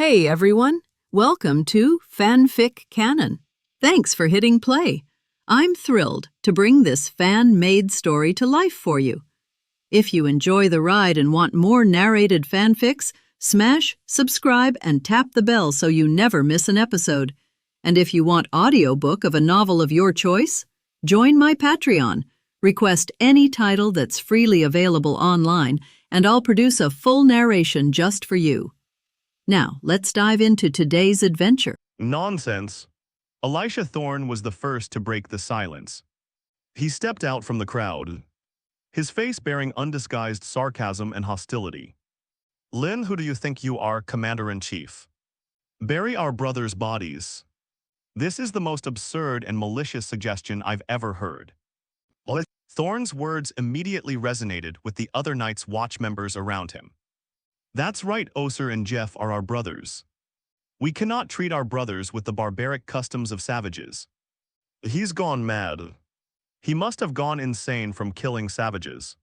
Hey everyone, welcome to FanFic Canon. Thanks for hitting play. I'm thrilled to bring this fan-made story to life for you. If you enjoy the ride and want more narrated fanfics, smash, subscribe, and tap the bell so you never miss an episode. And if you want audiobook of a novel of your choice, join my Patreon. Request any title that's freely available online, and I'll produce a full narration just for you. Now, let's dive into today's adventure. Nonsense. Elisha Thorne was the first to break the silence. He stepped out from the crowd, his face bearing undisguised sarcasm and hostility. Lynn, who do you think you are, Commander-in-Chief? Bury our brothers' bodies. This is the most absurd and malicious suggestion I've ever heard. Thorne's words immediately resonated with the other Night's Watch members around him. That's right, Oser and Jeff are our brothers. We cannot treat our brothers with the barbaric customs of savages. He's gone mad. He must have gone insane from killing savages.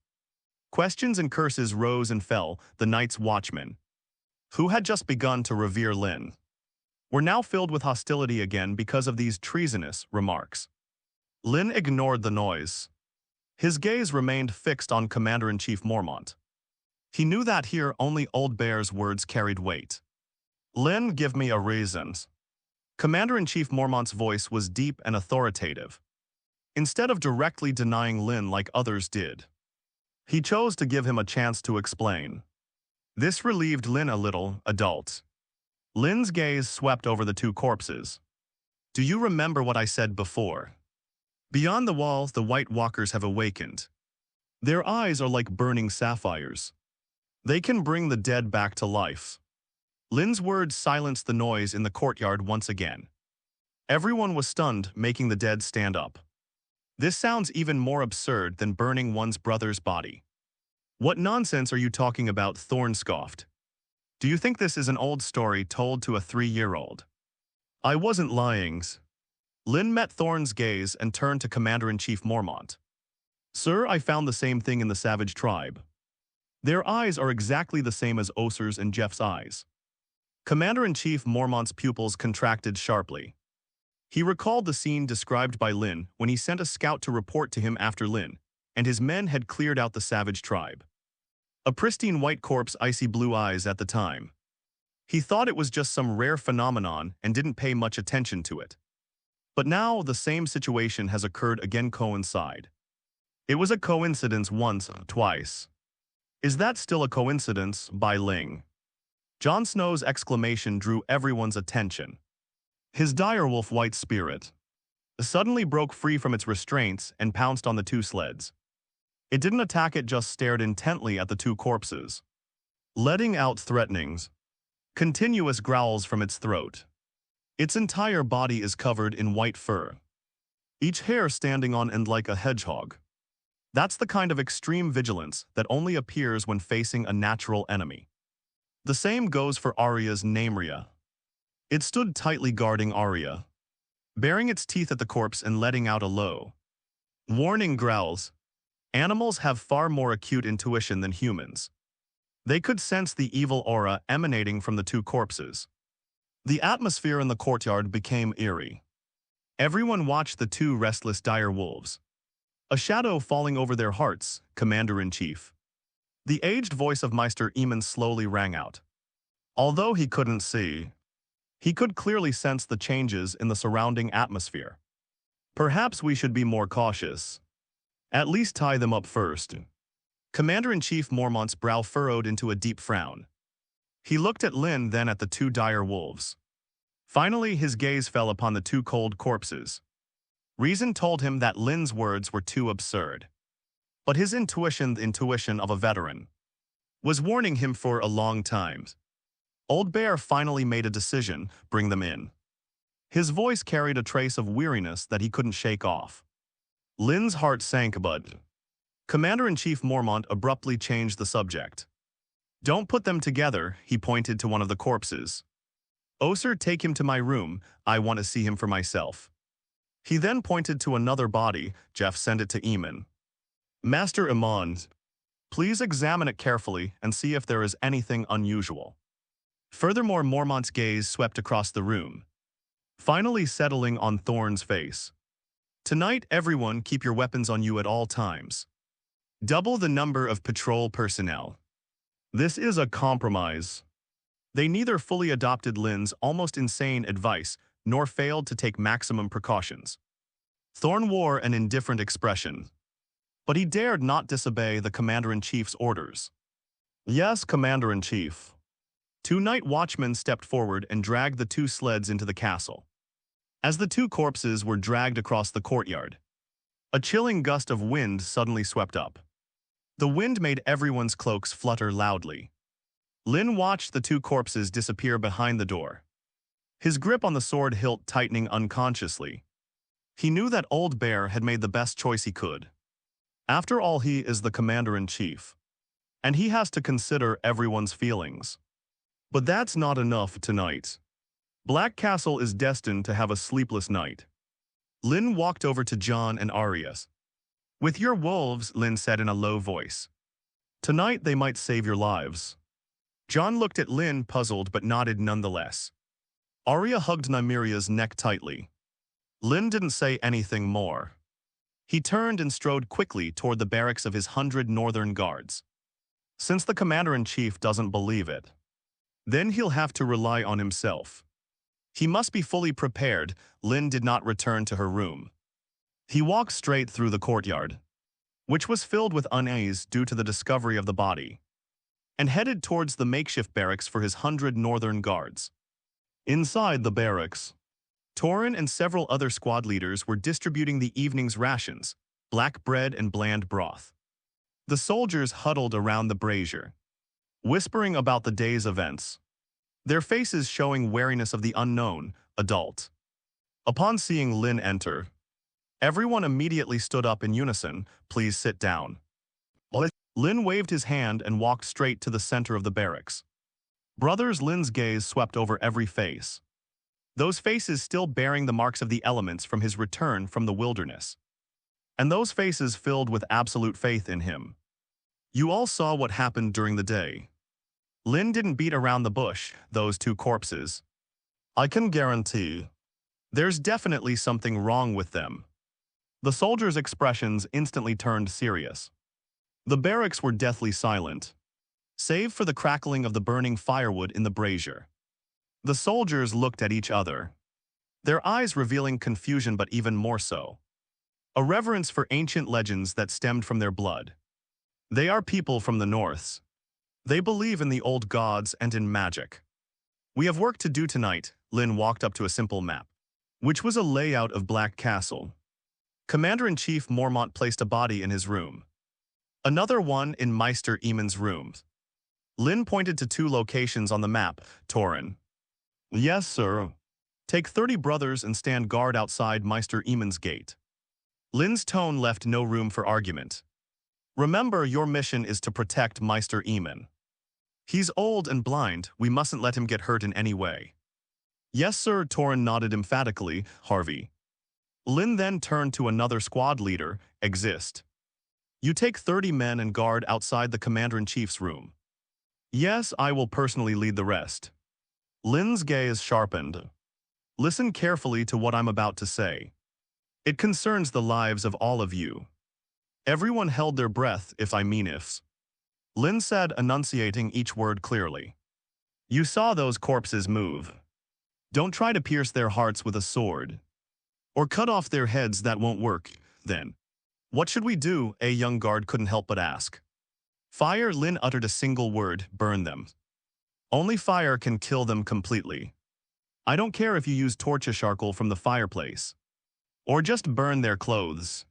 Questions and curses rose and fell, the Night's Watchmen, who had just begun to revere Lynn, were now filled with hostility again because of these treasonous remarks. Lynn ignored the noise. His gaze remained fixed on Commander-in-Chief Mormont. He knew that here only Old Bear's words carried weight. Lynn, give me a reason. Commander-in-Chief Mormont's voice was deep and authoritative. Instead of directly denying Lynn like others did, he chose to give him a chance to explain. This relieved Lynn a little, adult. Lynn's gaze swept over the two corpses. Do you remember what I said before? Beyond the walls, the White Walkers have awakened. Their eyes are like burning sapphires. They can bring the dead back to life. Lynn's words silenced the noise in the courtyard once again. Everyone was stunned, making the dead stand up. This sounds even more absurd than burning one's brother's body. What nonsense are you talking about? Thorne scoffed. Do you think this is an old story told to a 3-year-old? I wasn't lying. Lynn met Thorne's gaze and turned to Commander-in-Chief Mormont. Sir, I found the same thing in the savage tribe. Their eyes are exactly the same as Oser's and Jeff's eyes. Commander-in-Chief Mormont's pupils contracted sharply. He recalled the scene described by Lynn when he sent a scout to report to him after Lynn and his men had cleared out the savage tribe. A pristine white corpse, icy blue eyes at the time. He thought it was just some rare phenomenon and didn't pay much attention to it. But now the same situation has occurred again. Coincide. It was a coincidence once, twice. Is that still a coincidence? By Ling. Jon Snow's exclamation drew everyone's attention. His direwolf white spirit suddenly broke free from its restraints and pounced on the two sleds. It didn't attack, it just stared intently at the two corpses, letting out threatenings, continuous growls from its throat. Its entire body is covered in white fur, each hair standing on end like a hedgehog. That's the kind of extreme vigilance that only appears when facing a natural enemy. The same goes for Arya's Naemria. It stood tightly guarding Arya, baring its teeth at the corpse and letting out a low, warning growls. Animals have far more acute intuition than humans. They could sense the evil aura emanating from the two corpses. The atmosphere in the courtyard became eerie. Everyone watched the two restless dire wolves, a shadow falling over their hearts. Commander-in-Chief. The aged voice of Meister Aemon slowly rang out. Although he couldn't see, he could clearly sense the changes in the surrounding atmosphere. Perhaps we should be more cautious. At least tie them up first. Commander-in-Chief Mormont's brow furrowed into a deep frown. He looked at Lynn, then at the two dire wolves. Finally, his gaze fell upon the two cold corpses. Reason told him that Lynn's words were too absurd. But his intuition, the intuition of a veteran, was warning him for a long time. Old Bear finally made a decision: bring them in. His voice carried a trace of weariness that he couldn't shake off. Lynn's heart sank, but Commander-in-Chief Mormont abruptly changed the subject. Don't put them together, he pointed to one of the corpses. Oser, take him to my room, I want to see him for myself. He then pointed to another body. Jeff, send it to Aemon. Master Aemon, please examine it carefully and see if there is anything unusual. Furthermore, Mormont's gaze swept across the room, finally settling on Thorne's face. Tonight, everyone, keep your weapons on you at all times. Double the number of patrol personnel. This is a compromise. They neither fully adopted Lynn's almost insane advice nor failed to take maximum precautions. Thorne wore an indifferent expression, but he dared not disobey the Commander-in-Chief's orders. Yes, Commander-in-Chief. 2 night watchmen stepped forward and dragged the 2 sleds into the castle. As the 2 corpses were dragged across the courtyard, a chilling gust of wind suddenly swept up. The wind made everyone's cloaks flutter loudly. Lynn watched the 2 corpses disappear behind the door, his grip on the sword hilt tightening unconsciously. He knew that Old Bear had made the best choice he could. After all, he is the Commander-in-Chief, and he has to consider everyone's feelings. But that's not enough tonight. Black Castle is destined to have a sleepless night. Lynn walked over to Jon and Arya. With your wolves, Lynn said in a low voice. Tonight they might save your lives. Jon looked at Lynn, puzzled, but nodded nonetheless. Arya hugged Nymeria's neck tightly. Lynn didn't say anything more. He turned and strode quickly toward the barracks of his 100 northern guards. Since the Commander-in-Chief doesn't believe it, then he'll have to rely on himself. He must be fully prepared. Lynn did not return to her room. He walked straight through the courtyard, which was filled with unease due to the discovery of the body, and headed towards the makeshift barracks for his 100 northern guards. Inside the barracks, Torrin and several other squad leaders were distributing the evening's rations, black bread and bland broth. The soldiers huddled around the brazier, whispering about the day's events, their faces showing wariness of the unknown adult. Upon seeing Lynn enter, everyone immediately stood up in unison. Please sit down. Lynn waved his hand and walked straight to the center of the barracks. Brothers, Lynn's gaze swept over every face, those faces still bearing the marks of the elements from his return from the wilderness, and those faces filled with absolute faith in him. You all saw what happened during the day. Lynn didn't beat around the bush, those 2 corpses. I can guarantee there's definitely something wrong with them. The soldiers' expressions instantly turned serious. The barracks were deathly silent, save for the crackling of the burning firewood in the brazier. The soldiers looked at each other, their eyes revealing confusion but even more so, a reverence for ancient legends that stemmed from their blood. They are people from the north. They believe in the old gods and in magic. We have work to do tonight. Lynn walked up to a simple map, which was a layout of Black Castle. Commander-in-Chief Mormont placed a body in his room, another one in Maester Aemon's room. Lynn pointed to 2 locations on the map. Torrin. Yes, sir. Take 30 brothers and stand guard outside Maester Aemon's gate. Lynn's tone left no room for argument. Remember, your mission is to protect Maester Aemon. He's old and blind. We mustn't let him get hurt in any way. Yes, sir, Torrin nodded emphatically. Harvey. Lynn then turned to another squad leader. Exist. You take 30 men and guard outside the Commander-in-Chief's room. Yes, I will personally lead the rest. Lynn's gaze sharpened. Listen carefully to what I'm about to say. It concerns the lives of all of you. Everyone held their breath, if I mean ifs. Lynn said, enunciating each word clearly. You saw those corpses move. Don't try to pierce their hearts with a sword, or cut off their heads. That won't work. Then, what should we do? A young guard couldn't help but ask. Fire. Lynn uttered a single word. Burn them. Only fire can kill them completely. I don't care if you use torch charcoal from the fireplace, or just burn their clothes.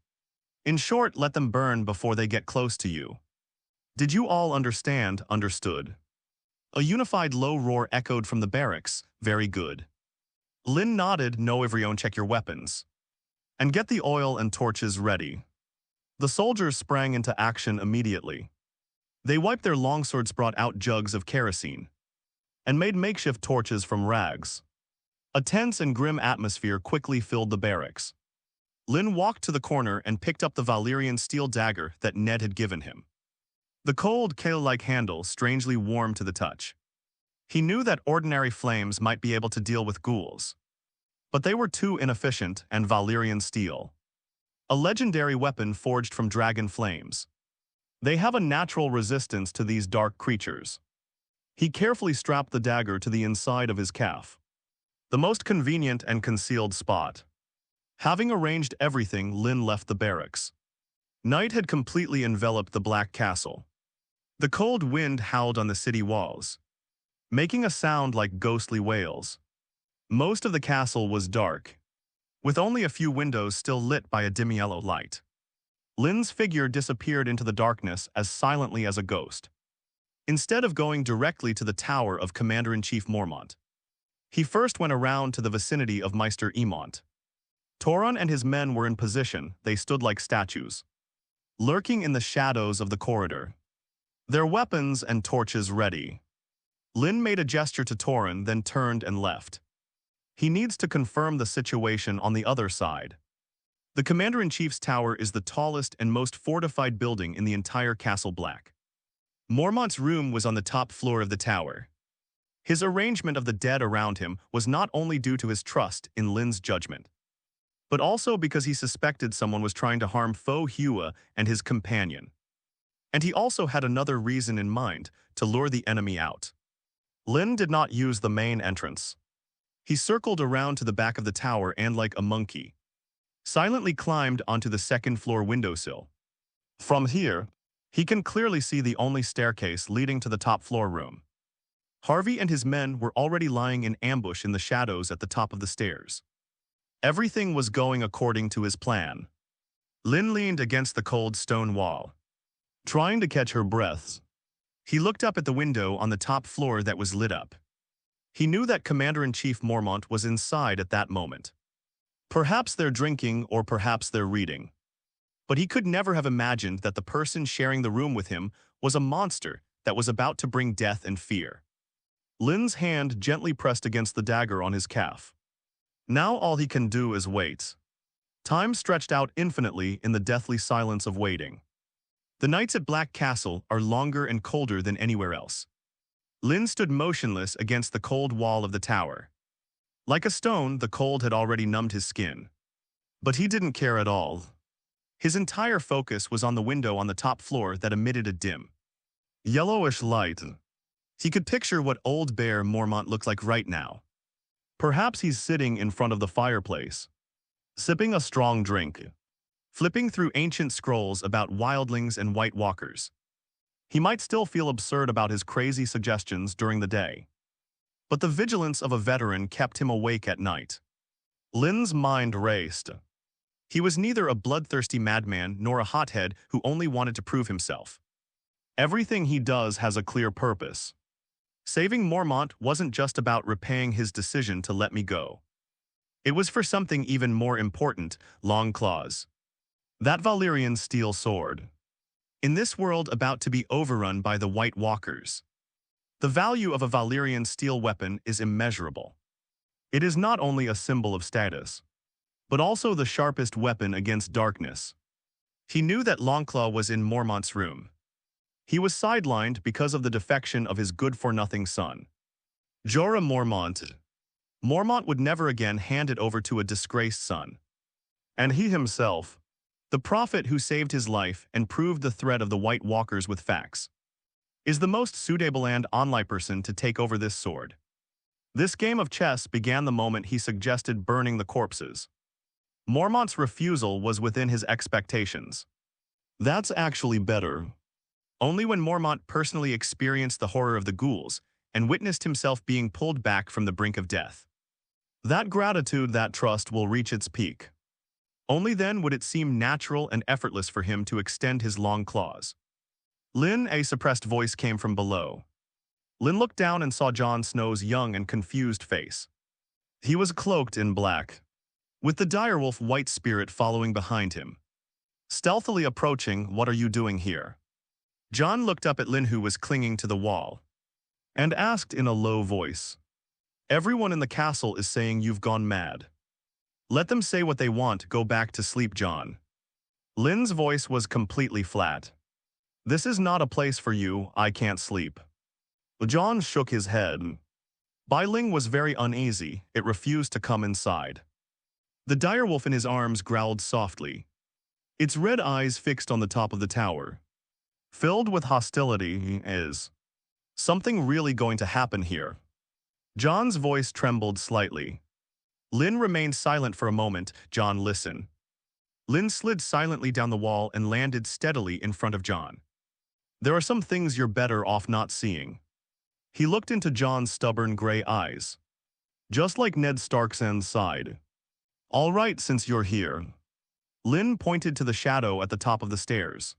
In short, let them burn before they get close to you. Did you all understand? Understood. A unified low roar echoed from the barracks. Very good. Lynn nodded. No, everyone, check your weapons, and get the oil and torches ready. The soldiers sprang into action immediately. They wiped their longswords, brought out jugs of kerosene, and made makeshift torches from rags. A tense and grim atmosphere quickly filled the barracks. Lynn walked to the corner and picked up the Valyrian steel dagger that Ned had given him. The cold, kale-like handle strangely warm to the touch. He knew that ordinary flames might be able to deal with ghouls, but they were too inefficient, and Valyrian steel, a legendary weapon forged from dragon flames. They have a natural resistance to these dark creatures. He carefully strapped the dagger to the inside of his calf, the most convenient and concealed spot. Having arranged everything, Lynn left the barracks. Night had completely enveloped the Black Castle. The cold wind howled on the city walls, making a sound like ghostly wails. Most of the castle was dark, with only a few windows still lit by a dim yellow light. Lynn's figure disappeared into the darkness as silently as a ghost. Instead of going directly to the tower of Commander-in-Chief Mormont, he first went around to the vicinity of Maester Aemon. Torrhen and his men were in position. They stood like statues, lurking in the shadows of the corridor, their weapons and torches ready. Lynn made a gesture to Torrhen, then turned and left. He needs to confirm the situation on the other side. The Commander-in-Chief's tower is the tallest and most fortified building in the entire Castle Black. Mormont's room was on the top floor of the tower. His arrangement of the dead around him was not only due to his trust in Lynn's judgment, but also because he suspected someone was trying to harm Foe Hua and his companion. And he also had another reason in mind, to lure the enemy out. Lynn did not use the main entrance. He circled around to the back of the tower and, like a monkey, silently climbed onto the second-floor windowsill. From here, he can clearly see the only staircase leading to the top-floor room. Harvey and his men were already lying in ambush in the shadows at the top of the stairs. Everything was going according to his plan. Lynn leaned against the cold stone wall, trying to catch her breaths. He looked up at the window on the top floor that was lit up. He knew that Commander-in-Chief Mormont was inside at that moment. Perhaps they're drinking or perhaps they're reading. But he could never have imagined that the person sharing the room with him was a monster that was about to bring death and fear. Lynn's hand gently pressed against the dagger on his calf. Now all he can do is wait. Time stretched out infinitely in the deathly silence of waiting. The nights at Black Castle are longer and colder than anywhere else. Lynn stood motionless against the cold wall of the tower. Like a stone, the cold had already numbed his skin. But he didn't care at all. His entire focus was on the window on the top floor that emitted a dim, yellowish light. He could picture what old bear Mormont looked like right now. Perhaps he's sitting in front of the fireplace, sipping a strong drink, flipping through ancient scrolls about wildlings and white walkers. He might still feel absurd about his crazy suggestions during the day, but the vigilance of a veteran kept him awake at night. Lynn's mind raced. He was neither a bloodthirsty madman nor a hothead who only wanted to prove himself. Everything he does has a clear purpose. Saving Mormont wasn't just about repaying his decision to let me go. It was for something even more important, Longclaws. That Valyrian steel sword. In this world about to be overrun by the White Walkers, the value of a Valyrian steel weapon is immeasurable. It is not only a symbol of status, but also the sharpest weapon against darkness. He knew that Longclaw was in Mormont's room. He was sidelined because of the defection of his good-for-nothing son, Jorah Mormont. Mormont would never again hand it over to a disgraced son. And he himself, the prophet who saved his life and proved the threat of the White Walkers with facts, is the most suitable and only person to take over this sword. This game of chess began the moment he suggested burning the corpses. Mormont's refusal was within his expectations. That's actually better. Only when Mormont personally experienced the horror of the ghouls and witnessed himself being pulled back from the brink of death. That gratitude, that trust will reach its peak. Only then would it seem natural and effortless for him to extend his long claws. Lynn, a suppressed voice came from below. Lynn looked down and saw Jon Snow's young and confused face. He was cloaked in black, with the direwolf white spirit following behind him. Stealthily approaching, "What are you doing here?" Jon looked up at Lynn, who was clinging to the wall, and asked in a low voice, "Everyone in the castle is saying you've gone mad. Let them say what they want, go back to sleep, Jon." Lynn's voice was completely flat. "This is not a place for you, I can't sleep." John shook his head. Ling was very uneasy. It refused to come inside. The direwolf in his arms growled softly, its red eyes fixed on the top of the tower. Filled with hostility. Is something really going to happen here? John's voice trembled slightly. Lynn remained silent for a moment. John listened. Lynn slid silently down the wall and landed steadily in front of John. There are some things you're better off not seeing. He looked into John's stubborn gray eyes. Just like Ned Stark's side. All right, since you're here. Lynn pointed to the shadow at the top of the stairs.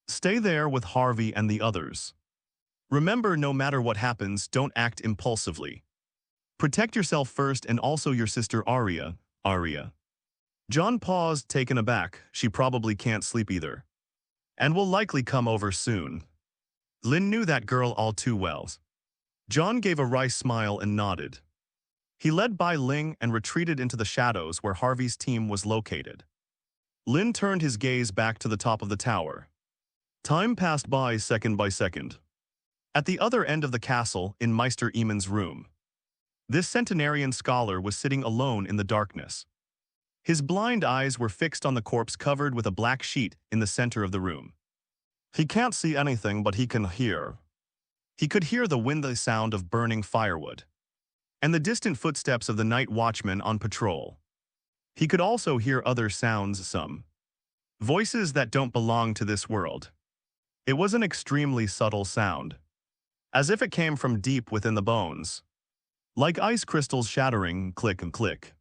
Stay there with Harvey and the others. Remember, no matter what happens, don't act impulsively. Protect yourself first and also your sister Arya. John paused, taken aback. She probably can't sleep either. And will likely come over soon. Lynn knew that girl all too well. John gave a wry smile and nodded. He led Ling and retreated into the shadows where Harvey's team was located. Lynn turned his gaze back to the top of the tower. Time passed by second by second. At the other end of the castle, in Meister Aemon's room, this centenarian scholar was sitting alone in the darkness. His blind eyes were fixed on the corpse covered with a black sheet in the center of the room. He can't see anything, but he can hear. He could hear the windy sound of burning firewood and the distant footsteps of the night watchman on patrol. He could also hear other sounds, some voices that don't belong to this world. It was an extremely subtle sound, as if it came from deep within the bones. Like ice crystals shattering, click and click.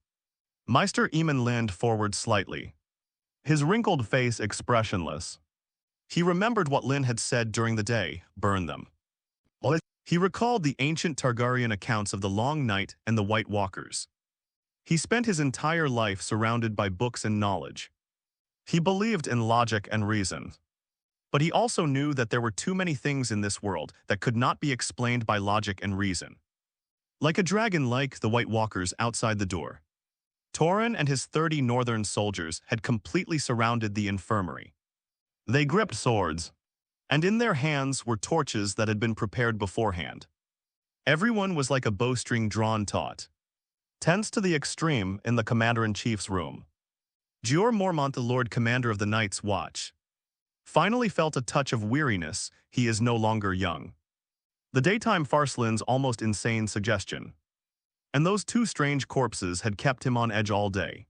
Meister Aemon leaned forward slightly, his wrinkled face expressionless. He remembered what Lynn had said during the day, burn them. He recalled the ancient Targaryen accounts of the Long Night and the White Walkers. He spent his entire life surrounded by books and knowledge. He believed in logic and reason. But he also knew that there were too many things in this world that could not be explained by logic and reason. Like a dragon, like the White Walkers outside the door, Torrhen and his 30 northern soldiers had completely surrounded the infirmary. They gripped swords, and in their hands were torches that had been prepared beforehand. Everyone was like a bowstring drawn taut, tense to the extreme in the commander-in-chief's room. Jeor Mormont, the Lord Commander of the Night's Watch, finally felt a touch of weariness. He is no longer young. The daytime Farslin's almost insane suggestion, and those two strange corpses had kept him on edge all day.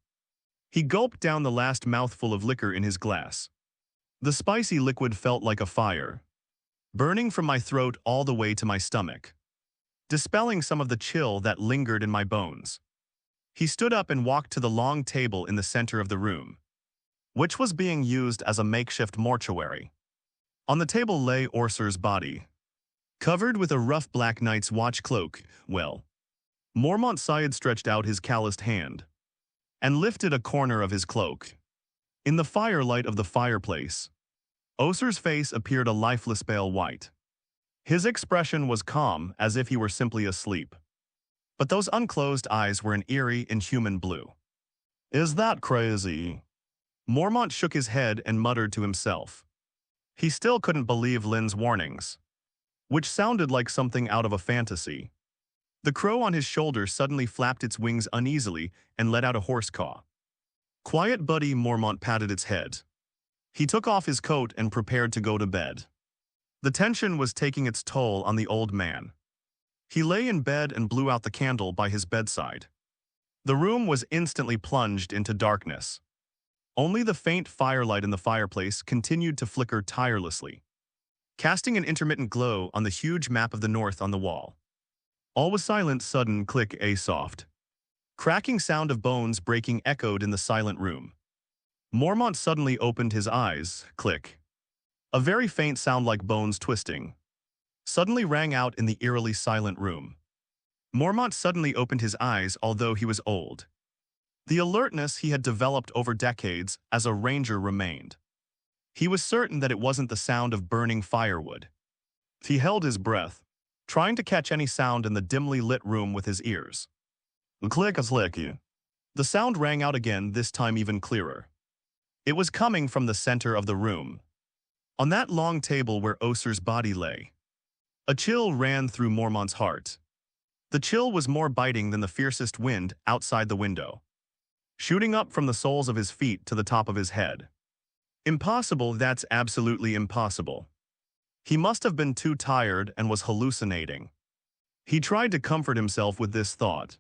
He gulped down the last mouthful of liquor in his glass. The spicy liquid felt like a fire, burning from my throat all the way to my stomach, dispelling some of the chill that lingered in my bones. He stood up and walked to the long table in the center of the room, which was being used as a makeshift mortuary. On the table lay Orser's body, covered with a rough black Night's Watch cloak. Mormont Syed stretched out his calloused hand and lifted a corner of his cloak. In the firelight of the fireplace, Orser's face appeared a lifeless pale white. His expression was calm, as if he were simply asleep. But those unclosed eyes were an eerie, inhuman blue. Is that crazy? Mormont shook his head and muttered to himself. He still couldn't believe Lynn's warnings, which sounded like something out of a fantasy. The crow on his shoulder suddenly flapped its wings uneasily and let out a hoarse caw. Quiet, buddy, Mormont patted its head. He took off his coat and prepared to go to bed. The tension was taking its toll on the old man. He lay in bed and blew out the candle by his bedside. The room was instantly plunged into darkness. Only the faint firelight in the fireplace continued to flicker tirelessly, casting an intermittent glow on the huge map of the north on the wall. All was silent. Sudden click, a soft, cracking sound of bones breaking echoed in the silent room. Mormont suddenly opened his eyes. Click. A very faint sound like bones twisting suddenly rang out in the eerily silent room. Mormont suddenly opened his eyes, although he was old. The alertness he had developed over decades as a ranger remained. He was certain that it wasn't the sound of burning firewood. He held his breath, trying to catch any sound in the dimly lit room with his ears. Click-a-click. The sound rang out again, this time even clearer. It was coming from the center of the room, on that long table where Orser's body lay. A chill ran through Mormont's heart. The chill was more biting than the fiercest wind outside the window, shooting up from the soles of his feet to the top of his head. Impossible, that's absolutely impossible. He must have been too tired and was hallucinating. He tried to comfort himself with this thought,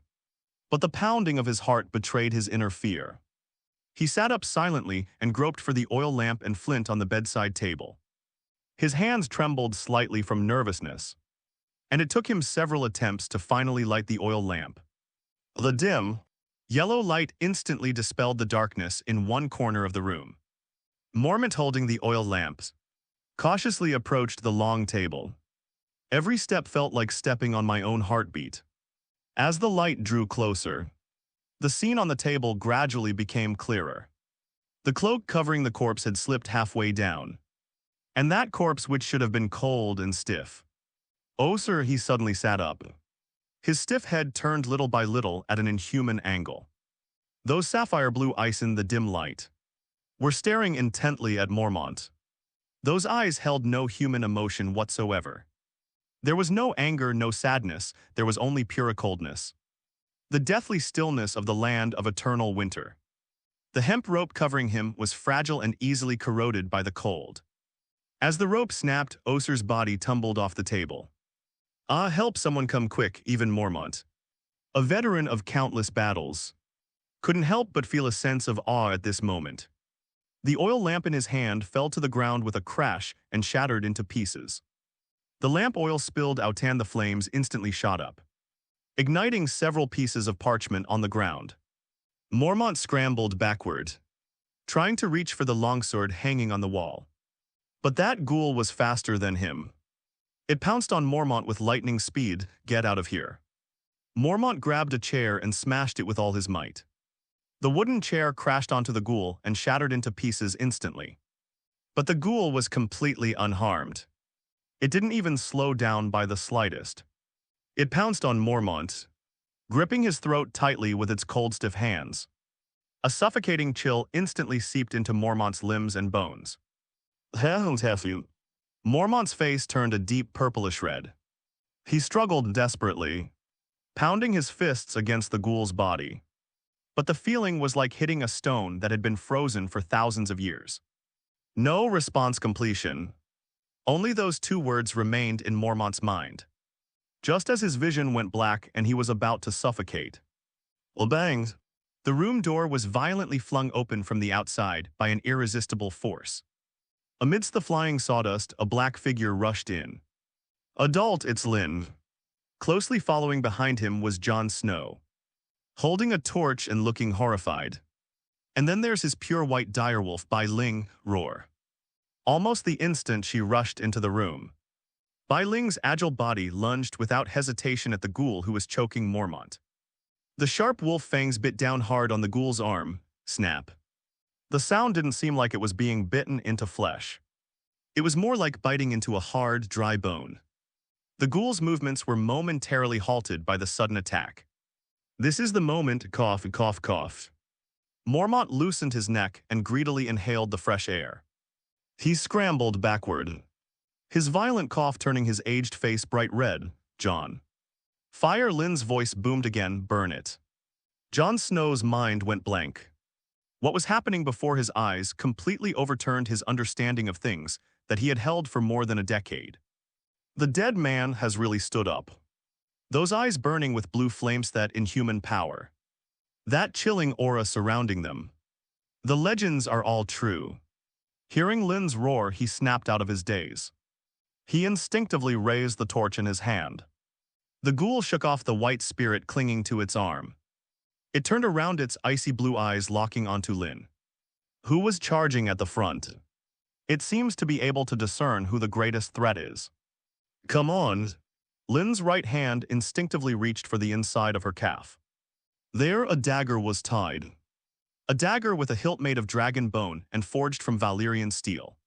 but the pounding of his heart betrayed his inner fear. He sat up silently and groped for the oil lamp and flint on the bedside table. His hands trembled slightly from nervousness, and it took him several attempts to finally light the oil lamp. The dim, yellow light instantly dispelled the darkness in one corner of the room. Mormont, holding the oil lamps, cautiously approached the long table. Every step felt like stepping on my own heartbeat. As the light drew closer, the scene on the table gradually became clearer. The cloak covering the corpse had slipped halfway down, and that corpse which should have been cold and stiff. "Oh, sir," he suddenly sat up. His stiff head turned little by little at an inhuman angle. Those sapphire blue eyes in the dim light were staring intently at Mormont. Those eyes held no human emotion whatsoever. There was no anger, no sadness, there was only pure coldness. The deathly stillness of the land of eternal winter. The hemp rope covering him was fragile and easily corroded by the cold. As the rope snapped, Oser's body tumbled off the table. "Ah, help, someone come quick," even Mormont, a veteran of countless battles, couldn't help but feel a sense of awe at this moment. The oil lamp in his hand fell to the ground with a crash and shattered into pieces. The lamp oil spilled out and the flames instantly shot up, igniting several pieces of parchment on the ground. Mormont scrambled backward, trying to reach for the longsword hanging on the wall. But that ghoul was faster than him. It pounced on Mormont with lightning speed. "Get out of here." Mormont grabbed a chair and smashed it with all his might. The wooden chair crashed onto the ghoul and shattered into pieces instantly. But the ghoul was completely unharmed. It didn't even slow down by the slightest. It pounced on Mormont, gripping his throat tightly with its cold, stiff hands. A suffocating chill instantly seeped into Mormont's limbs and bones. Mormont's face turned a deep purplish red. He struggled desperately, pounding his fists against the ghoul's body. But the feeling was like hitting a stone that had been frozen for thousands of years. No response. Completion. Only those two words remained in Mormont's mind, just as his vision went black and he was about to suffocate. Bang! The room door was violently flung open from the outside by an irresistible force. Amidst the flying sawdust, a black figure rushed in. "Adult, it's Lynn." Closely following behind him was Jon Snow, holding a torch and looking horrified. And then there's his pure white direwolf by Ling, Roar. Almost the instant she rushed into the room, Bai Ling's agile body lunged without hesitation at the ghoul who was choking Mormont. The sharp wolf fangs bit down hard on the ghoul's arm. Snap. The sound didn't seem like it was being bitten into flesh. It was more like biting into a hard, dry bone. The ghoul's movements were momentarily halted by the sudden attack. "This is the moment," cough, cough, cough. Mormont loosened his neck and greedily inhaled the fresh air. He scrambled backward, his violent cough turning his aged face bright red. "Jon." Fire! Lynn's voice boomed again. "Burn it." Jon Snow's mind went blank. What was happening before his eyes completely overturned his understanding of things that he had held for more than a decade. The dead man has really stood up. Those eyes burning with blue flames, that inhuman power. That chilling aura surrounding them. The legends are all true. Hearing Lynn's roar, he snapped out of his daze. He instinctively raised the torch in his hand. The ghoul shook off the white spirit clinging to its arm. It turned around, its icy blue eyes locking onto Lynn, who was charging at the front. It seems to be able to discern who the greatest threat is. "Come on." Lynn's right hand instinctively reached for the inside of her calf. There a dagger was tied. A dagger with a hilt made of dragon bone and forged from Valyrian steel.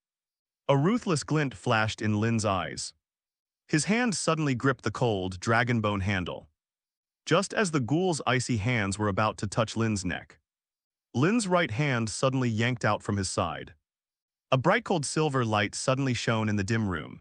A ruthless glint flashed in Lynn's eyes. His hand suddenly gripped the cold, dragon bone handle, just as the ghoul's icy hands were about to touch Lynn's neck. Lynn's right hand suddenly yanked out from his side. A bright cold silver light suddenly shone in the dim room.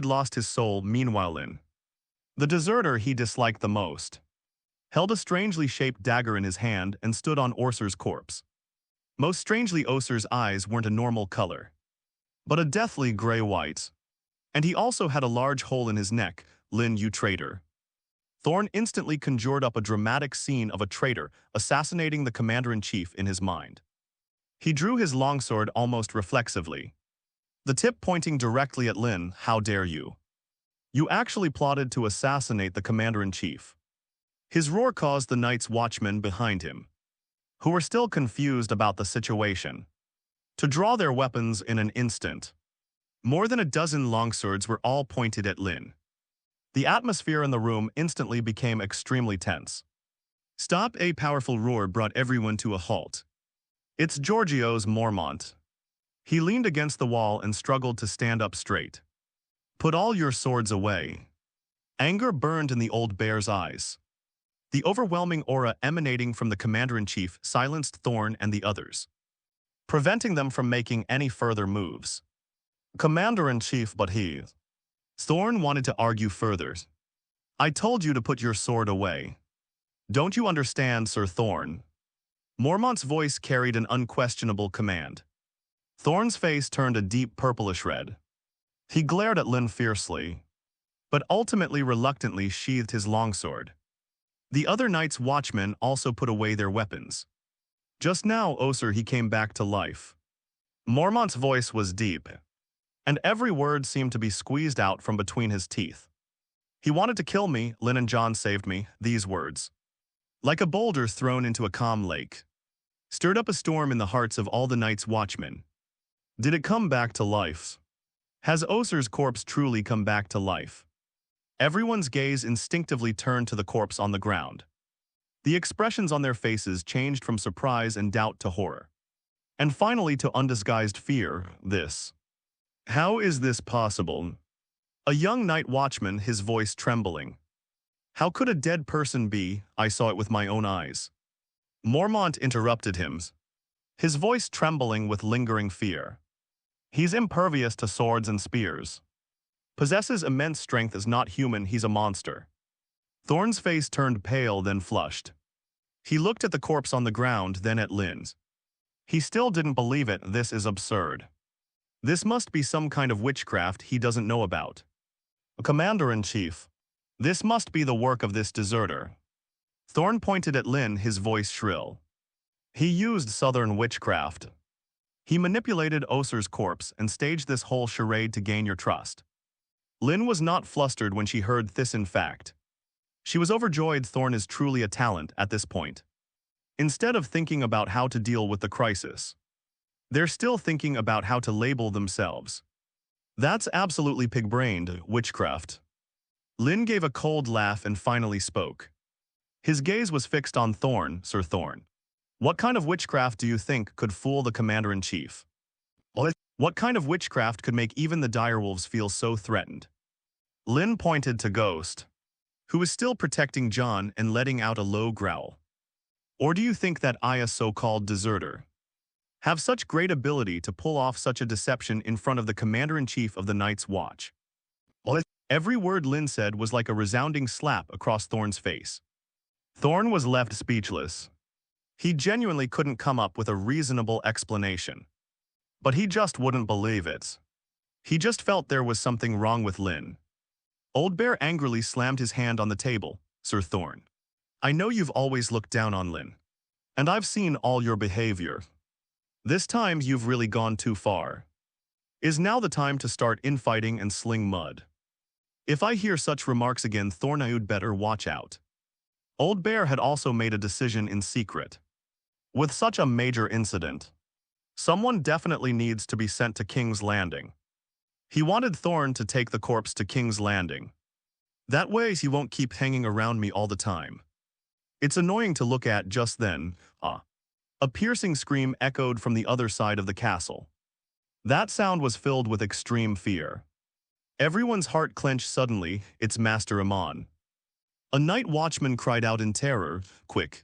had lost his soul meanwhile Lynn, the deserter he disliked the most, held a strangely shaped dagger in his hand and stood on Orser's corpse. Most strangely, Orser's eyes weren't a normal color, but a deathly gray-white. And he also had a large hole in his neck. Lynn, you traitor. Thorne instantly conjured up a dramatic scene of a traitor assassinating the commander-in-chief in his mind. He drew his longsword almost reflexively. the tip pointing directly at Lynn. How dare you? You actually plotted to assassinate the commander-in-chief. His roar caused the Night's Watchmen behind him, who were still confused about the situation, to draw their weapons in an instant. More than a dozen longswords were all pointed at Lynn. The atmosphere in the room instantly became extremely tense. Stop! A powerful roar brought everyone to a halt. It's Giorgio's Mormont. He leaned against the wall and struggled to stand up straight. Put all your swords away. Anger burned in the old bear's eyes. The overwhelming aura emanating from the commander-in-chief silenced Thorn and the others, preventing them from making any further moves. Commander-in-chief, but he... Thorn wanted to argue further. I told you to put your sword away. Don't you understand, Sir Thorn? Mormont's voice carried an unquestionable command. Thorn's face turned a deep purplish red. He glared at Lynn fiercely, but ultimately reluctantly sheathed his longsword. The other Night's Watchmen also put away their weapons. Just now, Oser, he came back to life. Mormont's voice was deep, and every word seemed to be squeezed out from between his teeth. He wanted to kill me, Lynn and John saved me, these words, like a boulder thrown into a calm lake, stirred up a storm in the hearts of all the Night's Watchmen. Did it come back to life? Has Oser's corpse truly come back to life? Everyone's gaze instinctively turned to the corpse on the ground. The expressions on their faces changed from surprise and doubt to horror, and finally to undisguised fear. How is this possible? A young night watchman, his voice trembling. How could a dead person be? I saw it with my own eyes. Mormont interrupted him, his voice trembling with lingering fear. He's impervious to swords and spears. Possesses immense strength, is not human, he's a monster. Thorn's face turned pale, then flushed. He looked at the corpse on the ground, then at Lynn's. He still didn't believe it. This is absurd. This must be some kind of witchcraft he doesn't know about. Commander-in-chief, this must be the work of this deserter. Thorn pointed at Lynn, his voice shrill. He used southern witchcraft. He manipulated Oser's corpse and staged this whole charade to gain your trust. Lynn was not flustered when she heard this. In fact, she was overjoyed. Thorn is truly a talent at this point. Instead of thinking about how to deal with the crisis, they're still thinking about how to label themselves. That's absolutely pig-brained witchcraft. Lynn gave a cold laugh and finally spoke. His gaze was fixed on Thorn. Sir Thorn, what kind of witchcraft do you think could fool the commander-in-chief? What kind of witchcraft could make even the direwolves feel so threatened? Lynn pointed to Ghost, who was still protecting John and letting out a low growl. Or do you think that I, a so-called deserter, have such great ability to pull off such a deception in front of the commander-in-chief of the Night's Watch? Every word Lynn said was like a resounding slap across Thorn's face. Thorn was left speechless. He genuinely couldn't come up with a reasonable explanation. But he just wouldn't believe it. He just felt there was something wrong with Lynn. Old Bear angrily slammed his hand on the table. Sir Thorn, I know you've always looked down on Lynn, and I've seen all your behavior. This time you've really gone too far. Is now the time to start infighting and sling mud? If I hear such remarks again, Thorn, you'd better watch out. Old Bear had also made a decision in secret. With such a major incident, someone definitely needs to be sent to King's Landing. He wanted Thorn to take the corpse to King's Landing. That way he won't keep hanging around me all the time. It's annoying to look at. Just then, a piercing scream echoed from the other side of the castle. That sound was filled with extreme fear. Everyone's heart clenched suddenly. It's Master Aemon. A night watchman cried out in terror. Quick,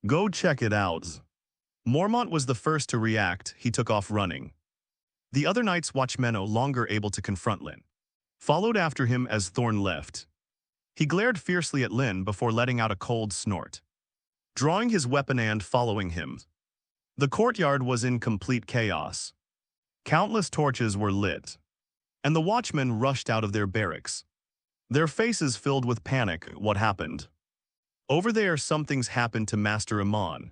go check it out. Mormont was the first to react. He took off running. The other Night's Watchmen, no longer able to confront Lynn, followed after him as Thorn left. He glared fiercely at Lynn before letting out a cold snort, drawing his weapon and following him. The courtyard was in complete chaos. Countless torches were lit, and the watchmen rushed out of their barracks, their faces filled with panic. What happened? Over there, something's happened to Master Aemon.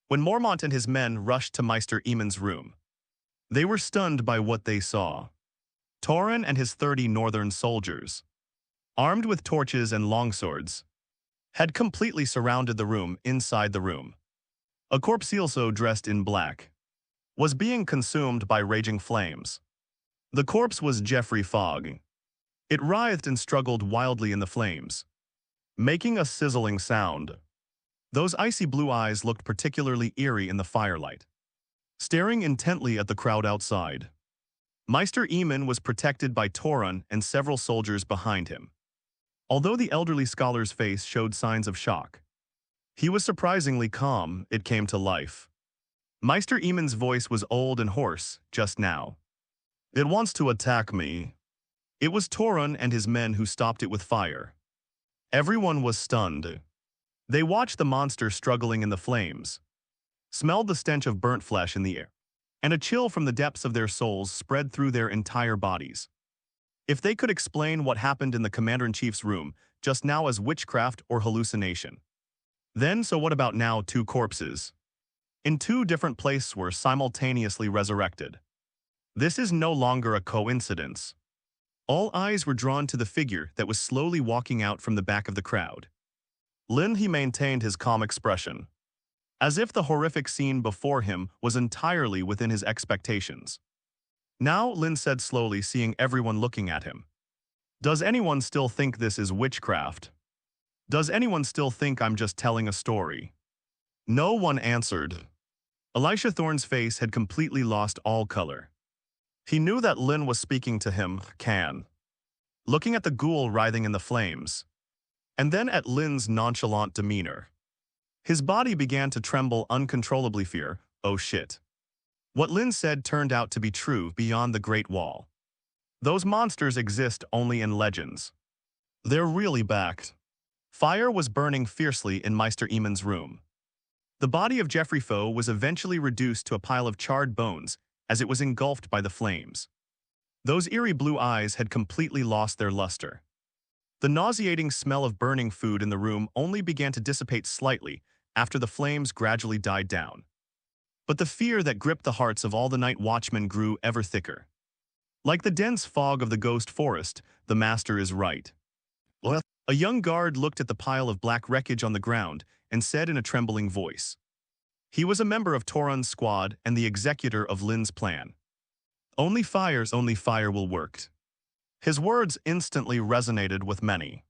When Mormont and his men rushed to Meister Aemon's room, They were stunned by what they saw. Torrhen and his 30 northern soldiers, armed with torches and longswords, had completely surrounded the room inside the room. A corpse also dressed in black was being consumed by raging flames. The corpse was Geoffrey Fogg. It writhed and struggled wildly in the flames, making a sizzling sound. Those icy blue eyes looked particularly eerie in the firelight, staring intently at the crowd outside. Maester Aemon was protected by Torrhen and several soldiers behind him. Although the elderly scholar's face showed signs of shock, he was surprisingly calm. It came to life. Maester Aemon's voice was old and hoarse just now. "It wants to attack me." It was Torrhen and his men who stopped it with fire. Everyone was stunned. They watched the monster struggling in the flames, smelled the stench of burnt flesh in the air, and a chill from the depths of their souls spread through their entire bodies. If they could explain what happened in the Commander-in-Chief's room just now as witchcraft or hallucination, then so what about now 2 corpses in 2 different places were simultaneously resurrected? This is no longer a coincidence. All eyes were drawn to the figure that was slowly walking out from the back of the crowd. Lynn, he maintained his calm expression, as if the horrific scene before him was entirely within his expectations. Now, Lynn said slowly, seeing everyone looking at him, "Does anyone still think this is witchcraft? Does anyone still think I'm just telling a story?" No one answered. Elisha Thorne's face had completely lost all color. He knew that Lynn was speaking to him, looking at the ghoul writhing in the flames, and then at Lynn's nonchalant demeanor. His body began to tremble uncontrollably. Fear. Oh shit. What Lynn said turned out to be true beyond the Great Wall. Those monsters exist only in legends. They're really back. Fire was burning fiercely in Maester Aemon's room. The body of Geoffrey Fogg was eventually reduced to a pile of charred bones as it was engulfed by the flames. Those eerie blue eyes had completely lost their luster. The nauseating smell of burning food in the room only began to dissipate slightly after the flames gradually died down. But the fear that gripped the hearts of all the night watchmen grew ever thicker. Like the dense fog of the ghost forest, the master is right. What? A young guard looked at the pile of black wreckage on the ground and said in a trembling voice. He was a member of Torrhen's squad and the executor of Lynn's plan. Only fire will work." His words instantly resonated with many.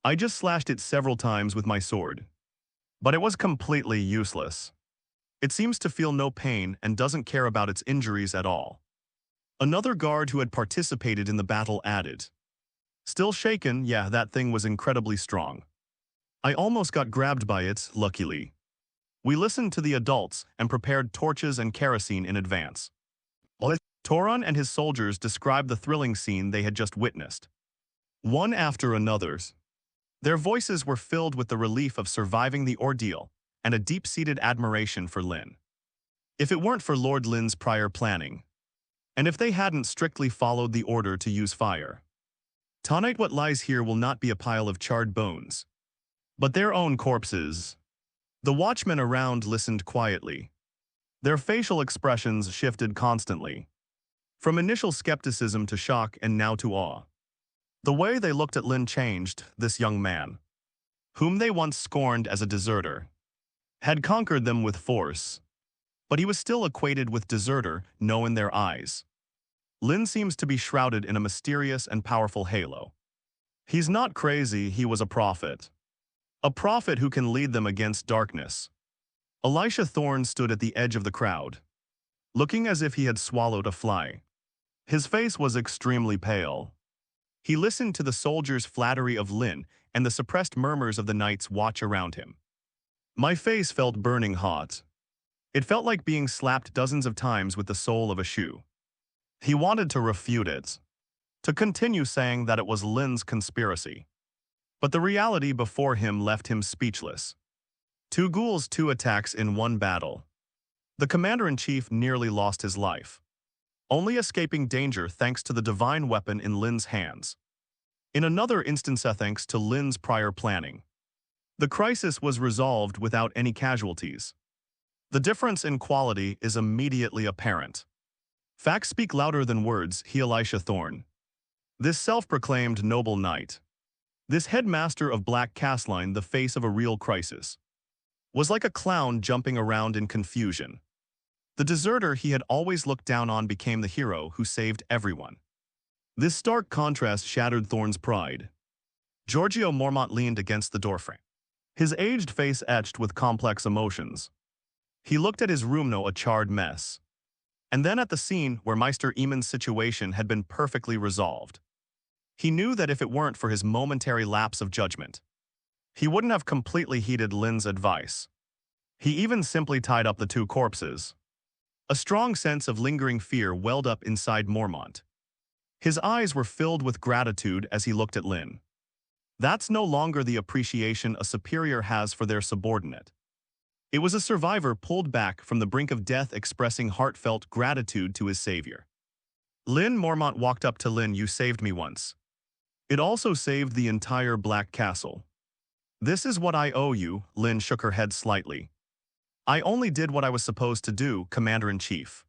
"I just slashed it several times with my sword, but it was completely useless. It seems to feel no pain and doesn't care about its injuries at all." Another guard who had participated in the battle added, "Still shaken, yeah, that thing was incredibly strong. I almost got grabbed by it, luckily." We listened to the adults and prepared torches and kerosene in advance. Torrhen and his soldiers described the thrilling scene they had just witnessed, one after another. Their voices were filled with the relief of surviving the ordeal and a deep-seated admiration for Lynn. If it weren't for Lord Lynn's prior planning, and if they hadn't strictly followed the order to use fire, tonight what lies here will not be a pile of charred bones, but their own corpses. The watchmen around listened quietly. Their facial expressions shifted constantly, from initial skepticism to shock and now to awe. The way they looked at Lynn changed. This young man, whom they once scorned as a deserter, had conquered them with force, but he was still equated with deserter, no in their eyes. Lynn seems to be shrouded in a mysterious and powerful halo. He's not crazy, he was a prophet. A prophet who can lead them against darkness. Elisha Thorne stood at the edge of the crowd, looking as if he had swallowed a fly. His face was extremely pale. He listened to the soldiers' flattery of Lynn and the suppressed murmurs of the Night's Watch around him. My face felt burning hot. It felt like being slapped dozens of times with the sole of a shoe. He wanted to refute it, to continue saying that it was Lynn's conspiracy. But the reality before him left him speechless. 2 ghouls, 2 attacks in one battle. The Commander-in-Chief nearly lost his life, only escaping danger thanks to the divine weapon in Lynn's hands. In another instance, thanks to Lynn's prior planning, the crisis was resolved without any casualties. The difference in quality is immediately apparent. Facts speak louder than words, he Elisha Thorne. This self-proclaimed noble knight, this headmaster of Black Castline, the face of a real crisis, was like a clown jumping around in confusion. The deserter he had always looked down on became the hero who saved everyone. This stark contrast shattered Thorne's pride. Giorgio Mormont leaned against the doorframe, his aged face etched with complex emotions. He looked at his room, a charred mess, and then at the scene where Meister Aemon's situation had been perfectly resolved. He knew that if it weren't for his momentary lapse of judgment, he wouldn't have completely heeded Lynn's advice. He even simply tied up the two corpses. A strong sense of lingering fear welled up inside Mormont. His eyes were filled with gratitude as he looked at Lynn. That's no longer the appreciation a superior has for their subordinate. It was a survivor pulled back from the brink of death expressing heartfelt gratitude to his savior. Lynn Mormont walked up to Lynn. You saved me once. It also saved the entire Black Castle. This is what I owe you, Lynn shook her head slightly. I only did what I was supposed to do, Commander-in-Chief.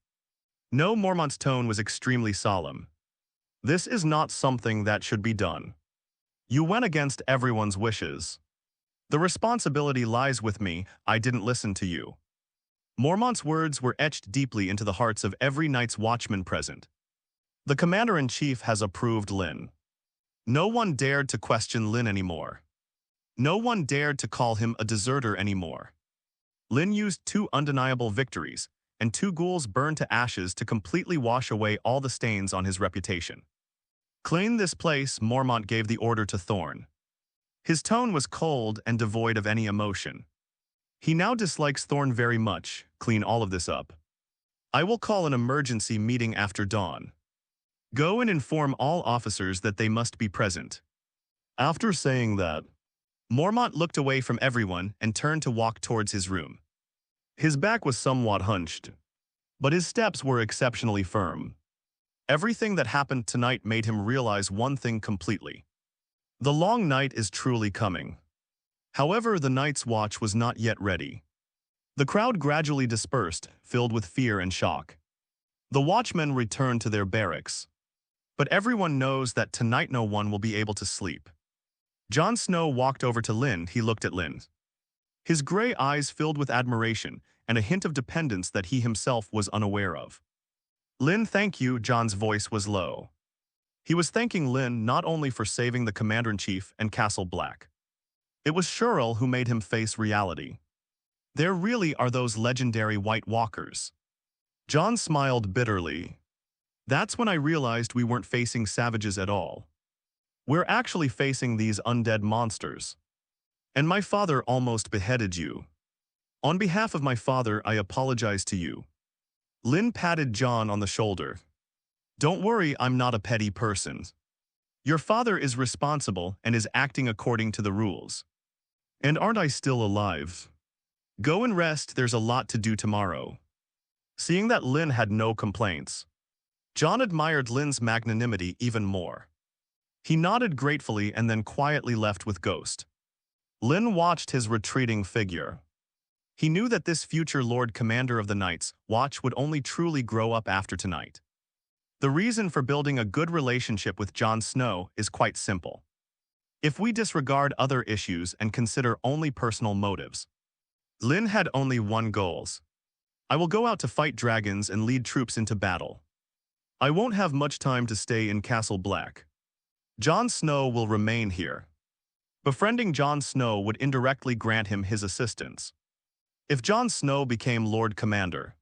No, Mormont's tone was extremely solemn. This is not something that should be done. You went against everyone's wishes. The responsibility lies with me. I didn't listen to you. Mormont's words were etched deeply into the hearts of every Night's Watchman present. The Commander-in-Chief has approved Lynn. No one dared to question Lynn anymore. No one dared to call him a deserter anymore. Lynn used 2 undeniable victories, and 2 ghouls burned to ashes to completely wash away all the stains on his reputation. Clean this place, Mormont gave the order to Thorne. His tone was cold and devoid of any emotion. He now dislikes Thorne very much. Clean all of this up. I will call an emergency meeting after dawn. Go and inform all officers that they must be present. After saying that, Mormont looked away from everyone and turned to walk towards his room. His back was somewhat hunched, but his steps were exceptionally firm. Everything that happened tonight made him realize one thing completely. The long night is truly coming. However, the Night's Watch was not yet ready. The crowd gradually dispersed, filled with fear and shock. The watchmen returned to their barracks. But everyone knows that tonight no one will be able to sleep. Jon Snow walked over to Lynn. He looked at Lynn. His gray eyes filled with admiration and a hint of dependence that he himself was unaware of. Lynn, thank you. Jon's voice was low. He was thanking Lynn not only for saving the Commander-in-Chief and Castle Black. It was Shirl who made him face reality. There really are those legendary White Walkers. Jon smiled bitterly. That's when I realized we weren't facing savages at all. We're actually facing these undead monsters. And my father almost beheaded you. On behalf of my father, I apologize to you. Lynn patted Jon on the shoulder. Don't worry, I'm not a petty person. Your father is responsible and is acting according to the rules. And aren't I still alive? Go and rest, there's a lot to do tomorrow. Seeing that Lynn had no complaints, Jon admired Lynn's magnanimity even more. He nodded gratefully and then quietly left with Ghost. Lynn watched his retreating figure. He knew that this future Lord Commander of the Night's Watch would only truly grow up after tonight. The reason for building a good relationship with Jon Snow is quite simple. If we disregard other issues and consider only personal motives, Lynn had only one goal. I will go out to fight dragons and lead troops into battle. I won't have much time to stay in Castle Black. Jon Snow will remain here. Befriending Jon Snow would indirectly grant him his assistance. If Jon Snow became Lord Commander,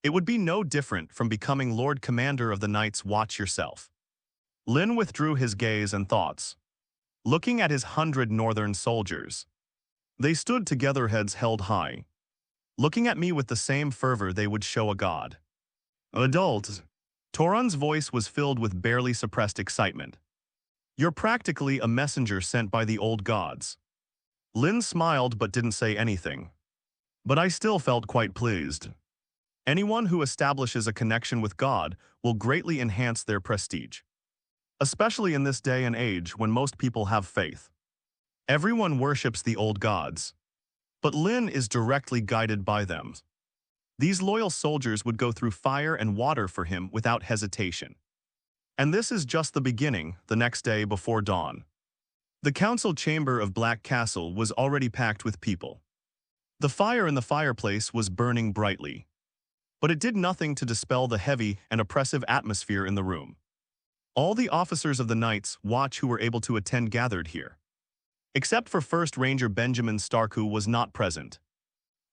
it would be no different from becoming Lord Commander of the Night's Watch yourself. Lynn withdrew his gaze and thoughts, looking at his 100 northern soldiers. They stood together, heads held high, looking at me with the same fervor they would show a god. Adult. Torrun's voice was filled with barely suppressed excitement. You're practically a messenger sent by the old gods. Lynn smiled but didn't say anything. But I still felt quite pleased. Anyone who establishes a connection with God will greatly enhance their prestige. Especially in this day and age when most people have faith. Everyone worships the old gods. But Lynn is directly guided by them. These loyal soldiers would go through fire and water for him without hesitation. And this is just the beginning, the next day before dawn. The council chamber of Black Castle was already packed with people. The fire in the fireplace was burning brightly. But it did nothing to dispel the heavy and oppressive atmosphere in the room. All the officers of the Night's Watch who were able to attend gathered here. Except for First Ranger Benjamin Stark, who was not present.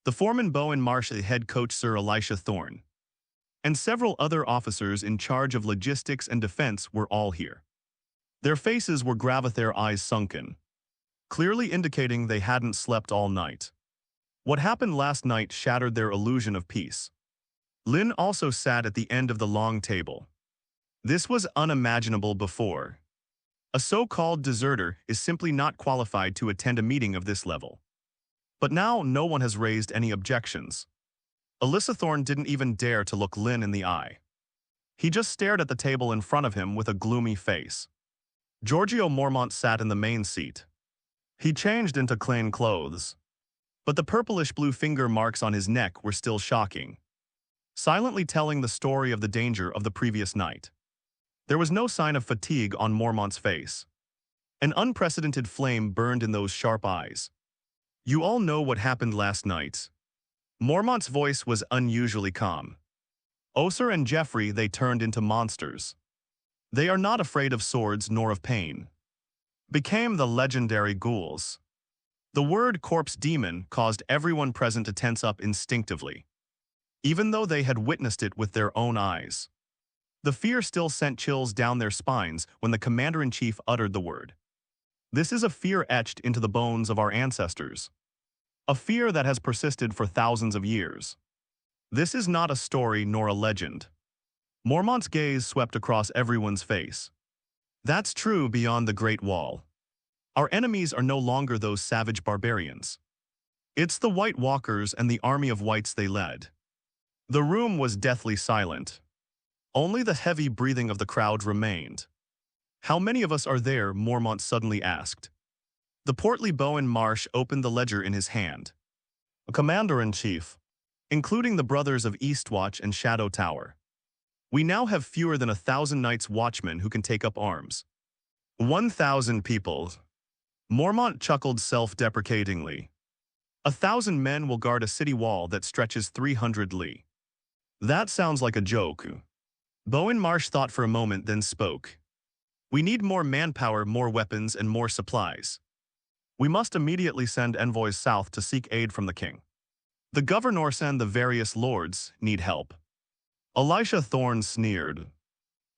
The foreman Bowen Marsh, the head coach Sir Elisha Thorne, and several other officers in charge of logistics and defense were all here. Their faces were grave, their eyes sunken, clearly indicating they hadn't slept all night. What happened last night shattered their illusion of peace. Lynn also sat at the end of the long table. This was unimaginable before. A so-called deserter is simply not qualified to attend a meeting of this level. But now no one has raised any objections. Alyssa Thorne didn't even dare to look Lynn in the eye. He just stared at the table in front of him with a gloomy face. Giorgio Mormont sat in the main seat. He changed into plain clothes. But the purplish-blue finger marks on his neck were still shocking, silently telling the story of the danger of the previous night. There was no sign of fatigue on Mormont's face. An unprecedented flame burned in those sharp eyes. You all know what happened last night. Mormont's voice was unusually calm. Oser and Jeffrey, they turned into monsters. They are not afraid of swords nor of pain. Became the legendary ghouls. The word corpse demon caused everyone present to tense up instinctively, even though they had witnessed it with their own eyes. The fear still sent chills down their spines when the commander-in-chief uttered the word. This is a fear etched into the bones of our ancestors. A fear that has persisted for thousands of years. This is not a story nor a legend. Mormont's gaze swept across everyone's face. That's true beyond the Great Wall. Our enemies are no longer those savage barbarians. It's the White Walkers and the army of whites they led. The room was deathly silent. Only the heavy breathing of the crowd remained. How many of us are there? Mormont suddenly asked. The portly Bowen Marsh opened the ledger in his hand. A commander-in-chief, including the brothers of Eastwatch and Shadow Tower. We now have fewer than 1,000 Night's Watchmen who can take up arms. 1,000 people. Mormont chuckled self-deprecatingly. 1,000 men will guard a city wall that stretches 300 li. That sounds like a joke. Bowen Marsh thought for a moment, then spoke. We need more manpower, more weapons, and more supplies. We must immediately send envoys south to seek aid from the king. The governors and the various lords need help. Elisha Thorne sneered.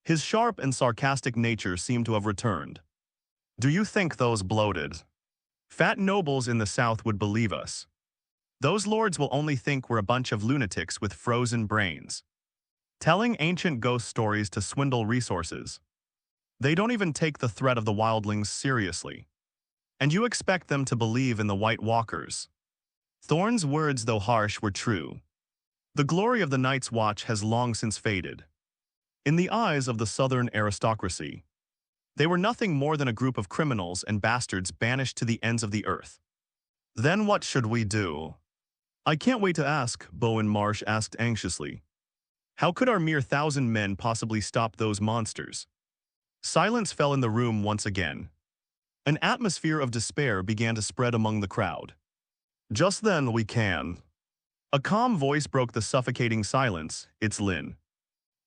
His sharp and sarcastic nature seemed to have returned. Do you think those bloated, fat nobles in the south would believe us? Those lords will only think we're a bunch of lunatics with frozen brains, telling ancient ghost stories to swindle resources. They don't even take the threat of the wildlings seriously. And you expect them to believe in the White Walkers. Thorne's words, though harsh, were true. The glory of the Night's Watch has long since faded. In the eyes of the southern aristocracy, they were nothing more than a group of criminals and bastards banished to the ends of the earth. Then what should we do? I can't wait to ask, Bowen Marsh asked anxiously. How could our mere 1,000 men possibly stop those monsters? Silence fell in the room once again. An atmosphere of despair began to spread among the crowd. Just then we can. A calm voice broke the suffocating silence. It's Lynn.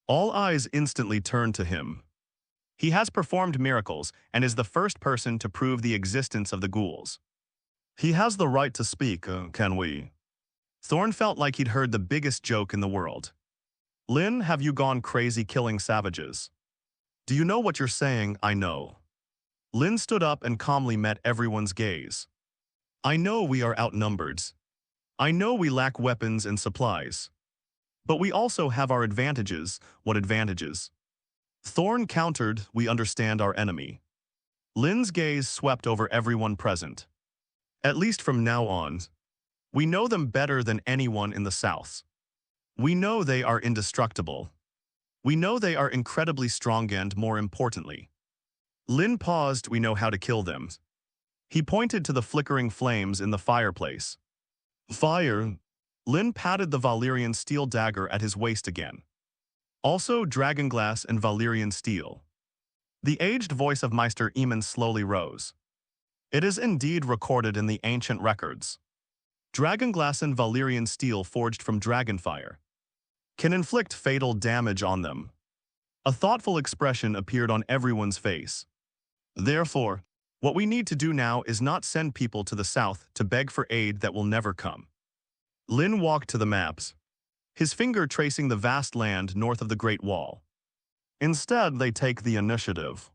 All eyes instantly turned to him. He has performed miracles and is the first person to prove the existence of the ghouls. He has the right to speak, can we? Thorne felt like he'd heard the biggest joke in the world. Lynn, have you gone crazy killing savages? Do you know what you're saying? I know. Lynn stood up and calmly met everyone's gaze. I know we are outnumbered. I know we lack weapons and supplies. But we also have our advantages. What advantages? Thorne countered, we understand our enemy. Lynn's gaze swept over everyone present. At least from now on, we know them better than anyone in the South. We know they are indestructible. We know they are incredibly strong and, more importantly, Lynn paused, we know how to kill them. He pointed to the flickering flames in the fireplace. Fire? Lynn patted the Valyrian steel dagger at his waist again. Also dragonglass and Valyrian steel. The aged voice of Meister Aemon slowly rose. It is indeed recorded in the ancient records. Dragonglass and Valyrian steel forged from dragonfire can inflict fatal damage on them. A thoughtful expression appeared on everyone's face. Therefore, what we need to do now is not send people to the south to beg for aid that will never come. Lynn walked to the maps, his finger tracing the vast land north of the Great Wall. Instead, they take the initiative.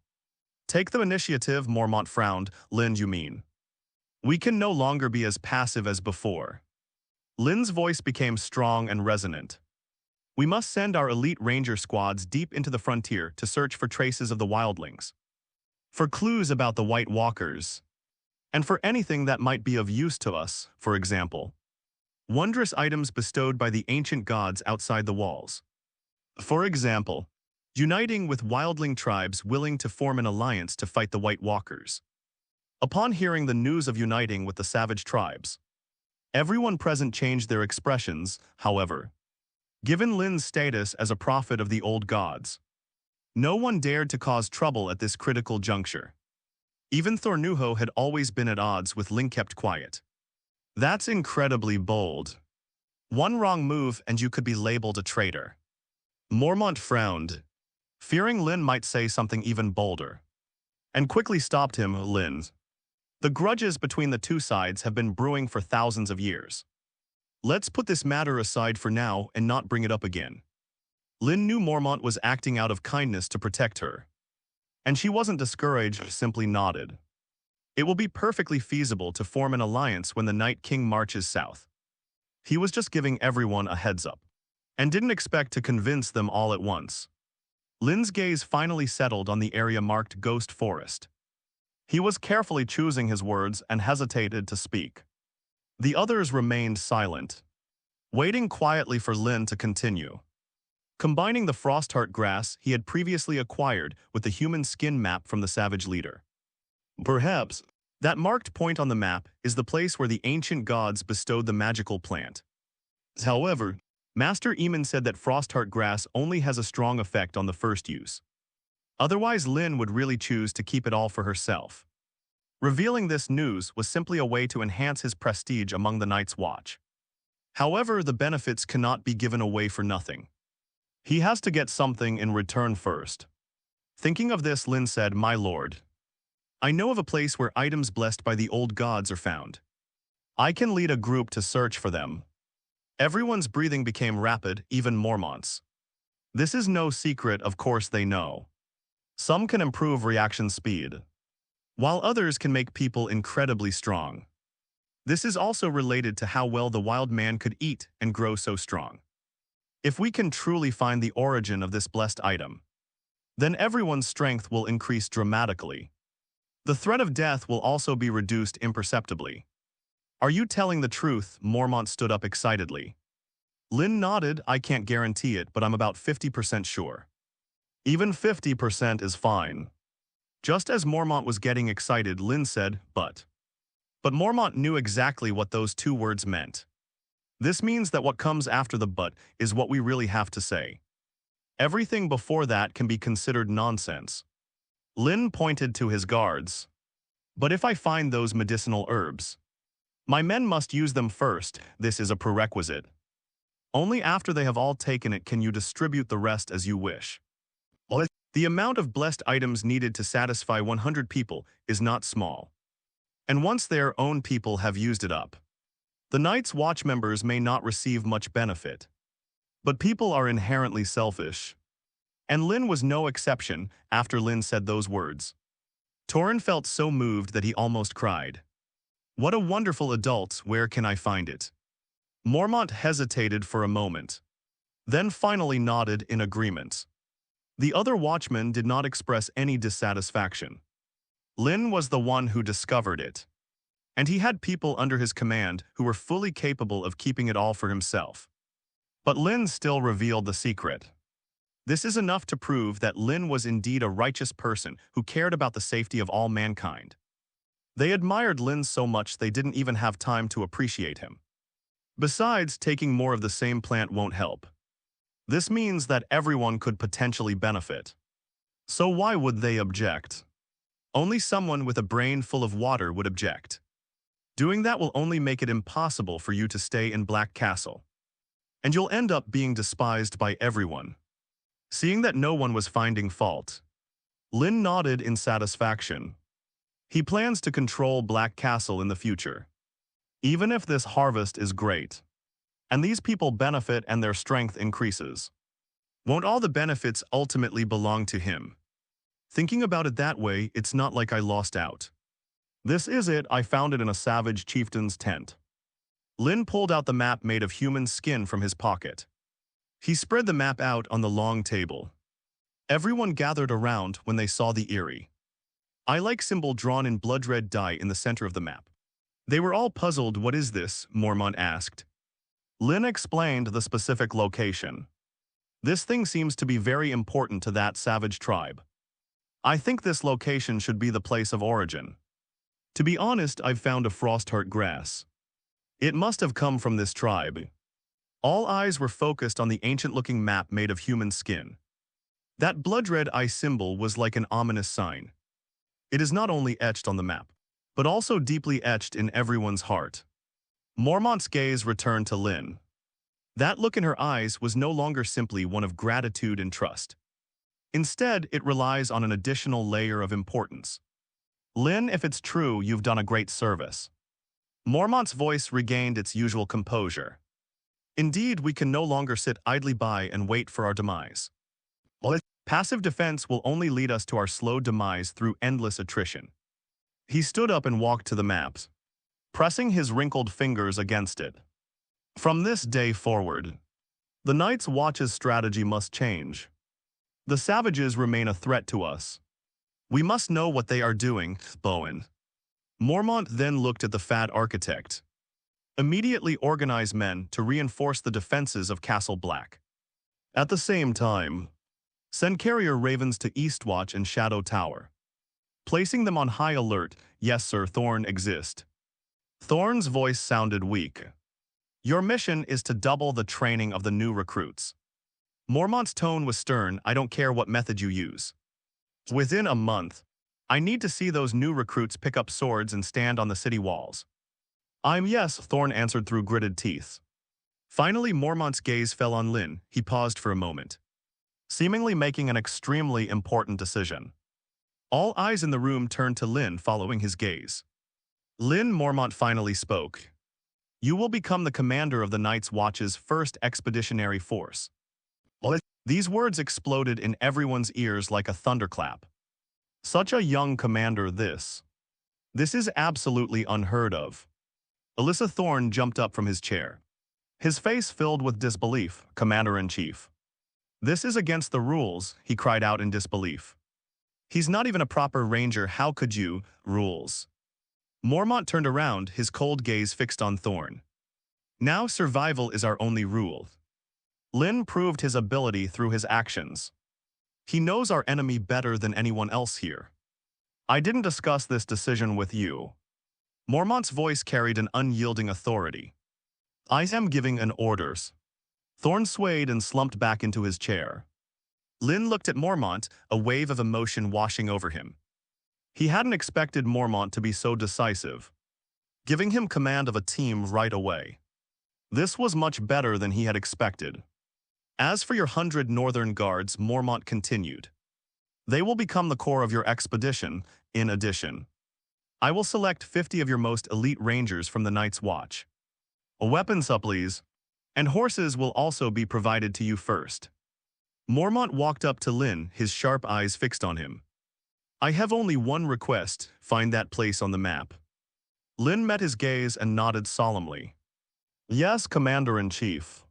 Take the initiative, Mormont frowned. Lynn, you mean? We can no longer be as passive as before. Lynn's voice became strong and resonant. We must send our elite ranger squads deep into the frontier to search for traces of the wildlings, for clues about the White Walkers, and for anything that might be of use to us, for example, wondrous items bestowed by the ancient gods outside the walls. For example, uniting with wildling tribes willing to form an alliance to fight the White Walkers. Upon hearing the news of uniting with the savage tribes, everyone present changed their expressions. However, given Lynn's status as a prophet of the old gods, no one dared to cause trouble at this critical juncture. Even Thornuho had always been at odds with Lynn, kept quiet. That's incredibly bold. One wrong move and you could be labeled a traitor. Mormont frowned, fearing Lynn might say something even bolder, and quickly stopped him. Lynn, the grudges between the two sides have been brewing for thousands of years. Let's put this matter aside for now and not bring it up again. Lynn knew Mormont was acting out of kindness to protect her, and she wasn't discouraged, simply nodded. It will be perfectly feasible to form an alliance when the Night King marches south. He was just giving everyone a heads up, and didn't expect to convince them all at once. Lynn's gaze finally settled on the area marked Ghost Forest. He was carefully choosing his words and hesitated to speak. The others remained silent, waiting quietly for Lynn to continue. Combining the Frostheart grass he had previously acquired with the human skin map from the savage leader. Perhaps that marked point on the map is the place where the ancient gods bestowed the magical plant. However, Master Aemon said that Frostheart grass only has a strong effect on the first use. Otherwise, Lynn would really choose to keep it all for herself. Revealing this news was simply a way to enhance his prestige among the Night's Watch. However, the benefits cannot be given away for nothing. He has to get something in return first. Thinking of this, Lynn said, "My lord, I know of a place where items blessed by the old gods are found. I can lead a group to search for them." Everyone's breathing became rapid, even Mormont's. This is no secret, of course they know. Some can improve reaction speed, while others can make people incredibly strong. This is also related to how well the wild man could eat and grow so strong. If we can truly find the origin of this blessed item, then everyone's strength will increase dramatically. The threat of death will also be reduced imperceptibly. Are you telling the truth? Mormont stood up excitedly. Lynn nodded. I can't guarantee it, but I'm about 50% sure. Even 50% is fine. Just as Mormont was getting excited, Lynn said, But Mormont knew exactly what those two words meant. This means that what comes after the but is what we really have to say. Everything before that can be considered nonsense. Lynn pointed to his guards. But if I find those medicinal herbs, my men must use them first. This is a prerequisite. Only after they have all taken it can you distribute the rest as you wish. The amount of blessed items needed to satisfy 100 people is not small. And once their own people have used it up, the Night's Watch members may not receive much benefit. But people are inherently selfish. And Lynn was no exception after Lynn said those words. Torrin felt so moved that he almost cried. What a wonderful adult, where can I find it? Mormont hesitated for a moment, then finally nodded in agreement. The other watchmen did not express any dissatisfaction. Lynn was the one who discovered it, and he had people under his command who were fully capable of keeping it all for himself. But Lynn still revealed the secret. This is enough to prove that Lynn was indeed a righteous person who cared about the safety of all mankind. They admired Lynn so much they didn't even have time to appreciate him. Besides, taking more of the same plant won't help. This means that everyone could potentially benefit. So why would they object? Only someone with a brain full of water would object. Doing that will only make it impossible for you to stay in Black Castle. And you'll end up being despised by everyone. Seeing that no one was finding fault, Lynn nodded in satisfaction. He plans to control Black Castle in the future. Even if this harvest is great, and these people benefit and their strength increases, won't all the benefits ultimately belong to him? Thinking about it that way, it's not like I lost out. This is it, I found it in a savage chieftain's tent. Lynn pulled out the map made of human skin from his pocket. He spread the map out on the long table. Everyone gathered around when they saw the eerie eye-like symbol drawn in blood-red dye in the center of the map. They were all puzzled. What is this? Mormont asked. Lynn explained the specific location. This thing seems to be very important to that savage tribe. I think this location should be the place of origin. To be honest, I've found a frostheart grass. It must have come from this tribe. All eyes were focused on the ancient-looking map made of human skin. That blood-red eye symbol was like an ominous sign. It is not only etched on the map, but also deeply etched in everyone's heart. Mormont's gaze returned to Lynn. That look in her eyes was no longer simply one of gratitude and trust. Instead, it relies on an additional layer of importance. Lynn, if it's true, you've done a great service. Mormont's voice regained its usual composure. Indeed, we can no longer sit idly by and wait for our demise. Passive defense will only lead us to our slow demise through endless attrition. He stood up and walked to the maps, pressing his wrinkled fingers against it. From this day forward, the Night's Watch's strategy must change. The savages remain a threat to us. We must know what they are doing, Bowen. Mormont then looked at the fat architect. Immediately organize men to reinforce the defenses of Castle Black. At the same time, send carrier ravens to Eastwatch and Shadow Tower, placing them on high alert. Yes, sir. Thorn exist. Thorn's voice sounded weak. Your mission is to double the training of the new recruits. Mormont's tone was stern. I don't care what method you use. Within a month, I need to see those new recruits pick up swords and stand on the city walls. Yes, Thorn answered through gritted teeth. Finally, Mormont's gaze fell on Lynn. He paused for a moment, seemingly making an extremely important decision. All eyes in the room turned to Lynn following his gaze. Lynn, Mormont finally spoke. You will become the commander of the Night's Watch's first expeditionary force. These words exploded in everyone's ears like a thunderclap. Such a young commander, this is absolutely unheard of. Alyssa Thorne jumped up from his chair, his face filled with disbelief. Commander-in-Chief, this is against the rules, he cried out in disbelief. He's not even a proper ranger. How could you? Rules. Mormont turned around, his cold gaze fixed on Thorne. Now survival is our only rule. Lynn proved his ability through his actions. He knows our enemy better than anyone else here. I didn't discuss this decision with you. Mormont's voice carried an unyielding authority. I am giving an orders. Thorne swayed and slumped back into his chair. Lynn looked at Mormont, a wave of emotion washing over him. He hadn't expected Mormont to be so decisive, giving him command of a team right away. This was much better than he had expected. As for your 100 Northern Guards, Mormont continued, they will become the core of your expedition. In addition, I will select 50 of your most elite rangers from the Night's Watch. A weapon supplies and horses will also be provided to you first. Mormont walked up to Lynn, his sharp eyes fixed on him. I have only one request, find that place on the map. Lynn met his gaze and nodded solemnly. Yes, Commander-in-Chief.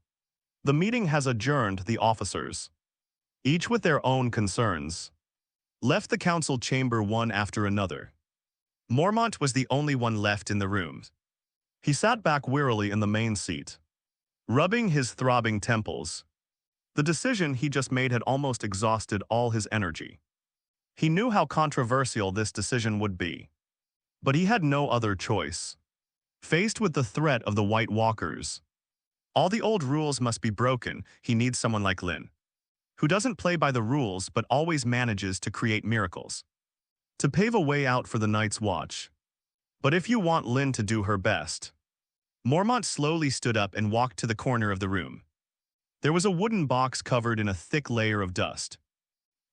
The meeting has adjourned. The officers, each with their own concerns, left the council chamber one after another. Mormont was the only one left in the room. He sat back wearily in the main seat, rubbing his throbbing temples. The decision he just made had almost exhausted all his energy. He knew how controversial this decision would be, but he had no other choice. Faced with the threat of the White Walkers, All the old rules must be broken. He needs someone like Lynn, who doesn't play by the rules but always manages to create miracles, to pave a way out for the Night's Watch. But if you want Lynn to do her best. Mormont slowly stood up and walked to the corner of the room. There was a wooden box covered in a thick layer of dust.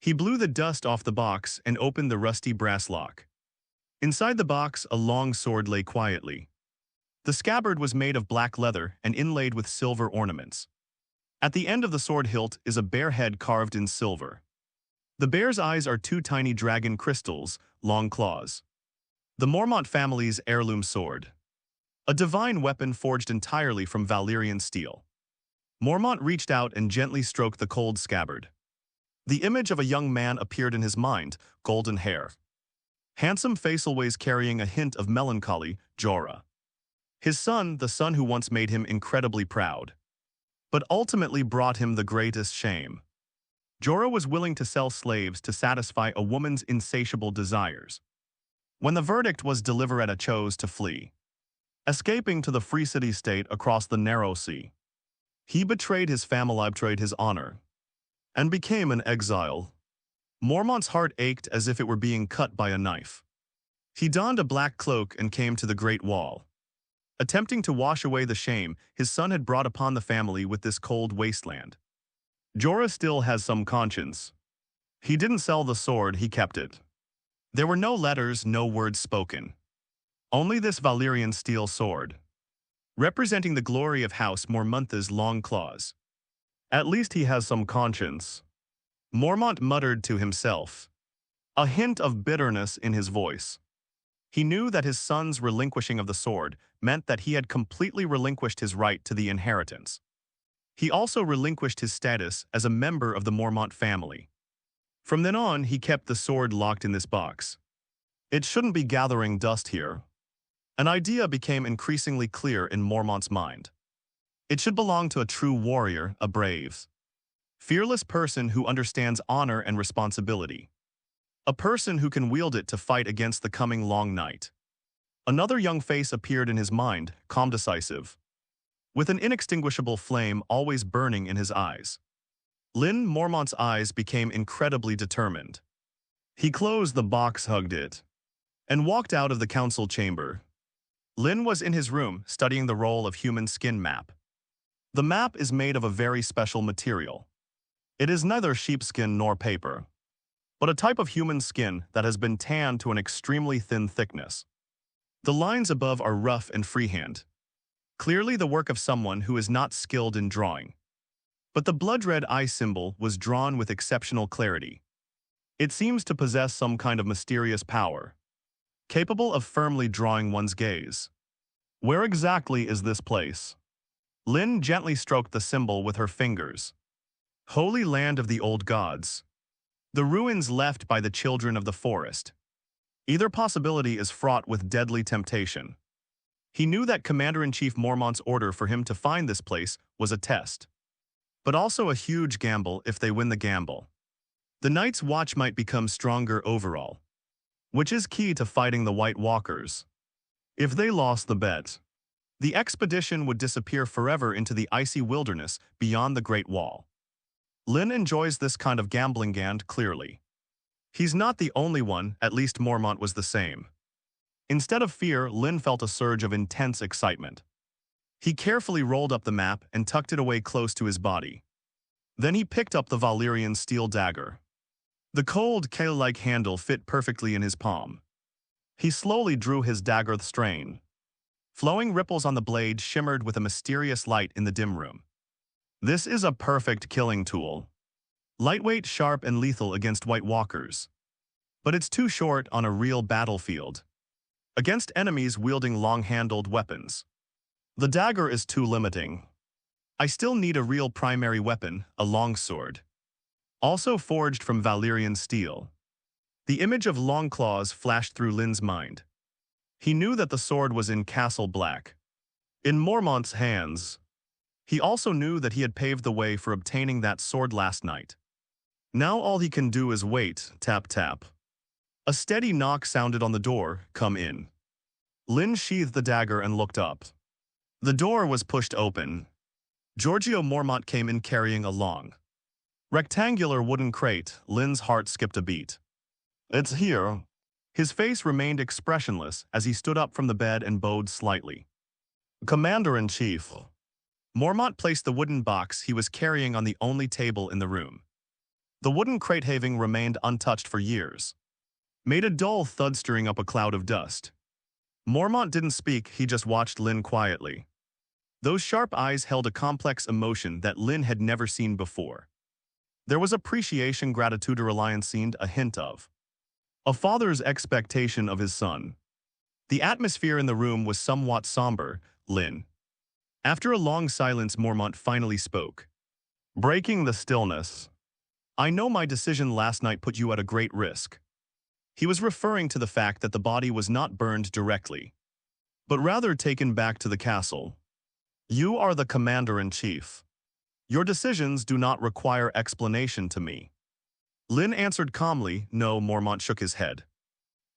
He blew the dust off the box and opened the rusty brass lock. Inside the box, a long sword lay quietly. The scabbard was made of black leather and inlaid with silver ornaments. At the end of the sword hilt is a bear head carved in silver. The bear's eyes are two tiny dragon crystals, Longclaws. The Mormont family's heirloom sword. A divine weapon forged entirely from Valyrian steel. Mormont reached out and gently stroked the cold scabbard. The image of a young man appeared in his mind, golden hair. Handsome face always carrying a hint of melancholy, Jorah. His son, the son who once made him incredibly proud, but ultimately brought him the greatest shame. Jorah was willing to sell slaves to satisfy a woman's insatiable desires. When the verdict was delivered, Eddard chose to flee, escaping to the free city-state across the narrow sea. He betrayed his family, betrayed his honor, and became an exile. Mormont's heart ached as if it were being cut by a knife. He donned a black cloak and came to the Great Wall. Attempting to wash away the shame his son had brought upon the family with this cold wasteland. Jorah still has some conscience. He didn't sell the sword, he kept it. There were no letters, no words spoken. Only this Valyrian steel sword, representing the glory of House Mormont's long claws. At least he has some conscience, Mormont muttered to himself, a hint of bitterness in his voice. He knew that his son's relinquishing of the sword meant that he had completely relinquished his right to the inheritance. He also relinquished his status as a member of the Mormont family. From then on, he kept the sword locked in this box. It shouldn't be gathering dust here. An idea became increasingly clear in Mormont's mind. It should belong to a true warrior, a brave, fearless person who understands honor and responsibility. A person who can wield it to fight against the coming long night. Another young face appeared in his mind, calm, decisive, with an inextinguishable flame always burning in his eyes. Lynn Mormont's eyes became incredibly determined. He closed the box, hugged it, and walked out of the council chamber. Lynn was in his room, studying the roll of human skin map. The map is made of a very special material. It is neither sheepskin nor paper, but a type of human skin that has been tanned to an extremely thin thickness. The lines above are rough and freehand, clearly the work of someone who is not skilled in drawing. But the blood-red eye symbol was drawn with exceptional clarity. It seems to possess some kind of mysterious power, capable of firmly drawing one's gaze. Where exactly is this place? Lynn gently stroked the symbol with her fingers. Holy land of the old gods. The ruins left by the children of the forest. Either possibility is fraught with deadly temptation. He knew that Commander-in-Chief Mormont's order for him to find this place was a test, but also a huge gamble if they win the gamble. The Night's Watch might become stronger overall, which is key to fighting the White Walkers. If they lost the bet, the expedition would disappear forever into the icy wilderness beyond the Great Wall. Lynn enjoys this kind of gambling and clearly. He's not the only one, at least Mormont was the same. Instead of fear, Lynn felt a surge of intense excitement. He carefully rolled up the map and tucked it away close to his body. Then he picked up the Valyrian steel dagger. The cold, clay-like handle fit perfectly in his palm. He slowly drew his dagger strain. Flowing ripples on the blade shimmered with a mysterious light in the dim room. This is a perfect killing tool. Lightweight, sharp, and lethal against White Walkers. But it's too short on a real battlefield. Against enemies wielding long-handled weapons. The dagger is too limiting. I still need a real primary weapon, a longsword. Also forged from Valyrian steel. The image of Longclaws flashed through Lynn's mind. He knew that the sword was in Castle Black, in Mormont's hands. He also knew that he had paved the way for obtaining that sword last night. Now all he can do is wait, tap tap. A steady knock sounded on the door, come in. Lynn sheathed the dagger and looked up. The door was pushed open. Giorgio Mormont came in carrying a long, rectangular wooden crate. Lynn's heart skipped a beat. "It's here." His face remained expressionless as he stood up from the bed and bowed slightly. "Commander-in-Chief." Mormont placed the wooden box he was carrying on the only table in the room. The wooden crate having remained untouched for years made a dull thud, stirring up a cloud of dust. Mormont didn't speak, he just watched Lynn quietly. Those sharp eyes held a complex emotion that Lynn had never seen before. There was appreciation, gratitude, a reliance, seemed a hint of a father's expectation of his son. The atmosphere in the room was somewhat somber. "Lynn." After a long silence, Mormont finally spoke, breaking the stillness. "I know my decision last night put you at a great risk." He was referring to the fact that the body was not burned directly, but rather taken back to the castle. "You are the commander-in-chief. Your decisions do not require explanation to me." Lynn answered calmly, "No." Mormont shook his head.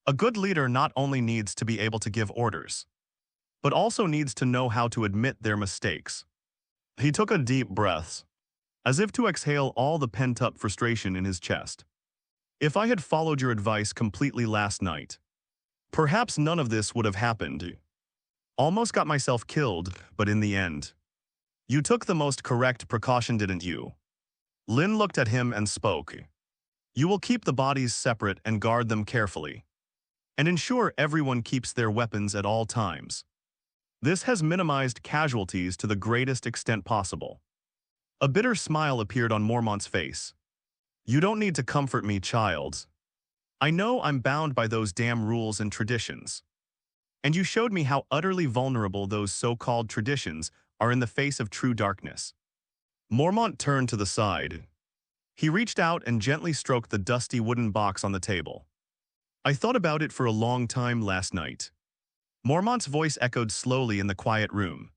"A good leader not only needs to be able to give orders, but also needs to know how to admit their mistakes." He took a deep breath, as if to exhale all the pent-up frustration in his chest. "If I had followed your advice completely last night, perhaps none of this would have happened. Almost got myself killed, but in the end, you took the most correct precaution, didn't you?" Lynn looked at him and spoke. "You will keep the bodies separate and guard them carefully, and ensure everyone keeps their weapons at all times. This has minimized casualties to the greatest extent possible." A bitter smile appeared on Mormont's face. "You don't need to comfort me, child. I know I'm bound by those damn rules and traditions. And you showed me how utterly vulnerable those so-called traditions are in the face of true darkness." Mormont turned to the side. He reached out and gently stroked the dusty wooden box on the table. "I thought about it for a long time last night." Mormont's voice echoed slowly in the quiet room,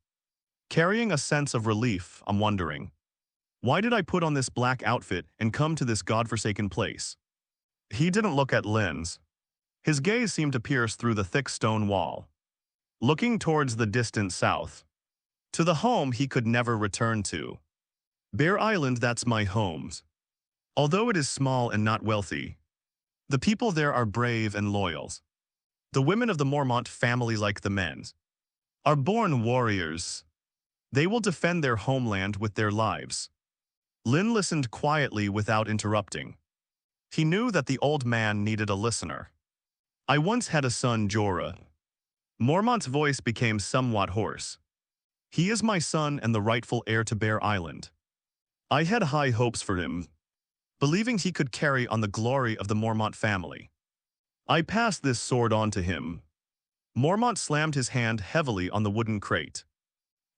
carrying a sense of relief. "I'm wondering, why did I put on this black outfit and come to this godforsaken place?" He didn't look at Lynn's. His gaze seemed to pierce through the thick stone wall, looking towards the distant south, to the home he could never return to. "Bear Island, that's my home. Although it is small and not wealthy, the people there are brave and loyal. The women of the Mormont family, like the men, are born warriors. They will defend their homeland with their lives." Lynn listened quietly without interrupting. He knew that the old man needed a listener. "I once had a son, Jorah." Mormont's voice became somewhat hoarse. "He is my son and the rightful heir to Bear Island. I had high hopes for him, believing he could carry on the glory of the Mormont family. I passed this sword on to him." Mormont slammed his hand heavily on the wooden crate.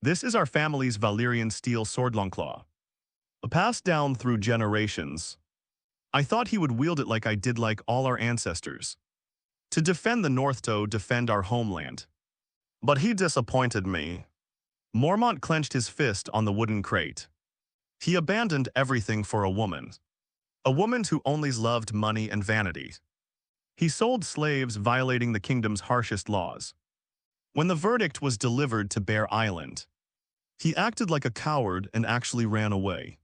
"This is our family's Valyrian steel sword, Longclaw, passed down through generations. I thought he would wield it like I did, like all our ancestors, to defend the North, to defend our homeland. But he disappointed me." Mormont clenched his fist on the wooden crate. "He abandoned everything for a woman who only loved money and vanity. He sold slaves, violating the kingdom's harshest laws. When the verdict was delivered to Bear Island, he acted like a coward and actually ran away.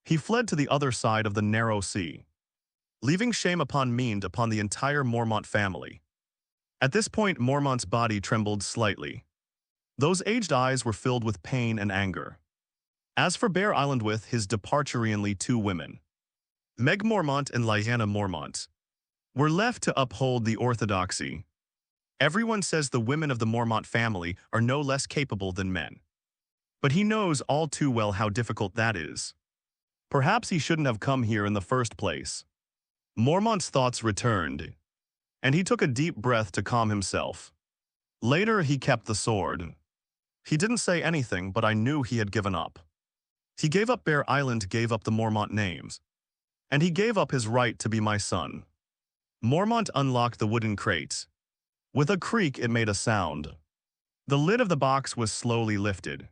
He fled to the other side of the narrow sea, leaving shame upon the entire Mormont family." At this point, Mormont's body trembled slightly. Those aged eyes were filled with pain and anger. As for Bear Island, with his departure, two women, Meg Mormont and Lyanna Mormont, were left to uphold the orthodoxy. Everyone says the women of the Mormont family are no less capable than men. But he knows all too well how difficult that is. Perhaps he shouldn't have come here in the first place. Mormont's thoughts returned, and he took a deep breath to calm himself. Later, he kept the sword. He didn't say anything, but I knew he had given up. He gave up Bear Island, gave up the Mormont names, and he gave up his right to be my son." Mormont unlocked the wooden crate. With a creak, it made a sound. The lid of the box was slowly lifted.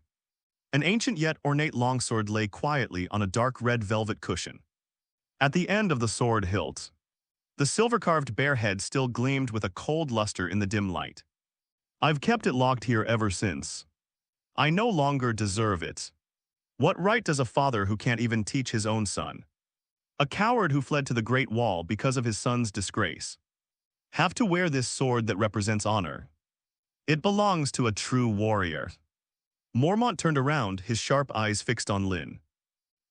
An ancient yet ornate longsword lay quietly on a dark red velvet cushion. At the end of the sword hilt, the silver-carved bear head still gleamed with a cold luster in the dim light. "I've kept it locked here ever since. I no longer deserve it." What right does a father who can't even teach his own son, a coward who fled to the Great Wall because of his son's disgrace, have to wear this sword that represents honor? It belongs to a true warrior. Mormont turned around, his sharp eyes fixed on Lynn.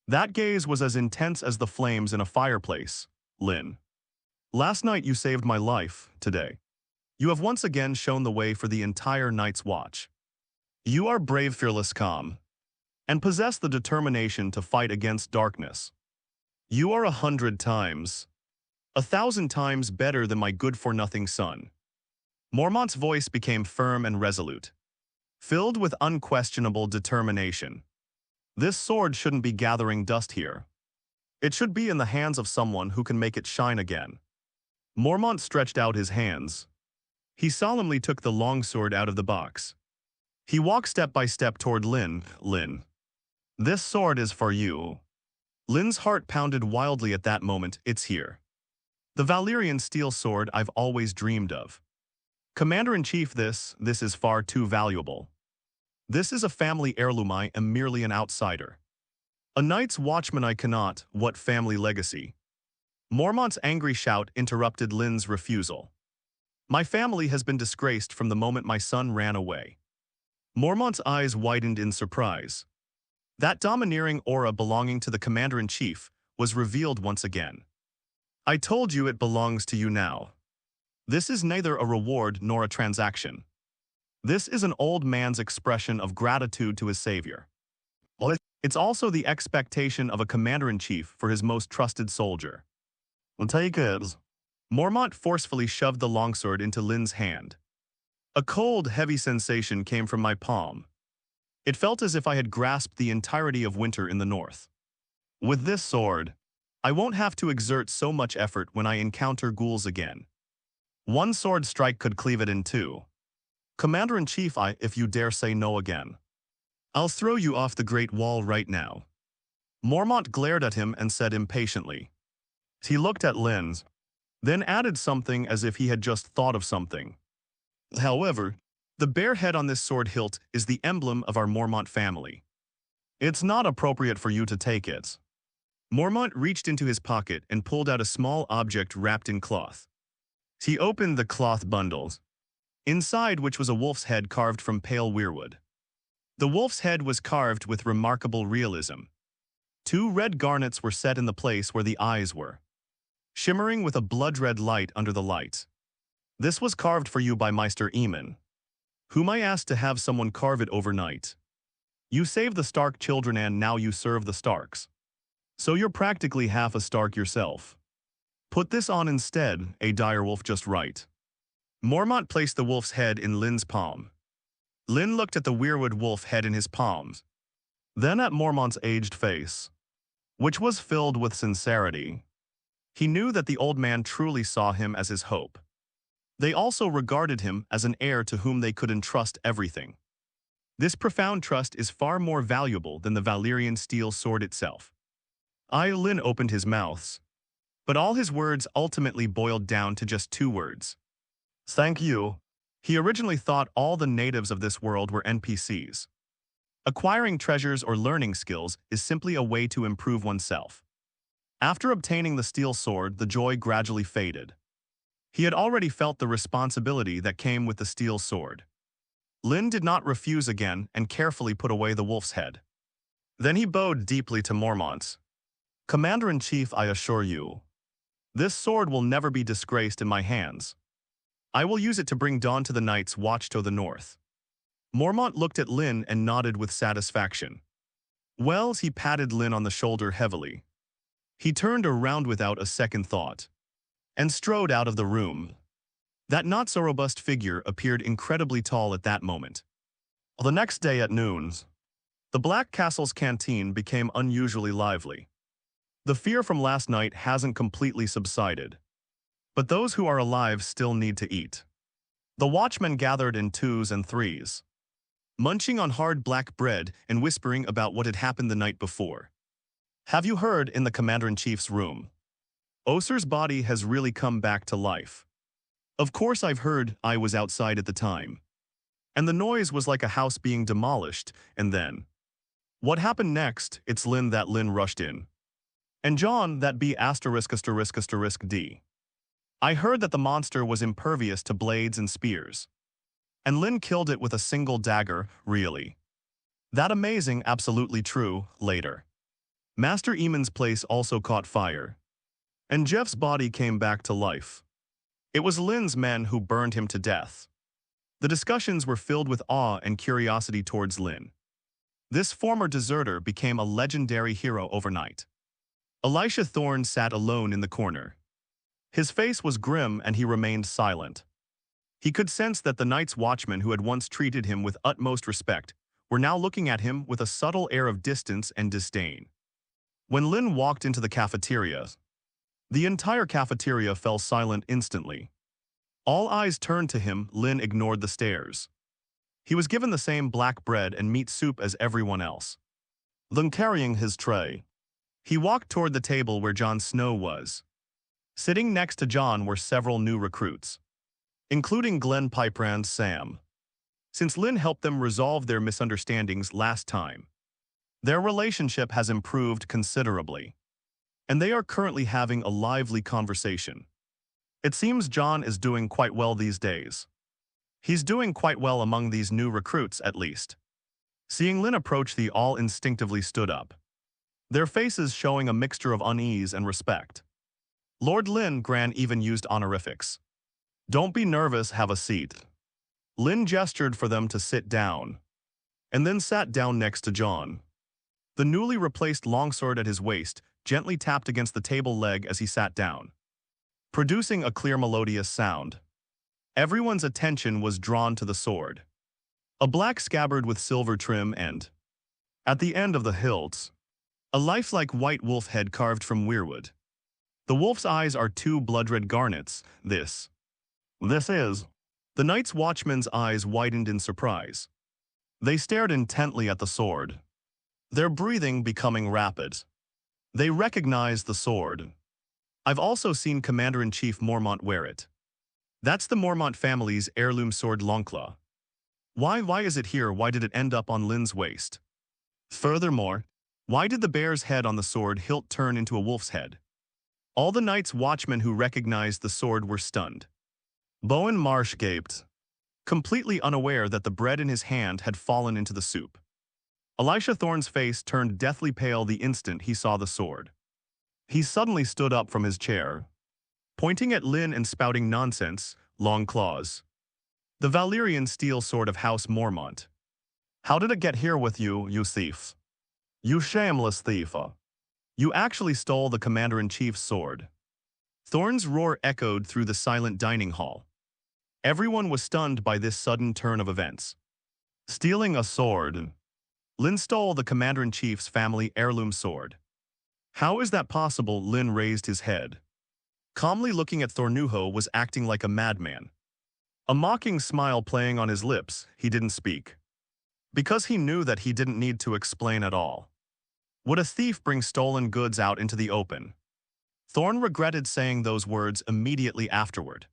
That gaze was as intense as the flames in a fireplace. Lynn, last night you saved my life. Today, you have once again shown the way for the entire Night's Watch. You are brave, fearless, calm, and possess the determination to fight against darkness. You are 100 times, 1,000 times better than my good-for-nothing son. Mormont's voice became firm and resolute, filled with unquestionable determination. This sword shouldn't be gathering dust here. It should be in the hands of someone who can make it shine again. Mormont stretched out his hands. He solemnly took the longsword out of the box. He walked step by step toward Lynn. Lynn, this sword is for you. Lynn's heart pounded wildly at that moment. It's here. The Valyrian steel sword I've always dreamed of. Commander-in-Chief, this is far too valuable. This is a family heirloom. I am merely an outsider. A Night's Watchman. I cannot. What family legacy? Mormont's angry shout interrupted Lynn's refusal. My family has been disgraced from the moment my son ran away. Mormont's eyes widened in surprise. That domineering aura belonging to the Commander-in-Chief was revealed once again. I told you it belongs to you now. This is neither a reward nor a transaction. This is an old man's expression of gratitude to his savior. It's also the expectation of a commander-in-chief for his most trusted soldier. Take it. Mormont forcefully shoved the longsword into Lynn's hand. A cold, heavy sensation came from my palm. It felt as if I had grasped the entirety of winter in the north. With this sword, I won't have to exert so much effort when I encounter ghouls again. One sword strike could cleave it in two. Commander-in-Chief, if you dare say no again, I'll throw you off the Great Wall right now. Mormont glared at him and said impatiently. He looked at Lynn, then added something as if he had just thought of something. However, the bare head on this sword hilt is the emblem of our Mormont family. It's not appropriate for you to take it. Mormont reached into his pocket and pulled out a small object wrapped in cloth. He opened the cloth bundles, inside which was a wolf's head carved from pale weirwood. The wolf's head was carved with remarkable realism. 2 red garnets were set in the place where the eyes were, shimmering with a blood-red light under the light. This was carved for you by Meister Aemon, whom I asked to have someone carve it overnight. You saved the Stark children and now you serve the Starks. So you're practically half a Stark yourself. Put this on instead, a direwolf just right. Mormont placed the wolf's head in Lynn's palm. Lynn looked at the weirwood wolf head in his palms, then at Mormont's aged face, which was filled with sincerity. He knew that the old man truly saw him as his hope. They also regarded him as an heir to whom they could entrust everything. This profound trust is far more valuable than the Valyrian steel sword itself. Lynn opened his mouth, but all his words ultimately boiled down to just 2 words. Thank you. He originally thought all the natives of this world were NPCs. Acquiring treasures or learning skills is simply a way to improve oneself. After obtaining the steel sword, the joy gradually faded. He had already felt the responsibility that came with the steel sword. Lynn did not refuse again and carefully put away the wolf's head. Then he bowed deeply to Mormont. Commander-in-Chief, I assure you, this sword will never be disgraced in my hands. I will use it to bring dawn to the Night's Watch to the north. Mormont looked at Lynn and nodded with satisfaction. Wells, he patted Lynn on the shoulder heavily. He turned around without a second thought and strode out of the room. That not-so-robust figure appeared incredibly tall at that moment. The next day at noon, the Black Castle's canteen became unusually lively. The fear from last night hasn't completely subsided, but those who are alive still need to eat. The watchmen gathered in 2s and 3s, munching on hard black bread and whispering about what had happened the night before. Have you heard? In the Commander-in-Chief's room, Oser's body has really come back to life. Of course I've heard. I was outside at the time, and the noise was like a house being demolished, and then What happened next? It's Lynn that Lynn rushed in. And John that B ***** D. I heard that the monster was impervious to blades and spears. And Lynn killed it with a single dagger, really. That amazing, absolutely true, later. Master Aemon's place also caught fire. And Jeff's body came back to life. It was Lynn's men who burned him to death. The discussions were filled with awe and curiosity towards Lynn. This former deserter became a legendary hero overnight. Elisha Thorne sat alone in the corner. His face was grim and he remained silent. He could sense that the Night's Watchmen who had once treated him with utmost respect were now looking at him with a subtle air of distance and disdain. When Lynn walked into the cafeteria, the entire cafeteria fell silent instantly. All eyes turned to him. Lynn ignored the stares. He was given the same black bread and meat soup as everyone else. Then carrying his tray, he walked toward the table where Jon Snow was. Sitting next to Jon were several new recruits, including Glenn Piperand's Sam. Since Lynn helped them resolve their misunderstandings last time, their relationship has improved considerably, and they are currently having a lively conversation. It seems Jon is doing quite well these days. He's doing quite well among these new recruits, at least. Seeing Lynn approach, they all instinctively stood up, their faces showing a mixture of unease and respect. Lord Lynn Gran even used honorifics. Don't be nervous, have a seat. Lynn gestured for them to sit down, and then sat down next to Jon. The newly replaced longsword at his waist gently tapped against the table leg as he sat down, producing a clear melodious sound. Everyone's attention was drawn to the sword. A black scabbard with silver trim and, at the end of the hilt, a lifelike white wolf head carved from weirwood. The wolf's eyes are two blood-red garnets. This is. The Night's Watchmen's eyes widened in surprise. They stared intently at the sword, their breathing becoming rapid. They recognized the sword. I've also seen Commander-in-Chief Mormont wear it. That's the Mormont family's heirloom sword Longclaw. Why is it here? Why did it end up on Lynn's waist? Furthermore, why did the bear's head on the sword hilt turn into a wolf's head? All the Night's Watchmen who recognized the sword were stunned. Bowen Marsh gaped, completely unaware that the bread in his hand had fallen into the soup. Elisha Thorne's face turned deathly pale the instant he saw the sword. He suddenly stood up from his chair, pointing at Lynn and spouting nonsense. Longclaws. The Valyrian steel sword of House Mormont. How did it get here with you, you thief? You shameless thief. You actually stole the Commander-in-Chief's sword. Thorne's roar echoed through the silent dining hall. Everyone was stunned by this sudden turn of events. Stealing a sword. Lynn stole the Commander-in-Chief's family heirloom sword. How is that possible? Lynn raised his head. Calmly looking at Thornuho was acting like a madman. A mocking smile playing on his lips, he didn't speak. Because he knew that he didn't need to explain at all. Would a thief bring stolen goods out into the open? Thorne regretted saying those words immediately afterward.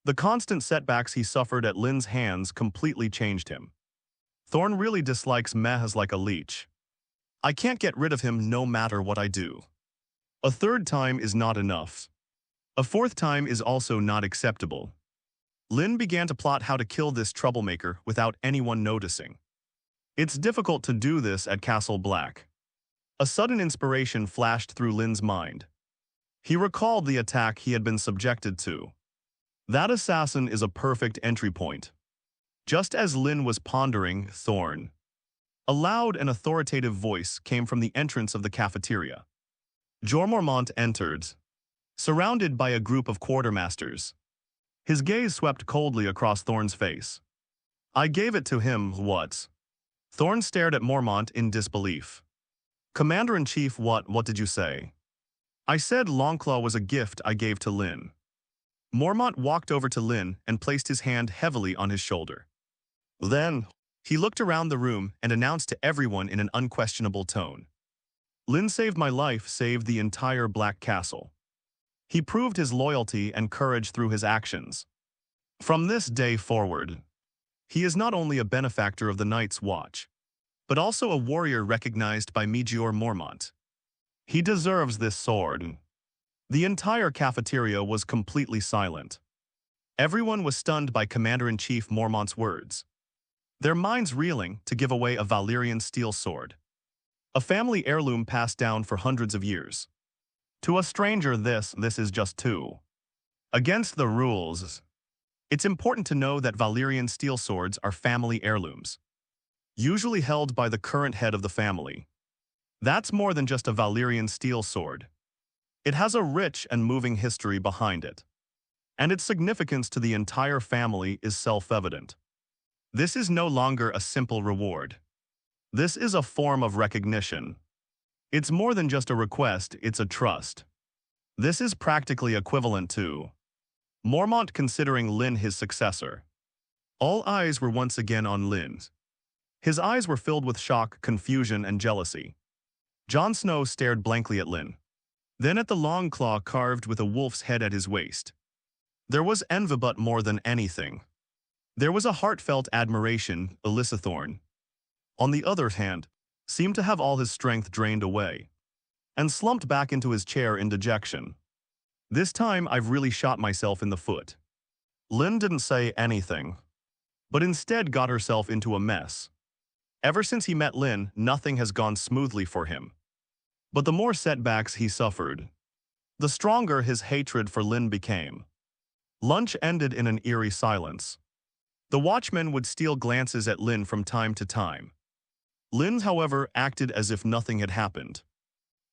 The constant setbacks he suffered at Lynn's hands completely changed him. Thorne really dislikes Mehas like a leech. I can't get rid of him no matter what I do. A third time is not enough. A fourth time is also not acceptable. Lynn began to plot how to kill this troublemaker without anyone noticing. It's difficult to do this at Castle Black. A sudden inspiration flashed through Lynn's mind. He recalled the attack he had been subjected to. That assassin is a perfect entry point. Just as Lynn was pondering, a loud and authoritative voice came from the entrance of the cafeteria. Mormont entered, surrounded by a group of quartermasters. His gaze swept coldly across Thorne's face. I gave it to him, what? Thorne stared at Mormont in disbelief. Commander-in-Chief, what did you say? I said Longclaw was a gift I gave to Lynn. Mormont walked over to Lynn and placed his hand heavily on his shoulder. Then, he looked around the room and announced to everyone in an unquestionable tone. Lynn saved my life, saved the entire Black Castle. He proved his loyalty and courage through his actions. From this day forward, he is not only a benefactor of the Night's Watch, but also a warrior recognized by Major Mormont. He deserves this sword. The entire cafeteria was completely silent. Everyone was stunned by Commander-in-Chief Mormont's words, their minds reeling to give away a Valyrian steel sword, a family heirloom passed down for hundreds of years. To a stranger, this is just too against the rules. It's important to know that Valyrian steel swords are family heirlooms, usually held by the current head of the family. That's more than just a Valyrian steel sword. It has a rich and moving history behind it, and its significance to the entire family is self-evident. This is no longer a simple reward. This is a form of recognition. It's more than just a request, it's a trust. This is practically equivalent to Mormont considering Lynn his successor. All eyes were once again on Lynn. His eyes were filled with shock, confusion, and jealousy. Jon Snow stared blankly at Lynn, then at the Longclaw carved with a wolf's head at his waist. There was envy, but more than anything, there was a heartfelt admiration. Thorne, on the other hand, seemed to have all his strength drained away, and slumped back into his chair in dejection. This time I've really shot myself in the foot. Lynn didn't say anything, but instead got herself into a mess. Ever since he met Lynn, nothing has gone smoothly for him. But the more setbacks he suffered, the stronger his hatred for Lynn became. Lunch ended in an eerie silence. The watchmen would steal glances at Lynn from time to time. Lynn, however, acted as if nothing had happened.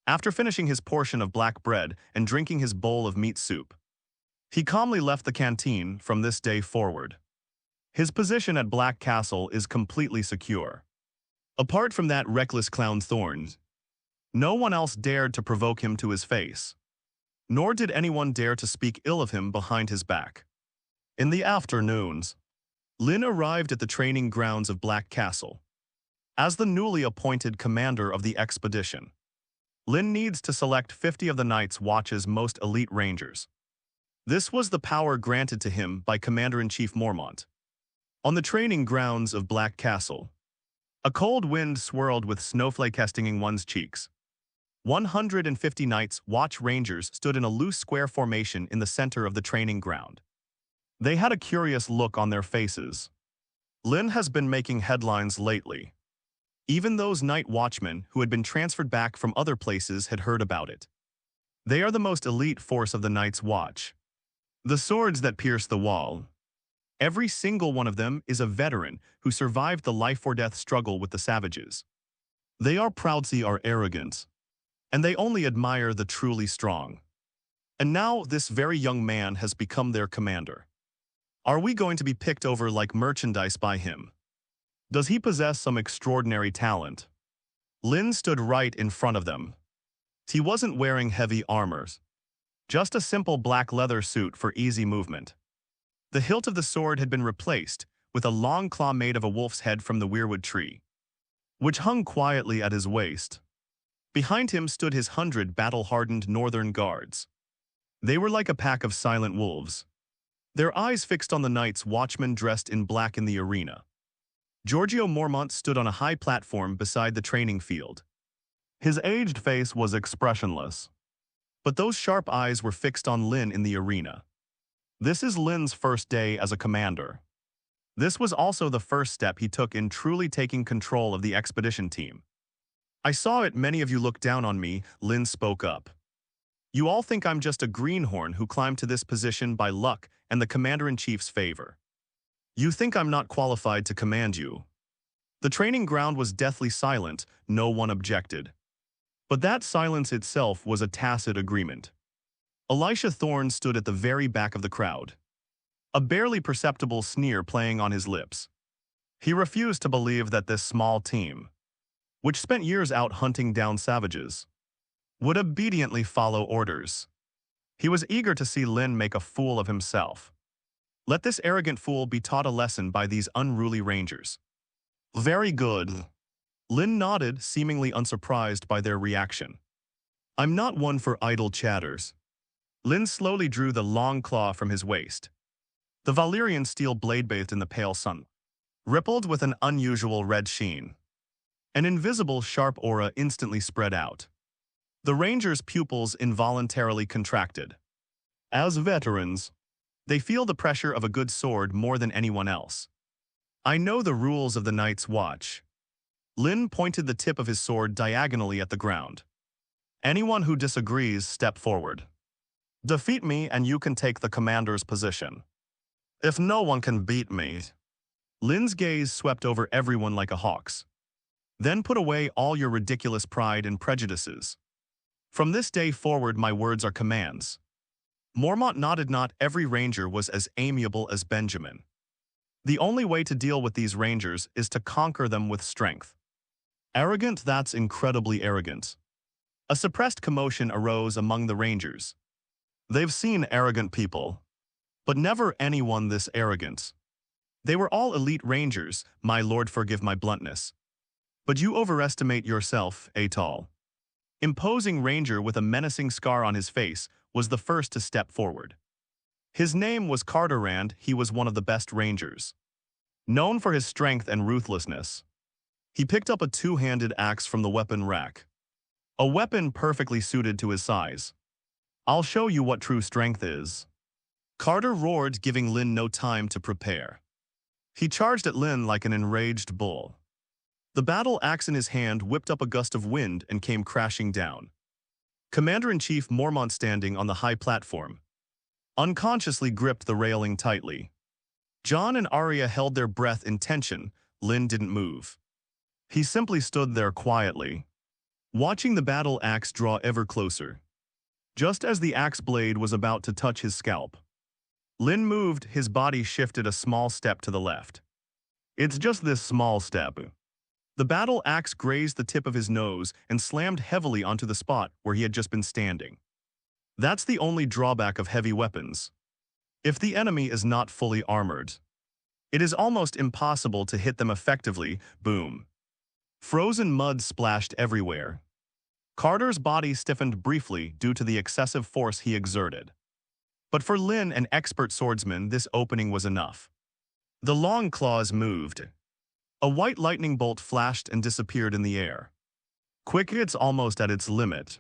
After finishing his portion of black bread and drinking his bowl of meat soup, he calmly left the canteen. From this day forward, his position at Black Castle is completely secure. Apart from that reckless clown Thorns, no one else dared to provoke him to his face, nor did anyone dare to speak ill of him behind his back. In the afternoons, Lynn arrived at the training grounds of Black Castle. As the newly appointed commander of the expedition, Lynn needs to select 50 of the Night's Watch's most elite rangers. This was the power granted to him by Commander-in-Chief Mormont. On the training grounds of Black Castle, a cold wind swirled with snowflake stinging one's cheeks. 150 Night's Watch Rangers stood in a loose square formation in the center of the training ground. They had a curious look on their faces. Lynn has been making headlines lately. Even those night watchmen who had been transferred back from other places had heard about it. They are the most elite force of the Night's Watch. The swords that pierce the wall. Every single one of them is a veteran who survived the life-or-death struggle with the savages. They are proud, they are arrogant, and they only admire the truly strong. And now this very young man has become their commander. Are we going to be picked over like merchandise by him? Does he possess some extraordinary talent? Lynn stood right in front of them. He wasn't wearing heavy armor, just a simple black leather suit for easy movement. The hilt of the sword had been replaced with a long claw made of a wolf's head from the weirwood tree, which hung quietly at his waist. Behind him stood his 100 battle-hardened northern guards. They were like a pack of silent wolves, their eyes fixed on the Night's Watchmen dressed in black in the arena. Giorgio Mormont stood on a high platform beside the training field. His aged face was expressionless, but those sharp eyes were fixed on Lynn in the arena. This is Lynn's first day as a commander. This was also the first step he took in truly taking control of the expedition team. I saw it, many of you look down on me, Lynn spoke up. You all think I'm just a greenhorn who climbed to this position by luck and the commander-in-chief's favor. You think I'm not qualified to command you. The training ground was deathly silent, no one objected. But that silence itself was a tacit agreement. Elisha Thorne stood at the very back of the crowd, a barely perceptible sneer playing on his lips. He refused to believe that this small team, which spent years out hunting down savages, would obediently follow orders. He was eager to see Lynn make a fool of himself. Let this arrogant fool be taught a lesson by these unruly rangers. Very good. Lynn nodded, seemingly unsurprised by their reaction. I'm not one for idle chatters. Lynn slowly drew the long claw from his waist. The Valyrian steel blade bathed in the pale sun, rippled with an unusual red sheen. An invisible, sharp aura instantly spread out. The ranger's pupils involuntarily contracted. As veterans, they feel the pressure of a good sword more than anyone else. I know the rules of the Night's Watch. Lynn pointed the tip of his sword diagonally at the ground. Anyone who disagrees, step forward. Defeat me and you can take the commander's position. If no one can beat me. Lynn's gaze swept over everyone like a hawk's. Then put away all your ridiculous pride and prejudices. From this day forward my words are commands. Mormont nodded. Not every ranger was as amiable as Benjamin. The only way to deal with these rangers is to conquer them with strength. Arrogant? That's incredibly arrogant. A suppressed commotion arose among the rangers. They've seen arrogant people, but never anyone this arrogant. They were all elite rangers, my lord, forgive my bluntness. But you overestimate yourself, a tall, imposing ranger with a menacing scar on his face was the first to step forward. His name was Carter Rand. He was one of the best rangers, known for his strength and ruthlessness. He picked up a two-handed axe from the weapon rack, a weapon perfectly suited to his size. I'll show you what true strength is. Carter roared, giving Lynn no time to prepare. He charged at Lynn like an enraged bull. The battle axe in his hand whipped up a gust of wind and came crashing down. Commander-in-Chief Mormont, standing on the high platform, unconsciously gripped the railing tightly. Jon and Arya held their breath in tension. Lynn didn't move. He simply stood there quietly, watching the battle axe draw ever closer. Just as the axe blade was about to touch his scalp, Lynn moved. His body shifted a small step to the left. It's just this small step. The battle axe grazed the tip of his nose and slammed heavily onto the spot where he had just been standing. That's the only drawback of heavy weapons. If the enemy is not fully armored, it is almost impossible to hit them effectively. Boom. Frozen mud splashed everywhere. Carter's body stiffened briefly due to the excessive force he exerted. But for Lynn, an expert swordsman, this opening was enough. The Longclaws moved. A white lightning bolt flashed and disappeared in the air. Quick, it's almost at its limit.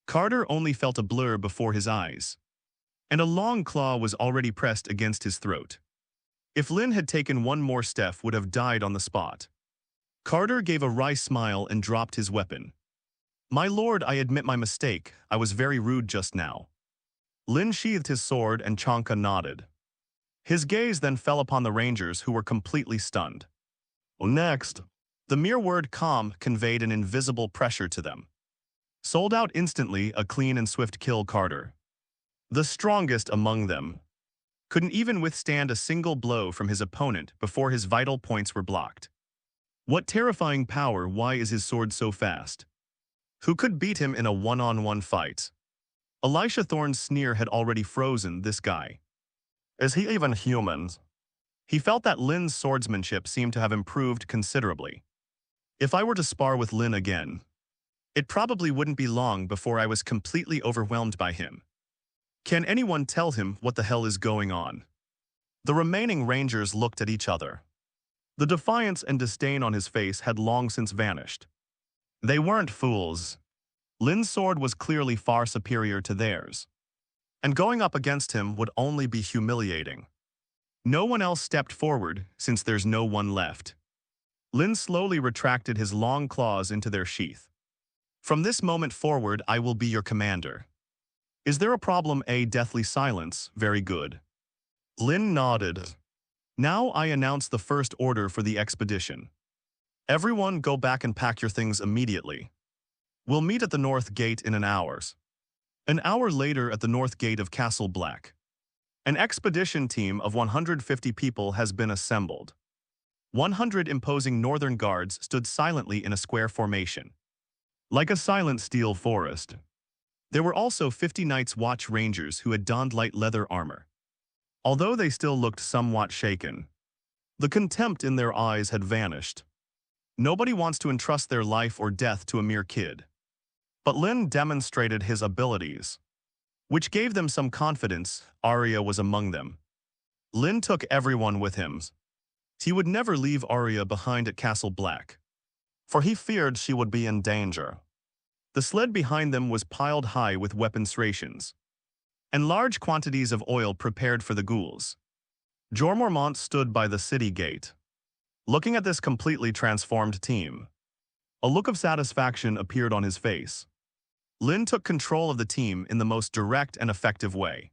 Carter only felt a blur before his eyes, and a long claw was already pressed against his throat. If Lynn had taken one more step, would have died on the spot. Carter gave a wry smile and dropped his weapon. My lord, I admit my mistake. I was very rude just now. Lynn sheathed his sword and Chanka nodded. His gaze then fell upon the rangers, who were completely stunned. Next, the mere word calm conveyed an invisible pressure to them. Sold out instantly, a clean and swift kill. Carter, the strongest among them, couldn't even withstand a single blow from his opponent before his vital points were blocked. What terrifying power! Why is his sword so fast? Who could beat him in a one-on-one fight? Elisha Thorne's sneer had already frozen this guy. Is he even human? He felt that Lynn's swordsmanship seemed to have improved considerably. If I were to spar with Lynn again, it probably wouldn't be long before I was completely overwhelmed by him. Can anyone tell him what the hell is going on? The remaining rangers looked at each other. The defiance and disdain on his face had long since vanished. They weren't fools. Lynn's sword was clearly far superior to theirs, and going up against him would only be humiliating. No one else stepped forward, since there's no one left. Lynn slowly retracted his long claws into their sheath. From this moment forward, I will be your commander. Is there a problem? A deathly silence. Very good. Lynn nodded. Now I announce the first order for the expedition. Everyone go back and pack your things immediately. We'll meet at the North Gate in an hour. An hour later, at the North Gate of Castle Black, an expedition team of 150 people has been assembled. 100 imposing northern guards stood silently in a square formation, like a silent steel forest. There were also 50 Night's Watch rangers who had donned light leather armor. Although they still looked somewhat shaken, the contempt in their eyes had vanished. Nobody wants to entrust their life or death to a mere kid. But Lynn demonstrated his abilities, which gave them some confidence. Arya was among them. Lynn took everyone with him. He would never leave Arya behind at Castle Black. for he feared she would be in danger. The sled behind them was piled high with weapons rations, and large quantities of oil prepared for the ghouls. Mormont stood by the city gate, looking at this completely transformed team. A look of satisfaction appeared on his face. Lynn took control of the team in the most direct and effective way.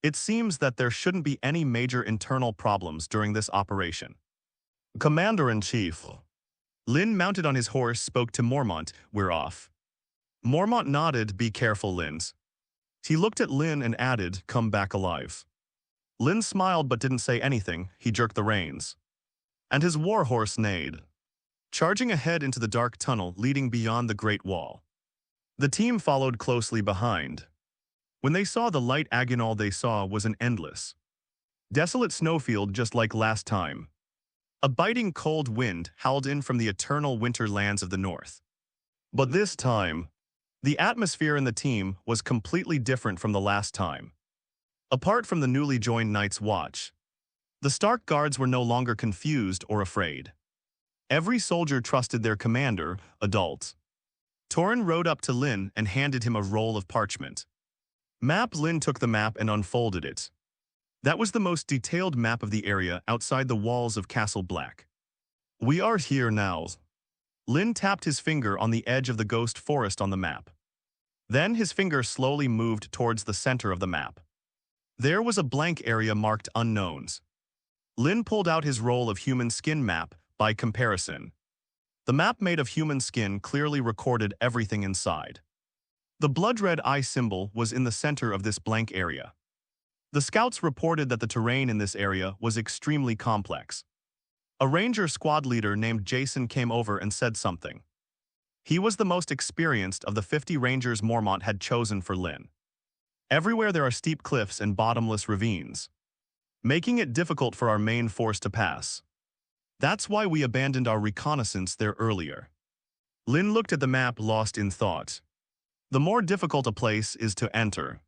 It seems that there shouldn't be any major internal problems during this operation. Commander-in-Chief. Lynn, mounted on his horse, spoke to Mormont. "We're off." Mormont nodded. "Be careful, Lynn." He looked at Lynn and added, "Come back alive." Lynn smiled but didn't say anything. He jerked the reins, and his warhorse neighed, charging ahead into the dark tunnel leading beyond the Great Wall. The team followed closely behind. When they saw the light all they saw was an endless, desolate snowfield just like last time. A biting cold wind howled in from the eternal winter lands of the north. But this time, the atmosphere in the team was completely different from the last time. Apart from the newly joined Night's Watch, the Stark guards were no longer confused or afraid. Every soldier trusted their commander, adult. Torrin rode up to Lynn and handed him a roll of parchment. Lynn took the map and unfolded it. That was the most detailed map of the area outside the walls of Castle Black. "We are here now." Lynn tapped his finger on the edge of the ghost forest on the map. Then his finger slowly moved towards the center of the map. There was a blank area marked Unknowns. Lynn pulled out his roll of human skin map. By comparison, the map made of human skin clearly recorded everything inside. The blood-red eye symbol was in the center of this blank area. The scouts reported that the terrain in this area was extremely complex. A ranger squad leader named Jason came over and said something. He was the most experienced of the 50 rangers Mormont had chosen for Lynn. Everywhere there are steep cliffs and bottomless ravines, making it difficult for our main force to pass. That's why we abandoned our reconnaissance there earlier. Lynn looked at the map, lost in thought. The more difficult a place is to enter,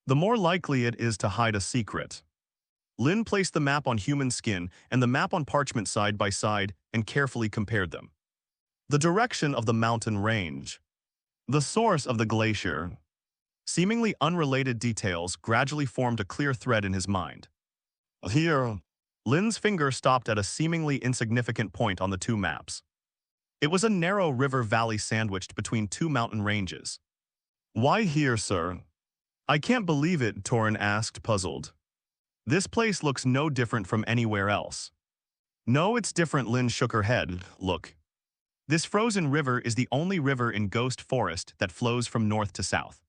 the more likely it is to hide a secret. Lynn placed the map on human skin and the map on parchment side by side and carefully compared them. The direction of the mountain range, the source of the glacier, seemingly unrelated details gradually formed a clear thread in his mind. Here, Lynn's finger stopped at a seemingly insignificant point on the two maps. It was a narrow river valley sandwiched between two mountain ranges. "Why here, sir?" "I can't believe it," Torrin asked, puzzled. "This place looks no different from anywhere else." "No, it's different," Lynn shook her head. "Look. This frozen river is the only river in Ghost Forest that flows from north to south.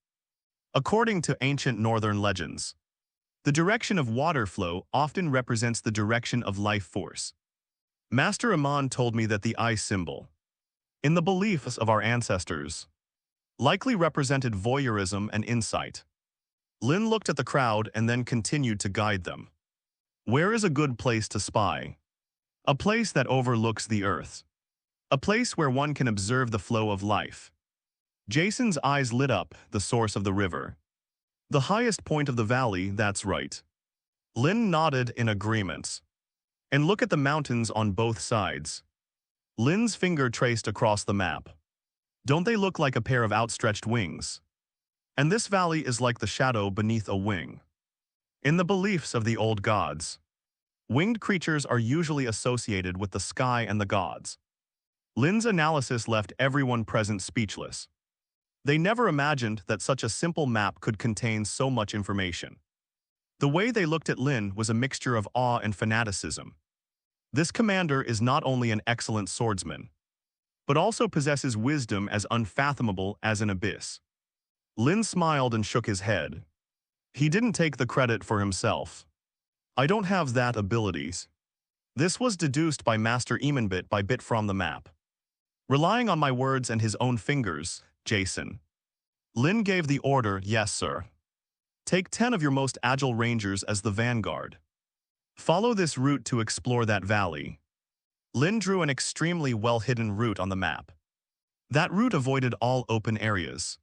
According to ancient northern legends, the direction of water flow often represents the direction of life force. Master Aemon told me that the eye symbol, in the beliefs of our ancestors, likely represented voyeurism and insight." Lynn looked at the crowd and then continued to guide them. "Where is a good place to spy? A place that overlooks the earth. A place where one can observe the flow of life." Jason's eyes lit up. "The source of the river. The highest point of the valley, that's right." Lynn nodded in agreement. "And look at the mountains on both sides." Lynn's finger traced across the map. "Don't they look like a pair of outstretched wings? And this valley is like the shadow beneath a wing. In the beliefs of the old gods, winged creatures are usually associated with the sky and the gods." Lynn's analysis left everyone present speechless. They never imagined that such a simple map could contain so much information. The way they looked at Lynn was a mixture of awe and fanaticism. This commander is not only an excellent swordsman, but also possesses wisdom as unfathomable as an abyss. Lynn smiled and shook his head. He didn't take the credit for himself. "I don't have that abilities. This was deduced by Master Aemon bit by bit from the map. Relying on my words and his own fingers, Jason." Lynn gave the order. "Yes, sir. Take 10 of your most agile rangers as the vanguard. Follow this route to explore that valley." Lynn drew an extremely well-hidden route on the map. That route avoided all open areas,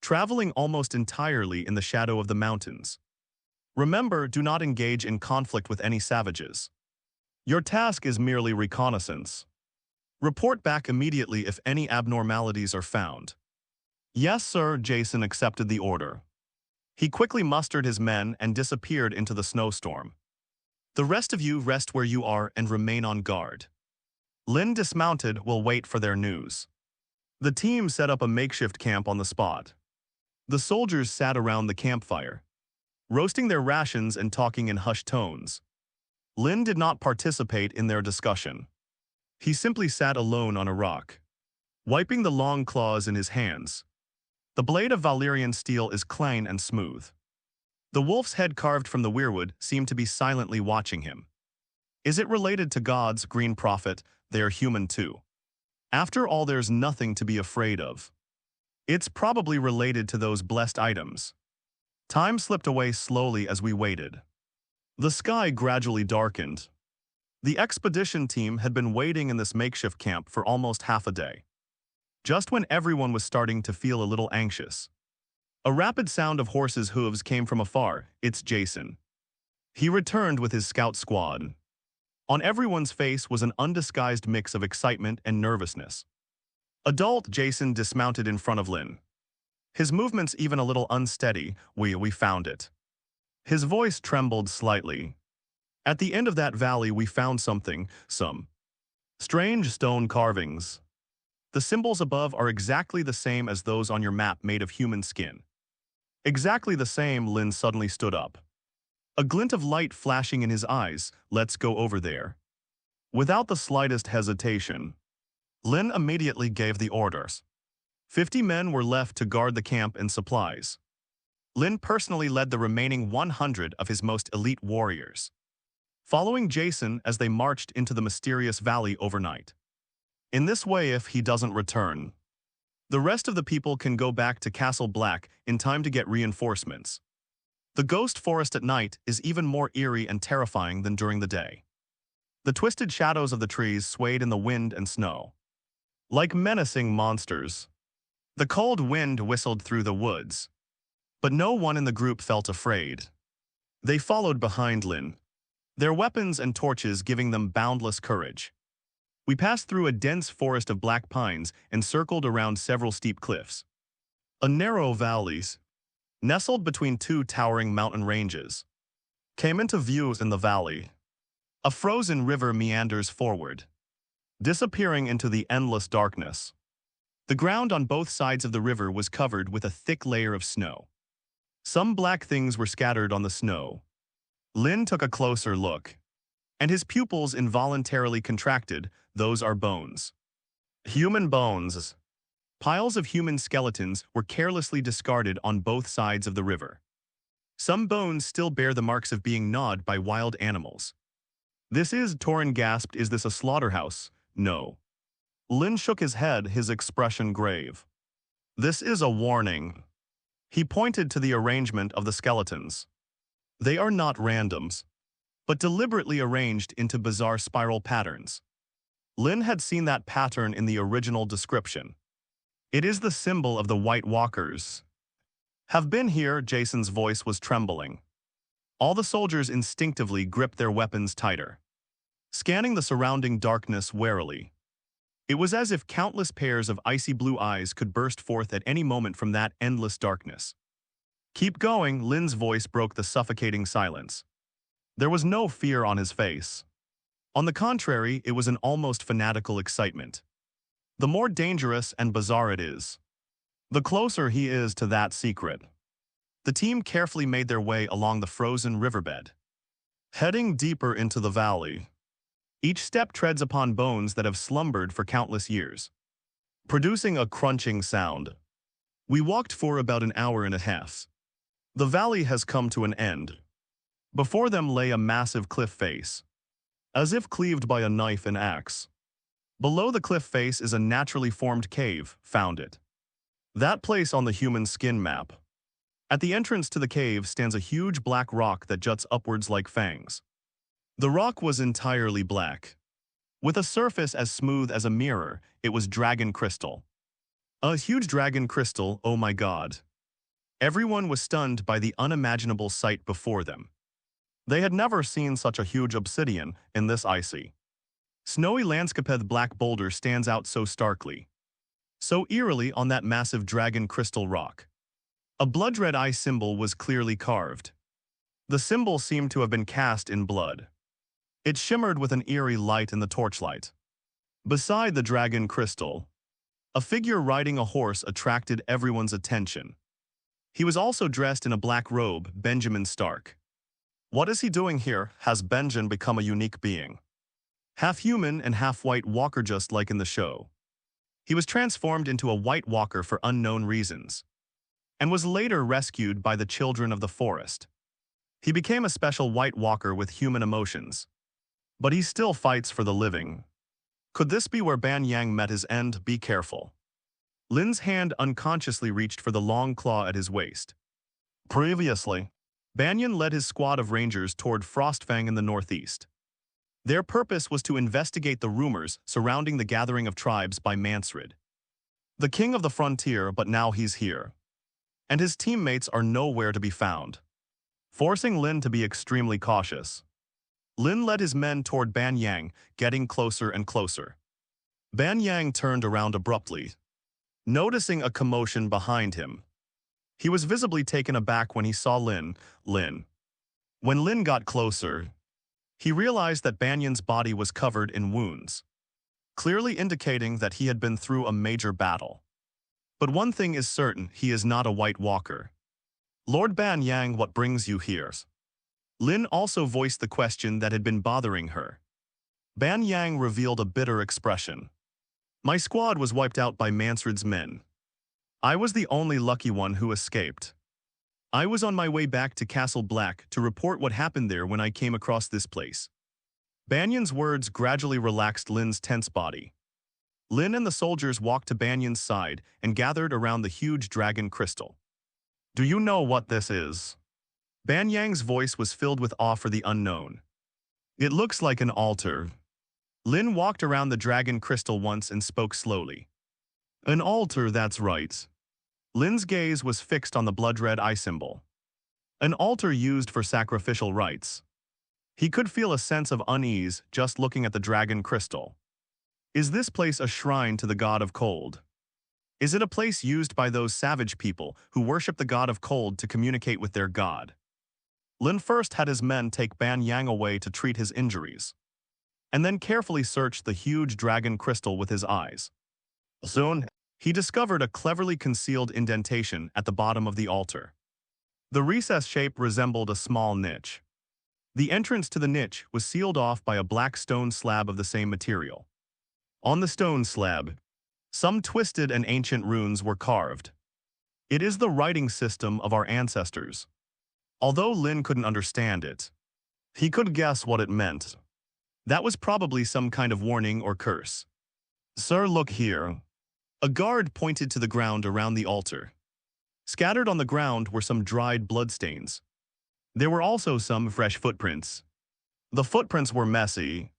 traveling almost entirely in the shadow of the mountains. "Remember, do not engage in conflict with any savages. Your task is merely reconnaissance." Report back immediately if any abnormalities are found. Yes, sir, Jason accepted the order. He quickly mustered his men and disappeared into the snowstorm. The rest of you rest where you are and remain on guard. Lynn dismounted will wait for their news. The team set up a makeshift camp on the spot. The soldiers sat around the campfire, roasting their rations and talking in hushed tones. Lynn did not participate in their discussion. He simply sat alone on a rock, wiping the long claws in his hands. The blade of Valyrian steel is clean and smooth. The wolf's head carved from the weirwood seemed to be silently watching him. Is it related to gods, Green Prophet? They are human too. After all, there's nothing to be afraid of. It's probably related to those blessed items. Time slipped away slowly as we waited. The sky gradually darkened. The expedition team had been waiting in this makeshift camp for almost half a day. Just when everyone was starting to feel a little anxious, a rapid sound of horses' hooves came from afar. It's Jason. He returned with his scout squad. On everyone's face was an undisguised mix of excitement and nervousness. Adult Jason dismounted in front of Lynn. His movements even a little unsteady. We found it. His voice trembled slightly. At the end of that valley we found something, some strange stone carvings. The symbols above are exactly the same as those on your map made of human skin. Exactly the same. Lynn suddenly stood up. A glint of light flashing in his eyes. Let's go over there. Without the slightest hesitation, Lynn immediately gave the orders. 50 men were left to guard the camp and supplies. Lynn personally led the remaining 100 of his most elite warriors, following Jason as they marched into the mysterious valley overnight. In this way, if he doesn't return, the rest of the people can go back to Castle Black in time to get reinforcements. The ghost forest at night is even more eerie and terrifying than during the day. The twisted shadows of the trees swayed in the wind and snow, like menacing monsters. The cold wind whistled through the woods, but no one in the group felt afraid. They followed behind Lynn, their weapons and torches giving them boundless courage. We passed through a dense forest of black pines and circled around several steep cliffs. A narrow valley, nestled between two towering mountain ranges, came into view in the valley. A frozen river meanders forward, disappearing into the endless darkness. The ground on both sides of the river was covered with a thick layer of snow. Some black things were scattered on the snow. Lynn took a closer look, and his pupils involuntarily contracted. Those are bones. Human bones. Piles of human skeletons were carelessly discarded on both sides of the river. Some bones still bear the marks of being gnawed by wild animals. This is, Torin gasped, is this a slaughterhouse? No. Lynn shook his head, his expression grave. This is a warning. He pointed to the arrangement of the skeletons. They are not randoms, but deliberately arranged into bizarre spiral patterns. Lynn had seen that pattern in the original description. It is the symbol of the White Walkers. Have been here, Jason's voice was trembling. All the soldiers instinctively gripped their weapons tighter, scanning the surrounding darkness warily. It was as if countless pairs of icy blue eyes could burst forth at any moment from that endless darkness. Keep going, Lynn's voice broke the suffocating silence. There was no fear on his face. On the contrary, it was an almost fanatical excitement. The more dangerous and bizarre it is, the closer he is to that secret. The team carefully made their way along the frozen riverbed, heading deeper into the valley. Each step treads upon bones that have slumbered for countless years, producing a crunching sound. We walked for about an hour and a half. The valley has come to an end. Before them lay a massive cliff face, as if cleaved by a knife and axe. Below the cliff face is a naturally formed cave. Found it. That place on the human skin map. At the entrance to the cave stands a huge black rock that juts upwards like fangs. The rock was entirely black. With a surface as smooth as a mirror, it was dragon crystal. A huge dragon crystal, oh my god. Everyone was stunned by the unimaginable sight before them. They had never seen such a huge obsidian in this icy, Snowy landscaped black boulder stands out so starkly, so eerily on that massive dragon crystal rock. A blood-red eye symbol was clearly carved. The symbol seemed to have been cast in blood. It shimmered with an eerie light in the torchlight. Beside the dragon crystal, a figure riding a horse attracted everyone's attention. He was also dressed in a black robe, Benjamin Stark. What is he doing here? Has Benjen become a unique being? Half human and half white walker, just like in the show. He was transformed into a white walker for unknown reasons, and was later rescued by the children of the forest. He became a special white walker with human emotions. But he still fights for the living. Could this be where Ban Yang met his end? Be careful. Lynn's hand unconsciously reached for the Longclaw at his waist. Previously, Banyan led his squad of rangers toward Frostfang in the northeast. Their purpose was to investigate the rumors surrounding the gathering of tribes by Mansred, the king of the frontier, but now he's here. And his teammates are nowhere to be found, forcing Lynn to be extremely cautious. Lynn led his men toward Ban Yang, getting closer and closer. Ban Yang turned around abruptly, noticing a commotion behind him. He was visibly taken aback when he saw Lynn. When Lynn got closer, he realized that Banyan's body was covered in wounds, clearly indicating that he had been through a major battle. But one thing is certain, he is not a White Walker. Lord Ban Yang, what brings you here? Lynn also voiced the question that had been bothering her. Ban Yang revealed a bitter expression. My squad was wiped out by Mansred's men. I was the only lucky one who escaped. I was on my way back to Castle Black to report what happened there when I came across this place. Banyan's words gradually relaxed Lynn's tense body. Lynn and the soldiers walked to Banyan's side and gathered around the huge dragon crystal. Do you know what this is? Ban Yang's voice was filled with awe for the unknown. It looks like an altar. Lynn walked around the dragon crystal once and spoke slowly. An altar, that's right. Lynn's gaze was fixed on the blood-red eye symbol. An altar used for sacrificial rites. He could feel a sense of unease just looking at the dragon crystal. Is this place a shrine to the god of cold? Is it a place used by those savage people who worship the god of cold to communicate with their god? Lynn first had his men take Ban Yang away to treat his injuries, and then carefully searched the huge dragon crystal with his eyes. Soon, he discovered a cleverly concealed indentation at the bottom of the altar. The recess shape resembled a small niche. The entrance to the niche was sealed off by a black stone slab of the same material. On the stone slab, some twisted and ancient runes were carved. It is the writing system of our ancestors. Although Lynn couldn't understand it, he could guess what it meant. That was probably some kind of warning or curse. Sir, look here. A guard pointed to the ground around the altar. Scattered on the ground were some dried bloodstains. There were also some fresh footprints. The footprints were messy,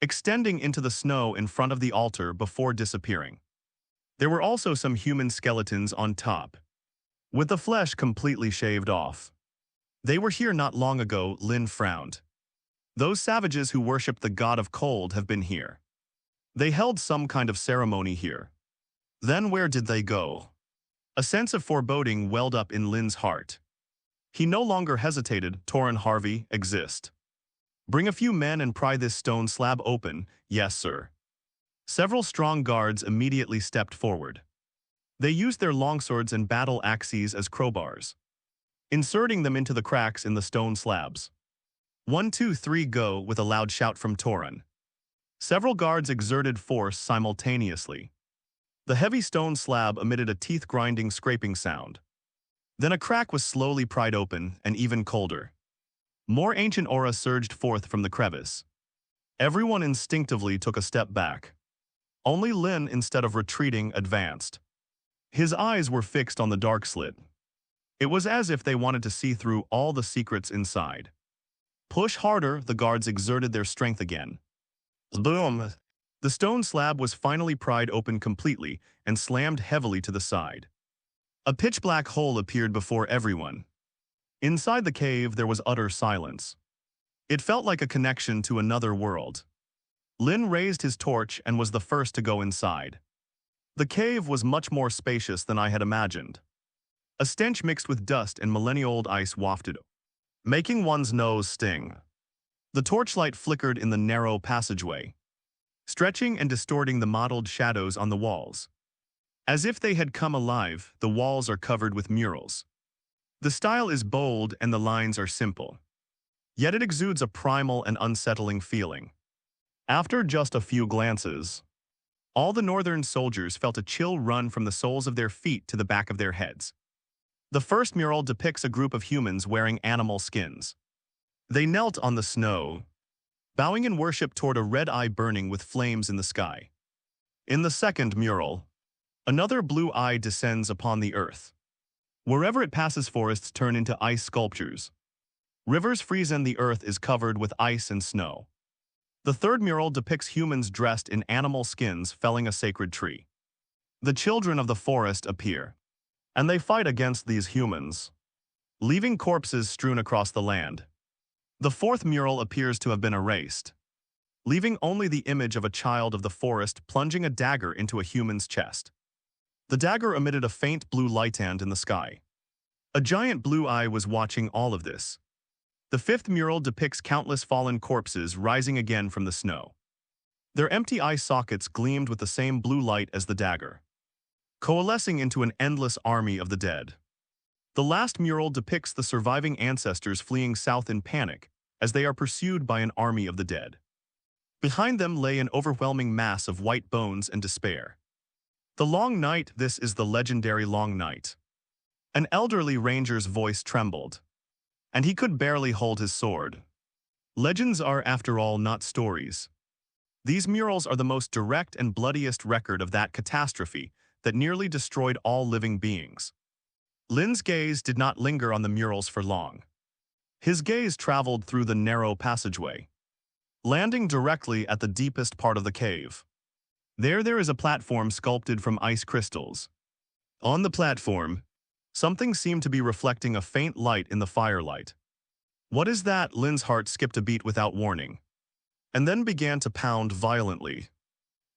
extending into the snow in front of the altar before disappearing. There were also some human skeletons on top, with the flesh completely shaved off. They were here not long ago, Lynn frowned. Those savages who worshipped the god of cold have been here. They held some kind of ceremony here. Then where did they go? A sense of foreboding welled up in Lynn's heart. He no longer hesitated. Torrin Harvey, exist. Bring a few men and pry this stone slab open. Yes, sir. Several strong guards immediately stepped forward. They used their longswords and battle axes as crowbars, inserting them into the cracks in the stone slabs. 1, 2, 3, go, with a loud shout from Torrin. Several guards exerted force simultaneously. The heavy stone slab emitted a teeth-grinding scraping sound. Then a crack was slowly pried open, and even colder. More ancient aura surged forth from the crevice. Everyone instinctively took a step back. Only Lynn, instead of retreating, advanced. His eyes were fixed on the dark slit. It was as if they wanted to see through all the secrets inside. Push harder, the guards exerted their strength again. Boom! The stone slab was finally pried open completely and slammed heavily to the side. A pitch-black hole appeared before everyone. Inside the cave, there was utter silence. It felt like a connection to another world. Lynn raised his torch and was the first to go inside. The cave was much more spacious than I had imagined. A stench mixed with dust and millennia-old ice wafted, making one's nose sting. The torchlight flickered in the narrow passageway, stretching and distorting the mottled shadows on the walls. As if they had come alive, the walls are covered with murals. The style is bold and the lines are simple. Yet it exudes a primal and unsettling feeling. After just a few glances, all the northern soldiers felt a chill run from the soles of their feet to the back of their heads. The first mural depicts a group of humans wearing animal skins. They knelt on the snow, bowing in worship toward a red eye burning with flames in the sky. In the second mural, another blue eye descends upon the earth. Wherever it passes, forests turn into ice sculptures. Rivers freeze and the earth is covered with ice and snow. The third mural depicts humans dressed in animal skins felling a sacred tree. The children of the forest appear, and they fight against these humans, leaving corpses strewn across the land. The fourth mural appears to have been erased, leaving only the image of a child of the forest plunging a dagger into a human's chest. The dagger emitted a faint blue lighthand in the sky. A giant blue eye was watching all of this. The fifth mural depicts countless fallen corpses rising again from the snow. Their empty eye sockets gleamed with the same blue light as the dagger, coalescing into an endless army of the dead. The last mural depicts the surviving ancestors fleeing south in panic as they are pursued by an army of the dead. Behind them lay an overwhelming mass of white bones and despair. The Long Night. This is the legendary Long Night. An elderly ranger's voice trembled, and he could barely hold his sword. Legends are, after all, not stories. These murals are the most direct and bloodiest record of that catastrophe that nearly destroyed all living beings. Lynn's gaze did not linger on the murals for long. His gaze traveled through the narrow passageway, landing directly at the deepest part of the cave. There is a platform sculpted from ice crystals. On the platform, something seemed to be reflecting a faint light in the firelight. What is that? Lynn's heart skipped a beat without warning, and then began to pound violently.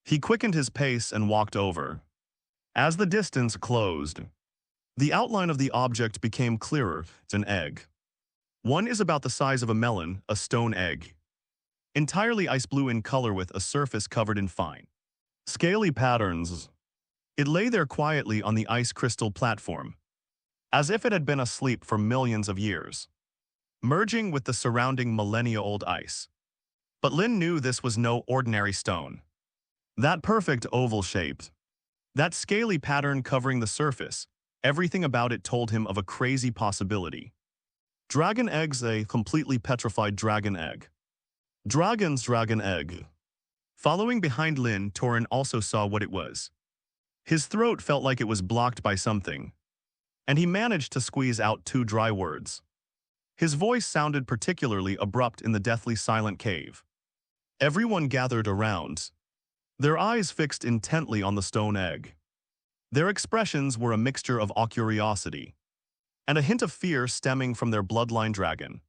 He quickened his pace and walked over. As the distance closed, the outline of the object became clearer. It's an egg. One is about the size of a melon, a stone egg, entirely ice blue in color with a surface covered in fine, scaly patterns. It lay there quietly on the ice crystal platform, as if it had been asleep for millions of years, merging with the surrounding millennia-old ice. But Lynn knew this was no ordinary stone. That perfect oval shape, that scaly pattern covering the surface, everything about it told him of a crazy possibility. Dragon eggs, a completely petrified dragon egg. Dragon egg. Following behind Lynn, Torrin also saw what it was. His throat felt like it was blocked by something, and he managed to squeeze out 2 dry words. His voice sounded particularly abrupt in the deathly silent cave. Everyone gathered around, their eyes fixed intently on the stone egg. Their expressions were a mixture of curiosity and a hint of fear stemming from their bloodline dragon.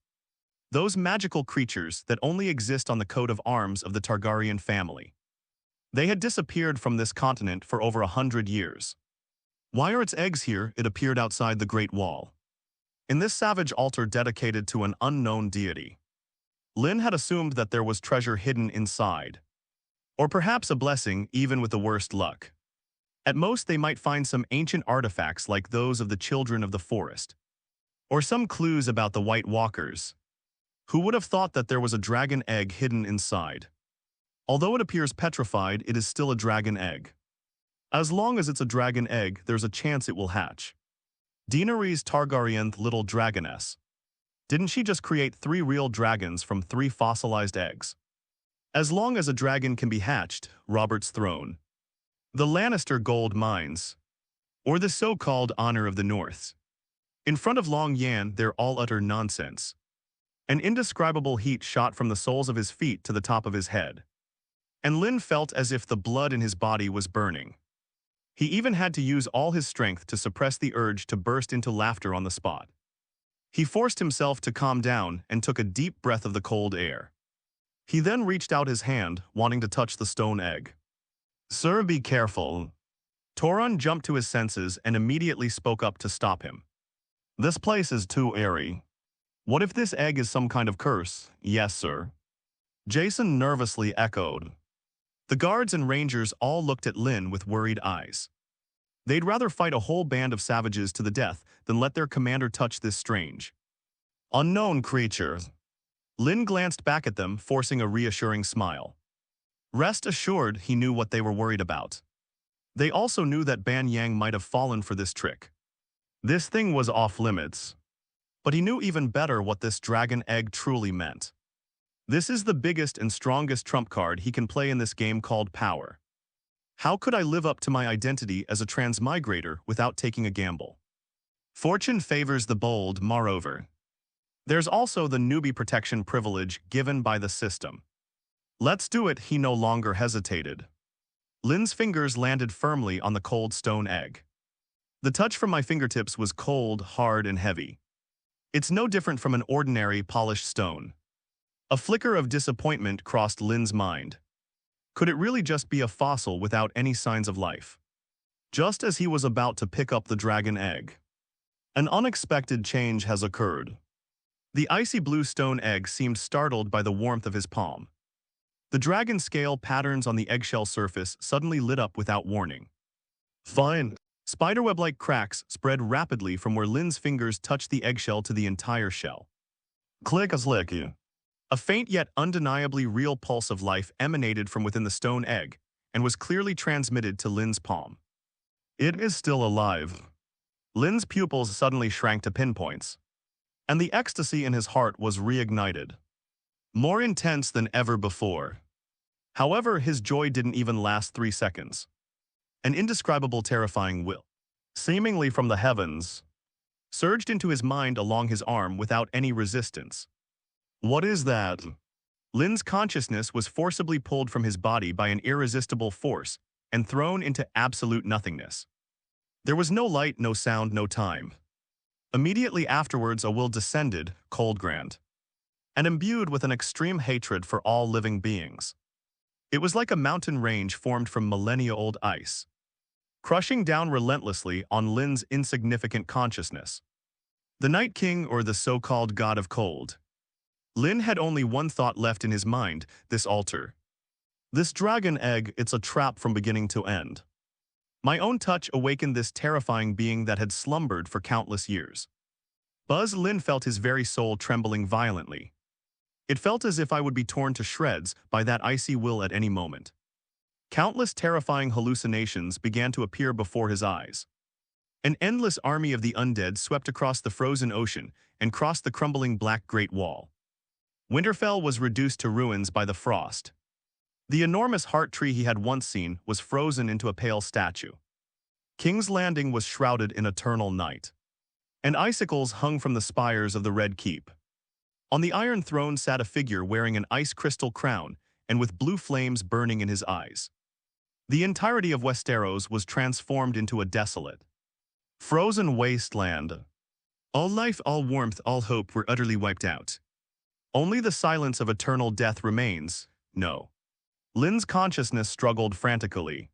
Those magical creatures that only exist on the coat of arms of the Targaryen family. They had disappeared from this continent for over 100 years. Why are its eggs here? It appeared outside the Great Wall, in this savage altar dedicated to an unknown deity. Lynn had assumed that there was treasure hidden inside, or perhaps a blessing even with the worst luck. At most, they might find some ancient artifacts like those of the children of the forest, or some clues about the White Walkers. Who would have thought that there was a dragon egg hidden inside? Although it appears petrified, it is still a dragon egg. As long as it's a dragon egg, there's a chance it will hatch. Daenerys Targaryen's little dragoness. Didn't she just create 3 real dragons from 3 fossilized eggs? As long as a dragon can be hatched, Robert's throne, the Lannister gold mines, or the so-called honor of the North. In front of Long Yan, they're all utter nonsense. An indescribable heat shot from the soles of his feet to the top of his head, and Lynn felt as if the blood in his body was burning. He even had to use all his strength to suppress the urge to burst into laughter on the spot. He forced himself to calm down and took a deep breath of the cold air. He then reached out his hand, wanting to touch the stone egg. "Sir, be careful." Toron jumped to his senses and immediately spoke up to stop him. "This place is too airy. What if this egg is some kind of curse?" "Yes, sir," Jason nervously echoed. The guards and rangers all looked at Lynn with worried eyes. They'd rather fight a whole band of savages to the death than let their commander touch this strange, unknown creature. Lynn glanced back at them, forcing a reassuring smile. Rest assured, he knew what they were worried about. They also knew that Ban Yang might have fallen for this trick. This thing was off limits. But he knew even better what this dragon egg truly meant. This is the biggest and strongest trump card he can play in this game called power. How could I live up to my identity as a transmigrator without taking a gamble? Fortune favors the bold, moreover. There's also the newbie protection privilege given by the system. Let's do it, he no longer hesitated. Lynn's fingers landed firmly on the cold stone egg. The touch from my fingertips was cold, hard, and heavy. It's no different from an ordinary polished stone. A flicker of disappointment crossed Lynn's mind. Could it really just be a fossil without any signs of life? Just as he was about to pick up the dragon egg, an unexpected change has occurred. The icy blue stone egg seemed startled by the warmth of his palm. The dragon scale patterns on the eggshell surface suddenly lit up without warning. Fine. Spiderweb-like cracks spread rapidly from where Lynn's fingers touched the eggshell to the entire shell. Click-a-slick. A faint yet undeniably real pulse of life emanated from within the stone egg and was clearly transmitted to Lynn's palm. It is still alive. Lynn's pupils suddenly shrank to pinpoints, and the ecstasy in his heart was reignited, more intense than ever before. However, his joy didn't even last 3 seconds. An indescribable terrifying will, seemingly from the heavens, surged into his mind along his arm without any resistance. What is that? Lynn's consciousness was forcibly pulled from his body by an irresistible force and thrown into absolute nothingness. There was no light, no sound, no time. Immediately afterwards, a will descended, cold grand, and imbued with an extreme hatred for all living beings. It was like a mountain range formed from millennia-old ice, crushing down relentlessly on Lynn's insignificant consciousness. The Night King, or the so-called God of Cold. Lynn had only one thought left in his mind: this altar. This dragon egg, it's a trap from beginning to end. My own touch awakened this terrifying being that had slumbered for countless years. Lynn felt his very soul trembling violently. It felt as if I would be torn to shreds by that icy will at any moment. Countless terrifying hallucinations began to appear before his eyes. An endless army of the undead swept across the frozen ocean and crossed the crumbling black Great Wall. Winterfell was reduced to ruins by the frost. The enormous heart tree he had once seen was frozen into a pale statue. King's Landing was shrouded in eternal night, and icicles hung from the spires of the Red Keep. On the Iron Throne sat a figure wearing an ice crystal crown and with blue flames burning in his eyes. The entirety of Westeros was transformed into a desolate, frozen wasteland. All life, all warmth, all hope were utterly wiped out. Only the silence of eternal death remains. No. Lynn's consciousness struggled frantically.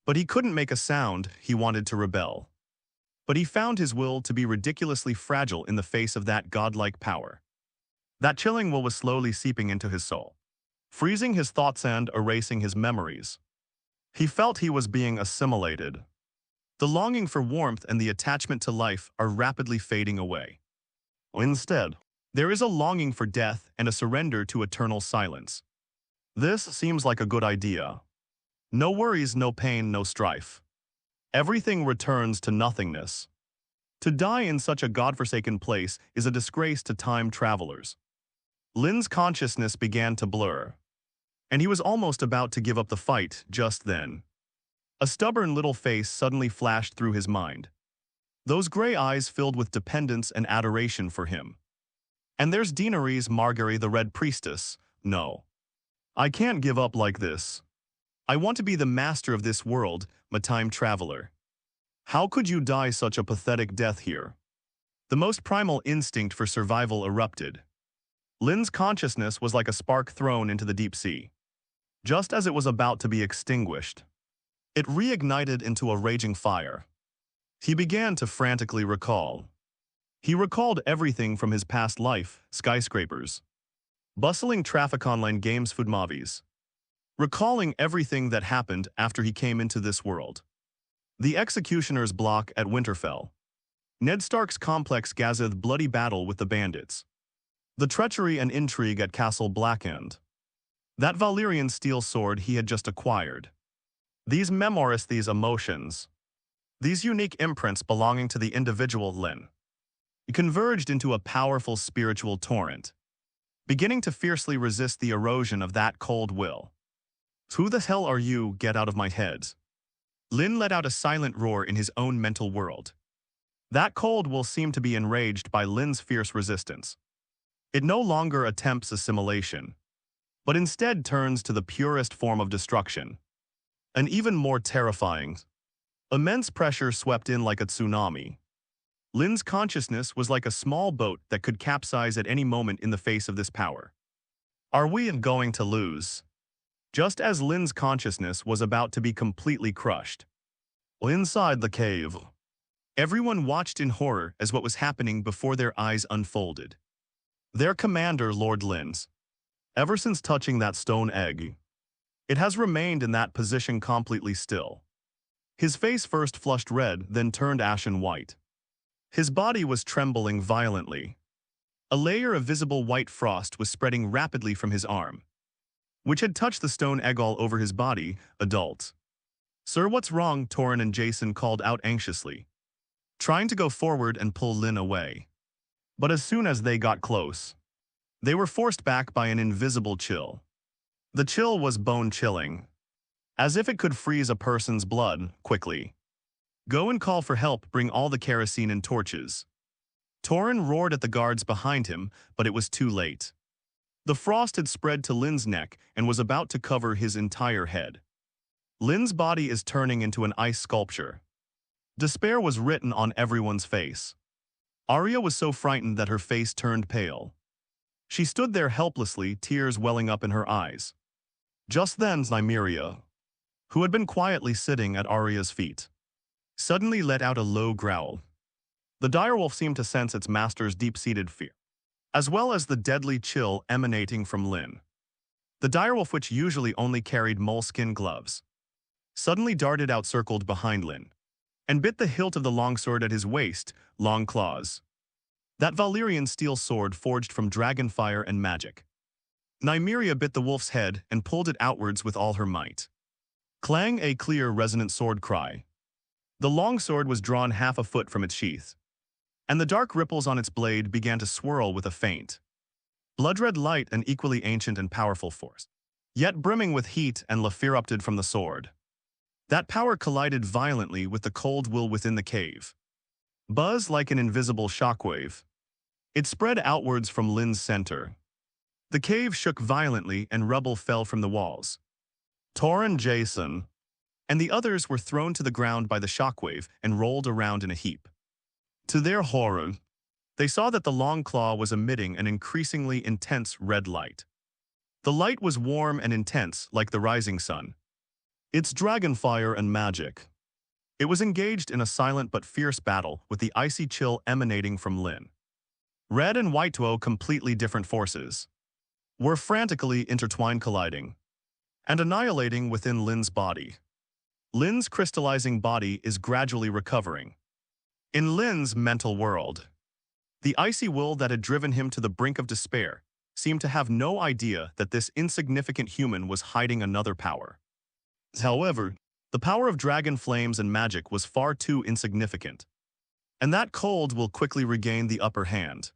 But he couldn't make a sound. He wanted to rebel. But he found his will to be ridiculously fragile in the face of that godlike power. That chilling will was slowly seeping into his soul, freezing his thoughts and erasing his memories. He felt he was being assimilated. The longing for warmth and the attachment to life are rapidly fading away. Instead, there is a longing for death and a surrender to eternal silence. This seems like a good idea. No worries, no pain, no strife. Everything returns to nothingness. To die in such a godforsaken place is a disgrace to time travelers. Lynn's consciousness began to blur, and he was almost about to give up the fight just then. A stubborn little face suddenly flashed through his mind. Those gray eyes filled with dependence and adoration for him. And there's Daenerys Margaery, the Red Priestess. No. I can't give up like this. I want to be the master of this world, my time traveler. How could you die such a pathetic death here? The most primal instinct for survival erupted. Lynn's consciousness was like a spark thrown into the deep sea. Just as it was about to be extinguished, it reignited into a raging fire. He began to frantically recall. He recalled everything from his past life, skyscrapers, bustling traffic, online games, food movies, recalling everything that happened after he came into this world. The executioner's block at Winterfell, Ned Stark's complex Gazeth bloody battle with the bandits, the treachery and intrigue at Castle Blackend, that Valyrian steel sword he had just acquired. These memoirs, these emotions, these unique imprints belonging to the individual Lynn, converged into a powerful spiritual torrent, beginning to fiercely resist the erosion of that cold will. "Who the hell are you? Get out of my head." Lynn let out a silent roar in his own mental world. That cold will seemed to be enraged by Lynn's fierce resistance. It no longer attempts assimilation, but instead turns to the purest form of destruction. An even more terrifying, immense pressure swept in like a tsunami. Lynn's consciousness was like a small boat that could capsize at any moment in the face of this power. Are we going to lose? Just as Lynn's consciousness was about to be completely crushed. Inside the cave, everyone watched in horror as what was happening before their eyes unfolded. Their commander, Lord Lynn's, ever since touching that stone egg, it has remained in that position completely still. His face first flushed red, then turned ashen white. His body was trembling violently. A layer of visible white frost was spreading rapidly from his arm, which had touched the stone egg all over his body. "Adult. Sir, what's wrong?" Torrhen and Jason called out anxiously, trying to go forward and pull Lynn away. But as soon as they got close, they were forced back by an invisible chill. The chill was bone-chilling, as if it could freeze a person's blood quickly. "Go and call for help, bring all the kerosene and torches." Torrhen roared at the guards behind him, but it was too late. The frost had spread to Lynn's neck and was about to cover his entire head. Lynn's body is turning into an ice sculpture. Despair was written on everyone's face. Arya was so frightened that her face turned pale. She stood there helplessly, tears welling up in her eyes. Just then Nymeria, who had been quietly sitting at Arya's feet, suddenly let out a low growl. The direwolf seemed to sense its master's deep-seated fear, as well as the deadly chill emanating from Lynn. The direwolf, which usually only carried moleskin gloves, suddenly darted out, circled behind Lynn, and bit the hilt of the longsword at his waist, Longclaws. That Valyrian steel sword forged from dragonfire and magic. Nymeria bit the wolf's head and pulled it outwards with all her might. Clang, a clear, resonant sword cry. The longsword was drawn half a foot from its sheath, and the dark ripples on its blade began to swirl with a faint, blood-red light, an equally ancient and powerful force, yet brimming with heat and life erupted from the sword. That power collided violently with the cold will within the cave. Buzz like an invisible shockwave. It spread outwards from Lynn's center. The cave shook violently and rubble fell from the walls. Torrhen, Jason, and the others were thrown to the ground by the shockwave and rolled around in a heap. To their horror, they saw that the Longclaw was emitting an increasingly intense red light. The light was warm and intense like the rising sun. Its dragonfire and magic. It was engaged in a silent but fierce battle with the icy chill emanating from Lynn. Red and white, two completely different forces, were frantically intertwined, colliding and annihilating within Lynn's body. Lynn's crystallizing body is gradually recovering. In Lynn's mental world, the icy will that had driven him to the brink of despair seemed to have no idea that this insignificant human was hiding another power. However, the power of dragon flames and magic was far too insignificant, and that cold will quickly regain the upper hand.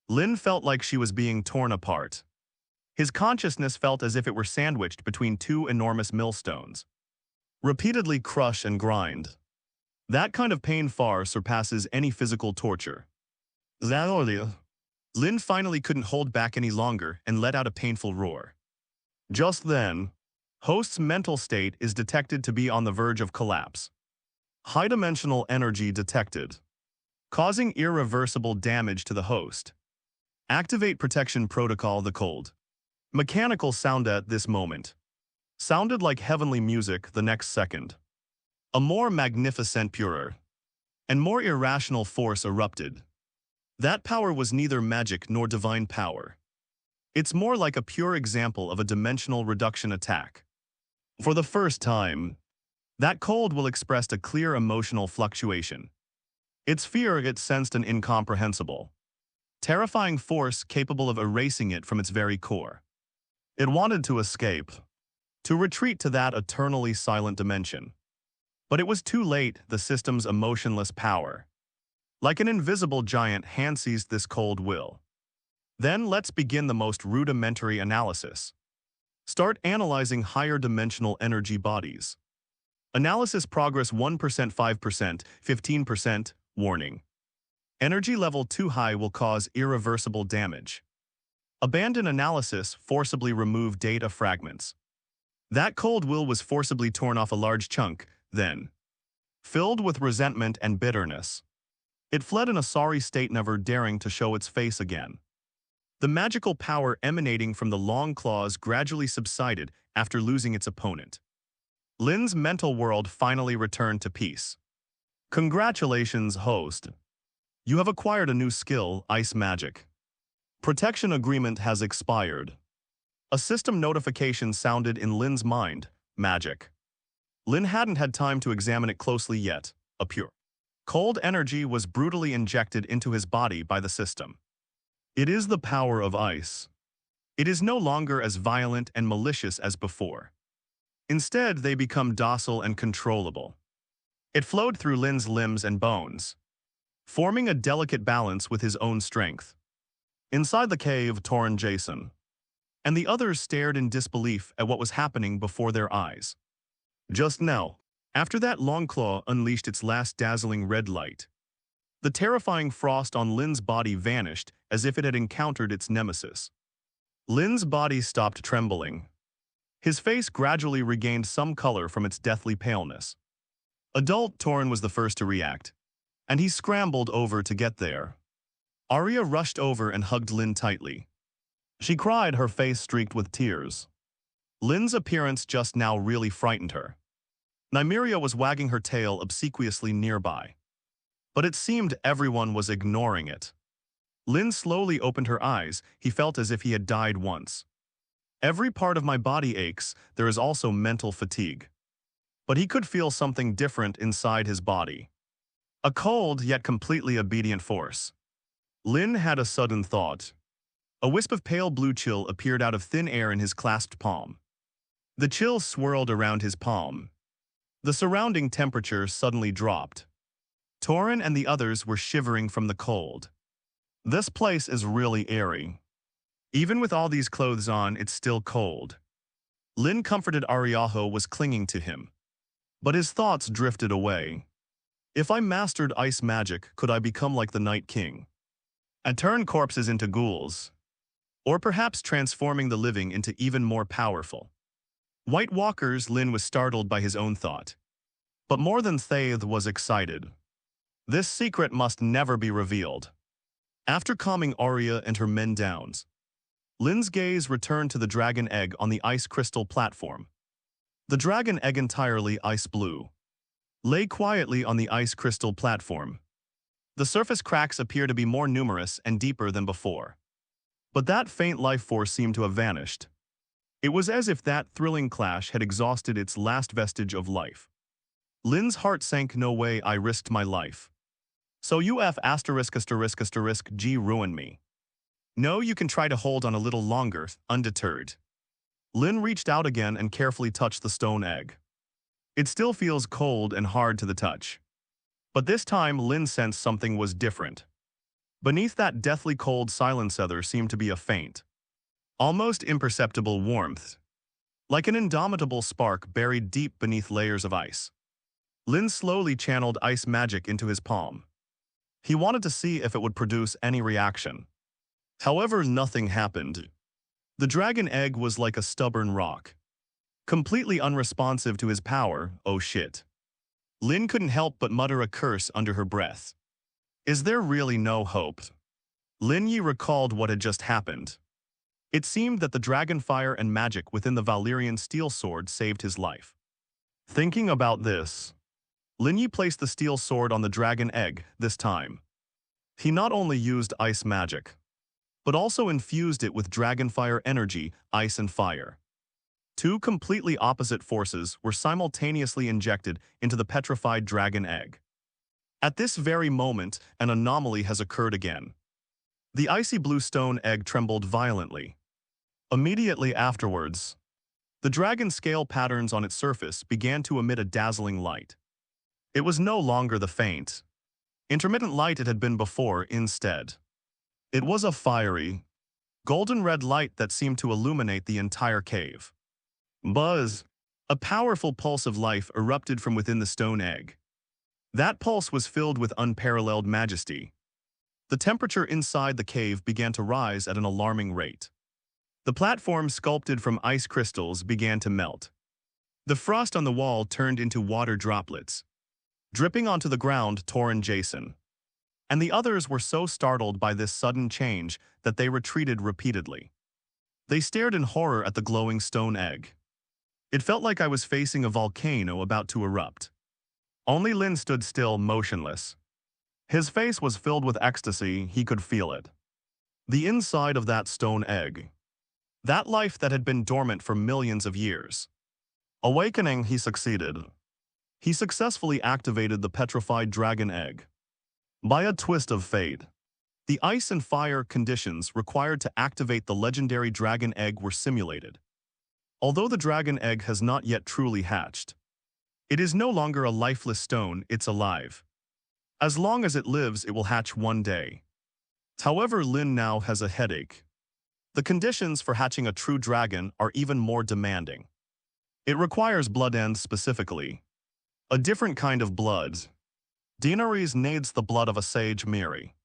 Lynn felt like she was being torn apart. His consciousness felt as if it were sandwiched between two enormous millstones, repeatedly crush and grind. That kind of pain far surpasses any physical torture. Lynn finally couldn't hold back any longer and let out a painful roar. Just then, host's mental state is detected to be on the verge of collapse. High-dimensional energy detected, causing irreversible damage to the host. Activate protection protocol. The cold, mechanical sound at this moment sounded like heavenly music the next second. A more magnificent, purer, and more irrational force erupted. That power was neither magic nor divine power. It's more like a pure example of a dimensional reduction attack. For the first time, that cold will express a clear emotional fluctuation. Its fear it sensed an incomprehensible, terrifying force capable of erasing it from its very core. It wanted to escape, to retreat to that eternally silent dimension. But it was too late. The system's emotionless power, like an invisible giant, hand-seized this cold will. Then let's begin the most rudimentary analysis. Start analyzing higher dimensional energy bodies. Analysis progress 1%, 5%, 15%, warning. Energy level too high will cause irreversible damage. Abandon analysis, forcibly remove data fragments. That cold will was forcibly torn off a large chunk, then, filled with resentment and bitterness, it fled in a sorry state, never daring to show its face again. The magical power emanating from the Longclaws gradually subsided after losing its opponent. Lynn's mental world finally returned to peace. Congratulations, host. You have acquired a new skill, Ice Magic. Protection agreement has expired. A system notification sounded in Lynn's mind. Magic. Lynn hadn't had time to examine it closely yet. A pure, cold energy was brutally injected into his body by the system. It is the power of ice. It is no longer as violent and malicious as before. Instead, they become docile and controllable. It flowed through Lynn's limbs and bones, forming a delicate balance with his own strength. Inside the cave, Torrin, Jason, and the others stared in disbelief at what was happening before their eyes. Just now, after that Longclaw unleashed its last dazzling red light, the terrifying frost on Lynn's body vanished as if it had encountered its nemesis. Lynn's body stopped trembling. His face gradually regained some color from its deathly paleness. Adult Torrin was the first to react, and he scrambled over to get there. Arya rushed over and hugged Lynn tightly. She cried, her face streaked with tears. Lynn's appearance just now really frightened her. Nymeria was wagging her tail obsequiously nearby, but it seemed everyone was ignoring it. Lynn slowly opened her eyes. He felt as if he had died once. Every part of my body aches. There is also mental fatigue. But he could feel something different inside his body. A cold yet completely obedient force. Lynn had a sudden thought. A wisp of pale blue chill appeared out of thin air in his clasped palm. The chill swirled around his palm. The surrounding temperature suddenly dropped. Torrin and the others were shivering from the cold. This place is really airy. Even with all these clothes on, it's still cold. Lynn comforted Aryaho was clinging to him. But his thoughts drifted away. If I mastered ice magic, could I become like the Night King? And turn corpses into ghouls? Or perhaps transforming the living into even more powerful White Walkers? Lynn was startled by his own thought. But more than Thaith was excited. This secret must never be revealed. After calming Arya and her men down, Lynn's gaze returned to the dragon egg on the ice crystal platform. The dragon egg, entirely ice blue, lay quietly on the ice crystal platform. The surface cracks appear to be more numerous and deeper than before. But that faint life force seemed to have vanished. It was as if that thrilling clash had exhausted its last vestige of life. Lynn's heart sank. No way I risked my life. So you G ruin me. No, you can try to hold on a little longer, undeterred. Lynn reached out again and carefully touched the stone egg. It still feels cold and hard to the touch. But this time Lynn sensed something was different. Beneath that deathly cold silencer there seemed to be a faint, almost imperceptible warmth, like an indomitable spark buried deep beneath layers of ice. Lynn slowly channeled ice magic into his palm. He wanted to see if it would produce any reaction. However, nothing happened. The dragon egg was like a stubborn rock, completely unresponsive to his power. Oh shit. Lynn couldn't help but mutter a curse under her breath. Is there really no hope? Lynn recalled what had just happened. It seemed that the dragon fire and magic within the Valyrian steel sword saved his life. Thinking about this, Lynn placed the steel sword on the dragon egg this time. He not only used ice magic, but also infused it with dragon fire energy, ice and fire. Two completely opposite forces were simultaneously injected into the petrified dragon egg. At this very moment, an anomaly has occurred again. The icy blue stone egg trembled violently. Immediately afterwards, the dragon scale patterns on its surface began to emit a dazzling light. It was no longer the faint, intermittent light it had been before. Instead, it was a fiery, golden-red light that seemed to illuminate the entire cave. Buzz! A powerful pulse of life erupted from within the stone egg. That pulse was filled with unparalleled majesty. The temperature inside the cave began to rise at an alarming rate. The platform sculpted from ice crystals began to melt. The frost on the wall turned into water droplets, dripping onto the ground. Torrin, Jason, and the others were so startled by this sudden change that they retreated repeatedly. They stared in horror at the glowing stone egg. It felt like I was facing a volcano about to erupt. Only Lynn stood still, motionless. His face was filled with ecstasy. He could feel it. The inside of that stone egg. That life that had been dormant for millions of years. Awakening, he succeeded. He successfully activated the petrified dragon egg. By a twist of fate, the ice and fire conditions required to activate the legendary dragon egg were simulated. Although the dragon egg has not yet truly hatched, it is no longer a lifeless stone, it's alive. As long as it lives, it will hatch one day. However, Lynn now has a headache. The conditions for hatching a true dragon are even more demanding. It requires blood, and specifically, a different kind of blood. Daenerys needs the blood of a sage Miri,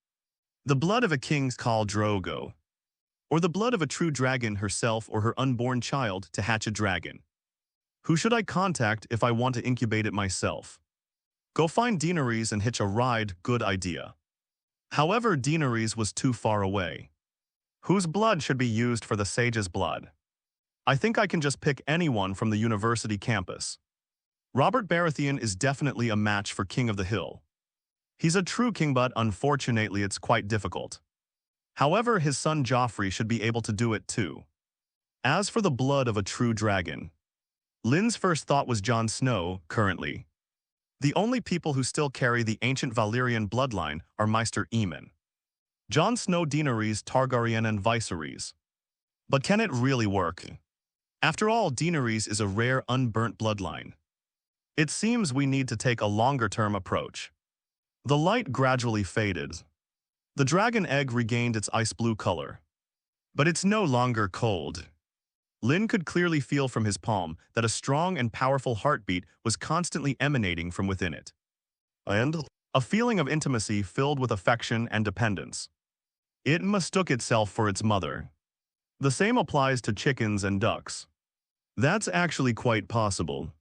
the blood of a king's Khal Drogo, or the blood of a true dragon herself or her unborn child to hatch a dragon. Who should I contact if I want to incubate it myself? Go find Daenerys and hitch a ride. Good idea. However, Daenerys was too far away. Whose blood should be used for the sage's blood? I think I can just pick anyone from the university campus. Robert Baratheon is definitely a match for King of the Hill. He's a true king, but unfortunately it's quite difficult. However, his son Joffrey should be able to do it too. As for the blood of a true dragon, Lynn's first thought was Jon Snow. Currently, the only people who still carry the ancient Valyrian bloodline are Maester Aemon, Jon Snow, Daenerys Targaryen, and Viserys. But can it really work? After all, Daenerys is a rare unburnt bloodline. It seems we need to take a longer-term approach. The light gradually faded. The dragon egg regained its ice blue color. But it's no longer cold. Lynn could clearly feel from his palm that a strong and powerful heartbeat was constantly emanating from within it. And a feeling of intimacy filled with affection and dependence. It mistook itself for its mother. The same applies to chickens and ducks. That's actually quite possible.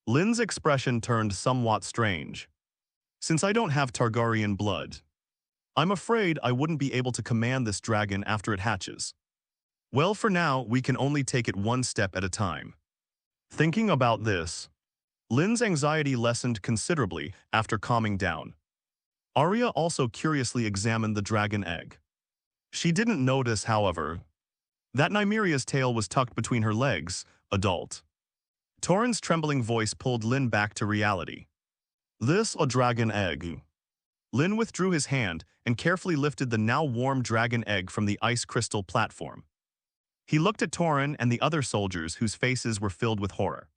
Lynn's expression turned somewhat strange. Since I don't have Targaryen blood, I'm afraid I wouldn't be able to command this dragon after it hatches. Well, for now, we can only take it one step at a time. Thinking about this, Lynn's anxiety lessened considerably after calming down. Arya also curiously examined the dragon egg. She didn't notice, however, that Nymeria's tail was tucked between her legs, adult. Torrin's trembling voice pulled Lynn back to reality. This a dragon egg. Lynn withdrew his hand and carefully lifted the now warm dragon egg from the ice crystal platform. He looked at Torrin and the other soldiers whose faces were filled with horror,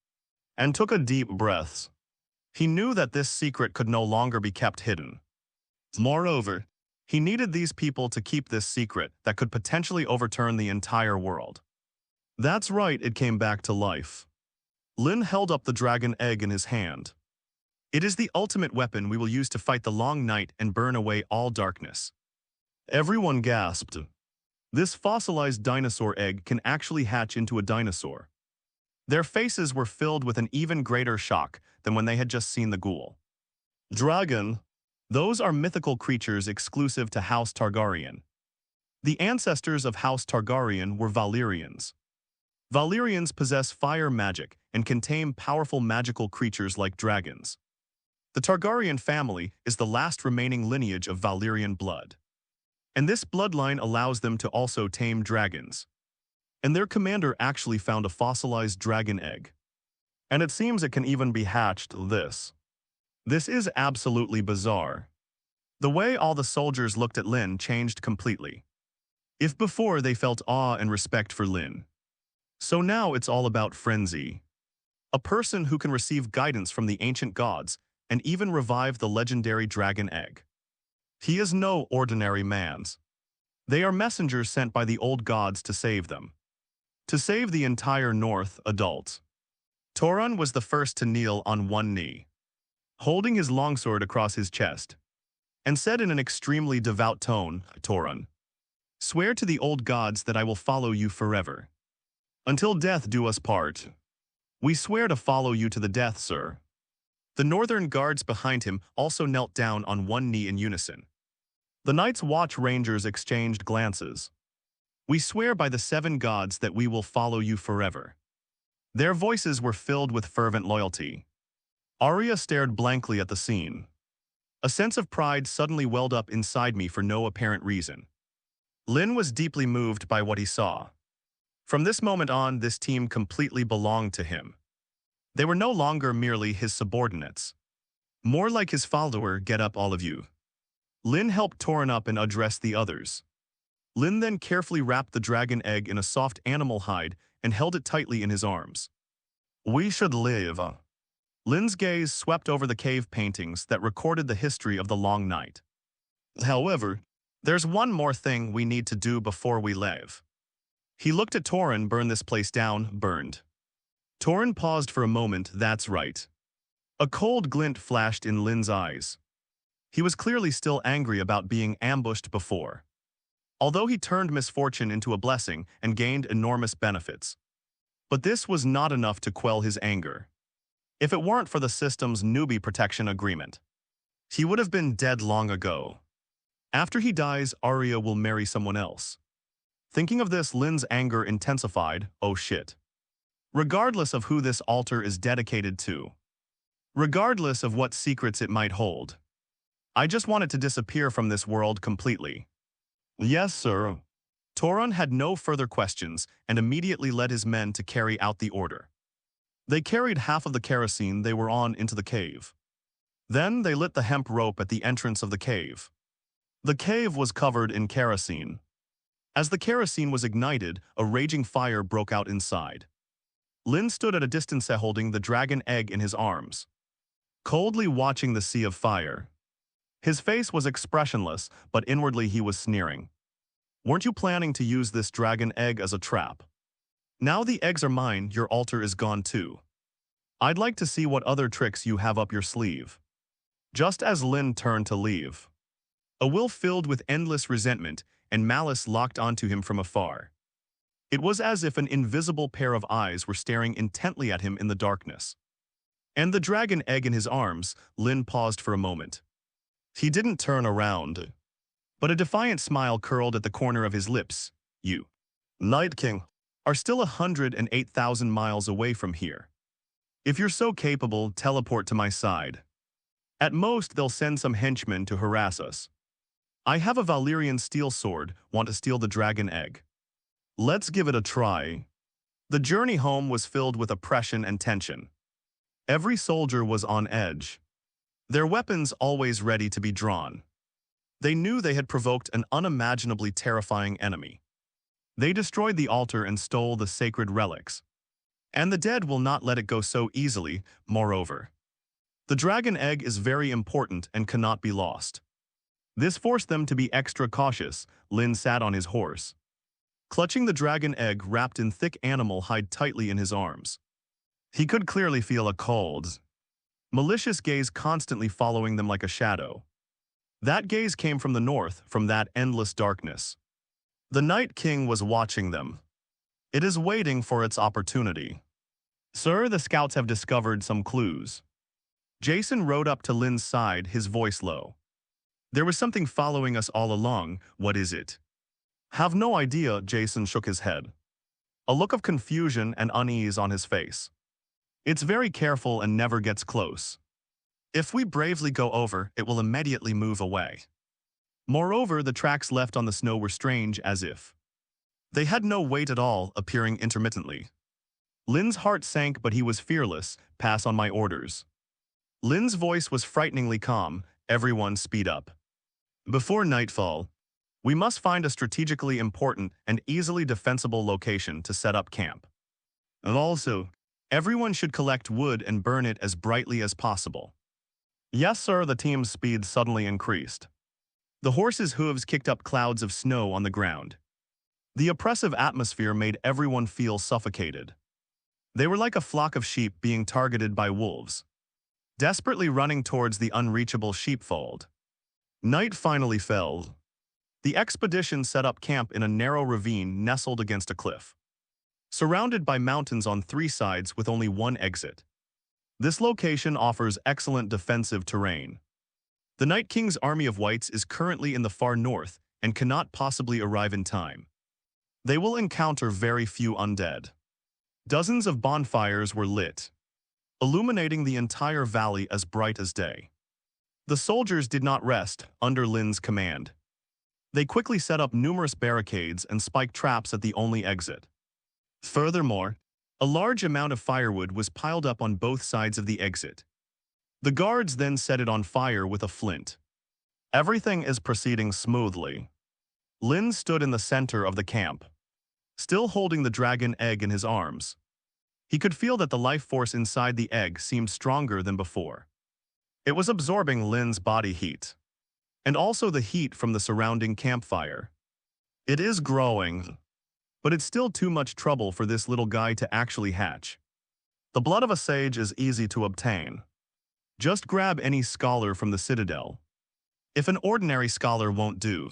and took a deep breath. He knew that this secret could no longer be kept hidden. Moreover, he needed these people to keep this secret that could potentially overturn the entire world. That's right, it came back to life. Lynn held up the dragon egg in his hand. It is the ultimate weapon we will use to fight the long night and burn away all darkness. Everyone gasped. This fossilized dinosaur egg can actually hatch into a dinosaur. Their faces were filled with an even greater shock than when they had just seen the ghoul. Dragon. Those are mythical creatures exclusive to House Targaryen. The ancestors of House Targaryen were Valyrians. Valyrians possess fire magic and can tame powerful magical creatures like dragons. The Targaryen family is the last remaining lineage of Valyrian blood. And this bloodline allows them to also tame dragons. And their commander actually found a fossilized dragon egg. And it seems it can even be hatched. This is absolutely bizarre. The way all the soldiers looked at Lynn changed completely. If before they felt awe and respect for Lynn, so now it's all about frenzy. A person who can receive guidance from the ancient gods and even revive the legendary dragon egg. He is no ordinary man. They are messengers sent by the old gods to save them. To save the entire North adult. Torrhen was the first to kneel on one knee, holding his longsword across his chest, and said in an extremely devout tone, Torrhen, swear to the old gods that I will follow you forever. Until death do us part. We swear to follow you to the death, sir. The northern guards behind him also knelt down on one knee in unison. The Night's Watch Rangers exchanged glances. We swear by the 7 gods that we will follow you forever. Their voices were filled with fervent loyalty. Arya stared blankly at the scene. A sense of pride suddenly welled up inside me for no apparent reason. Lynn was deeply moved by what he saw. From this moment on, this team completely belonged to him. They were no longer merely his subordinates. More like his follower, get up all of you. Lynn helped Torrhen up and address the others. Lynn then carefully wrapped the dragon egg in a soft animal hide and held it tightly in his arms. We should live. Lynn's gaze swept over the cave paintings that recorded the history of the long night. However, there's one more thing we need to do before we leave. He looked at Torrhen. Burn this place down, burned. Torrhen paused for a moment. That's right. A cold glint flashed in Lynn's eyes. He was clearly still angry about being ambushed before. Although he turned misfortune into a blessing and gained enormous benefits. But this was not enough to quell his anger. If it weren't for the system's newbie protection agreement, he would have been dead long ago. After he dies, Arya will marry someone else. Thinking of this, Lynn's anger intensified. Oh shit. Regardless of who this altar is dedicated to, regardless of what secrets it might hold, I just want it to disappear from this world completely. Yes, sir. Torrhen had no further questions and immediately led his men to carry out the order. They carried half of the kerosene they were on into the cave. Then they lit the hemp rope at the entrance of the cave. The cave was covered in kerosene. As the kerosene was ignited, a raging fire broke out inside. Lynn stood at a distance holding the dragon egg in his arms, coldly watching the sea of fire. His face was expressionless, but inwardly he was sneering. Weren't you planning to use this dragon egg as a trap? Now the eggs are mine, your altar is gone too. I'd like to see what other tricks you have up your sleeve. Just as Lynn turned to leave, a will filled with endless resentment and malice locked onto him from afar. It was as if an invisible pair of eyes were staring intently at him in the darkness. And the dragon egg in his arms, Lynn paused for a moment. He didn't turn around, but a defiant smile curled at the corner of his lips. You, Night King, are still 108,000 miles away from here. If you're so capable, teleport to my side. At most, they'll send some henchmen to harass us. I have a Valyrian steel sword, want to steal the dragon egg. Let's give it a try. The journey home was filled with oppression and tension. Every soldier was on edge, their weapons always ready to be drawn. They knew they had provoked an unimaginably terrifying enemy. They destroyed the altar and stole the sacred relics. And the dead will not let it go so easily, moreover. The dragon egg is very important and cannot be lost. This forced them to be extra cautious. Lynn sat on his horse, clutching the dragon egg wrapped in thick animal hide tightly in his arms. He could clearly feel a cold, malicious gaze constantly following them like a shadow. That gaze came from the north, from that endless darkness. The Night King was watching them. It is waiting for its opportunity. Sir, the scouts have discovered some clues. Jason rode up to Lynn's side, his voice low. There was something following us all along. What is it? Have no idea, Jason shook his head. A look of confusion and unease on his face. It's very careful and never gets close. If we bravely go over, it will immediately move away. Moreover, the tracks left on the snow were strange as if they had no weight at all, appearing intermittently. Lynn's heart sank, but he was fearless. Pass on my orders. Lynn's voice was frighteningly calm. Everyone speed up. Before nightfall, we must find a strategically important and easily defensible location to set up camp. And also, everyone should collect wood and burn it as brightly as possible. Yes, sir, the team's speed suddenly increased. The horses' hooves kicked up clouds of snow on the ground. The oppressive atmosphere made everyone feel suffocated. They were like a flock of sheep being targeted by wolves, desperately running towards the unreachable sheepfold. Night finally fell. The expedition set up camp in a narrow ravine nestled against a cliff, surrounded by mountains on three sides with only one exit. This location offers excellent defensive terrain. The Night King's army of whites is currently in the far north and cannot possibly arrive in time. They will encounter very few undead. Dozens of bonfires were lit, illuminating the entire valley as bright as day. The soldiers did not rest under Lynn's command. They quickly set up numerous barricades and spiked traps at the only exit. Furthermore, a large amount of firewood was piled up on both sides of the exit. The guards then set it on fire with a flint. Everything is proceeding smoothly. Lynn stood in the center of the camp, still holding the dragon egg in his arms. He could feel that the life force inside the egg seemed stronger than before. It was absorbing Lynn's body heat, and also the heat from the surrounding campfire. It is growing, but it's still too much trouble for this little guy to actually hatch. The blood of a sage is easy to obtain. Just grab any scholar from the citadel. If an ordinary scholar won't do,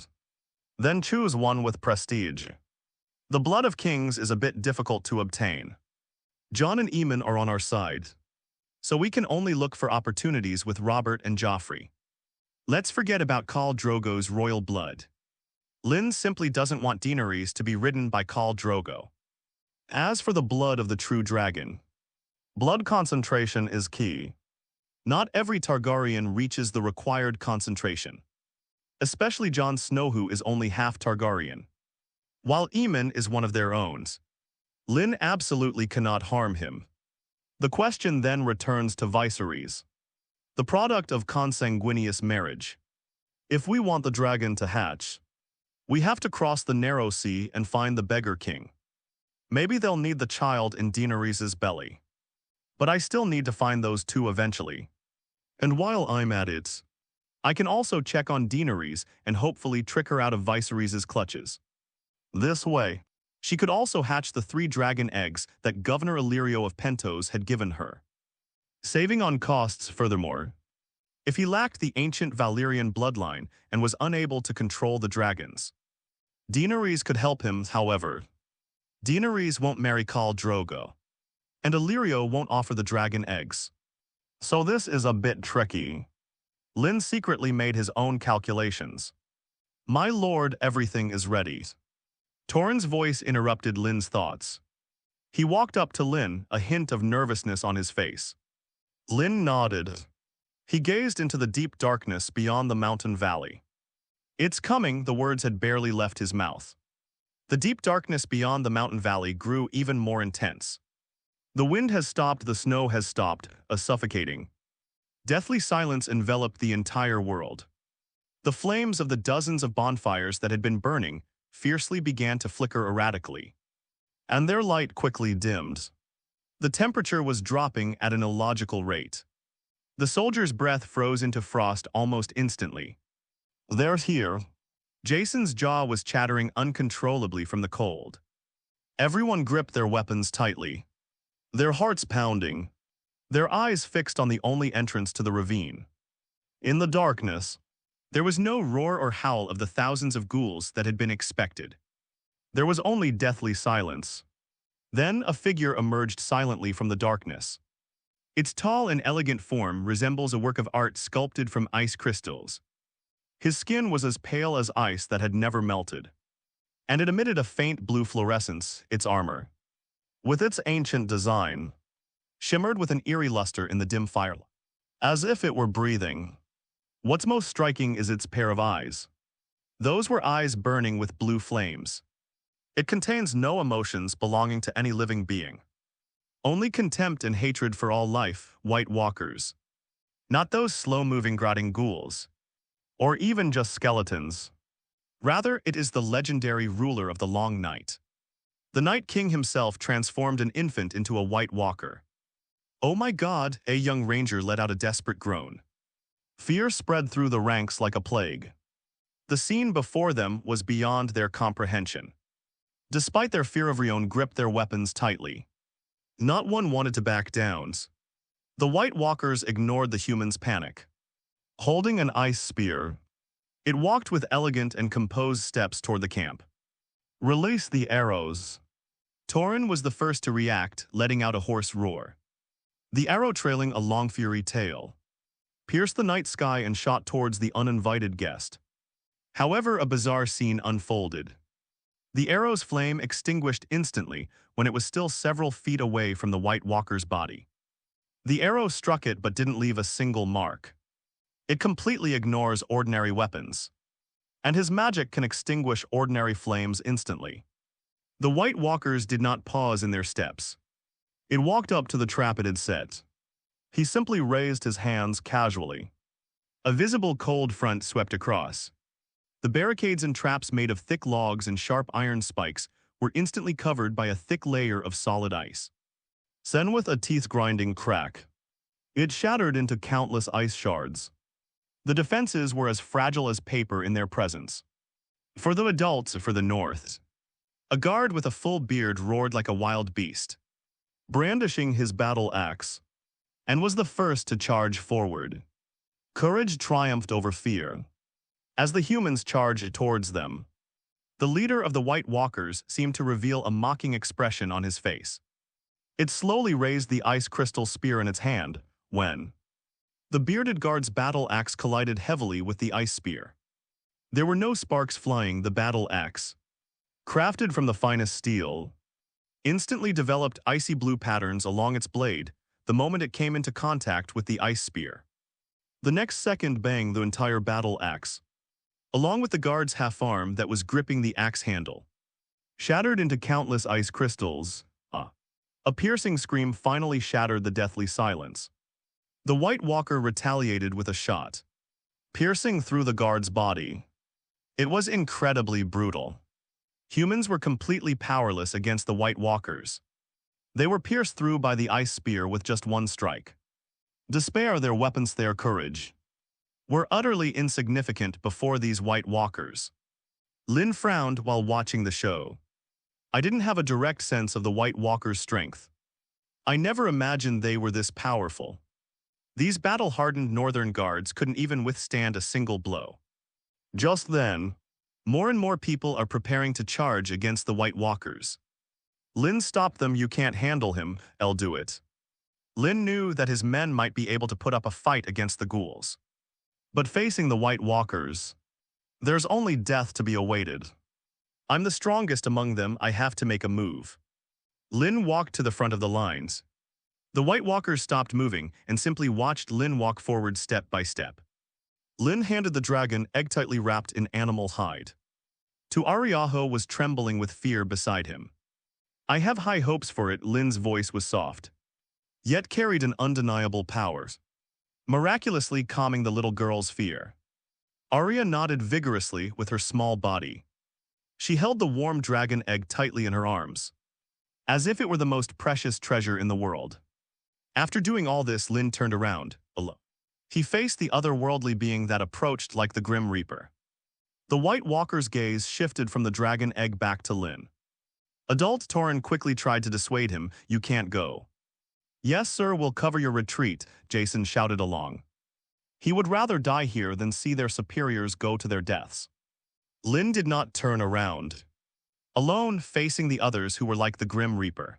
then choose one with prestige. The blood of kings is a bit difficult to obtain. Jon and Aemon are on our side, so we can only look for opportunities with Robert and Joffrey. Let's forget about Khal Drogo's royal blood. Lynn simply doesn't want Daenerys to be ridden by Khal Drogo. As for the blood of the true dragon, blood concentration is key. Not every Targaryen reaches the required concentration, especially Jon Snow, who is only half Targaryen. While Aemon is one of their own, Lynn absolutely cannot harm him. The question then returns to Viserys, the product of consanguineous marriage. If we want the dragon to hatch, we have to cross the narrow sea and find the beggar king. Maybe they'll need the child in Daenerys' belly. But I still need to find those two eventually. And while I'm at it, I can also check on Daenerys and hopefully trick her out of Viserys' clutches. This way, she could also hatch the 3 dragon eggs that Governor Illyrio of Pentos had given her, saving on costs. Furthermore, if he lacked the ancient Valyrian bloodline and was unable to control the dragons, Daenerys could help him. However, Daenerys won't marry Khal Drogo, and Illyrio won't offer the dragon eggs. So this is a bit tricky. Lynn secretly made his own calculations. My lord, everything is ready. Torrhen's voice interrupted Lynn's thoughts. He walked up to Lynn, a hint of nervousness on his face. Lynn nodded. He gazed into the deep darkness beyond the mountain valley. It's coming, the words had barely left his mouth. The deep darkness beyond the mountain valley grew even more intense. The wind has stopped, the snow has stopped, a suffocating, deathly silence enveloped the entire world. The flames of the dozens of bonfires that had been burning fiercely began to flicker erratically, and their light quickly dimmed. The temperature was dropping at an illogical rate. The soldier's breath froze into frost almost instantly. They're here. Jason's jaw was chattering uncontrollably from the cold. Everyone gripped their weapons tightly, their hearts pounding, their eyes fixed on the only entrance to the ravine. In the darkness, there was no roar or howl of the thousands of ghouls that had been expected. There was only deathly silence. Then a figure emerged silently from the darkness. Its tall and elegant form resembles a work of art sculpted from ice crystals. His skin was as pale as ice that had never melted, and it emitted a faint blue fluorescence, its armor, with its ancient design, shimmered with an eerie luster in the dim firelight, as if it were breathing. What's most striking is its pair of eyes. Those were eyes burning with blue flames. It contains no emotions belonging to any living being. Only contempt and hatred for all life, White Walkers. Not those slow-moving grotting ghouls, or even just skeletons. Rather, it is the legendary ruler of the Long Night. The Night King himself transformed an infant into a White Walker. "Oh my God," a young ranger let out a desperate groan. Fear spread through the ranks like a plague. The scene before them was beyond their comprehension. Despite their fear, everyone gripped their weapons tightly. Not one wanted to back down. The White Walkers ignored the humans' panic. Holding an ice spear, it walked with elegant and composed steps toward the camp. "Release the arrows." Torrin was the first to react, letting out a hoarse roar. The arrow, trailing a long fury tail, pierced the night sky and shot towards the uninvited guest. However, a bizarre scene unfolded. The arrow's flame extinguished instantly when it was still several feet away from the White Walker's body. The arrow struck it but didn't leave a single mark. It completely ignores ordinary weapons, and his magic can extinguish ordinary flames instantly. The White Walkers did not pause in their steps. It walked up to the trap it had set. He simply raised his hands casually. A visible cold front swept across. The barricades and traps, made of thick logs and sharp iron spikes, were instantly covered by a thick layer of solid ice. Then, with a teeth-grinding crack, it shattered into countless ice shards. The defenses were as fragile as paper in their presence. For the adults, for the north, a guard with a full beard roared like a wild beast, brandishing his battle axe, and was the first to charge forward. Courage triumphed over fear. As the humans charged towards them, the leader of the White Walkers seemed to reveal a mocking expression on his face. It slowly raised the ice crystal spear in its hand when the bearded guard's battle axe collided heavily with the ice spear. There were no sparks flying. The battle axe, crafted from the finest steel, instantly developed icy blue patterns along its blade the moment it came into contact with the ice spear. The next second, bang, the entire battle axe, along with the guard's half-arm that was gripping the axe handle, shattered into countless ice crystals. A piercing scream finally shattered the deathly silence. The White Walker retaliated with a shot, piercing through the guard's body. It was incredibly brutal. Humans were completely powerless against the White Walkers. They were pierced through by the ice spear with just one strike. Despair, their weapons, their courage, were utterly insignificant before these White Walkers. Lynn frowned while watching the show. "I didn't have a direct sense of the White Walkers' strength. I never imagined they were this powerful. These battle-hardened northern guards couldn't even withstand a single blow." Just then, more and more people are preparing to charge against the White Walkers. Lynn stopped them. "You can't handle him, I'll do it." Lynn knew that his men might be able to put up a fight against the ghouls. But facing the White Walkers, there's only death to be awaited. "I'm the strongest among them. I have to make a move." Lynn walked to the front of the lines. The White Walkers stopped moving and simply watched Lynn walk forward step by step. Lynn handed the dragon egg tightly wrapped in animal hide. To Ariaho was trembling with fear beside him. "I have high hopes for it." Lynn's voice was soft, yet carried an undeniable power, miraculously calming the little girl's fear. Arya nodded vigorously with her small body. She held the warm dragon egg tightly in her arms, as if it were the most precious treasure in the world. After doing all this, Lynn turned around, alone. He faced the otherworldly being that approached like the Grim Reaper. The White Walker's gaze shifted from the dragon egg back to Lynn. Adult Torrin quickly tried to dissuade him. "You can't go." "Yes, sir, we'll cover your retreat," Jason shouted along. He would rather die here than see their superiors go to their deaths. Lynn did not turn around, alone facing the others who were like the Grim Reaper.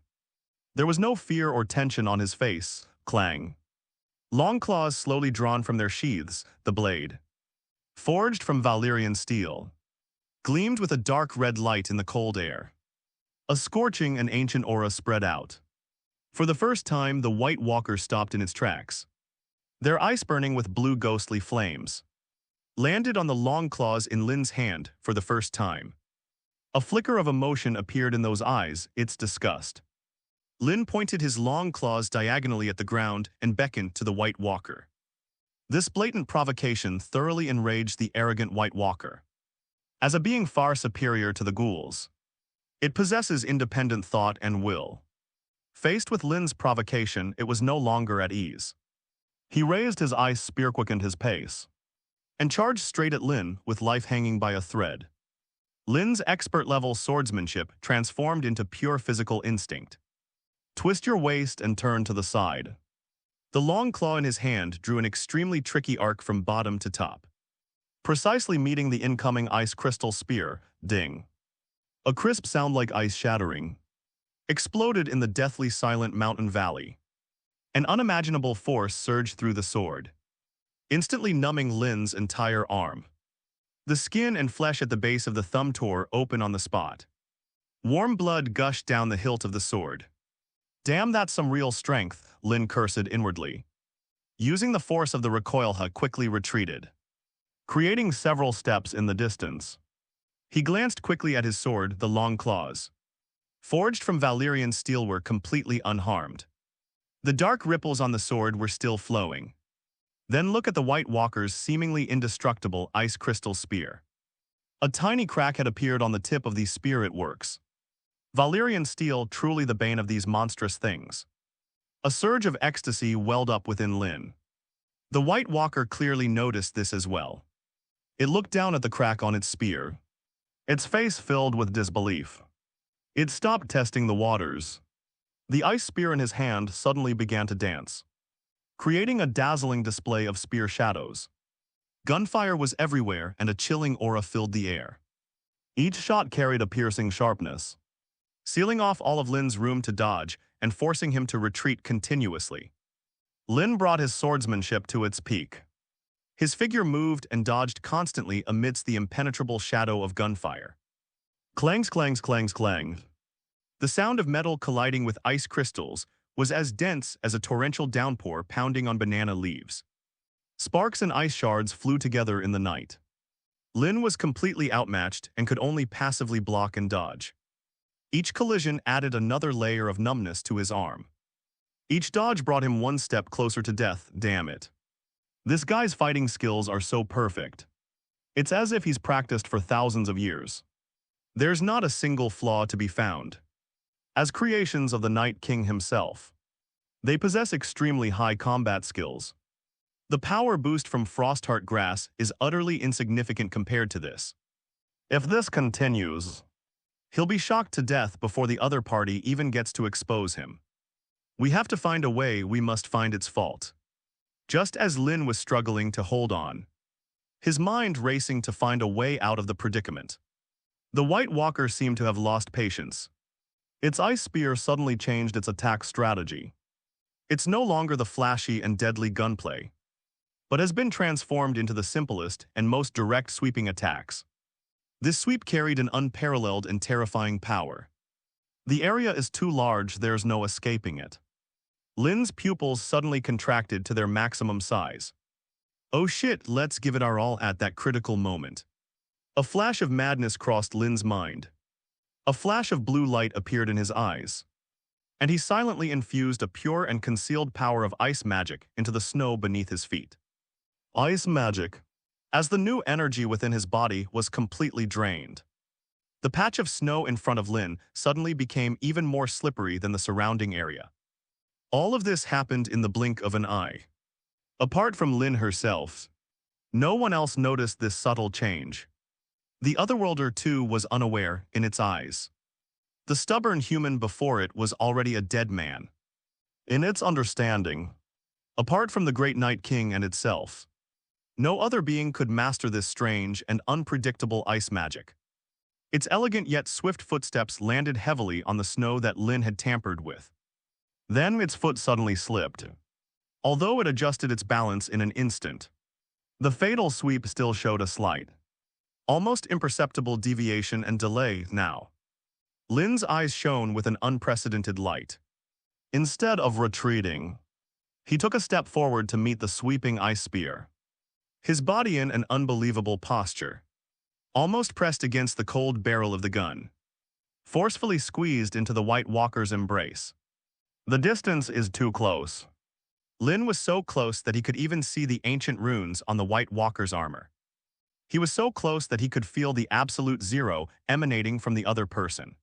There was no fear or tension on his face. Clang. Longclaws slowly drawn from their sheaths, the blade, forged from Valyrian steel, gleamed with a dark red light in the cold air. A scorching and ancient aura spread out. For the first time, the White Walker stopped in its tracks. Their eyes burning with blue ghostly flames. Landed on the Longclaws in Lynn's hand for the first time. A flicker of emotion appeared in those eyes, its disgust. Lynn pointed his long claws diagonally at the ground and beckoned to the White Walker. This blatant provocation thoroughly enraged the arrogant White Walker. As a being far superior to the ghouls, it possesses independent thought and will. Faced with Lynn's provocation, it was no longer at ease. He raised his ice spear, quickened his pace, and charged straight at Lynn with life hanging by a thread. Lynn's expert-level swordsmanship transformed into pure physical instinct. Twist your waist and turn to the side. The long claw in his hand drew an extremely tricky arc from bottom to top, precisely meeting the incoming ice crystal spear. Ding. A crisp sound like ice shattering exploded in the deathly silent mountain valley. An unimaginable force surged through the sword, instantly numbing Lynn's entire arm. The skin and flesh at the base of the thumb tore open on the spot. Warm blood gushed down the hilt of the sword. Damn, that's some real strength, Lynn cursed inwardly. Using the force of the recoil, he quickly retreated, creating several steps in the distance. He glanced quickly at his sword, the long claws, forged from Valyrian steel, were completely unharmed. The dark ripples on the sword were still flowing. Then look at the White Walker's seemingly indestructible ice crystal spear. A tiny crack had appeared on the tip of the spear. It works. Valyrian steel, truly the bane of these monstrous things. A surge of ecstasy welled up within Lynn. The White Walker clearly noticed this as well. It looked down at the crack on its spear, its face filled with disbelief. It stopped testing the waters. The ice spear in his hand suddenly began to dance, creating a dazzling display of spear shadows. Gunfire was everywhere and a chilling aura filled the air. Each shot carried a piercing sharpness, sealing off all of Lynn's room to dodge and forcing him to retreat continuously. Lynn brought his swordsmanship to its peak. His figure moved and dodged constantly amidst the impenetrable shadow of gunfire. Clangs, clangs, clangs, clang. The sound of metal colliding with ice crystals was as dense as a torrential downpour pounding on banana leaves. Sparks and ice shards flew together in the night. Lynn was completely outmatched and could only passively block and dodge. Each collision added another layer of numbness to his arm. Each dodge brought him one step closer to death. Damn it. This guy's fighting skills are so perfect. It's as if he's practiced for thousands of years. There's not a single flaw to be found. As creations of the Night King himself, they possess extremely high combat skills. The power boost from Frostheart Grass is utterly insignificant compared to this. If this continues, he'll be shocked to death before the other party even gets to expose him. We have to find a way. We must find its fault. Just as Lynn was struggling to hold on, his mind racing to find a way out of the predicament, the White Walker seemed to have lost patience. Its ice spear suddenly changed its attack strategy. It's no longer the flashy and deadly gunplay, but has been transformed into the simplest and most direct sweeping attacks. This sweep carried an unparalleled and terrifying power. The area is too large, there's no escaping it. Lynn's pupils suddenly contracted to their maximum size. Oh shit, let's give it our all at that critical moment. A flash of madness crossed Lynn's mind. A flash of blue light appeared in his eyes, and he silently infused a pure and concealed power of ice magic into the snow beneath his feet. Ice magic. As the new energy within his body was completely drained, the patch of snow in front of Lynn suddenly became even more slippery than the surrounding area. All of this happened in the blink of an eye. Apart from Lynn herself, no one else noticed this subtle change. The Otherworlder too was unaware in its eyes. The stubborn human before it was already a dead man. In its understanding, apart from the Great Night King and itself, no other being could master this strange and unpredictable ice magic. Its elegant yet swift footsteps landed heavily on the snow that Lynn had tampered with. Then its foot suddenly slipped. Although it adjusted its balance in an instant, the fatal sweep still showed a slight, Almost imperceptible deviation and delay now. Lynn's eyes shone with an unprecedented light. Instead of retreating, he took a step forward to meet the sweeping ice spear. His body in an unbelievable posture, almost pressed against the cold barrel of the gun, forcefully squeezed into the White Walker's embrace. The distance is too close. Lynn was so close that he could even see the ancient runes on the White Walker's armor. He was so close that he could feel the absolute zero emanating from the other person.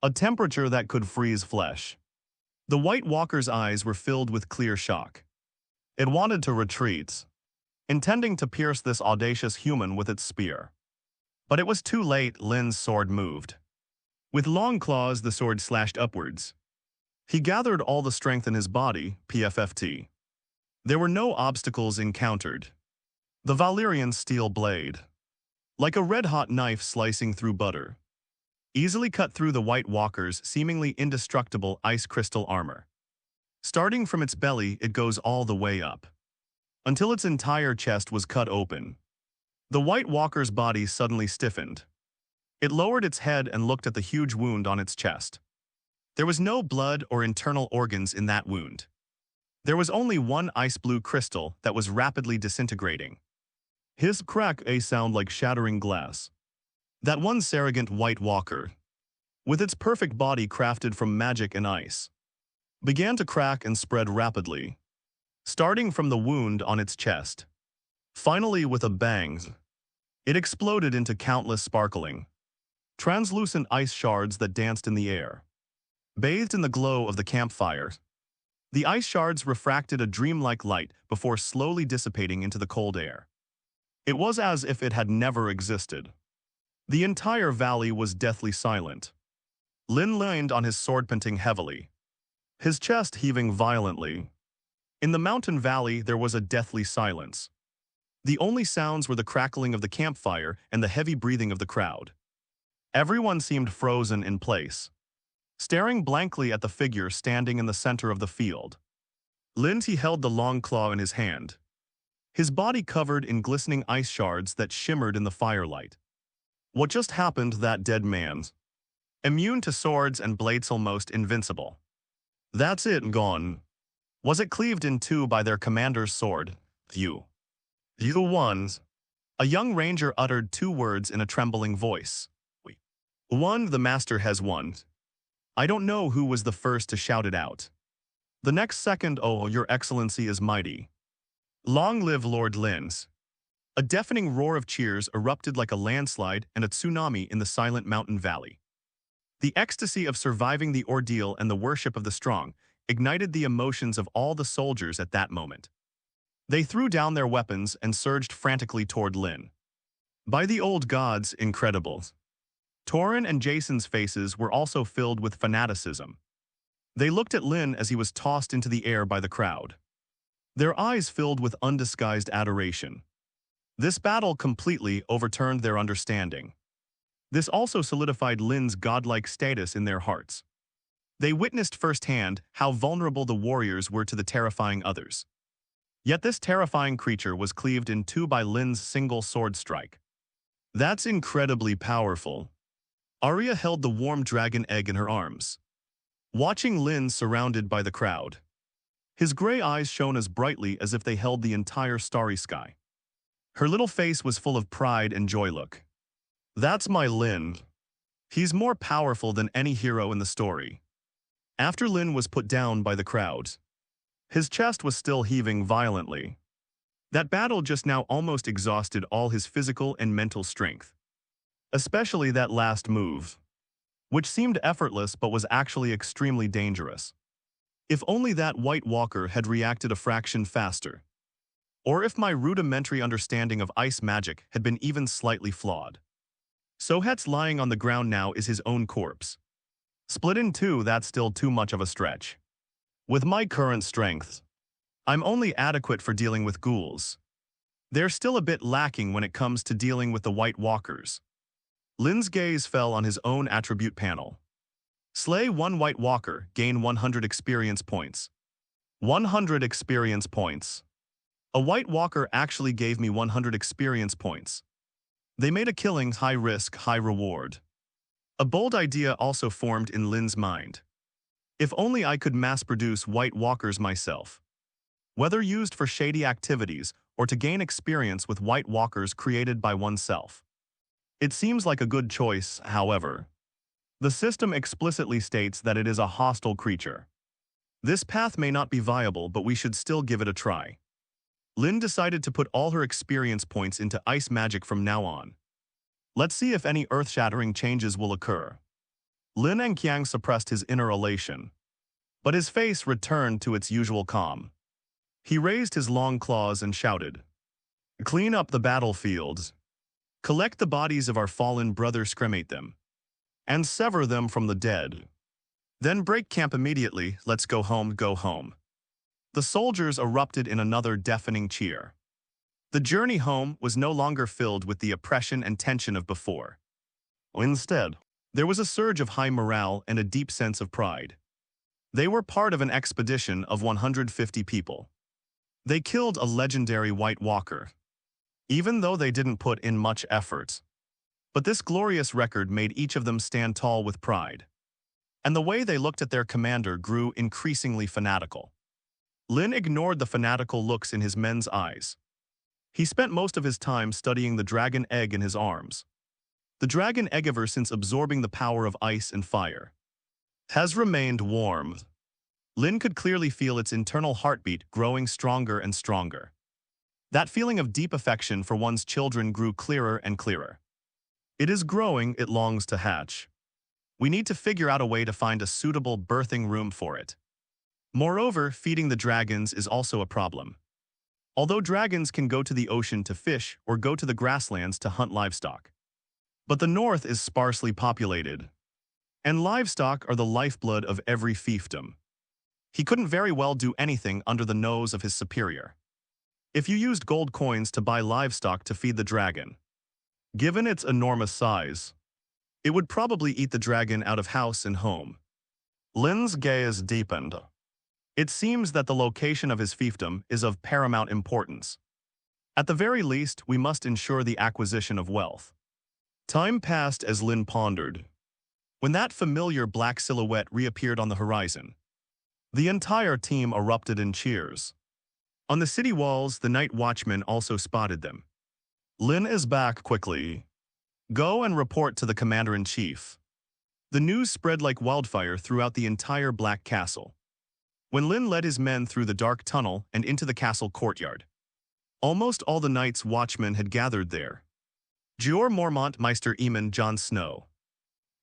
A temperature that could freeze flesh. The White Walker's eyes were filled with clear shock. It wanted to retreat, intending to pierce this audacious human with its spear. But it was too late. Lynn's sword moved. With long claws, the sword slashed upwards. He gathered all the strength in his body, PFFT. There were no obstacles encountered. The Valyrian steel blade, like a red-hot knife slicing through butter, easily cut through the White Walker's seemingly indestructible ice crystal armor. Starting from its belly, it goes all the way up, until its entire chest was cut open. The White Walker's body suddenly stiffened. It lowered its head and looked at the huge wound on its chest. There was no blood or internal organs in that wound. There was only one ice-blue crystal that was rapidly disintegrating. His crack a sound like shattering glass. That one surrogate White Walker, with its perfect body crafted from magic and ice, began to crack and spread rapidly, starting from the wound on its chest. Finally, with a bang, it exploded into countless sparkling, translucent ice shards that danced in the air. Bathed in the glow of the campfire, the ice shards refracted a dreamlike light before slowly dissipating into the cold air. It was as if it had never existed. The entire valley was deathly silent. Lynn leaned on his sword, panting heavily, his chest heaving violently. In the mountain valley, there was a deathly silence. The only sounds were the crackling of the campfire and the heavy breathing of the crowd. Everyone seemed frozen in place, staring blankly at the figure standing in the center of the field. Lynn held the Longclaw in his hand, his body covered in glistening ice shards that shimmered in the firelight. What just happened? That dead man's immune to swords and blades, almost invincible. That's it, gone. Was it cleaved in two by their commander's sword? You won. A young ranger uttered two words in a trembling voice. We won. The master has won. I don't know who was the first to shout it out. The next second, oh, your excellency is mighty. Long live Lord Lynn's. A deafening roar of cheers erupted like a landslide and a tsunami in the silent mountain valley. The ecstasy of surviving the ordeal and the worship of the strong ignited the emotions of all the soldiers at that moment. They threw down their weapons and surged frantically toward Lynn. By the old gods, incredible. Torrin and Jason's faces were also filled with fanaticism. They looked at Lynn as he was tossed into the air by the crowd, their eyes filled with undisguised adoration. This battle completely overturned their understanding. This also solidified Lynn's godlike status in their hearts. They witnessed firsthand how vulnerable the warriors were to the terrifying others. Yet this terrifying creature was cleaved in two by Lynn's single sword strike. That's incredibly powerful. Arya held the warm dragon egg in her arms, watching Lynn surrounded by the crowd. His gray eyes shone as brightly as if they held the entire starry sky. Her little face was full of pride and joy. Look. That's my Lynn. He's more powerful than any hero in the story. After Lynn was put down by the crowd, his chest was still heaving violently. That battle just now almost exhausted all his physical and mental strength. Especially that last move, which seemed effortless but was actually extremely dangerous. If only that White Walker had reacted a fraction faster. Or if my rudimentary understanding of ice magic had been even slightly flawed. Sohet's lying on the ground now is his own corpse. Split in two, that's still too much of a stretch. With my current strength, I'm only adequate for dealing with ghouls. They're still a bit lacking when it comes to dealing with the White Walkers. Lynn's gaze fell on his own attribute panel. Slay one White Walker, gain 100 experience points. 100 experience points. A White Walker actually gave me 100 experience points. They made a killing high risk, high reward. A bold idea also formed in Lynn's mind. If only I could mass-produce White Walkers myself. Whether used for shady activities or to gain experience with White Walkers created by oneself. It seems like a good choice, however. The system explicitly states that it is a hostile creature. This path may not be viable, but we should still give it a try. Lynn decided to put all her experience points into ice magic from now on. Let's see if any earth-shattering changes will occur. Lin and Qiang suppressed his inner elation, but his face returned to its usual calm. He raised his long claws and shouted, "Clean up the battlefields. Collect the bodies of our fallen brothers, cremate them, and sever them from the dead. Then break camp immediately, let's go home, go home." The soldiers erupted in another deafening cheer. The journey home was no longer filled with the oppression and tension of before. Instead, there was a surge of high morale and a deep sense of pride. They were part of an expedition of 150 people. They killed a legendary White Walker, even though they didn't put in much effort. But this glorious record made each of them stand tall with pride. And the way they looked at their commander grew increasingly fanatical. Lin ignored the fanatical looks in his men's eyes. He spent most of his time studying the dragon egg in his arms. The dragon egg, ever since absorbing the power of ice and fire, has remained warm. Lin could clearly feel its internal heartbeat growing stronger and stronger. That feeling of deep affection for one's children grew clearer and clearer. It is growing, it longs to hatch. We need to figure out a way to find a suitable birthing room for it. Moreover, feeding the dragons is also a problem. Although dragons can go to the ocean to fish or go to the grasslands to hunt livestock. But the north is sparsely populated, and livestock are the lifeblood of every fiefdom. He couldn't very well do anything under the nose of his superior. If you used gold coins to buy livestock to feed the dragon, given its enormous size, it would probably eat the dragon out of house and home. Lin's gaze deepened. It seems that the location of his fiefdom is of paramount importance. At the very least, we must ensure the acquisition of wealth. Time passed as Lin pondered. When that familiar black silhouette reappeared on the horizon, the entire team erupted in cheers. On the city walls, the night watchmen also spotted them. Lin is back quickly. Go and report to the commander-in-chief. The news spread like wildfire throughout the entire Black Castle. When Lin led his men through the dark tunnel and into the castle courtyard, almost all the night's watchmen had gathered there. Gior Mormont, Meister Aemon, Jon Snow.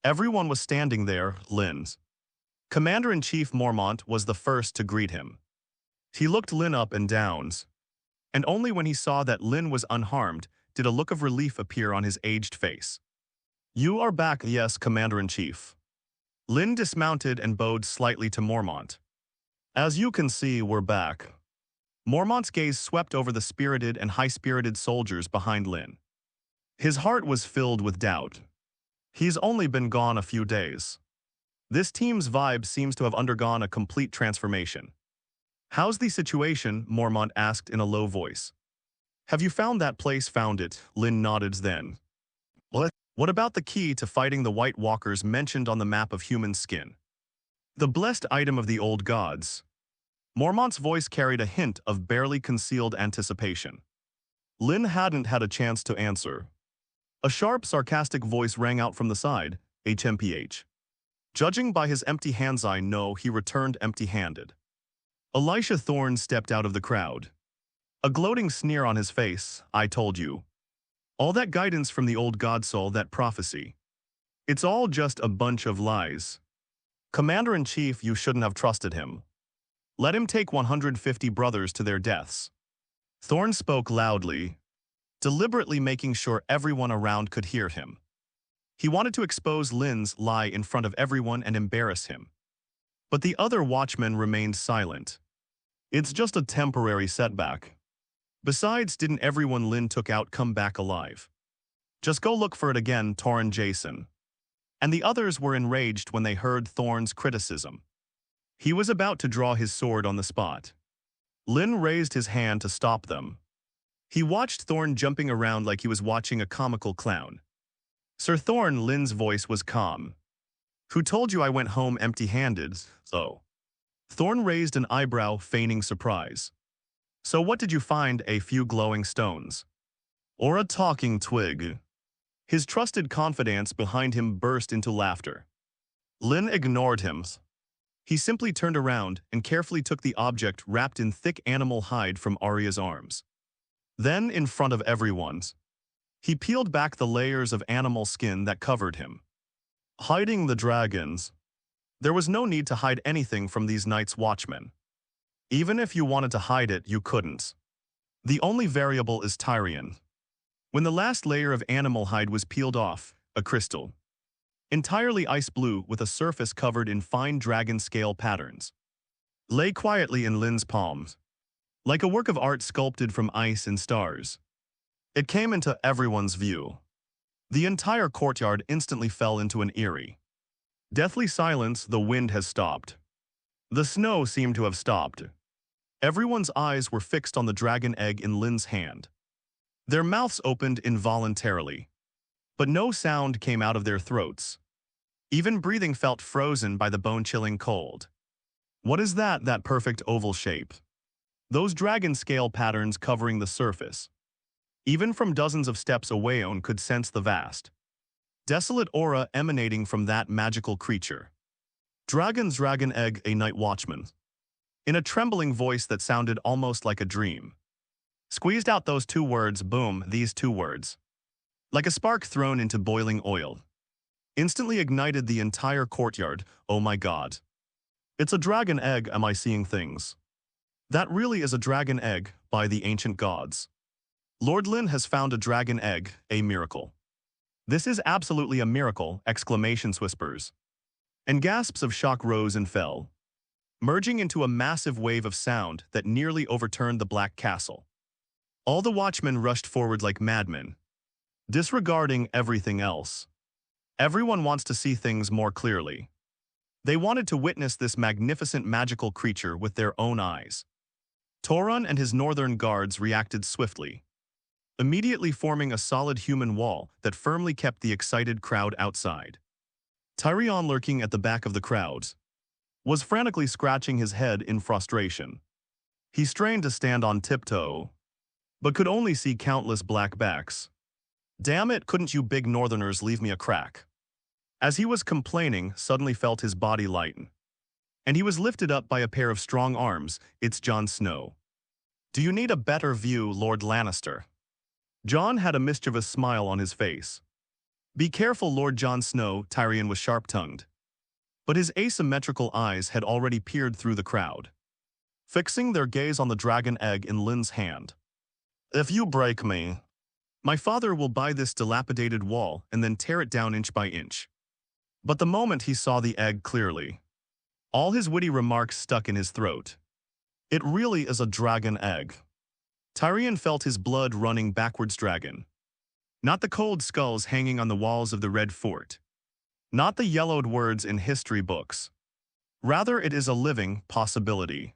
Everyone was standing there. Lin's Commander-in-Chief Mormont was the first to greet him. He looked Lin up and down, and only when he saw that Lin was unharmed did a look of relief appear on his aged face. "You are back." "Yes, Commander-in-Chief." Lin dismounted and bowed slightly to Mormont. "As you can see, we're back." Mormont's gaze swept over the spirited and high-spirited soldiers behind Lin. His heart was filled with doubt. He's only been gone a few days. This team's vibe seems to have undergone a complete transformation. "How's the situation?" Mormont asked in a low voice. "Have you found that place?" "Found it," Lin nodded then. What about the key to fighting the White Walkers mentioned on the map of human skin? The blessed item of the old gods. Mormont's voice carried a hint of barely concealed anticipation. Lin hadn't had a chance to answer. A sharp, sarcastic voice rang out from the side, "HMPH. Judging by his empty hands, I know." He returned empty-handed. Elisha Thorne stepped out of the crowd. A gloating sneer on his face. "I told you. All that guidance from the old god soul, that prophecy. It's all just a bunch of lies. Commander-in-Chief, you shouldn't have trusted him. Let him take 150 brothers to their deaths." Thorne spoke loudly, deliberately making sure everyone around could hear him. He wanted to expose Lin's lie in front of everyone and embarrass him. But the other watchmen remained silent. "It's just a temporary setback. Besides, didn't everyone Lin took out come back alive? Just go look for it again." Torrin Jason and the others were enraged when they heard Thorne's criticism. He was about to draw his sword on the spot. Lin raised his hand to stop them. He watched Thorne jumping around like he was watching a comical clown. Sir Thorne, Lynn's voice was calm. Who told you I went home empty-handed, so? Thorne raised an eyebrow, feigning surprise. So what did you find? A few glowing stones? Or a talking twig? His trusted confidant behind him burst into laughter. Lynn ignored him. He simply turned around and carefully took the object wrapped in thick animal hide from Arya's arms. Then, in front of everyone, he peeled back the layers of animal skin that covered him. Hiding the dragons. There was no need to hide anything from these Night's Watchmen. Even if you wanted to hide it, you couldn't. The only variable is Tyrion. When the last layer of animal hide was peeled off, a crystal, entirely ice blue with a surface covered in fine dragon scale patterns, lay quietly in Lynn's palms, like a work of art sculpted from ice and stars. It came into everyone's view. The entire courtyard instantly fell into an eerie, deathly silence. The wind has stopped. The snow seemed to have stopped. Everyone's eyes were fixed on the dragon egg in Lynn's hand. Their mouths opened involuntarily, but no sound came out of their throats. Even breathing felt frozen by the bone-chilling cold. What is that perfect oval shape? Those dragon scale patterns covering the surface. Even from dozens of steps away, Aemon could sense the vast, desolate aura emanating from that magical creature. Dragon egg, a night watchman. In a trembling voice that sounded almost like a dream. Squeezed out those two words, boom, these two words. Like a spark thrown into boiling oil. Instantly ignited the entire courtyard. Oh my god. It's a dragon egg. Am I seeing things? That really is a dragon egg, by the ancient gods. Lord Lynn has found a dragon egg, a miracle. This is absolutely a miracle, exclamations, whispers. And gasps of shock rose and fell, merging into a massive wave of sound that nearly overturned the Black Castle. All the watchmen rushed forward like madmen, disregarding everything else. Everyone wants to see things more clearly. They wanted to witness this magnificent magical creature with their own eyes. Torrun and his northern guards reacted swiftly, immediately forming a solid human wall that firmly kept the excited crowd outside. Tyrion, lurking at the back of the crowd, was frantically scratching his head in frustration. He strained to stand on tiptoe, but could only see countless black backs. Damn it, couldn't you big northerners leave me a crack? As he was complaining, suddenly felt his body lighten, and he was lifted up by a pair of strong arms. It's Jon Snow. Do you need a better view, Lord Lannister? Jon had a mischievous smile on his face. Be careful, Lord Jon Snow. Tyrion was sharp-tongued, but his asymmetrical eyes had already peered through the crowd, fixing their gaze on the dragon egg in Lynn's hand. If you break me, my father will buy this dilapidated wall and then tear it down inch by inch. But the moment he saw the egg clearly, all his witty remarks stuck in his throat. It really is a dragon egg. Tyrion felt his blood running backwards. Dragon. Not the cold skulls hanging on the walls of the Red Fort. Not the yellowed words in history books. Rather, it is a living possibility.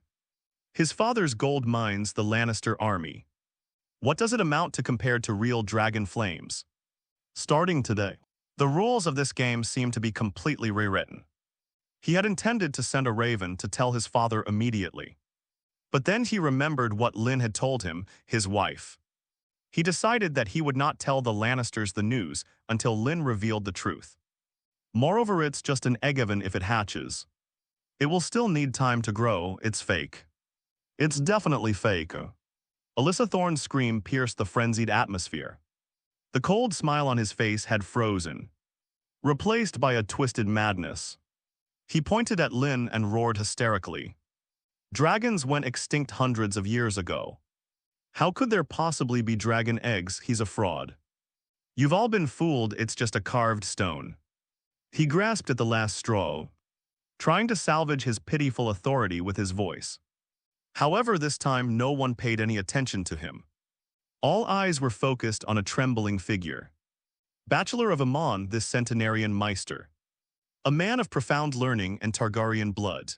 His father's gold mines, the Lannister army. What does it amount to compared to real dragon flames? Starting today, the rules of this game seem to be completely rewritten. He had intended to send a raven to tell his father immediately. But then he remembered what Lynn had told him, his wife. He decided that he would not tell the Lannisters the news until Lynn revealed the truth. Moreover, it's just an egg, even if it hatches. It will still need time to grow. It's fake. It's definitely fake. Alyssa Thorne's scream pierced the frenzied atmosphere. The cold smile on his face had frozen, replaced by a twisted madness. He pointed at Lynn and roared hysterically. Dragons went extinct hundreds of years ago. How could there possibly be dragon eggs? He's a fraud. You've all been fooled. It's just a carved stone. He grasped at the last straw, trying to salvage his pitiful authority with his voice. However, this time no one paid any attention to him. All eyes were focused on a trembling figure. Bachelor of Aemon, this centenarian Meister, a man of profound learning and Targaryen blood,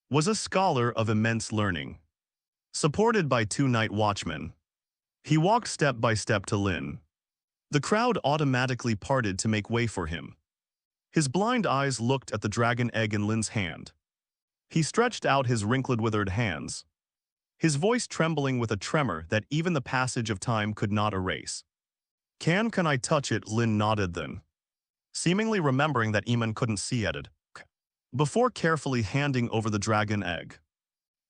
was a scholar of immense learning. Supported by two night watchmen, He walked step by step to Lynn. The crowd automatically parted to make way for him. His blind eyes looked at the dragon egg in Lynn's hand. He stretched out his wrinkled, withered hands, his voice trembling with a tremor that even the passage of time could not erase. Can I touch it?" Lynn nodded then, seemingly remembering that Aemon couldn't see Eddard. Before carefully handing over the dragon egg,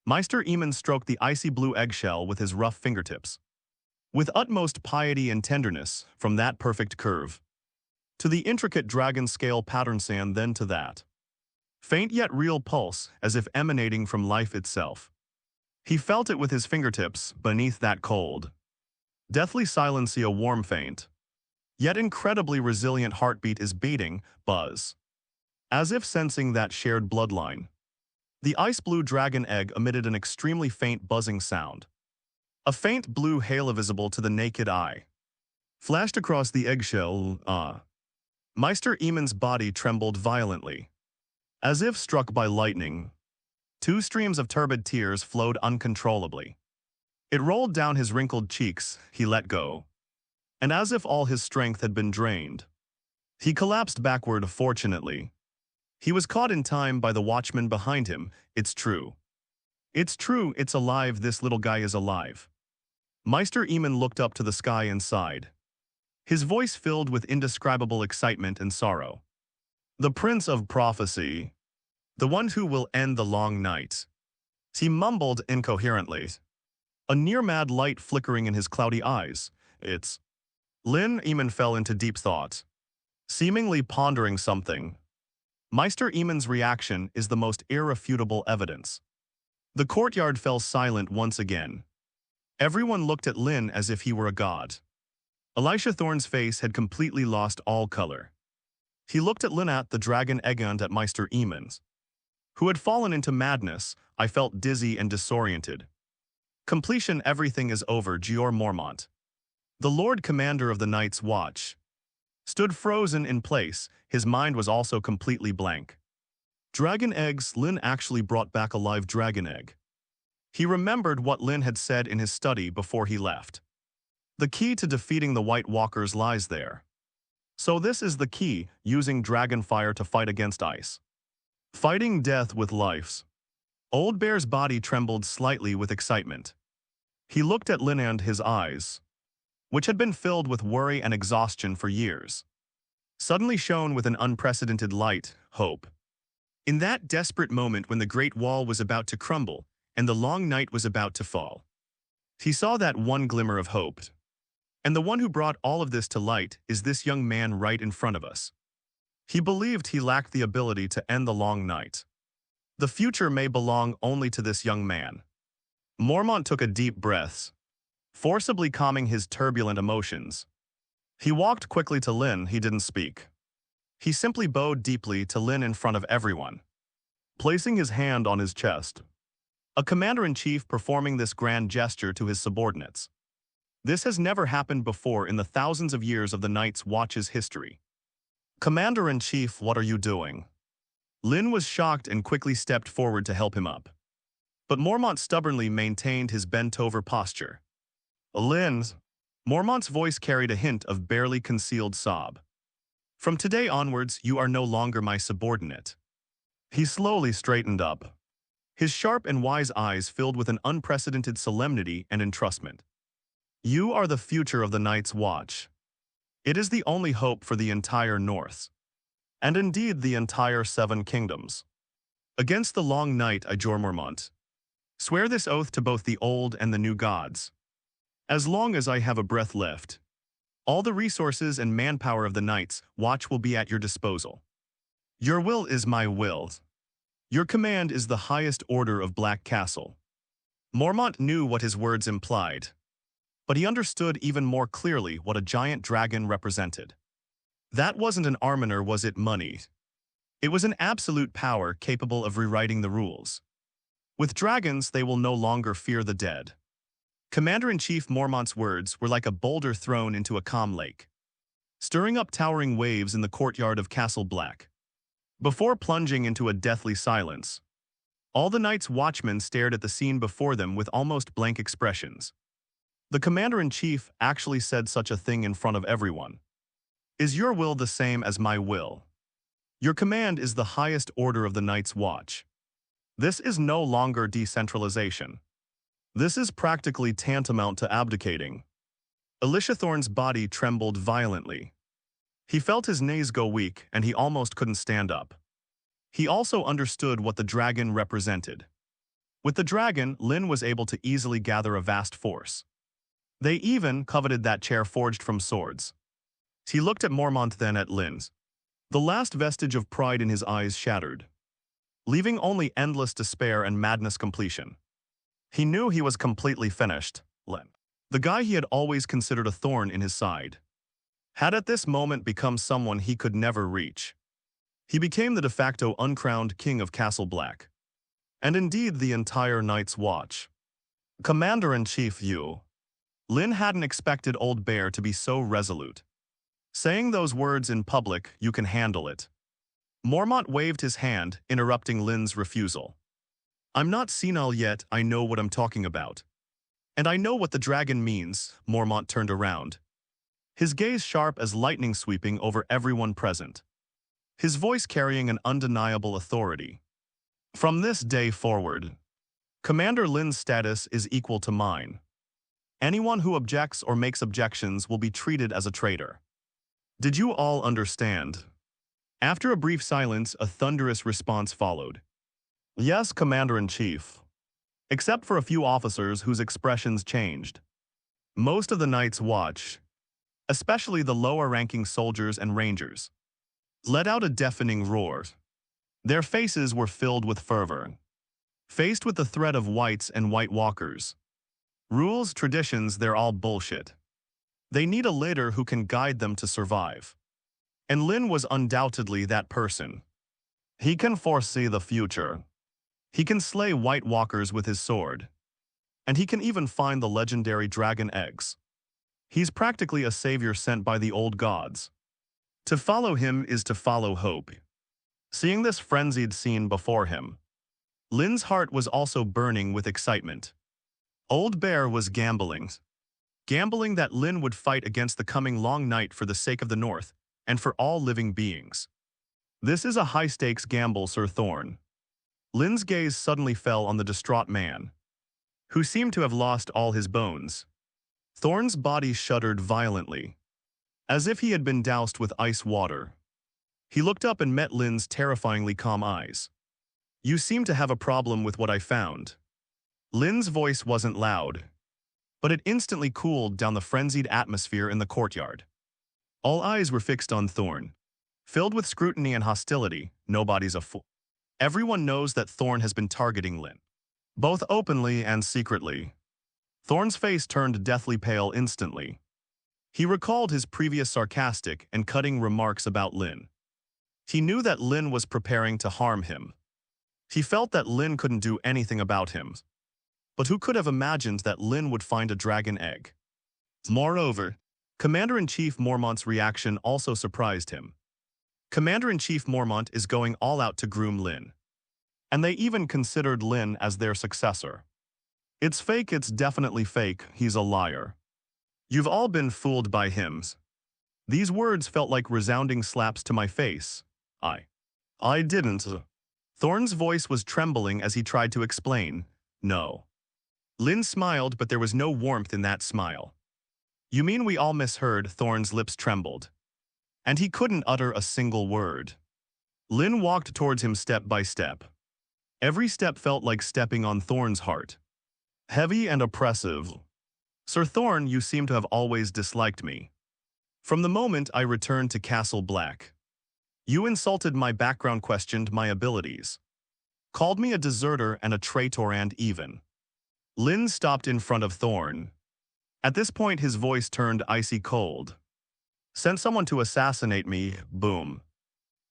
Maester Aemon stroked the icy blue eggshell with his rough fingertips. With utmost piety and tenderness, from that perfect curve to the intricate dragon scale pattern sand, then to that faint yet real pulse as if emanating from life itself. He felt it with his fingertips beneath that cold, deathly silence. A warm, faint, yet incredibly resilient heartbeat is beating, buzz. As if sensing that shared bloodline, the ice-blue dragon egg emitted an extremely faint buzzing sound. A faint blue halo visible to the naked eye flashed across the eggshell. Maester Aemon's body trembled violently, as if struck by lightning. Two streams of turbid tears flowed uncontrollably. It rolled down his wrinkled cheeks. He let go, and as if all his strength had been drained, he collapsed backward. Fortunately, he was caught in time by the watchman behind him. "It's true. It's true. It's alive. This little guy is alive." Maester Aemon looked up to the sky and sighed, his voice filled with indescribable excitement and sorrow. "The Prince of Prophecy, the one who will end the long night," he mumbled incoherently, a near-mad light flickering in his cloudy eyes. "It's..." Lynn. Aemon fell into deep thought, seemingly pondering something. Maester Aemon's reaction is the most irrefutable evidence. The courtyard fell silent once again. Everyone looked at Lynn as if he were a god. Elisha Thorne's face had completely lost all color. He looked at Lynn, at the dragon egg, and at Maester Aemon's, who had fallen into madness. "I felt dizzy and disoriented. Completion. Everything is over." Jeor Mormont, the Lord Commander of the Night's Watch, stood frozen in place. His mind was also completely blank. Dragon eggs. Lynn actually brought back a live dragon egg. He remembered what Lynn had said in his study before he left. The key to defeating the White Walkers lies there. So this is the key, using dragon fire to fight against ice. Fighting death with lives. Old Bear's body trembled slightly with excitement. He looked at Lynn, and his eyes, which had been filled with worry and exhaustion for years, suddenly shone with an unprecedented light, hope. In that desperate moment when the Great Wall was about to crumble and the long night was about to fall, he saw that one glimmer of hope. And the one who brought all of this to light is this young man right in front of us. He believed he lacked the ability to end the long night. The future may belong only to this young man. Mormont took a deep breath, forcibly calming his turbulent emotions. He walked quickly to Lynn. He didn't speak. He simply bowed deeply to Lynn in front of everyone, placing his hand on his chest. A commander-in-chief performing this grand gesture to his subordinates. This has never happened before in the thousands of years of the Night's Watch's history. "Commander-in-chief, what are you doing?" Lynn was shocked and quickly stepped forward to help him up. But Mormont stubbornly maintained his bent-over posture. "Lynn," Mormont's voice carried a hint of barely concealed sob. "From today onwards, you are no longer my subordinate." He slowly straightened up, his sharp and wise eyes filled with an unprecedented solemnity and entrustment. "You are the future of the Night's Watch. It is the only hope for the entire North, and indeed the entire Seven Kingdoms. Against the long night, I, Jeor Mormont, swear this oath to both the old and the new gods. As long as I have a breath left, all the resources and manpower of the Night's Watch will be at your disposal. Your will is my will. Your command is the highest order of Black Castle." Mormont knew what his words implied, but he understood even more clearly what a giant dragon represented. That wasn't an armoner, was it, money? It was an absolute power capable of rewriting the rules. With dragons, they will no longer fear the dead. Commander-in-Chief Mormont's words were like a boulder thrown into a calm lake, stirring up towering waves in the courtyard of Castle Black. Before plunging into a deathly silence, all the Night's Watchmen stared at the scene before them with almost blank expressions. The commander-in-chief actually said such a thing in front of everyone. Is your will the same as my will? Your command is the highest order of the Night's Watch. This is no longer decentralization. This is practically tantamount to abdicating. Elisha Thorne's body trembled violently. He felt his knees go weak and he almost couldn't stand up. He also understood what the dragon represented. With the dragon, Lynn was able to easily gather a vast force. They even coveted that chair forged from swords. He looked at Mormont, then at Lynn's. The last vestige of pride in his eyes shattered, leaving only endless despair and madness completion. He knew he was completely finished. Lynn, the guy he had always considered a thorn in his side, had at this moment become someone he could never reach. He became the de facto uncrowned king of Castle Black, and indeed the entire Night's Watch. Commander-in-Chief Yu. Lynn hadn't expected Old Bear to be so resolute. Saying those words in public, "You can handle it." Mormont waved his hand, interrupting Lynn's refusal. "I'm not senile yet, I know what I'm talking about. And I know what the dragon means." Mormont turned around, his gaze sharp as lightning sweeping over everyone present, his voice carrying an undeniable authority. "From this day forward, Commander Lynn's status is equal to mine. Anyone who objects or makes objections will be treated as a traitor. Did you all understand?" After a brief silence, a thunderous response followed. "Yes, Commander-in-Chief." Except for a few officers whose expressions changed. Most of the Night's Watch, especially the lower-ranking soldiers and rangers, let out a deafening roar. Their faces were filled with fervor. Faced with the threat of whites and White Walkers, rules, traditions, they're all bullshit. They need a leader who can guide them to survive. And Lynn was undoubtedly that person. He can foresee the future. He can slay White Walkers with his sword. And he can even find the legendary dragon eggs. He's practically a savior sent by the old gods. To follow him is to follow hope. Seeing this frenzied scene before him, Lynn's heart was also burning with excitement. Old Bear was gambling. Gambling that Lynn would fight against the coming long night for the sake of the North and for all living beings. This is a high-stakes gamble, Sir Thorne. Lynn's gaze suddenly fell on the distraught man, who seemed to have lost all his bones. Thorne's body shuddered violently, as if he had been doused with ice water. He looked up and met Lynn's terrifyingly calm eyes. "You seem to have a problem with what I found." Lynn's voice wasn't loud, but it instantly cooled down the frenzied atmosphere in the courtyard. All eyes were fixed on Thorne, filled with scrutiny and hostility. Nobody's a fool. Everyone knows that Thorne has been targeting Lynn, both openly and secretly. Thorne's face turned deathly pale instantly. He recalled his previous sarcastic and cutting remarks about Lynn. He knew that Lynn was preparing to harm him. He felt that Lynn couldn't do anything about him. But who could have imagined that Lynn would find a dragon egg? Moreover, Commander-in-Chief Mormont's reaction also surprised him. Commander-in-Chief Mormont is going all out to groom Lynn. And they even considered Lynn as their successor. "It's fake, it's definitely fake, he's a liar. You've all been fooled by him." These words felt like resounding slaps to my face. I didn't. Thorne's voice was trembling as he tried to explain. "No." Lynn smiled, but there was no warmth in that smile. "You mean we all misheard?" Thorne's lips trembled, and he couldn't utter a single word. Lynn walked towards him step by step. Every step felt like stepping on Thorne's heart. Heavy and oppressive. "Sir Thorne, you seem to have always disliked me. From the moment I returned to Castle Black. You insulted my background, questioned my abilities, called me a deserter and a traitor, and even..." Lynn stopped in front of Thorne. At this point his voice turned icy cold. "Sent someone to assassinate me," boom.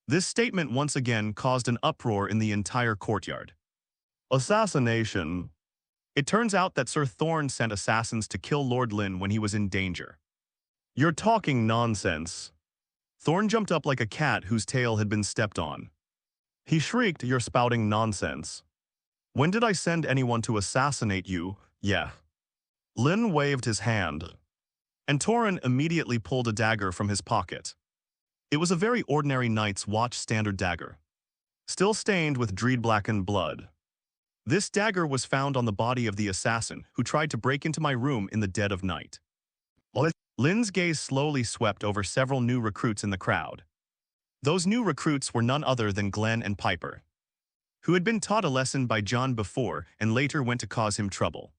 This statement once again caused an uproar in the entire courtyard. Assassination. It turns out that Sir Thorne sent assassins to kill Lord Lynn when he was in danger. "You're talking nonsense." Thorne jumped up like a cat whose tail had been stepped on. He shrieked, "You're spouting nonsense. When did I send anyone to assassinate you?" "Yeah. Lynn waved his hand, and Torrin immediately pulled a dagger from his pocket. It was a very ordinary Night's Watch standard dagger, still stained with dread-blackened blood. This dagger was found on the body of the assassin who tried to break into my room in the dead of night. Lynn's gaze slowly swept over several new recruits in the crowd. Those new recruits were none other than Glenn and Piper, who had been taught a lesson by Jon before and later went to cause him trouble.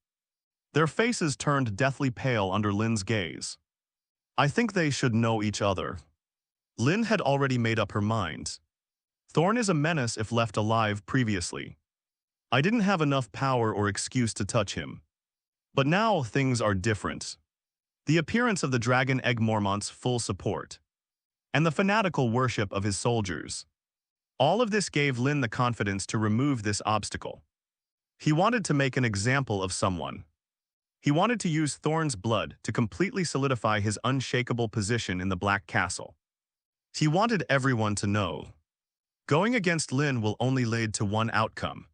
Their faces turned deathly pale under Lynn's gaze. I think they should know each other. Lynn had already made up her mind. Thorn is a menace if left alive previously. I didn't have enough power or excuse to touch him. But now things are different. The appearance of the dragon egg Mormont's full support, and the fanatical worship of his soldiers. All of this gave Lynn the confidence to remove this obstacle. He wanted to make an example of someone. He wanted to use Thorn's blood to completely solidify his unshakable position in the Black Castle. He wanted everyone to know. Going against Lynn will only lead to one outcome.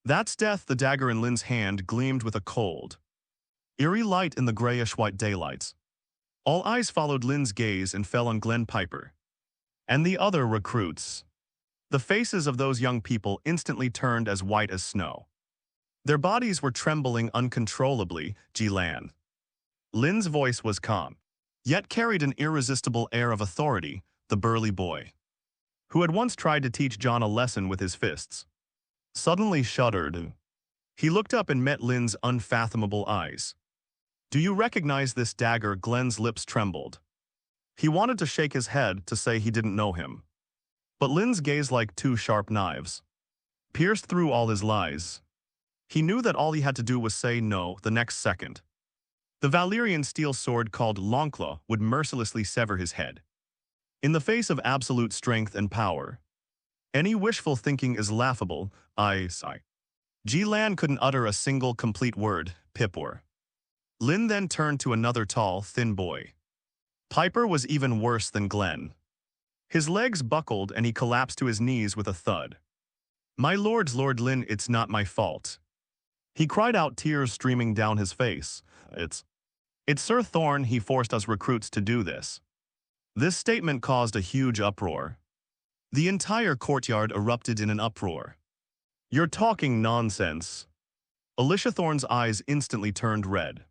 That's death. The dagger in Lynn's hand gleamed with a cold, eerie light in the grayish-white daylights. All eyes followed Lynn's gaze and fell on Glenn Piper and the other recruits. The faces of those young people instantly turned as white as snow. Their bodies were trembling uncontrollably. Lan. Lynn's voice was calm, yet carried an irresistible air of authority. The burly boy, who had once tried to teach Jon a lesson with his fists, suddenly shuddered. He looked up and met Lynn's unfathomable eyes. Do you recognize this dagger? Glenn's lips trembled. He wanted to shake his head to say he didn't know him. But Lynn's gaze, like two sharp knives, pierced through all his lies. He knew that all he had to do was say no the next second. The Valyrian steel sword called Longclaw would mercilessly sever his head. In the face of absolute strength and power, any wishful thinking is laughable. I sigh. Lan couldn't utter a single complete word. Pipor. Lynn then turned to another tall, thin boy. Piper was even worse than Glenn. His legs buckled and he collapsed to his knees with a thud. My lords, Lord Lynn, it's not my fault. He cried out, tears streaming down his face. It's Sir Thorn. He forced us recruits to do this. This statement caused a huge uproar. The entire courtyard erupted in an uproar. You're talking nonsense. Alicia Thorne's eyes instantly turned red.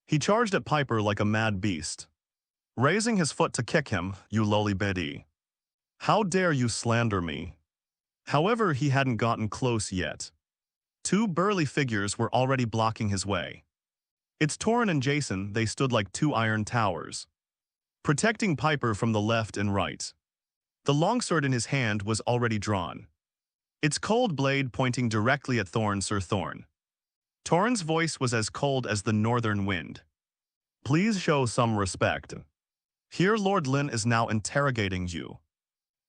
He charged at Piper like a mad beast, raising his foot to kick him. You lowly biddy. How dare you slander me? However, he hadn't gotten close yet. Two burly figures were already blocking his way. It's Torrin and Jason. They stood like two iron towers, protecting Piper from the left and right. The longsword in his hand was already drawn, its cold blade pointing directly at Sir Thorn. Torrin's voice was as cold as the northern wind. Please show some respect. Here Lord Lynn is now interrogating you.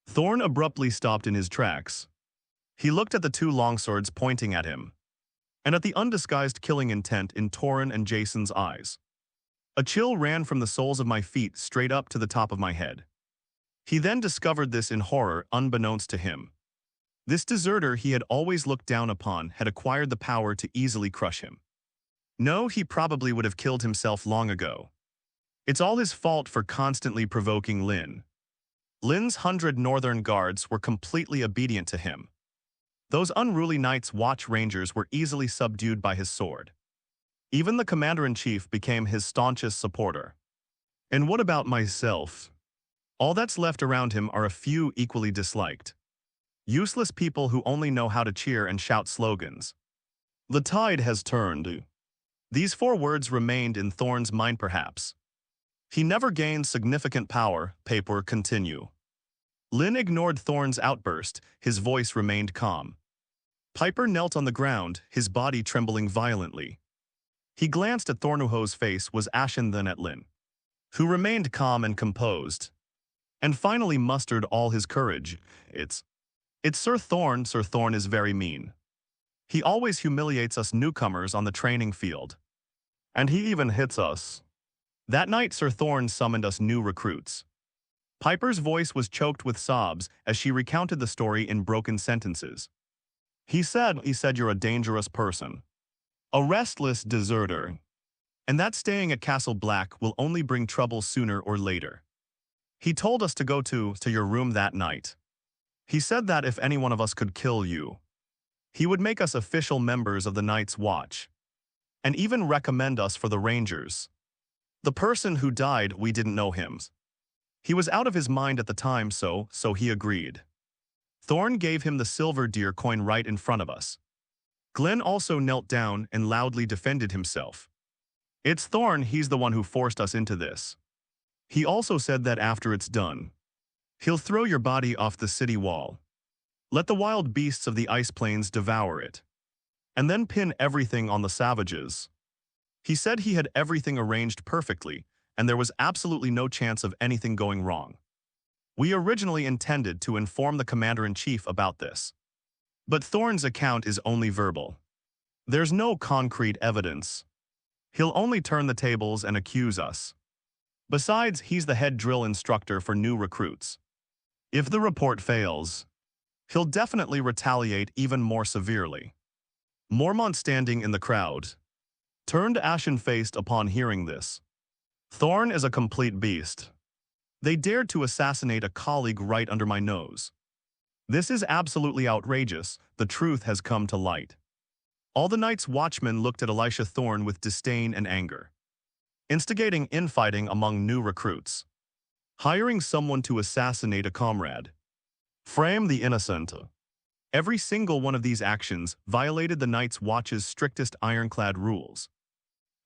Thorn abruptly stopped in his tracks. He looked at the two longswords pointing at him, and at the undisguised killing intent in Torrin and Jason's eyes. A chill ran from the soles of my feet straight up to the top of my head. He then discovered this in horror, unbeknownst to him. This deserter he had always looked down upon had acquired the power to easily crush him. No, he probably would have killed himself long ago. It's all his fault for constantly provoking Lynn. Lynn's 100 northern guards were completely obedient to him. Those unruly Night's Watch Rangers were easily subdued by his sword. Even the commander-in-chief became his staunchest supporter. And what about myself? All that's left around him are a few equally disliked, useless people who only know how to cheer and shout slogans. The tide has turned. These 4 words remained in Thorn's mind perhaps. He never gained significant power. Paper continue. Lynn ignored Thorn's outburst. His voice remained calm. Piper knelt on the ground, his body trembling violently. He glanced at Thornuho's face was ashen, then at Lynn, who remained calm and composed, and finally mustered all his courage. It's Sir Thorn. Sir Thorn is very mean. He always humiliates us newcomers on the training field. And he even hits us. That night Sir Thorn summoned us new recruits. Piper's voice was choked with sobs as she recounted the story in broken sentences. He said you're a dangerous person. A restless deserter. and that staying at Castle Black will only bring trouble sooner or later. He told us to go to your room that night. He said that if any one of us could kill you, he would make us official members of the Night's Watch, and even recommend us for the Rangers. The person who died, we didn't know him. He was out of his mind at the time, so he agreed. Thorne gave him the silver deer coin right in front of us. Glenn also knelt down and loudly defended himself. It's Thorne, he's the one who forced us into this. He also said that after it's done, he'll throw your body off the city wall. Let the wild beasts of the ice plains devour it. And then pin everything on the savages. He said he had everything arranged perfectly, and there was absolutely no chance of anything going wrong. We originally intended to inform the Commander-in-Chief about this. But Thorne's account is only verbal. There's no concrete evidence. He'll only turn the tables and accuse us. Besides, he's the head drill instructor for new recruits. If the report fails, he'll definitely retaliate even more severely. Mormont, standing in the crowd, turned ashen-faced upon hearing this. Thorne is a complete beast. They dared to assassinate a colleague right under my nose. This is absolutely outrageous. The truth has come to light. All the Night's Watchmen looked at Elisha Thorne with disdain and anger. Instigating infighting among new recruits. Hiring someone to assassinate a comrade. Frame the innocent. Every single one of these actions violated the Night's Watch's strictest ironclad rules.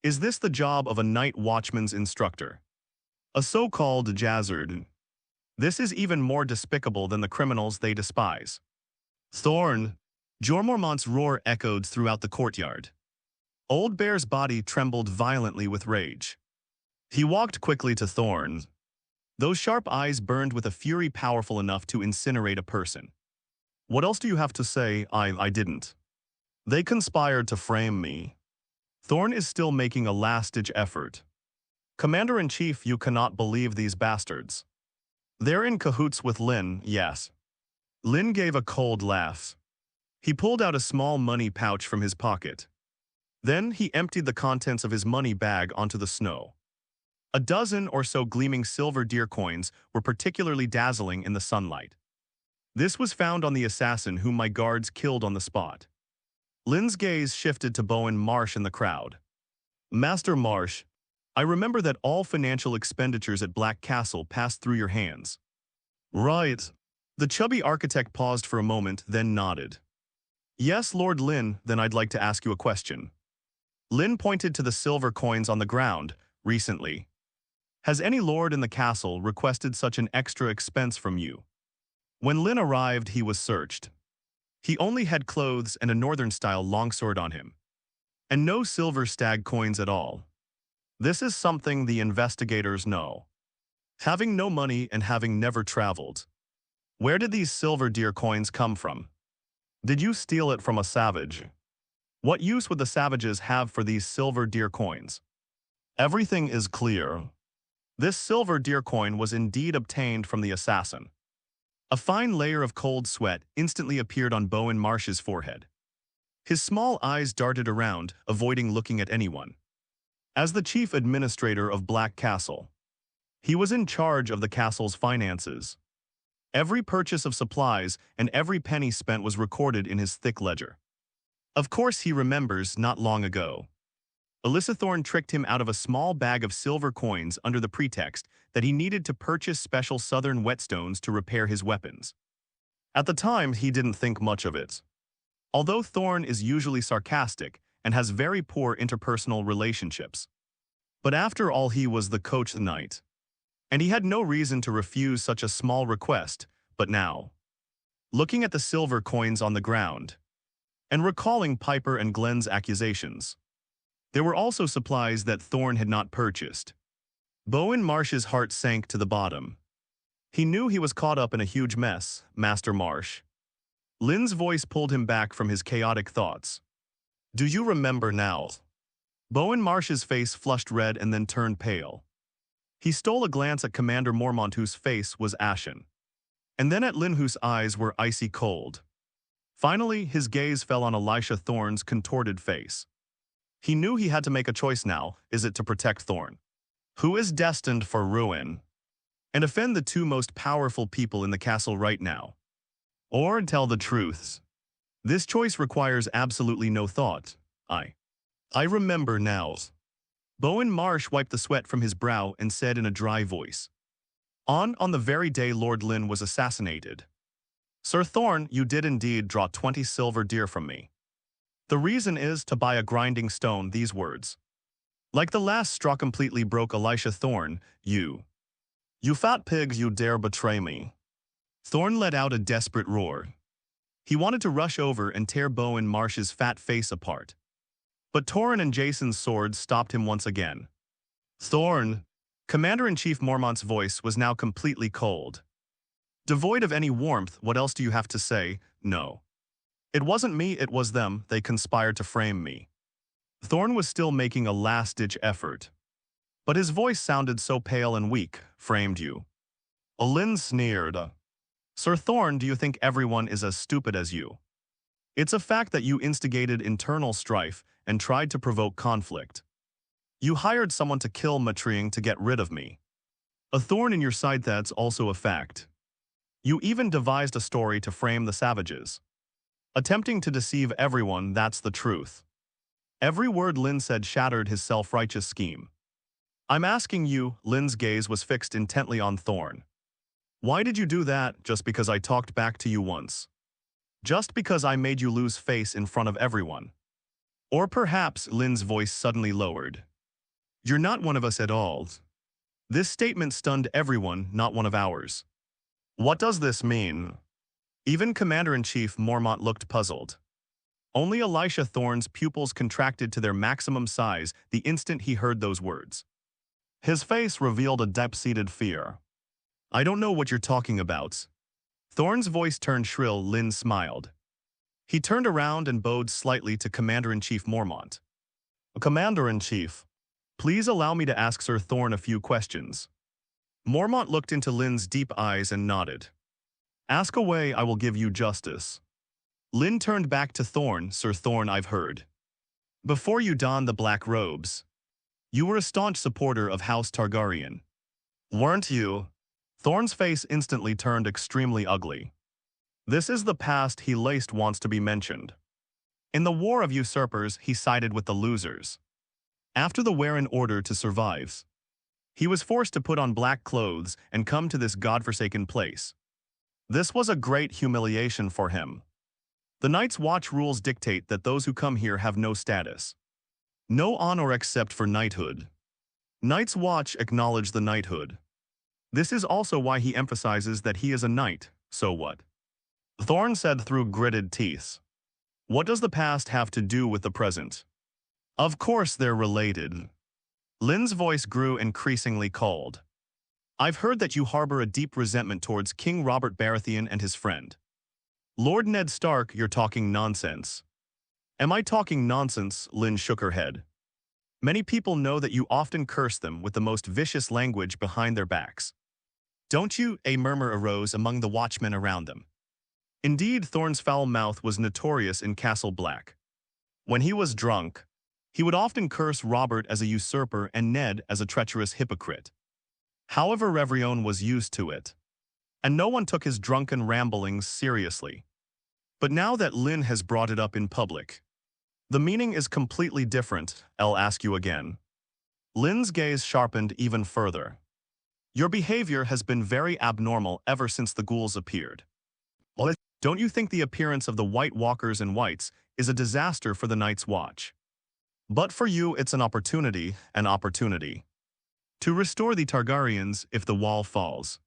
Is this the job of a Night Watchman's instructor? A so-called jazzard? This is even more despicable than the criminals they despise. Thorne! Jorah Mormont's roar echoed throughout the courtyard. Old Bear's body trembled violently with rage. He walked quickly to Thorne. Those sharp eyes burned with a fury powerful enough to incinerate a person. What else do you have to say? I didn't. They conspired to frame me. Thorne is still making a last-ditch effort. Commander-in-Chief, you cannot believe these bastards. They're in cahoots with Lynn, yes. Lynn gave a cold laugh. He pulled out a small money pouch from his pocket. Then he emptied the contents of his money bag onto the snow. A dozen or so gleaming silver deer coins were particularly dazzling in the sunlight. This was found on the assassin whom my guards killed on the spot. Lynn's gaze shifted to Bowen Marsh in the crowd. Master Marsh, I remember that all financial expenditures at Black Castle passed through your hands. Right. The chubby architect paused for a moment, then nodded. Yes, Lord Lynn, then I'd like to ask you a question. Lynn pointed to the silver coins on the ground. Recently, has any lord in the castle requested such an extra expense from you? When Lynn arrived, he was searched. He only had clothes and a northern-style longsword on him, and no silver stag coins at all. This is something the investigators know. Having no money and having never traveled. Where did these silver deer coins come from? Did you steal it from a savage? What use would the savages have for these silver deer coins? Everything is clear. This silver deer coin was indeed obtained from the assassin. A fine layer of cold sweat instantly appeared on Bowen Marsh's forehead. His small eyes darted around, avoiding looking at anyone. As the chief administrator of Black Castle, he was in charge of the castle's finances. Every purchase of supplies and every penny spent was recorded in his thick ledger. Of course, he remembers not long ago. Elisha Thorne tricked him out of a small bag of silver coins under the pretext that he needed to purchase special southern whetstones to repair his weapons. At the time, he didn't think much of it. Although Thorne is usually sarcastic and has very poor interpersonal relationships. But after all, he was the coach knight. And he had no reason to refuse such a small request, but now, looking at the silver coins on the ground, and recalling Piper and Glenn's accusations, there were also supplies that Thorne had not purchased. Bowen Marsh's heart sank to the bottom. He knew he was caught up in a huge mess, Master Marsh. Lynn's voice pulled him back from his chaotic thoughts. Do you remember now? Bowen Marsh's face flushed red and then turned pale. He stole a glance at Commander Mormont, whose face was ashen, and then at Lynn, whose eyes were icy cold. Finally, his gaze fell on Elisha Thorne's contorted face. He knew he had to make a choice now. Is it to protect Thorne, who is destined for ruin, and offend the two most powerful people in the castle right now, or tell the truths? This choice requires absolutely no thought. I remember now. Bowen Marsh wiped the sweat from his brow and said in a dry voice, On the very day Lord Lynn was assassinated. Sir Thorne, you did indeed draw 20 silver deer from me. The reason is to buy a grinding stone. These words, like the last straw, completely broke Elisha Thorne. You fat pigs, you dare betray me. Thorne let out a desperate roar. He wanted to rush over and tear Bowen Marsh's fat face apart. But Torrin and Jason's swords stopped him once again. Thorne, Commander-in-Chief Mormont's voice was now completely cold. Devoid of any warmth. What else do you have to say? No. It wasn't me, it was them. They conspired to frame me. Thorne was still making a last-ditch effort. But his voice sounded so pale and weak. Framed you? Lynn sneered. Sir Thorne, do you think everyone is as stupid as you? It's a fact that you instigated internal strife and tried to provoke conflict. You hired someone to kill Matriang to get rid of me. A thorn in your side, that's also a fact. You even devised a story to frame the savages. Attempting to deceive everyone, that's the truth. Every word Lynn said shattered his self-righteous scheme. I'm asking you, Lynn's gaze was fixed intently on Thorne. Why did you do that? Just because I talked back to you once? Just because I made you lose face in front of everyone? Or perhaps, Lynn's voice suddenly lowered, you're not one of us at all. This statement stunned everyone, not one of ours. What does this mean? Even Commander-in-Chief Mormont looked puzzled. Only Elisha Thorne's pupils contracted to their maximum size the instant he heard those words. His face revealed a deep-seated fear. I don't know what you're talking about. Thorne's voice turned shrill. Lynn smiled. He turned around and bowed slightly to Commander-in-Chief Mormont. Commander-in-Chief, please allow me to ask Sir Thorne a few questions. Mormont looked into Lynn's deep eyes and nodded. Ask away, I will give you justice. Lynn turned back to Thorne. Sir Thorne, I've heard. Before you donned the black robes, you were a staunch supporter of House Targaryen. Weren't you? Thorne's face instantly turned extremely ugly. This is the past he least wants to be mentioned. In the War of Usurpers, he sided with the losers. After the Warren order to survive, he was forced to put on black clothes and come to this godforsaken place. This was a great humiliation for him. The Night's Watch rules dictate that those who come here have no status, no honor except for knighthood. Night's Watch acknowledge the knighthood. This is also why he emphasizes that he is a knight. So what? Thorne said through gritted teeth. What does the past have to do with the present? Of course they're related. Lynn's voice grew increasingly cold. I've heard that you harbor a deep resentment towards King Robert Baratheon and his friend, Lord Ned Stark. You're talking nonsense. Am I talking nonsense? Lynn shook her head. Many people know that you often curse them with the most vicious language behind their backs. Don't you? A murmur arose among the watchmen around them. Indeed, Thorne's foul mouth was notorious in Castle Black. When he was drunk, he would often curse Robert as a usurper and Ned as a treacherous hypocrite. However, Revrion was used to it, and no one took his drunken ramblings seriously. But now that Lynn has brought it up in public, the meaning is completely different. I'll ask you again. Lynn's gaze sharpened even further. Your behavior has been very abnormal ever since the ghouls appeared. Don't you think the appearance of the White Walkers and Whites is a disaster for the Night's Watch? But for you, it's an opportunity to restore the Targaryens if the wall falls.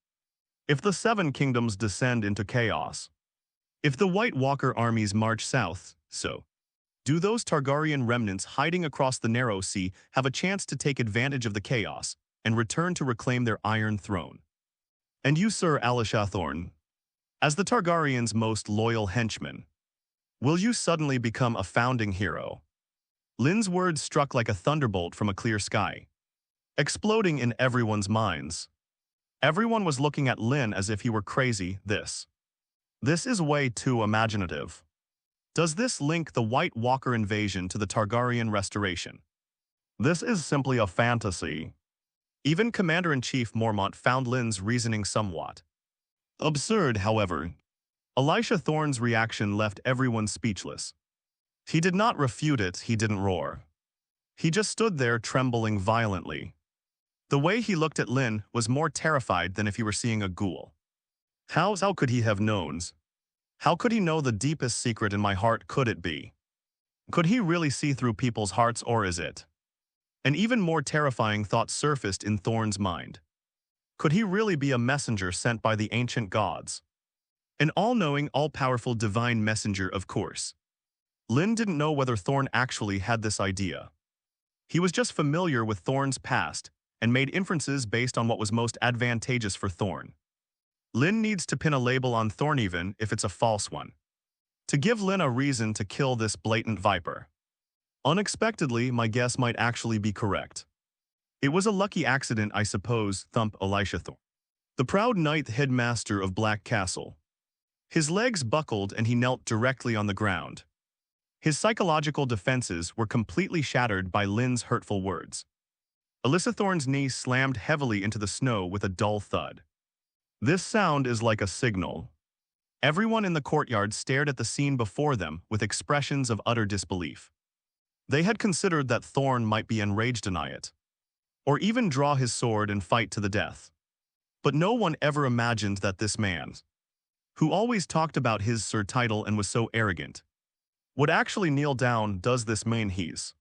If the Seven Kingdoms descend into chaos. If the White Walker armies march south, so do those Targaryen remnants hiding across the Narrow Sea have a chance to take advantage of the chaos and return to reclaim their Iron Throne. And you, Sir Elisha Thorne, as the Targaryens' most loyal henchman, will you suddenly become a founding hero? Lynn's words struck like a thunderbolt from a clear sky, exploding in everyone's minds. Everyone was looking at Lynn as if he were crazy. This is way too imaginative. Does this link the White Walker invasion to the Targaryen restoration? This is simply a fantasy. Even Commander-in-Chief Mormont found Lynn's reasoning somewhat absurd, however. Elisha Thorne's reaction left everyone speechless. He did not refute it, he didn't roar. He just stood there trembling violently. The way he looked at Lynn was more terrified than if he were seeing a ghoul. How could he have known? How could he know the deepest secret in my heart could it be? Could he really see through people's hearts, or is it? An even more terrifying thought surfaced in Thorne's mind. Could he really be a messenger sent by the ancient gods? An all-knowing, all-powerful divine messenger, of course. Lynn didn't know whether Thorne actually had this idea. He was just familiar with Thorne's past and made inferences based on what was most advantageous for Thorne. Lynn needs to pin a label on Thorne even if it's a false one, to give Lynn a reason to kill this blatant viper. Unexpectedly, my guess might actually be correct. It was a lucky accident, I suppose, thump Elisha Thorne, the proud knight headmaster of Black Castle. His legs buckled and he knelt directly on the ground. His psychological defenses were completely shattered by Lynn's hurtful words. Elisha Thorne's knee slammed heavily into the snow with a dull thud. This sound is like a signal. Everyone in the courtyard stared at the scene before them with expressions of utter disbelief. They had considered that Thorne might be enraged, deny it, or even draw his sword and fight to the death. But no one ever imagined that this man, who always talked about his sir title and was so arrogant, would actually kneel down. Does this mean he's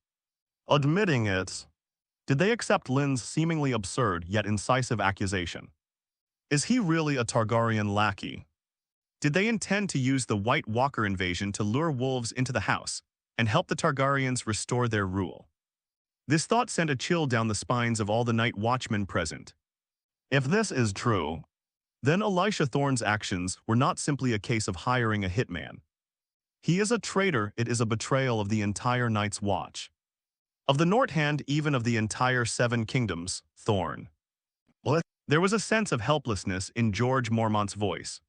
admitting it? Did they accept Lynn's seemingly absurd yet incisive accusation? Is he really a Targaryen lackey? Did they intend to use the White Walker invasion to lure wolves into the house and help the Targaryens restore their rule? This thought sent a chill down the spines of all the night watchmen present. If this is true, then Elisha Thorne's actions were not simply a case of hiring a hitman. He is a traitor. It is a betrayal of the entire Night's Watch, of the North Hand, even of the entire Seven Kingdoms. Thorne. What? There was a sense of helplessness in George Mormont's voice.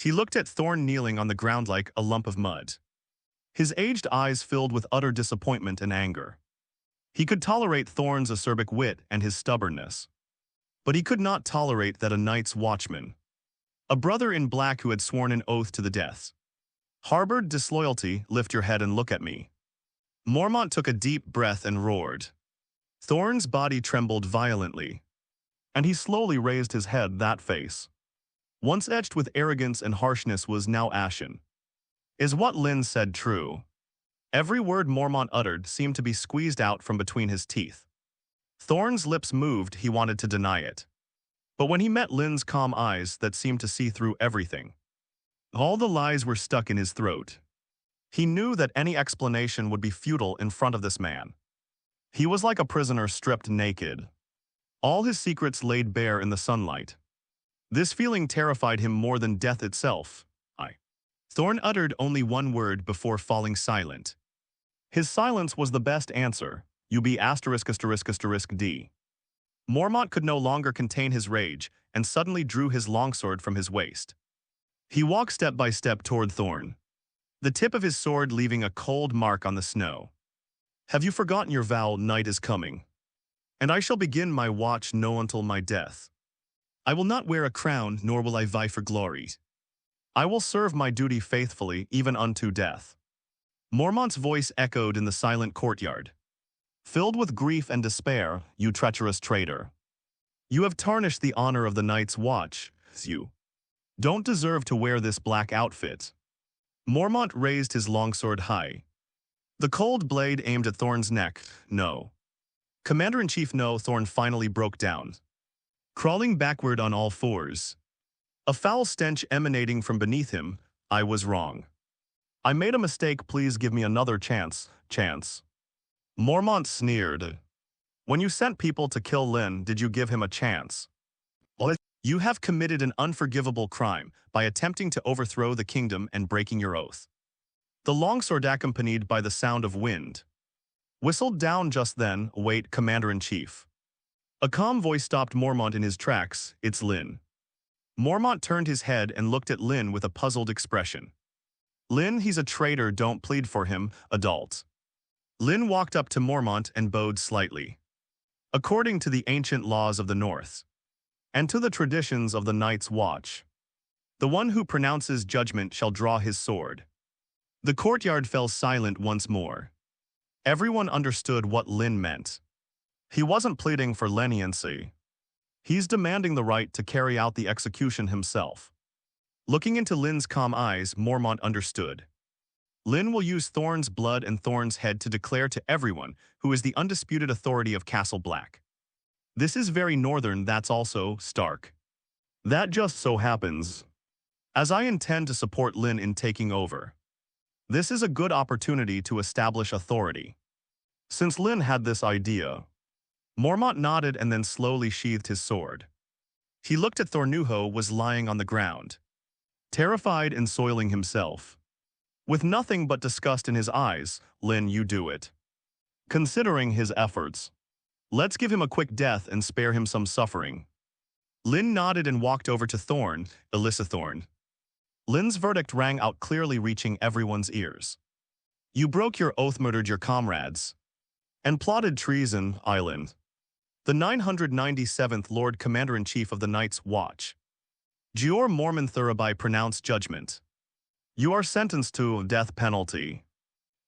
He looked at Thorne kneeling on the ground like a lump of mud. His aged eyes filled with utter disappointment and anger. He could tolerate Thorne's acerbic wit and his stubbornness, but he could not tolerate that a Night's Watchman, a brother in black who had sworn an oath to the death, harbored disloyalty. Lift your head and look at me. Mormont took a deep breath and roared. Thorne's body trembled violently, and he slowly raised his head. That face, once etched with arrogance and harshness, was now ashen. Is what Lynn said true? Every word Mormont uttered seemed to be squeezed out from between his teeth. Thorne's lips moved. He wanted to deny it, but when he met Lynn's calm eyes that seemed to see through everything, all the lies were stuck in his throat. He knew that any explanation would be futile in front of this man. He was like a prisoner stripped naked, all his secrets laid bare in the sunlight. This feeling terrified him more than death itself. Thorne uttered only one word before falling silent. His silence was the best answer. You be ****D. Mormont could no longer contain his rage and suddenly drew his longsword from his waist. He walked step by step toward Thorne, the tip of his sword leaving a cold mark on the snow. Have you forgotten your vow? Night is coming, and I shall begin my watch no until my death. I will not wear a crown, nor will I vie for glory. I will serve my duty faithfully, even unto death. Mormont's voice echoed in the silent courtyard, filled with grief and despair. You treacherous traitor. You have tarnished the honor of the Night's Watch. You don't deserve to wear this black outfit. Mormont raised his longsword high, the cold blade aimed at Thorne's neck. No. Commander-in-Chief, no. Thorne finally broke down, crawling backward on all fours, a foul stench emanating from beneath him. I was wrong. I made a mistake. Please give me another chance. Mormont sneered. When you sent people to kill Lynn, did you give him a chance? What? You have committed an unforgivable crime by attempting to overthrow the kingdom and breaking your oath. The longsword, accompanied by the sound of wind, whistled down just then. Wait, Commander-in-Chief. A calm voice stopped Mormont in his tracks. It's Lynn. Mormont turned his head and looked at Lynn with a puzzled expression. Lynn, he's a traitor, don't plead for him, adult. Lynn walked up to Mormont and bowed slightly. According to the ancient laws of the North, and to the traditions of the Night's Watch, the one who pronounces judgment shall draw his sword. The courtyard fell silent once more. Everyone understood what Lynn meant. He wasn't pleading for leniency. He's demanding the right to carry out the execution himself. Looking into Lynn's calm eyes, Mormont understood. Lynn will use Thorne's blood and Thorne's head to declare to everyone who is the undisputed authority of Castle Black. This is very northern, that's also Stark. That just so happens, as I intend to support Lynn in taking over. This is a good opportunity to establish authority. Since Lynn had this idea, Mormont nodded and then slowly sheathed his sword. He looked at Thornuho was lying on the ground, terrified and soiling himself. With nothing but disgust in his eyes, Lynn, you do it. Considering his efforts, let's give him a quick death and spare him some suffering. Lynn nodded and walked over to Thorne, Alyssa Thorne. Lynn's verdict rang out clearly, reaching everyone's ears. You broke your oath, murdered your comrades, and plotted treason, Island. The 997th Lord Commander-in-Chief of the Night's Watch, Gior Mormon Thurabai, pronounced judgment. You are sentenced to death penalty.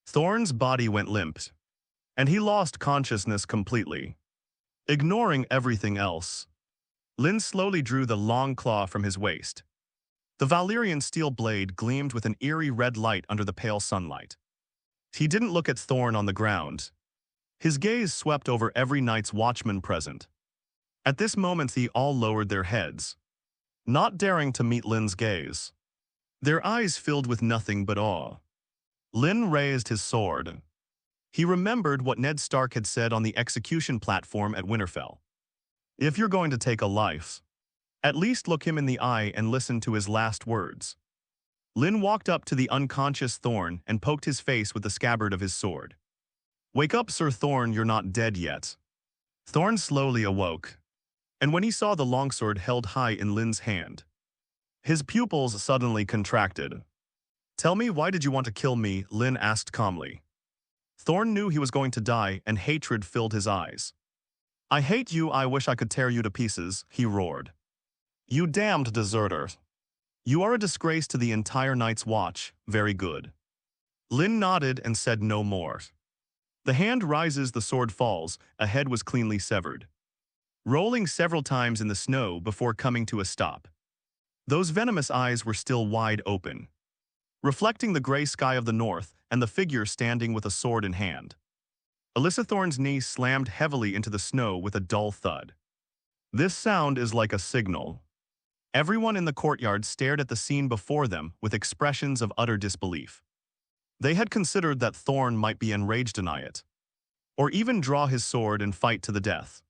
Thorne's body went limp, and he lost consciousness completely. Ignoring everything else, Lynn slowly drew the Longclaw from his waist. The Valyrian steel blade gleamed with an eerie red light under the pale sunlight. He didn't look at Thorne on the ground. His gaze swept over every Night's Watchman present. At this moment they all lowered their heads, not daring to meet Lynn's gaze. Their eyes filled with nothing but awe. Lynn raised his sword. He remembered what Ned Stark had said on the execution platform at Winterfell. If you're going to take a life, at least look him in the eye and listen to his last words. Lynn walked up to the unconscious Thorne and poked his face with the scabbard of his sword. Wake up, Sir Thorne, you're not dead yet. Thorne slowly awoke, and when he saw the longsword held high in Lynn's hand, his pupils suddenly contracted. Tell me, why did you want to kill me? Lynn asked calmly. Thorne knew he was going to die, and hatred filled his eyes. I hate you, I wish I could tear you to pieces, he roared. You damned deserter. You are a disgrace to the entire Night's Watch. Very good. Lynn nodded and said no more. The hand rises, the sword falls, a head was cleanly severed, rolling several times in the snow before coming to a stop. Those venomous eyes were still wide open, reflecting the gray sky of the north and the figure standing with a sword in hand. Alyssa Thorne's knee slammed heavily into the snow with a dull thud. This sound is like a signal. Everyone in the courtyard stared at the scene before them with expressions of utter disbelief. They had considered that Thorne might be enraged, deny it, or even draw his sword and fight to the death.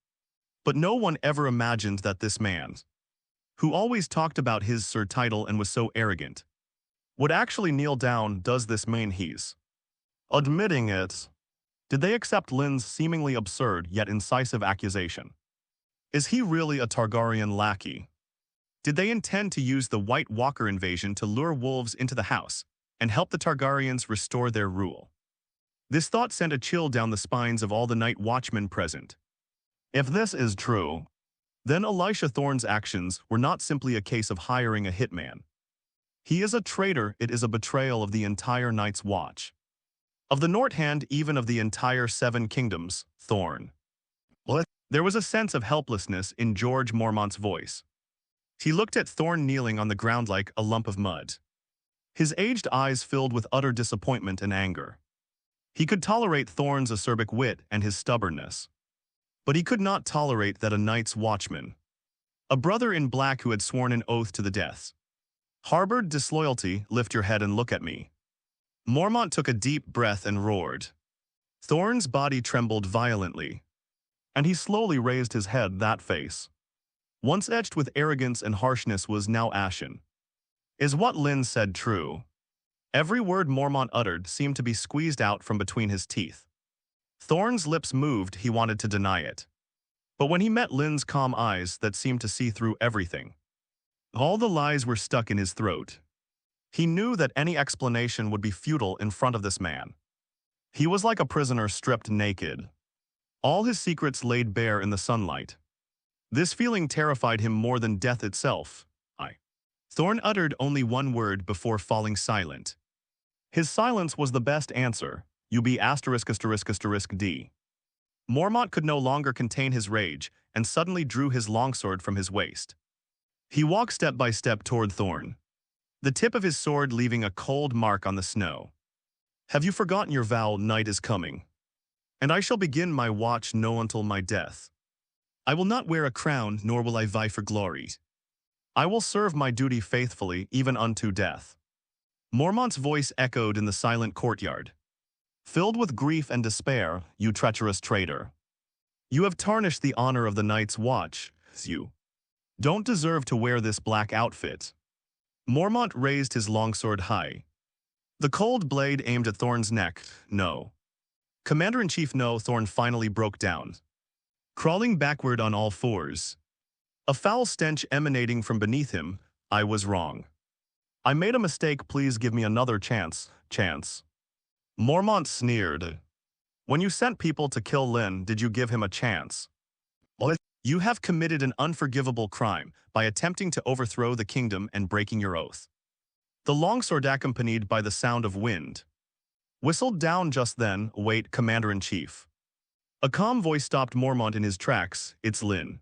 But no one ever imagined that this man, who always talked about his sir title and was so arrogant, would actually kneel down. Does this mean he's admitting it? Did they accept Lynn's seemingly absurd yet incisive accusation? Is he really a Targaryen lackey? Did they intend to use the White Walker invasion to lure wolves into the house and help the Targaryens restore their rule? This thought sent a chill down the spines of all the Night Watchmen present. If this is true, then Elisha Thorne's actions were not simply a case of hiring a hitman. He is a traitor. It is a betrayal of the entire Night's Watch, of the Northhand, even of the entire Seven Kingdoms. Thorne. There was a sense of helplessness in George Mormont's voice. He looked at Thorne kneeling on the ground like a lump of mud, his aged eyes filled with utter disappointment and anger. He could tolerate Thorne's acerbic wit and his stubbornness, but he could not tolerate that a Night's Watchman, a brother in black who had sworn an oath to the death, harbored disloyalty. Lift your head and look at me. Mormont took a deep breath and roared. Thorne's body trembled violently, and he slowly raised his head. That face, once etched with arrogance and harshness, was now ashen. Is what Lynn said true? Every word Mormont uttered seemed to be squeezed out from between his teeth. Thorne's lips moved. He wanted to deny it, but when he met Lynn's calm eyes that seemed to see through everything, all the lies were stuck in his throat. He knew that any explanation would be futile in front of this man. He was like a prisoner stripped naked, all his secrets laid bare in the sunlight. This feeling terrified him more than death itself. Thorn uttered only one word before falling silent. His silence was the best answer. You be *****D. Mormont could no longer contain his rage and suddenly drew his longsword from his waist. He walked step by step toward Thorn, the tip of his sword leaving a cold mark on the snow. Have you forgotten your vow? Night is coming, and I shall begin my watch no until my death. I will not wear a crown, nor will I vie for glory. I will serve my duty faithfully, even unto death. Mormont's voice echoed in the silent courtyard. Filled with grief and despair, you treacherous traitor. You have tarnished the honor of the night's watch. You don't deserve to wear this black outfit. Mormont raised his longsword high. The cold blade aimed at Thorn's neck. No. Commander-in-Chief, no. Thorn finally broke down, crawling backward on all fours, a foul stench emanating from beneath him. I was wrong. I made a mistake. Please give me another chance. Mormont sneered. When you sent people to kill Lynn, did you give him a chance? You have committed an unforgivable crime by attempting to overthrow the kingdom and breaking your oath. The longsword, accompanied by the sound of wind, whistled down just then. Wait, Commander-in-Chief. A calm voice stopped Mormont in his tracks. It's Lynn.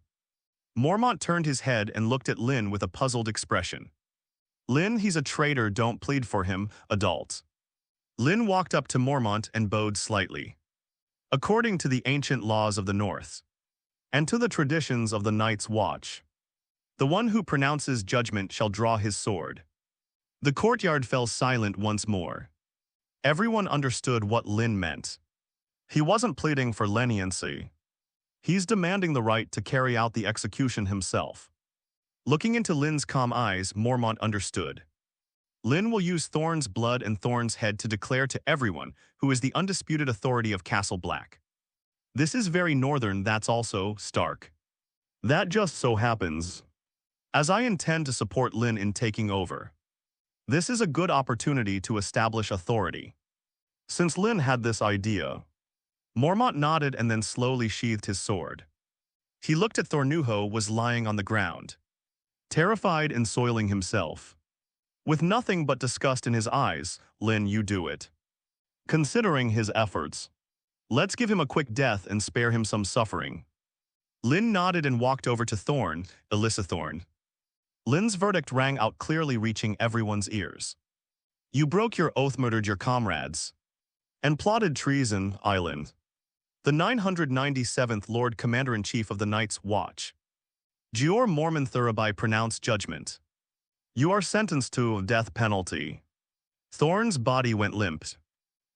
Mormont turned his head and looked at Lynn with a puzzled expression. Lynn, he's a traitor. Don't plead for him, adult. Lynn walked up to Mormont and bowed slightly. According to the ancient laws of the North, and to the traditions of the Night's Watch, the one who pronounces judgment shall draw his sword. The courtyard fell silent once more. Everyone understood what Lynn meant. He wasn't pleading for leniency. He's demanding the right to carry out the execution himself. Looking into Lynn's calm eyes, Mormont understood. Lynn will use Thorn's blood and Thorn's head to declare to everyone who is the undisputed authority of Castle Black. This is very northern. That's also Stark. That just so happens, as I intend to support Lynn in taking over. This is a good opportunity to establish authority. Since Lynn had this idea, Mormont nodded and then slowly sheathed his sword. He looked at Thorn, who was lying on the ground, terrified and soiling himself. With nothing but disgust in his eyes. Lynn, you do it. Considering his efforts, let's give him a quick death and spare him some suffering. Lynn nodded and walked over to Thorn, Alyssa Thorn. Lynn's verdict rang out clearly, reaching everyone's ears. You broke your oath, murdered your comrades, and plotted treason, Island. The 997th Lord Commander-in-Chief of the Night's Watch, Gior Mormon Thurabai, pronounced judgment. You are sentenced to death penalty. Thorn's body went limp,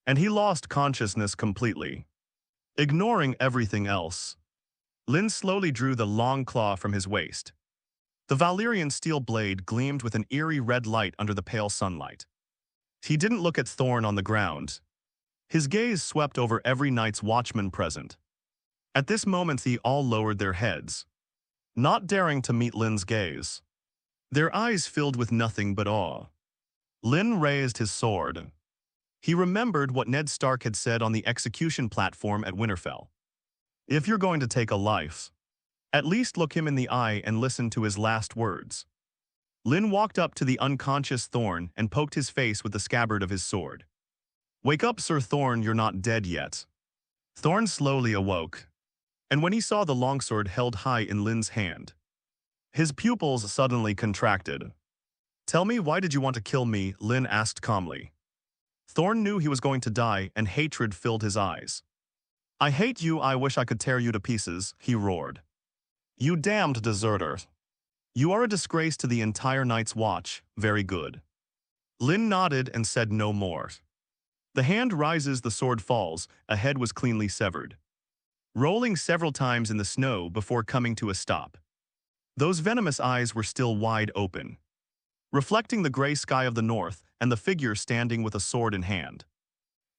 and he lost consciousness completely. Ignoring everything else, Lynn slowly drew the Longclaw from his waist. The Valyrian steel blade gleamed with an eerie red light under the pale sunlight. He didn't look at Thorn on the ground. His gaze swept over every Night's Watchman present. At this moment, they all lowered their heads, not daring to meet Lynn's gaze. Their eyes filled with nothing but awe. Lynn raised his sword. He remembered what Ned Stark had said on the execution platform at Winterfell. If you're going to take a life, at least look him in the eye and listen to his last words. Lynn walked up to the unconscious Thorn and poked his face with the scabbard of his sword. Wake up, Sir Thorn, you're not dead yet. Thorn slowly awoke, and when he saw the longsword held high in Lynn's hand, his pupils suddenly contracted. Tell me, why did you want to kill me? Lynn asked calmly. Thorn knew he was going to die, and hatred filled his eyes. I hate you. I wish I could tear you to pieces, he roared. You damned deserter. You are a disgrace to the entire Night's Watch. Very good. Lynn nodded and said no more. The hand rises, the sword falls, a head was cleanly severed, rolling several times in the snow before coming to a stop. Those venomous eyes were still wide open, reflecting the gray sky of the north and the figure standing with a sword in hand.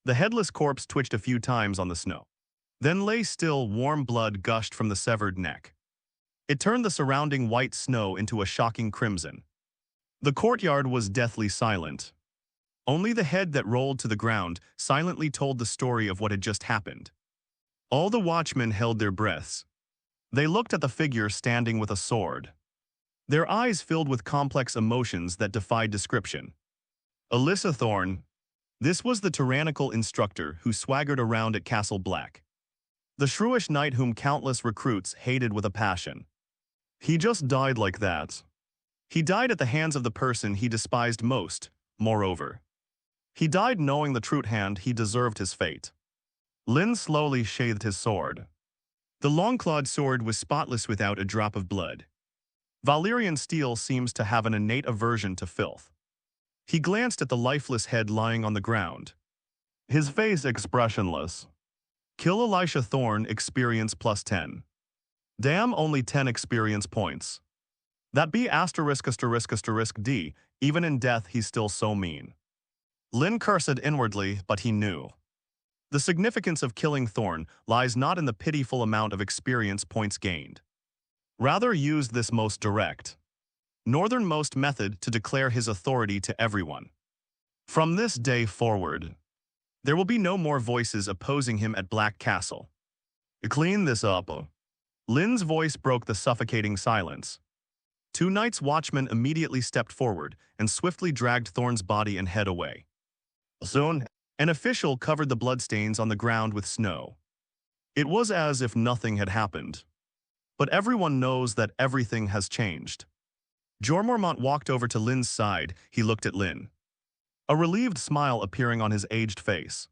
The headless corpse twitched a few times on the snow, then lay still. Warm blood gushed from the severed neck. It turned the surrounding white snow into a shocking crimson. The courtyard was deathly silent. Only the head that rolled to the ground silently told the story of what had just happened. All the watchmen held their breaths. They looked at the figure standing with a sword. Their eyes filled with complex emotions that defied description. Alyssa Thorne. This was the tyrannical instructor who swaggered around at Castle Black. The shrewish knight whom countless recruits hated with a passion. He just died like that. He died at the hands of the person he despised most, moreover. He died knowing the true hand he deserved his fate. Lynn slowly sheathed his sword. The long-clawed sword was spotless without a drop of blood. Valyrian steel seems to have an innate aversion to filth. He glanced at the lifeless head lying on the ground. His face expressionless. Kill Elisha Thorne, experience +10. Damn, only 10 experience points. That be ****D, even in death he's still so mean. Lynn cursed inwardly, but he knew. The significance of killing Thorne lies not in the pitiful amount of experience points gained. Rather used this most direct, northernmost method to declare his authority to everyone. From this day forward, there will be no more voices opposing him at Black Castle. Clean this up. Lynn's voice broke the suffocating silence. Two Night's Watchmen immediately stepped forward and swiftly dragged Thorne's body and head away. Soon, an official covered the bloodstains on the ground with snow. It was as if nothing had happened. But everyone knows that everything has changed. Mormont walked over to Lynn's side. He looked at Lynn. A relieved smile appearing on his aged face.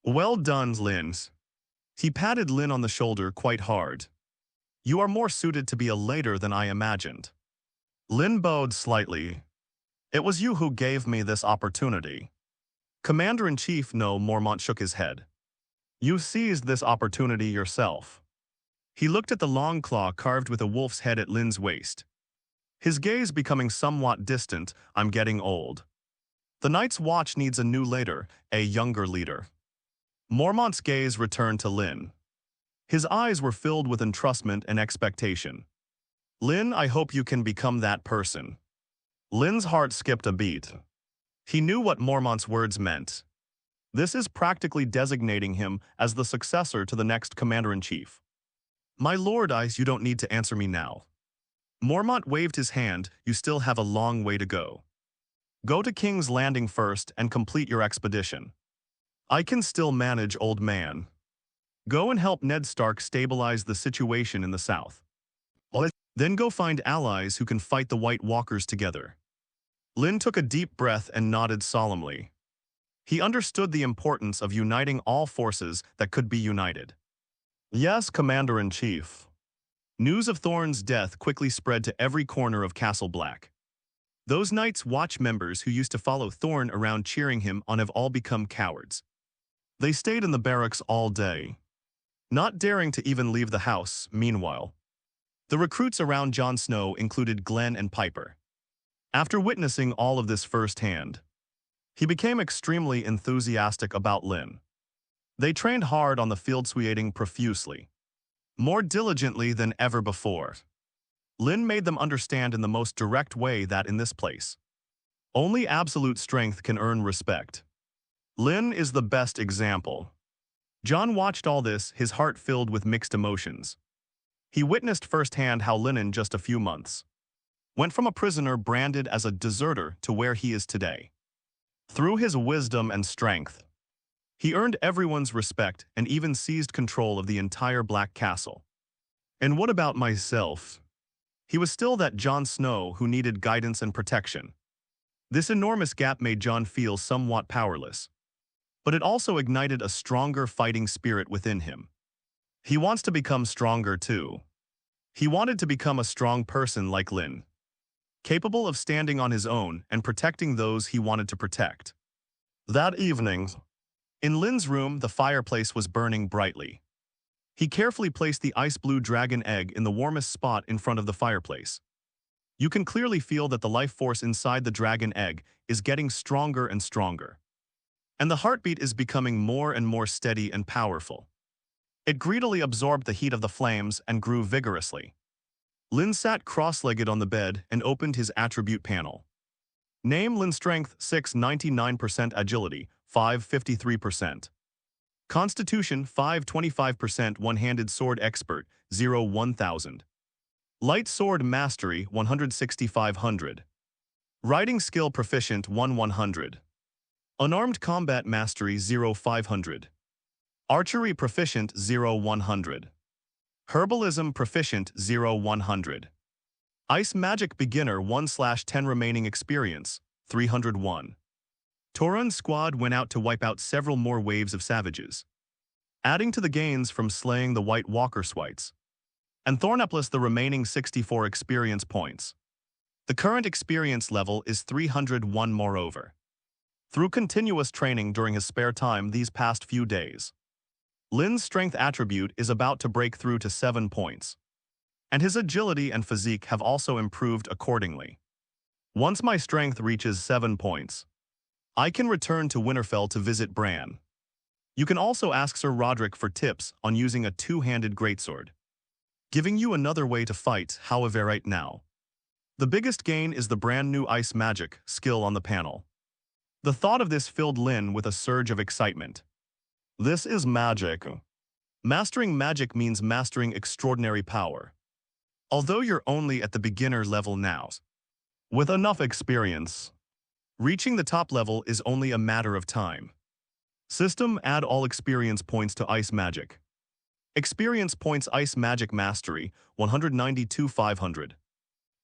Well done, Lynn. He patted Lynn on the shoulder quite hard. You are more suited to be a leader than I imagined. Lynn bowed slightly. It was you who gave me this opportunity. Commander-in-Chief No, Mormont shook his head. You seized this opportunity yourself. He looked at the Longclaw carved with a wolf's head at Lynn's waist. His gaze becoming somewhat distant. I'm getting old. The Night's Watch needs a new leader, a younger leader. Mormont's gaze returned to Lynn. His eyes were filled with entrustment and expectation. Lynn, I hope you can become that person. Lynn's heart skipped a beat. He knew what Mormont's words meant. This is practically designating him as the successor to the next commander-in-chief. My lord, you don't need to answer me now. Mormont waved his hand. You still have a long way to go. Go to King's Landing first and complete your expedition. I can still manage, old man. Go and help Ned Stark stabilize the situation in the south. Then go find allies who can fight the White Walkers together. Lynn took a deep breath and nodded solemnly. He understood the importance of uniting all forces that could be united. Yes, Commander-in-Chief. News of Thorne's death quickly spread to every corner of Castle Black. Those Night's Watch members who used to follow Thorne around cheering him on have all become cowards. They stayed in the barracks all day, not daring to even leave the house. Meanwhile, the recruits around Jon Snow included Glenn and Piper. After witnessing all of this firsthand, he became extremely enthusiastic about Lynn. They trained hard on the field, sweating profusely, more diligently than ever before. Lynn made them understand in the most direct way that in this place, only absolute strength can earn respect. Lynn is the best example. Jon watched all this, his heart filled with mixed emotions. He witnessed firsthand how Lynn in just a few months went from a prisoner branded as a deserter to where he is today. Through his wisdom and strength, he earned everyone's respect and even seized control of the entire Black Castle. And what about myself? He was still that Jon Snow who needed guidance and protection. This enormous gap made Jon feel somewhat powerless, but it also ignited a stronger fighting spirit within him. He wants to become stronger too. He wanted to become a strong person like Lynn, capable of standing on his own and protecting those he wanted to protect. That evening, in Lynn's room, the fireplace was burning brightly. He carefully placed the ice-blue dragon egg in the warmest spot in front of the fireplace. You can clearly feel that the life force inside the dragon egg is getting stronger and stronger, and the heartbeat is becoming more and more steady and powerful. It greedily absorbed the heat of the flames and grew vigorously. Lynn sat cross-legged on the bed and opened his attribute panel. Name: Lynn. Strength 6, 99%. Agility 5, 53%. Constitution 5, 25%. One-handed sword expert 0, 1000. Light sword mastery 16500. Riding skill proficient 1, 100. Unarmed combat mastery 0, 500. Archery proficient 0, 100. Herbalism proficient 0, 100. Ice magic beginner 1/10. Remaining experience 301. Torun's squad went out to wipe out several more waves of savages, adding to the gains from slaying the White Walker Swites. And Thorn the remaining 64 experience points. The current experience level is 301. Moreover, through continuous training during his spare time these past few days, Lynn's strength attribute is about to break through to 7 points, and his agility and physique have also improved accordingly. Once my strength reaches 7 points, I can return to Winterfell to visit Bran. You can also ask Sir Roderick for tips on using a two-handed greatsword, giving you another way to fight, however, right now. The biggest gain is the brand new ice magic skill on the panel. The thought of this filled Lynn with a surge of excitement. This is magic. Mastering magic means mastering extraordinary power. Although you're only at the beginner level now, with enough experience, reaching the top level is only a matter of time. System: add all experience points to ice magic. Experience points: ice magic mastery 192, 500.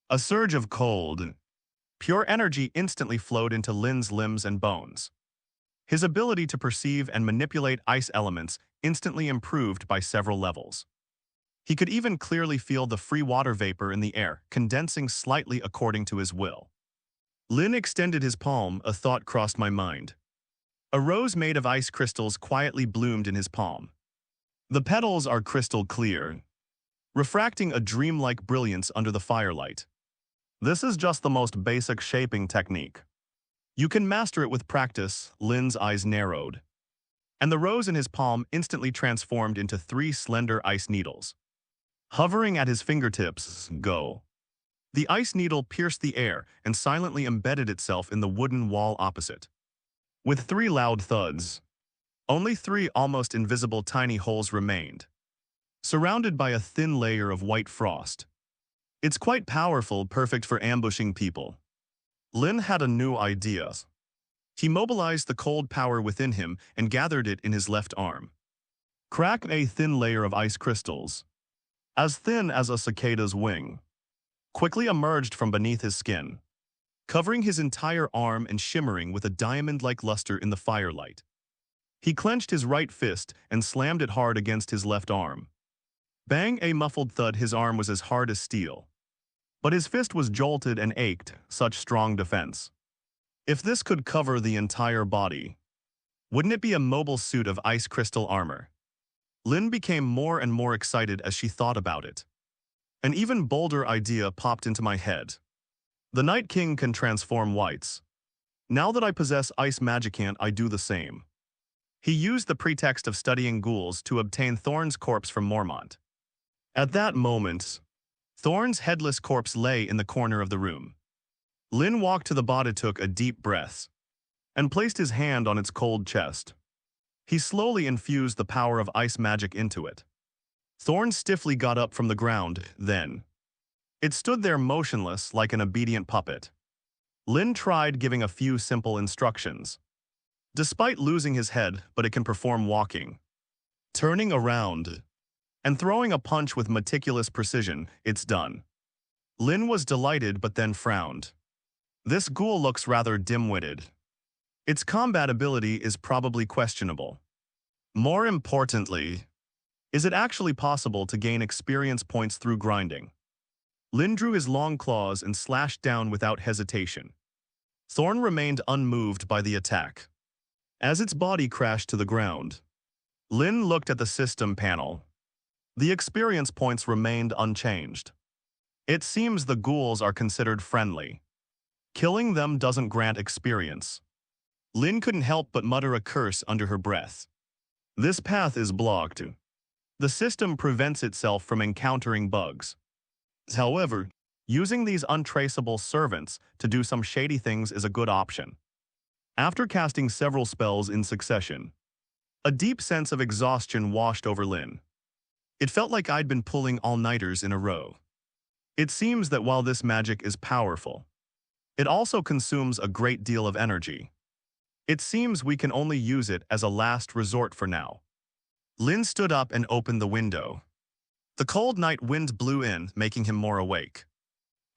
A surge of cold, pure energy instantly flowed into Lynn's limbs and bones. His ability to perceive and manipulate ice elements instantly improved by several levels. He could even clearly feel the free water vapor in the air, condensing slightly according to his will. Lynn extended his palm. A thought crossed my mind. A rose made of ice crystals quietly bloomed in his palm. The petals are crystal clear, refracting a dreamlike brilliance under the firelight. This is just the most basic shaping technique. You can master it with practice. Lynn's eyes narrowed, and the rose in his palm instantly transformed into 3 slender ice needles. Hovering at his fingertips, go. The ice needle pierced the air and silently embedded itself in the wooden wall opposite. With 3 loud thuds, only 3 almost invisible tiny holes remained, surrounded by a thin layer of white frost. It's quite powerful, perfect for ambushing people. Lynn had a new idea. He mobilized the cold power within him and gathered it in his left arm. Crack! A thin layer of ice crystals, as thin as a cicada's wing, quickly emerged from beneath his skin, covering his entire arm and shimmering with a diamond-like luster in the firelight. He clenched his right fist and slammed it hard against his left arm. Bang! A muffled thud. His arm was as hard as steel, but his fist was jolted and ached. Such strong defense. If this could cover the entire body, wouldn't it be a mobile suit of ice crystal armor? Lynn became more and more excited as she thought about it. An even bolder idea popped into my head. The Night King can transform whites. Now that I possess ice magic, can't I do the same? He used the pretext of studying ghouls to obtain Thorn's corpse from Mormont. At that moment, Thorn's headless corpse lay in the corner of the room. Lynn walked to the body, took a deep breath, and placed his hand on its cold chest. He slowly infused the power of ice magic into it. Thorn stiffly got up from the ground, then it stood there motionless like an obedient puppet. Lynn tried giving a few simple instructions. Despite losing his head, but it can perform walking, turning around, and throwing a punch with meticulous precision. It's done. Lynn was delighted but then frowned. This ghoul looks rather dim-witted. Its combat ability is probably questionable. More importantly, is it actually possible to gain experience points through grinding? Lynn drew his long claws and slashed down without hesitation. Thorn remained unmoved by the attack. As its body crashed to the ground, Lynn looked at the system panel. The experience points remained unchanged. It seems the ghouls are considered friendly. Killing them doesn't grant experience. Lynn couldn't help but mutter a curse under her breath. This path is blocked. The system prevents itself from encountering bugs. However, Using these untraceable servants to do some shady things is a good option. After casting several spells in succession, a deep sense of exhaustion washed over Lynn. It felt like I'd been pulling all-nighters in a row. It seems that while this magic is powerful, it also consumes a great deal of energy. It seems we can only use it as a last resort for now. Lynn stood up and opened the window. The cold night wind blew in, making him more awake.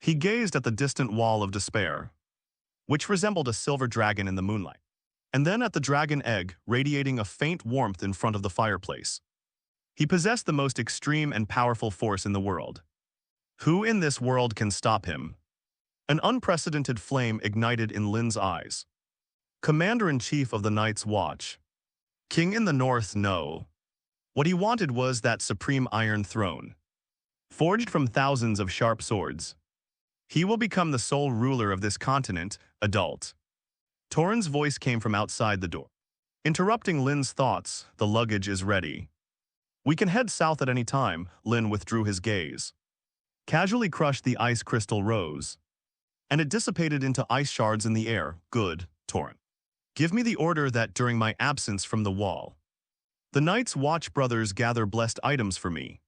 He gazed at the distant wall of despair, which resembled a silver dragon in the moonlight, and then at the dragon egg radiating a faint warmth in front of the fireplace. He possessed the most extreme and powerful force in the world. Who in this world can stop him? An unprecedented flame ignited in Lynn's eyes. Commander-in-Chief of the Night's Watch. King in the North, no. What he wanted was that supreme iron throne, forged from thousands of sharp swords. He will become the sole ruler of this continent, adult. Torrhen's voice came from outside the door. Interrupting Lynn's thoughts, the luggage is ready. We can head south at any time. Lynn withdrew his gaze. Casually crushed the ice crystal rose, and it dissipated into ice shards in the air. Good, Torrhen. Give me the order that during my absence from the wall, the Night's Watch brothers gather blessed items for me.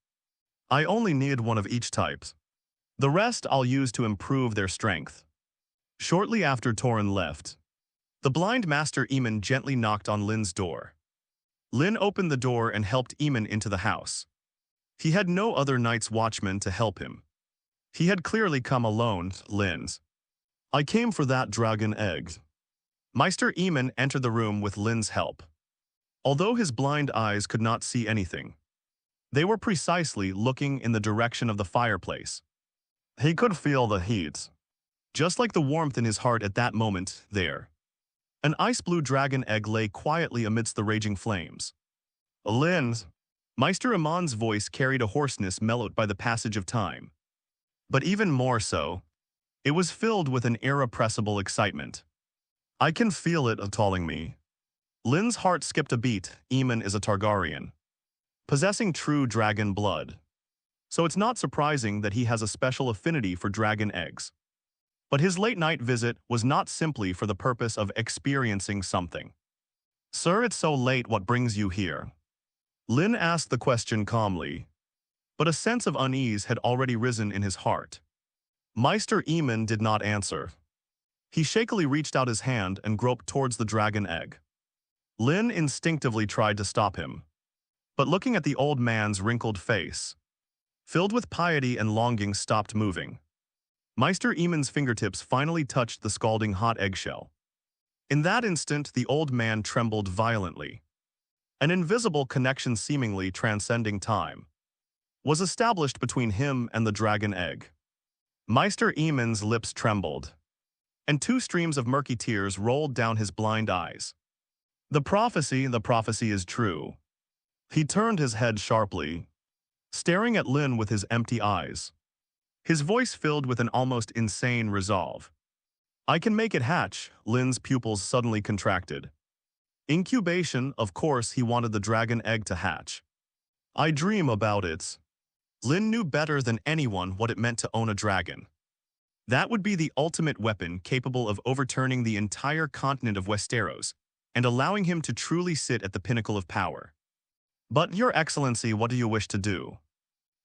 I only need one of each type. The rest I'll use to improve their strength. Shortly after Torrhen left, the blind master Aemon gently knocked on Lynn's door. Lynn opened the door and helped Aemon into the house. He had no other Night's Watchman to help him. He had clearly come alone. Lynn's. I came for that dragon egg. Maester Aemon entered the room with Lynn's help. Although his blind eyes could not see anything, they were precisely looking in the direction of the fireplace. He could feel the heat, just like the warmth in his heart at that moment there. An ice-blue dragon egg lay quietly amidst the raging flames. Lynn. Maester Aemon's voice carried a hoarseness mellowed by the passage of time. But even more so, it was filled with an irrepressible excitement. I can feel it appalling me. Lynn's heart skipped a beat. Aemon is a Targaryen, possessing true dragon blood. So it's not surprising that he has a special affinity for dragon eggs. But his late-night visit was not simply for the purpose of experiencing something. Sir, it's so late, what brings you here? Lynn asked the question calmly, but a sense of unease had already risen in his heart. Maester Aemon did not answer. He shakily reached out his hand and groped towards the dragon egg. Lynn instinctively tried to stop him, but looking at the old man's wrinkled face, filled with piety and longing, stopped moving. Maester Aemon's fingertips finally touched the scalding hot eggshell. In that instant, the old man trembled violently. An invisible connection seemingly transcending time was established between him and the dragon egg. Maester Aemon's lips trembled, and two streams of murky tears rolled down his blind eyes. The prophecy is true. He turned his head sharply, staring at Lynn with his empty eyes. His voice filled with an almost insane resolve. I can make it hatch. Lynn's pupils suddenly contracted. Incubation, of course he wanted the dragon egg to hatch. I dream about it. Lynn knew better than anyone what it meant to own a dragon. That would be the ultimate weapon capable of overturning the entire continent of Westeros and allowing him to truly sit at the pinnacle of power. But, Your Excellency, what do you wish to do?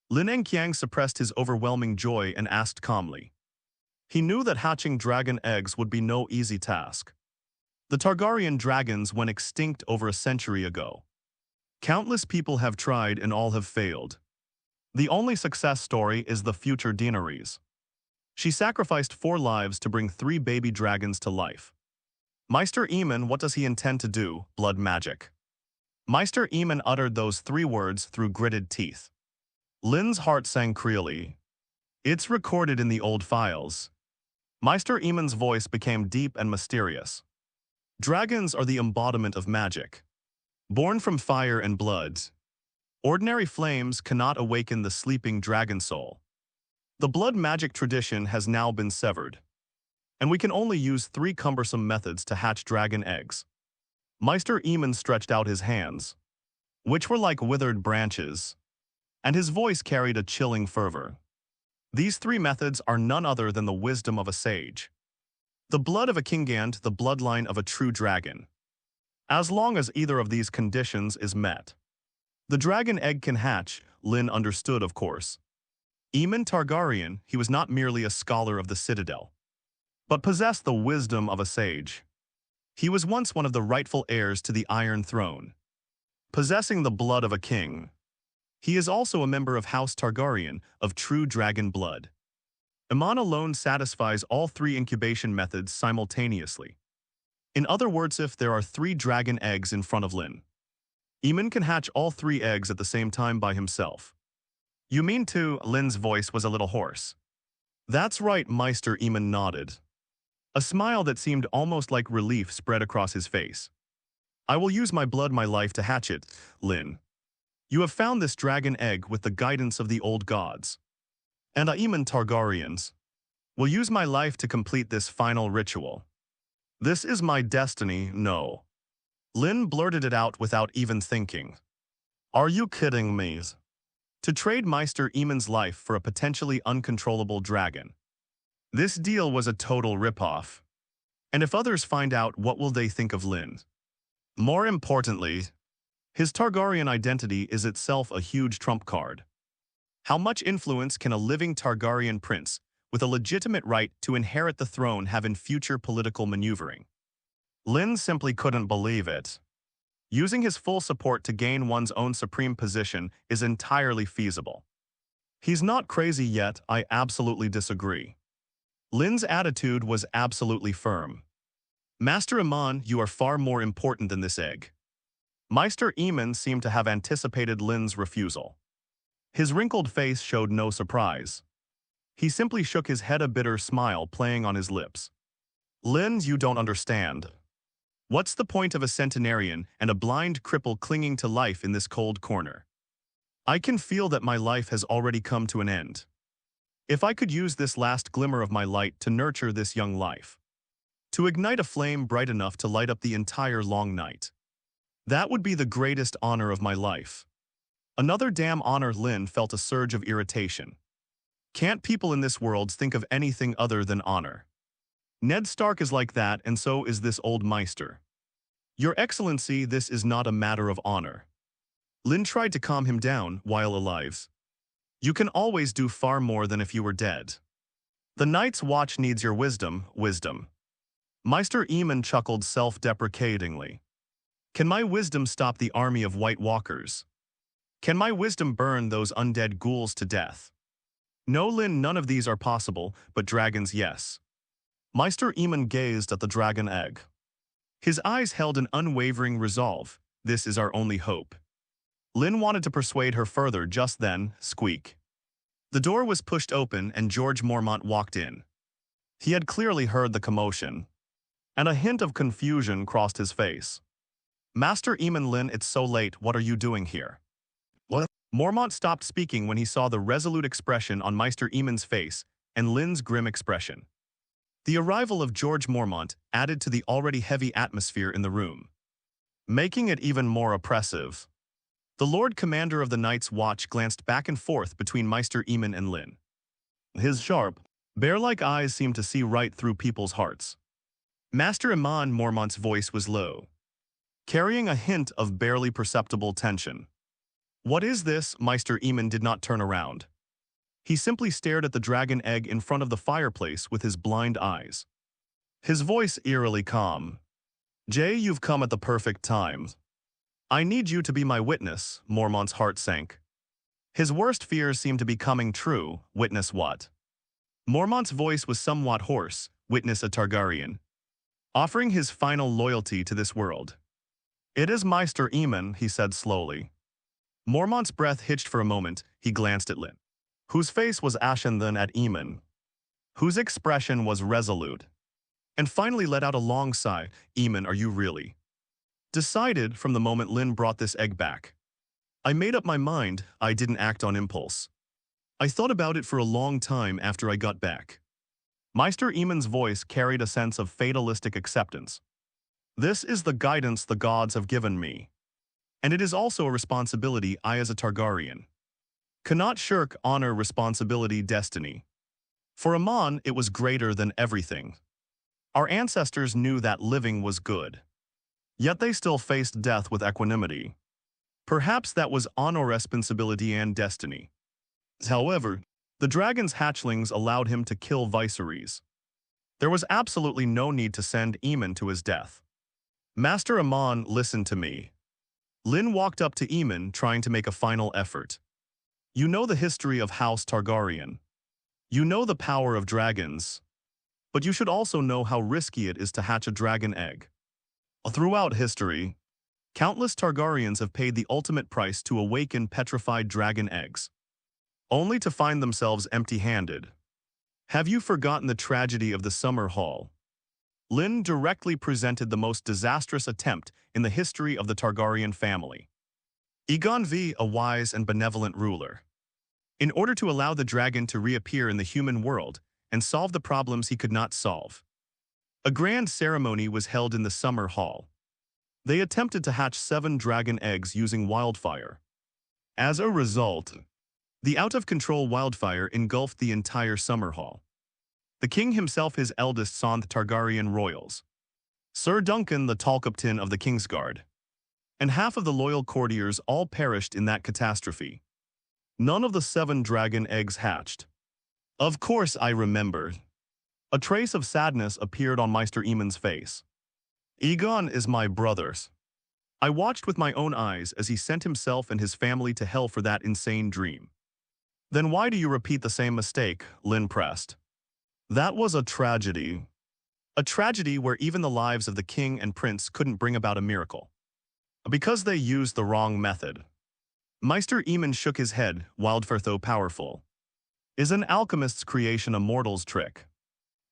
Lin Enqiang suppressed his overwhelming joy and asked calmly. He knew that hatching dragon eggs would be no easy task. The Targaryen dragons went extinct over a century ago. Countless people have tried and all have failed. The only success story is the future Daenerys. She sacrificed 4 lives to bring 3 baby dragons to life. Maester Aemon, what does he intend to do? Blood magic. Maester Aemon uttered those 3 words through gritted teeth. Lynn's heart sank creally. It's recorded in the old files. Maester Aemon's voice became deep and mysterious. Dragons are the embodiment of magic, born from fire and blood. Ordinary flames cannot awaken the sleeping dragon soul. The blood magic tradition has now been severed, and we can only use 3 cumbersome methods to hatch dragon eggs. Maester Aemon stretched out his hands, which were like withered branches, and his voice carried a chilling fervor. These three methods are none other than the wisdom of a sage, the blood of a king, and the bloodline of a true dragon. As long as either of these conditions is met, the dragon egg can hatch. Lynn understood, of course. Aemon Targaryen, he was not merely a scholar of the Citadel, but possessed the wisdom of a sage. He was once one of the rightful heirs to the Iron Throne, possessing the blood of a king. He is also a member of House Targaryen, of true dragon blood. Aemon alone satisfies all three incubation methods simultaneously. In other words, if there are 3 dragon eggs in front of Lynn, Aemon can hatch all 3 eggs at the same time by himself. You mean to? Lynn's voice was a little hoarse. That's right, Meister. Aemon nodded. A smile that seemed almost like relief spread across his face. I will use my blood, my life to hatch it, Lynn. You have found this dragon egg with the guidance of the old gods. And I, Aemon Targaryens, will use my life to complete this final ritual. This is my destiny, no. Lynn blurted it out without even thinking. Are you kidding me? To trade Meister Aemon's life for a potentially uncontrollable dragon. This deal was a total ripoff. And if others find out, what will they think of Lynn? More importantly, his Targaryen identity is itself a huge trump card. How much influence can a living Targaryen prince with a legitimate right to inherit the throne have in future political maneuvering? Lynn simply couldn't believe it. Using his full support to gain one's own supreme position is entirely feasible. He's not crazy yet, I absolutely disagree. Lynn's attitude was absolutely firm. Master Aemon, you are far more important than this egg. Meister Aemon seemed to have anticipated Lynn's refusal. His wrinkled face showed no surprise. He simply shook his head, a bitter smile playing on his lips. Lynn, you don't understand. What's the point of a centenarian and a blind cripple clinging to life in this cold corner? I can feel that my life has already come to an end. If I could use this last glimmer of my light to nurture this young life, to ignite a flame bright enough to light up the entire long night, that would be the greatest honor of my life. Another damn honor. Lynn felt a surge of irritation. Can't people in this world think of anything other than honor? Ned Stark is like that, and so is this old Meister. Your Excellency, this is not a matter of honor. Lynn tried to calm him down while alive. You can always do far more than if you were dead. The Night's Watch needs your wisdom. Meister Aemon chuckled self-deprecatingly. Can my wisdom stop the army of White Walkers? Can my wisdom burn those undead ghouls to death? No, Lynn, none of these are possible, but dragons, yes. Meister Aemon gazed at the dragon egg. His eyes held an unwavering resolve. This is our only hope. Lynn wanted to persuade her further. Just then, squeak. The door was pushed open and George Mormont walked in. He had clearly heard the commotion, and a hint of confusion crossed his face. Master Aemon. Lynn, it's so late, what are you doing here? What? Mormont stopped speaking when he saw the resolute expression on Meister Aemon's face and Lynn's grim expression. The arrival of George Mormont added to the already heavy atmosphere in the room, making it even more oppressive. The Lord Commander of the Night's Watch glanced back and forth between Meister Aemon and Lynn. His sharp, bear-like eyes seemed to see right through people's hearts. Master Aemon. Mormont's voice was low, carrying a hint of barely perceptible tension. What is this? Meister Aemon did not turn around. He simply stared at the dragon egg in front of the fireplace with his blind eyes. His voice eerily calm. Jay, you've come at the perfect time. I need you to be my witness. Mormont's heart sank. His worst fears seemed to be coming true. Witness what? Mormont's voice was somewhat hoarse. Witness a Targaryen, offering his final loyalty to this world. It is Meister Aemon, he said slowly. Mormont's breath hitched for a moment. He glanced at Lynn, whose face was ashen, then at Aemon, whose expression was resolute, and finally let out a long sigh. Aemon, are you really decided? From the moment Lynn brought this egg back, I made up my mind. I didn't act on impulse. I thought about it for a long time after I got back. Meister Aemon's voice carried a sense of fatalistic acceptance. This is the guidance the gods have given me, and it is also a responsibility I as a Targaryen cannot shirk honor, responsibility, destiny. For Aemon, it was greater than everything. Our ancestors knew that living was good. Yet they still faced death with equanimity. Perhaps that was honor, responsibility, and destiny. However, the dragon's hatchlings allowed him to kill viceroys. There was absolutely no need to send Aemon to his death. Master Aemon, listen to me. Lynn walked up to Aemon, trying to make a final effort. You know the history of House Targaryen. You know the power of dragons. But you should also know how risky it is to hatch a dragon egg. Throughout history, countless Targaryens have paid the ultimate price to awaken petrified dragon eggs, only to find themselves empty-handed. Have you forgotten the tragedy of the Summer Hall? Lynn directly presented the most disastrous attempt in the history of the Targaryen family. Aegon V, a wise and benevolent ruler. In order to allow the dragon to reappear in the human world and solve the problems he could not solve, a grand ceremony was held in the Summer Hall. They attempted to hatch 7 dragon eggs using wildfire. As a result, the out-of-control wildfire engulfed the entire Summer Hall. The king himself, his eldest son, the Targaryen royals, Sir Duncan, the tall captain of the Kingsguard, and half of the loyal courtiers all perished in that catastrophe. None of the 7 dragon eggs hatched. Of course I remembered. A trace of sadness appeared on Maester Aemon's face. Aegon is my brother's. I watched with my own eyes as he sent himself and his family to hell for that insane dream. Then why do you repeat the same mistake? Lynn pressed. That was a tragedy. A tragedy where even the lives of the king and prince couldn't bring about a miracle. Because they used the wrong method. Maester Aemon shook his head. Wildfire, though powerful, is an alchemist's creation, a mortal's trick.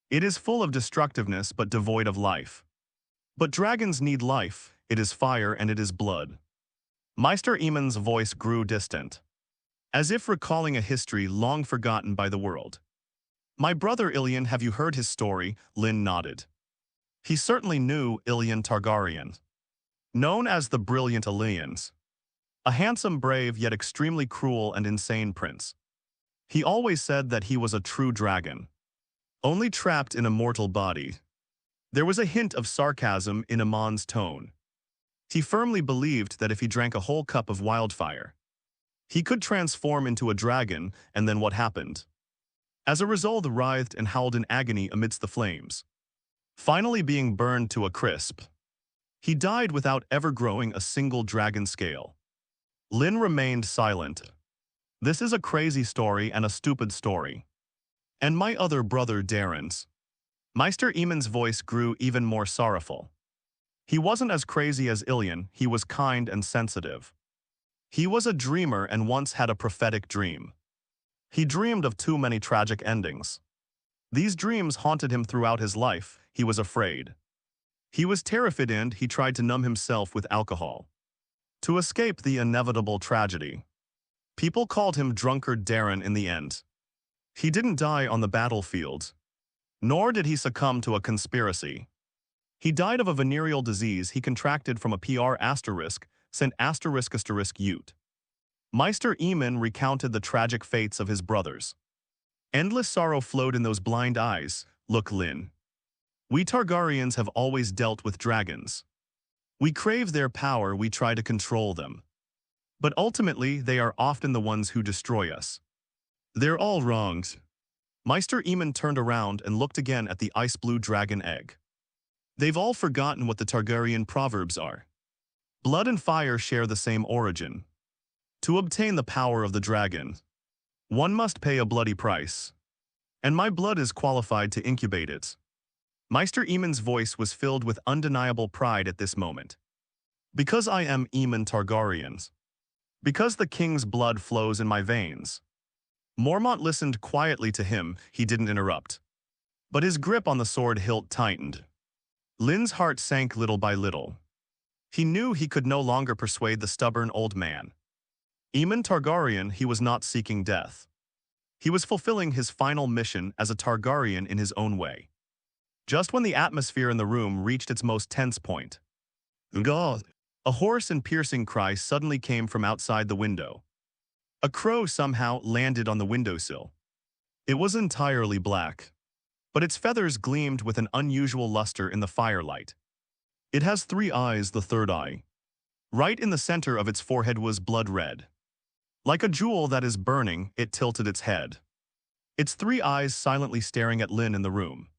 It is full of destructiveness but devoid of life. But dragons need life. It is fire and it is blood. Maester Aemon's voice grew distant, as if recalling a history long forgotten by the world. My brother Illian, have you heard his story? Lynn nodded. He certainly knew Illian Targaryen, known as the Brilliant Illians, a handsome, brave, yet extremely cruel and insane prince. He always said that he was a true dragon, only trapped in a mortal body. There was a hint of sarcasm in Aemon's tone. He firmly believed that if he drank a whole cup of wildfire, he could transform into a dragon, and then what happened? As a result, writhed and howled in agony amidst the flames, finally being burned to a crisp. He died without ever growing a single dragon scale. Lynn remained silent. This is a crazy story and a stupid story. And my other brother Darren's. Maester Aemon's voice grew even more sorrowful. He wasn't as crazy as Illian, he was kind and sensitive. He was a dreamer and once had a prophetic dream. He dreamed of too many tragic endings. These dreams haunted him throughout his life. He was afraid. He was terrified and he tried to numb himself with alcohol to escape the inevitable tragedy. People called him Drunkard Darren in the end. He didn't die on the battlefield, nor did he succumb to a conspiracy. He died of a venereal disease he contracted from a PR** sent **** Ute. Maester Aemon recounted the tragic fates of his brothers. Endless sorrow flowed in those blind eyes. Look, Lynn. We Targaryens have always dealt with dragons. We crave their power, we try to control them. But ultimately, they are often the ones who destroy us. They're all wronged. Maester Aemon turned around and looked again at the ice-blue dragon egg. They've all forgotten what the Targaryen proverbs are. Blood and fire share the same origin. To obtain the power of the dragon, one must pay a bloody price. And my blood is qualified to incubate it. Maester Aemon's voice was filled with undeniable pride at this moment. Because I am Aemon Targaryen. Because the king's blood flows in my veins. Mormont listened quietly to him. He didn't interrupt. But his grip on the sword hilt tightened. Lynn's heart sank little by little. He knew he could no longer persuade the stubborn old man. Aemon Targaryen, he was not seeking death. He was fulfilling his final mission as a Targaryen in his own way. Just when the atmosphere in the room reached its most tense point, God! A hoarse and piercing cry suddenly came from outside the window. A crow somehow landed on the windowsill. It was entirely black, but its feathers gleamed with an unusual luster in the firelight. It has 3 eyes, the third eye. Right in the center of its forehead was blood red. Like a jewel that is burning, it tilted its head. Its 3 eyes silently staring at Lynn in the room.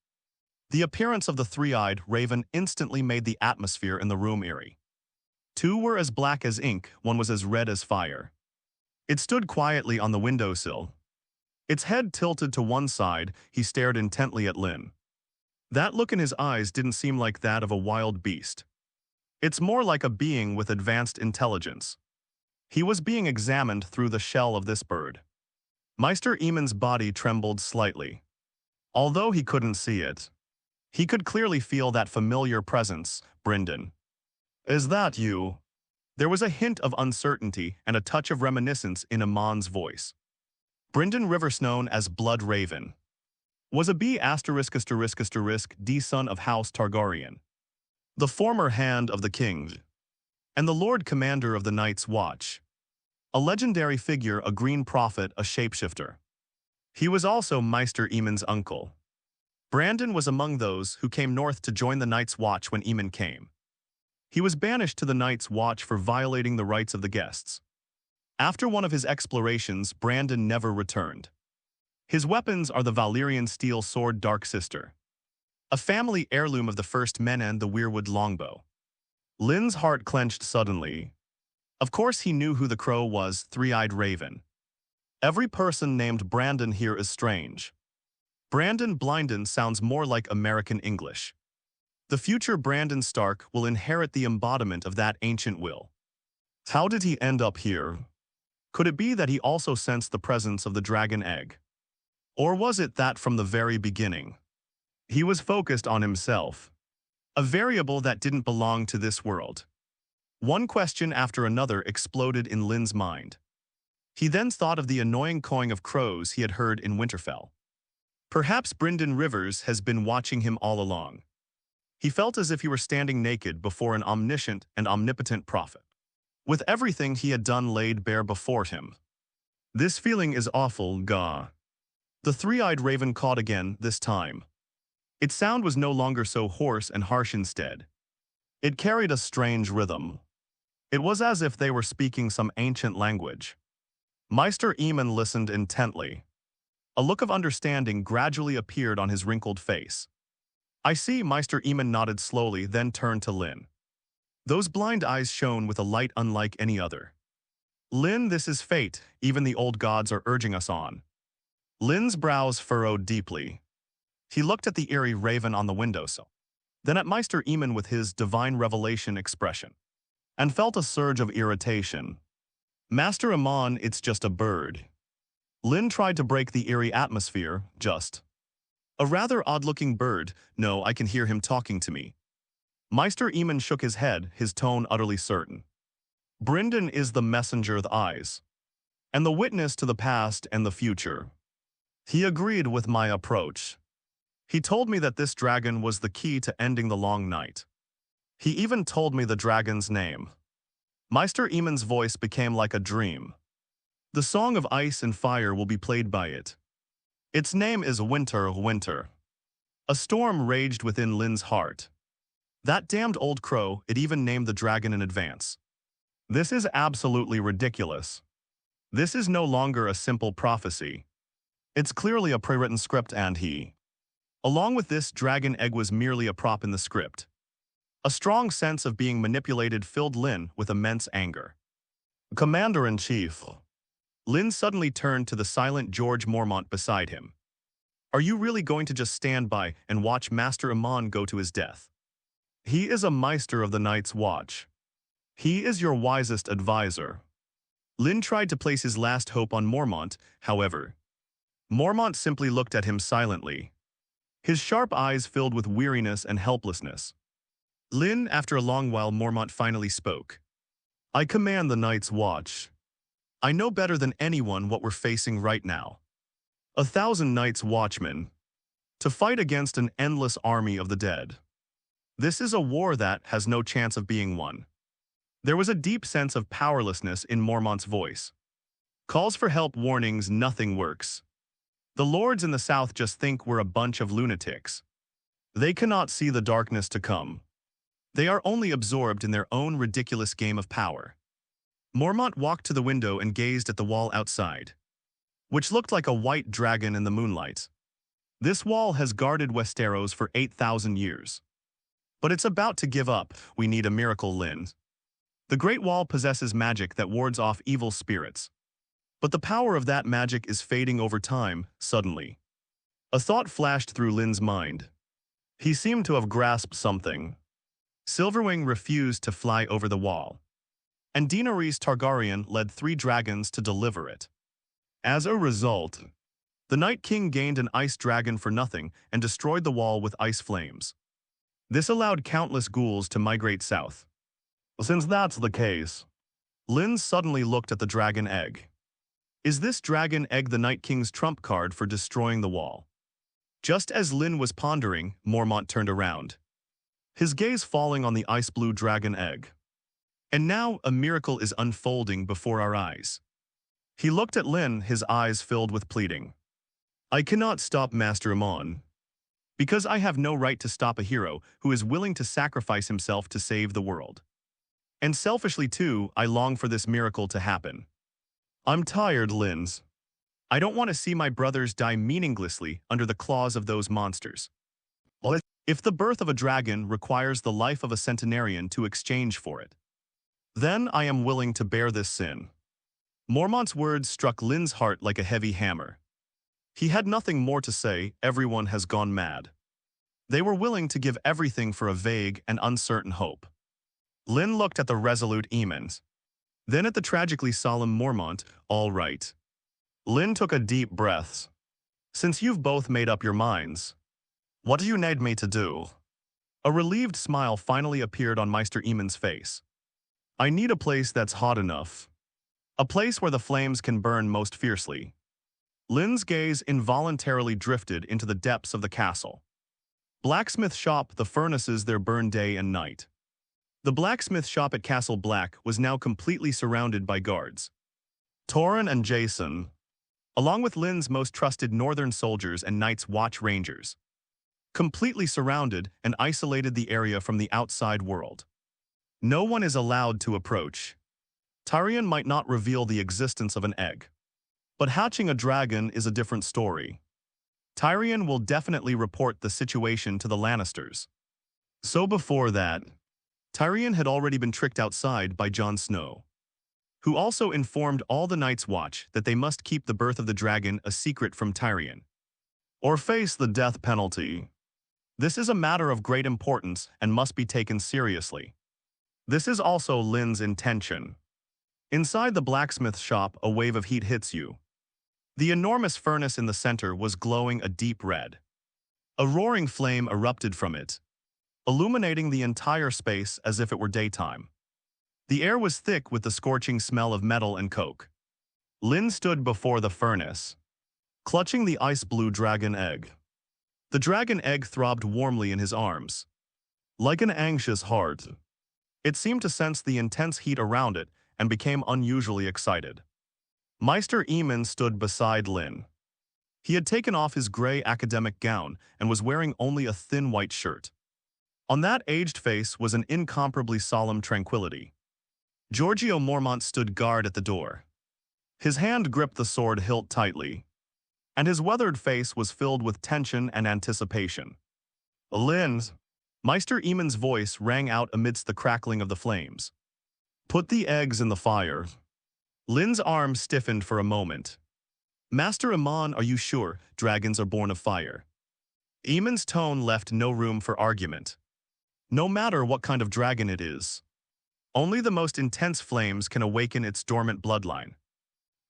The appearance of the 3-eyed raven instantly made the atmosphere in the room eerie. 2 were as black as ink, 1 was as red as fire. It stood quietly on the windowsill. Its head tilted to one side, he stared intently at Lynn. That look in his eyes didn't seem like that of a wild beast. It's more like a being with advanced intelligence. He was being examined through the shell of this bird. Maester Aemon's body trembled slightly. Although he couldn't see it, he could clearly feel that familiar presence. Brynden. Is that you? There was a hint of uncertainty and a touch of reminiscence in Aemon's voice. Brynden Rivers, known as Blood Raven, was a B******, D son of House Targaryen, the former Hand of the King, and the Lord Commander of the Night's Watch. A legendary figure, a green prophet, a shapeshifter. He was also Maester Aemon's uncle. Brandon was among those who came north to join the Night's Watch when Aemon came. He was banished to the Night's Watch for violating the rights of the guests. After one of his explorations, Brandon never returned. His weapons are the Valyrian steel sword Dark Sister, a family heirloom of the First Men, and the weirwood longbow. Lynn's heart clenched suddenly. Of course he knew who the crow was, 3-eyed raven. Every person named Brandon here is strange. Brandon Blinden sounds more like American English. The future Brandon Stark will inherit the embodiment of that ancient will. How did he end up here? Could it be that he also sensed the presence of the dragon egg? Or was it that from the very beginning, he was focused on himself, a variable that didn't belong to this world? One question after another exploded in Lynn's mind. He then thought of the annoying cawing of crows he had heard in Winterfell. Perhaps Brynden Rivers has been watching him all along. He felt as if he were standing naked before an omniscient and omnipotent prophet, with everything he had done laid bare before him. This feeling is awful, gah. The 3-eyed raven cawed again, this time. Its sound was no longer so hoarse and harsh. Instead, it carried a strange rhythm. It was as if they were speaking some ancient language. Maester Aemon listened intently. A look of understanding gradually appeared on his wrinkled face. I see. Maester Aemon nodded slowly, then turned to Lynn. Those blind eyes shone with a light unlike any other. Lynn, this is fate. Even the old gods are urging us on. Lynn's brows furrowed deeply. He looked at the eerie raven on the windowsill, then at Maester Aemon with his divine revelation expression, and felt a surge of irritation. Master Aemon, it's just a bird. Lynn tried to break the eerie atmosphere. Just a rather odd-looking bird. No, I can hear him talking to me. Maester Aemon shook his head, his tone utterly certain. Brynden is the messenger of the eyes, and the witness to the past and the future. He agreed with my approach. He told me that this dragon was the key to ending the long night. He even told me the dragon's name. Maester Aemon's voice became like a dream. The song of ice and fire will be played by it. Its name is Winter. A storm raged within Lynn's heart. That damned old crow, it even named the dragon in advance. This is absolutely ridiculous. This is no longer a simple prophecy. It's clearly a pre-written script, and along with this dragon egg, was merely a prop in the script. A strong sense of being manipulated filled Lynn with immense anger. Commander-in-Chief. Lynn suddenly turned to the silent George Mormont beside him. Are you really going to just stand by and watch Master Aemon go to his death? He is a Maester of the Night's Watch. He is your wisest advisor. Lynn tried to place his last hope on Mormont, however. Mormont simply looked at him silently. His sharp eyes filled with weariness and helplessness. Lynn, after a long while, Mormont finally spoke. I command the Night's Watch. I know better than anyone what we're facing right now. 1,000 Night's Watchmen, to fight against an endless army of the dead. This is a war that has no chance of being won. There was a deep sense of powerlessness in Mormont's voice. Calls for help warnings, nothing works. The lords in the south just think we're a bunch of lunatics. They cannot see the darkness to come. They are only absorbed in their own ridiculous game of power. Mormont walked to the window and gazed at the wall outside, which looked like a white dragon in the moonlight. This wall has guarded Westeros for 8,000 years. But it's about to give up. We need a miracle, Lynn. The Great Wall possesses magic that wards off evil spirits. But the power of that magic is fading over time, suddenly. A thought flashed through Lynn's mind. He seemed to have grasped something. Silverwing refused to fly over the wall, and Daenerys Targaryen led 3 dragons to deliver it. As a result, the Night King gained an ice dragon for nothing and destroyed the wall with ice flames. This allowed countless ghouls to migrate south. Since that's the case, Lynn suddenly looked at the dragon egg. Is this dragon egg the Night King's trump card for destroying the wall? Just as Lynn was pondering, Mormont turned around, his gaze falling on the ice-blue dragon egg. And now a miracle is unfolding before our eyes. He looked at Lynn, his eyes filled with pleading. I cannot stop Master Aemon, because I have no right to stop a hero who is willing to sacrifice himself to save the world. And selfishly too, I long for this miracle to happen. I'm tired, Lynn. I don't want to see my brothers die meaninglessly under the claws of those monsters. If the birth of a dragon requires the life of a centenarian to exchange for it, then I am willing to bear this sin. Mormont's words struck Lynn's heart like a heavy hammer. He had nothing more to say. Everyone has gone mad. They were willing to give everything for a vague and uncertain hope. Lynn looked at the resolute Aemon, then at the tragically solemn Mormont. All right. Lynn took a deep breath. Since you've both made up your minds, what do you need me to do? A relieved smile finally appeared on Maester Aemon's face. I need a place that's hot enough. A place where the flames can burn most fiercely. Lynn's gaze involuntarily drifted into the depths of the castle. Blacksmith shop, the furnaces there burn day and night. The blacksmith shop at Castle Black was now completely surrounded by guards. Torrin and Jason, along with Lynn's most trusted northern soldiers and Night's Watch Rangers, completely surrounded and isolated the area from the outside world. No one is allowed to approach. Tyrion might not reveal the existence of an egg, but hatching a dragon is a different story. Tyrion will definitely report the situation to the Lannisters. So before that, Tyrion had already been tricked outside by Jon Snow, who also informed all the Night's Watch that they must keep the birth of the dragon a secret from Tyrion, or face the death penalty. This is a matter of great importance and must be taken seriously. This is also Lynn's intention. Inside the blacksmith shop, a wave of heat hits you. The enormous furnace in the center was glowing a deep red. A roaring flame erupted from it, illuminating the entire space as if it were daytime. The air was thick with the scorching smell of metal and coke. Lynn stood before the furnace, clutching the ice-blue dragon egg. The dragon egg throbbed warmly in his arms, like an anxious heart. It seemed to sense the intense heat around it and became unusually excited. Maester Aemon stood beside Lynn. He had taken off his gray academic gown and was wearing only a thin white shirt. On that aged face was an incomparably solemn tranquility. Giorgio Mormont stood guard at the door. His hand gripped the sword hilt tightly, and his weathered face was filled with tension and anticipation. Lynn, Maester Aemon's voice rang out amidst the crackling of the flames. Put the eggs in the fire. Lynn's arm stiffened for a moment. Master Aemon, are you sure dragons are born of fire? Aemon's tone left no room for argument. No matter what kind of dragon it is, only the most intense flames can awaken its dormant bloodline.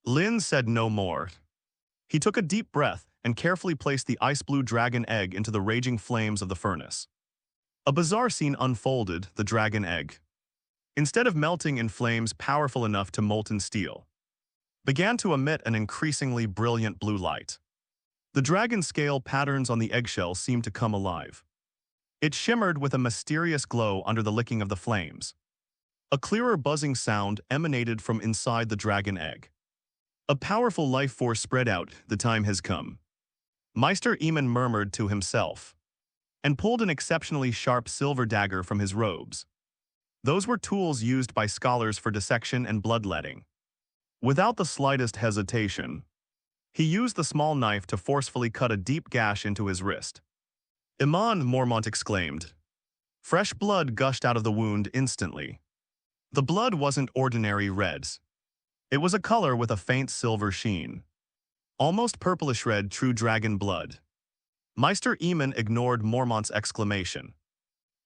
Lynn said no more. He took a deep breath and carefully placed the ice-blue dragon egg into the raging flames of the furnace. A bizarre scene unfolded. The dragon egg, instead of melting in flames powerful enough to molten steel, began to emit an increasingly brilliant blue light. The dragon scale patterns on the eggshell seemed to come alive. It shimmered with a mysterious glow under the licking of the flames. A clearer buzzing sound emanated from inside the dragon egg. A powerful life force spread out, the time has come. Maester Aemon murmured to himself, and pulled an exceptionally sharp silver dagger from his robes. Those were tools used by scholars for dissection and bloodletting. Without the slightest hesitation, he used the small knife to forcefully cut a deep gash into his wrist. Aemon, Mormont exclaimed. Fresh blood gushed out of the wound instantly. The blood wasn't ordinary reds. It was a color with a faint silver sheen. Almost purplish red true dragon blood. Maester Aemon ignored Mormont's exclamation.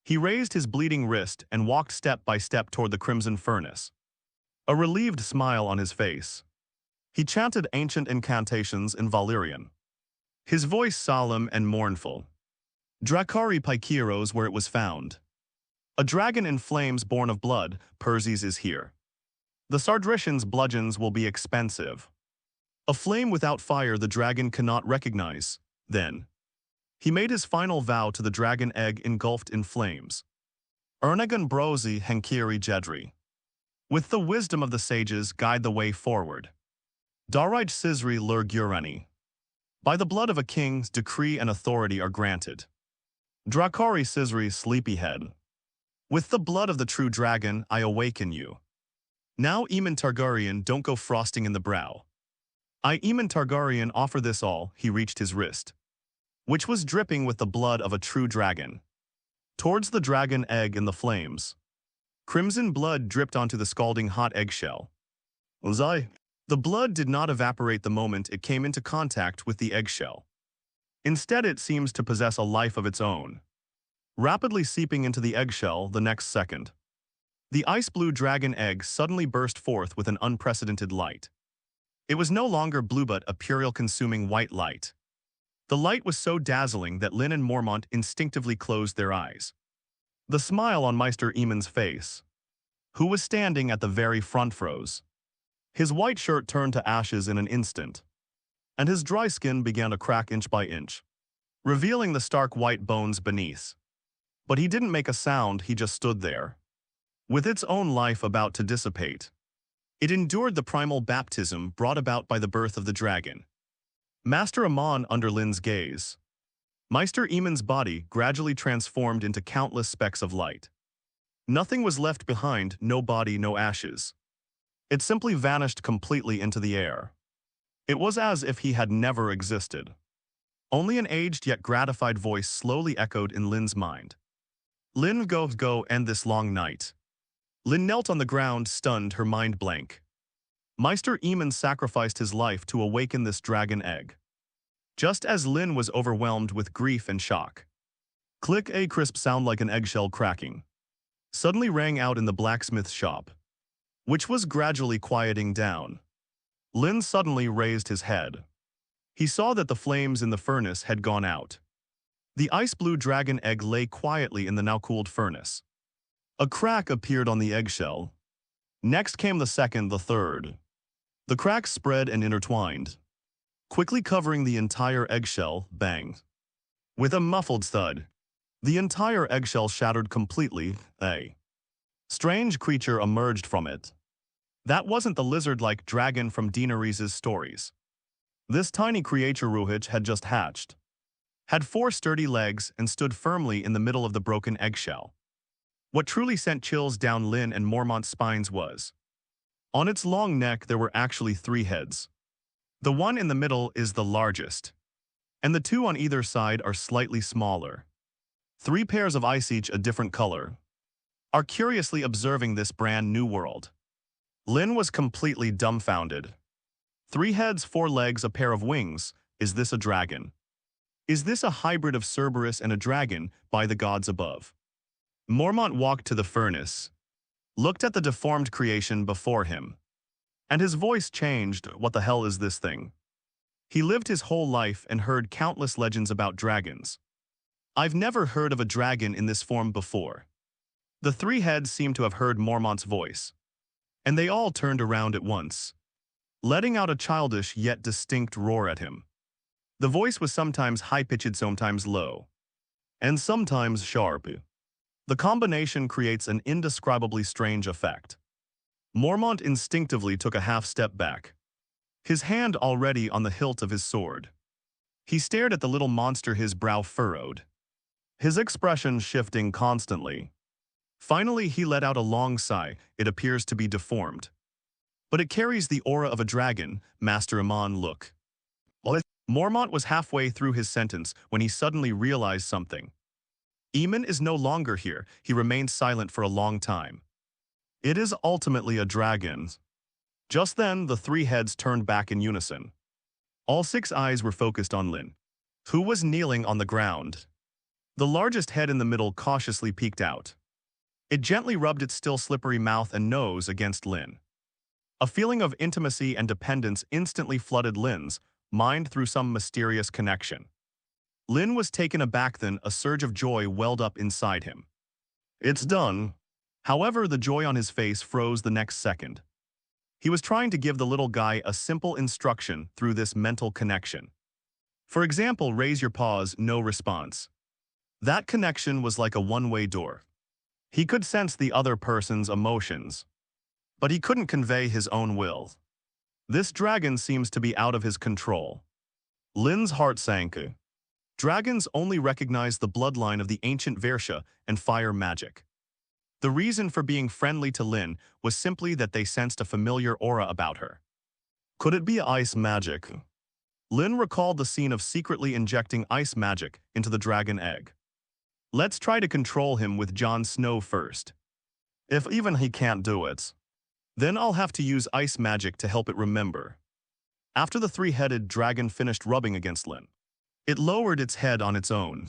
He raised his bleeding wrist and walked step by step toward the crimson furnace. A relieved smile on his face. He chanted ancient incantations in Valyrian. His voice solemn and mournful. Drakari Paikiros where it was found. A dragon in flames born of blood, Perses is here. The Sardrishan's bludgeons will be expensive. A flame without fire the dragon cannot recognize, then. He made his final vow to the dragon egg engulfed in flames. Ernagan Brosi Henkiri Jedri. With the wisdom of the sages guide the way forward. Darij Sisri Lur Gurani. By the blood of a king's decree and authority are granted. Drakari Sisri Sleepyhead. With the blood of the true dragon I awaken you. Now Aemon Targaryen don't go frosting in the brow. I Aemon Targaryen offer this all, he reached his wrist, which was dripping with the blood of a true dragon. Towards the dragon egg in the flames. Crimson blood dripped onto the scalding hot eggshell. The blood did not evaporate the moment it came into contact with the eggshell. Instead it seems to possess a life of its own, rapidly seeping into the eggshell the next second. The ice-blue dragon egg suddenly burst forth with an unprecedented light. It was no longer blue but a pure-consuming white light. The light was so dazzling that Lynn and Mormont instinctively closed their eyes. The smile on Maester Aemon's face, who was standing at the very front, froze. His white shirt turned to ashes in an instant, and his dry skin began to crack inch by inch, revealing the stark white bones beneath. But he didn't make a sound, he just stood there, with its own life about to dissipate. It endured the primal baptism brought about by the birth of the dragon. Master Aemon under Lynn's gaze. Maester Aemon's body gradually transformed into countless specks of light. Nothing was left behind, no body, no ashes. It simply vanished completely into the air. It was as if he had never existed. Only an aged yet gratified voice slowly echoed in Lynn's mind. Lynn, go end this long night. Lynn knelt on the ground, stunned, her mind blank. Maester Aemon sacrificed his life to awaken this dragon egg. Just as Lynn was overwhelmed with grief and shock. Click, a crisp sound like an eggshell cracking suddenly rang out in the blacksmith's shop, which was gradually quieting down. Lynn suddenly raised his head. He saw that the flames in the furnace had gone out. The ice-blue dragon egg lay quietly in the now-cooled furnace. A crack appeared on the eggshell. Next came the second, the third. The cracks spread and intertwined, quickly covering the entire eggshell. Bang. With a muffled thud, the entire eggshell shattered completely. A strange creature emerged from it. That wasn't the lizard-like dragon from Daenerys' stories. This tiny creature Ruhich had just hatched, had 4 sturdy legs and stood firmly in the middle of the broken eggshell. What truly sent chills down Lynn and Mormont's spines was, on its long neck there were actually 3 heads. The one in the middle is the largest, and the 2 on either side are slightly smaller. 3 pairs of eyes, each a different color, are curiously observing this brand new world. Lynn was completely dumbfounded. 3 heads, 4 legs, a pair of wings. Is this a dragon? Is this a hybrid of Cerberus and a dragon, by the gods above? Mormont walked to the furnace, looked at the deformed creation before him, and his voice changed. What the hell is this thing? He lived his whole life and heard countless legends about dragons. I've never heard of a dragon in this form before. The 3 heads seemed to have heard Mormont's voice, and they all turned around at once, letting out a childish yet distinct roar at him. The voice was sometimes high-pitched, sometimes low, and sometimes sharp. The combination creates an indescribably strange effect. Mormont instinctively took a half step back. his hand already on the hilt of his sword. He stared at the little monster, his brow furrowed, his expression shifting constantly. Finally, he let out a long sigh. It appears to be deformed, but it carries the aura of a dragon. Master Aemon, look. Mormont was halfway through his sentence when he suddenly realized something. Aemon is no longer here. He remained silent for a long time. It is ultimately a dragon. Just then, the three heads turned back in unison. All six eyes were focused on Lynn, who was kneeling on the ground. The largest head in the middle cautiously peeked out. It gently rubbed its still slippery mouth and nose against Lynn. A feeling of intimacy and dependence instantly flooded Lynn's mind through some mysterious connection. Lynn was taken aback, then a surge of joy welled up inside him. It's done. However, the joy on his face froze the next second. He was trying to give the little guy a simple instruction through this mental connection. For example, raise your paws, no response. That connection was like a one-way door. He could sense the other person's emotions, but he couldn't convey his own will. This dragon seems to be out of his control. Lynn's heart sank. Dragons only recognize the bloodline of the ancient Versha and fire magic. The reason for being friendly to Lynn was simply that they sensed a familiar aura about her. Could it be ice magic? Lynn recalled the scene of secretly injecting ice magic into the dragon egg. Let's try to control him with Jon Snow first. If even he can't do it, then I'll have to use ice magic to help it remember. After the three-headed dragon finished rubbing against Lynn, it lowered its head on its own.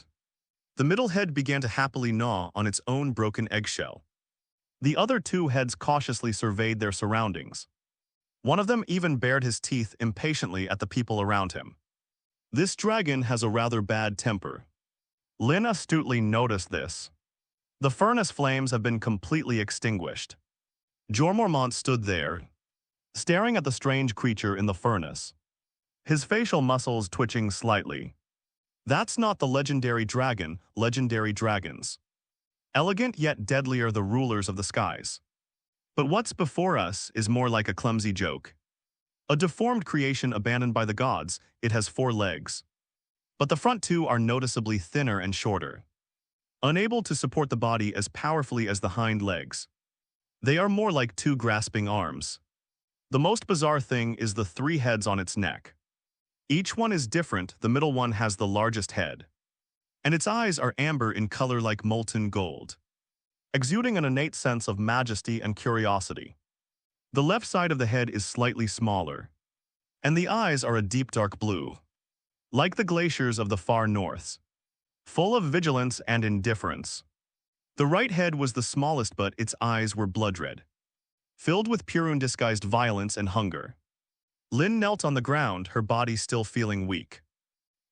The middle head began to happily gnaw on its own broken eggshell. The other two heads cautiously surveyed their surroundings. One of them even bared his teeth impatiently at the people around him. This dragon has a rather bad temper. Lynn astutely noticed this. The furnace flames have been completely extinguished. Mormont stood there, staring at the strange creature in the furnace, his facial muscles twitching slightly. That's not the legendary dragon, legendary dragons. Elegant yet deadlier, the rulers of the skies. But what's before us is more like a clumsy joke. A deformed creation abandoned by the gods. It has 4 legs. But the front 2 are noticeably thinner and shorter, unable to support the body as powerfully as the hind legs. They are more like 2 grasping arms. The most bizarre thing is the 3 heads on its neck. Each one is different. The middle one has the largest head, and its eyes are amber in color like molten gold, exuding an innate sense of majesty and curiosity. The left side of the head is slightly smaller, and the eyes are a deep dark blue, like the glaciers of the far north, full of vigilance and indifference. The right head was the smallest, but its eyes were blood red, filled with pure undisguised violence and hunger. Lynn knelt on the ground, her body still feeling weak.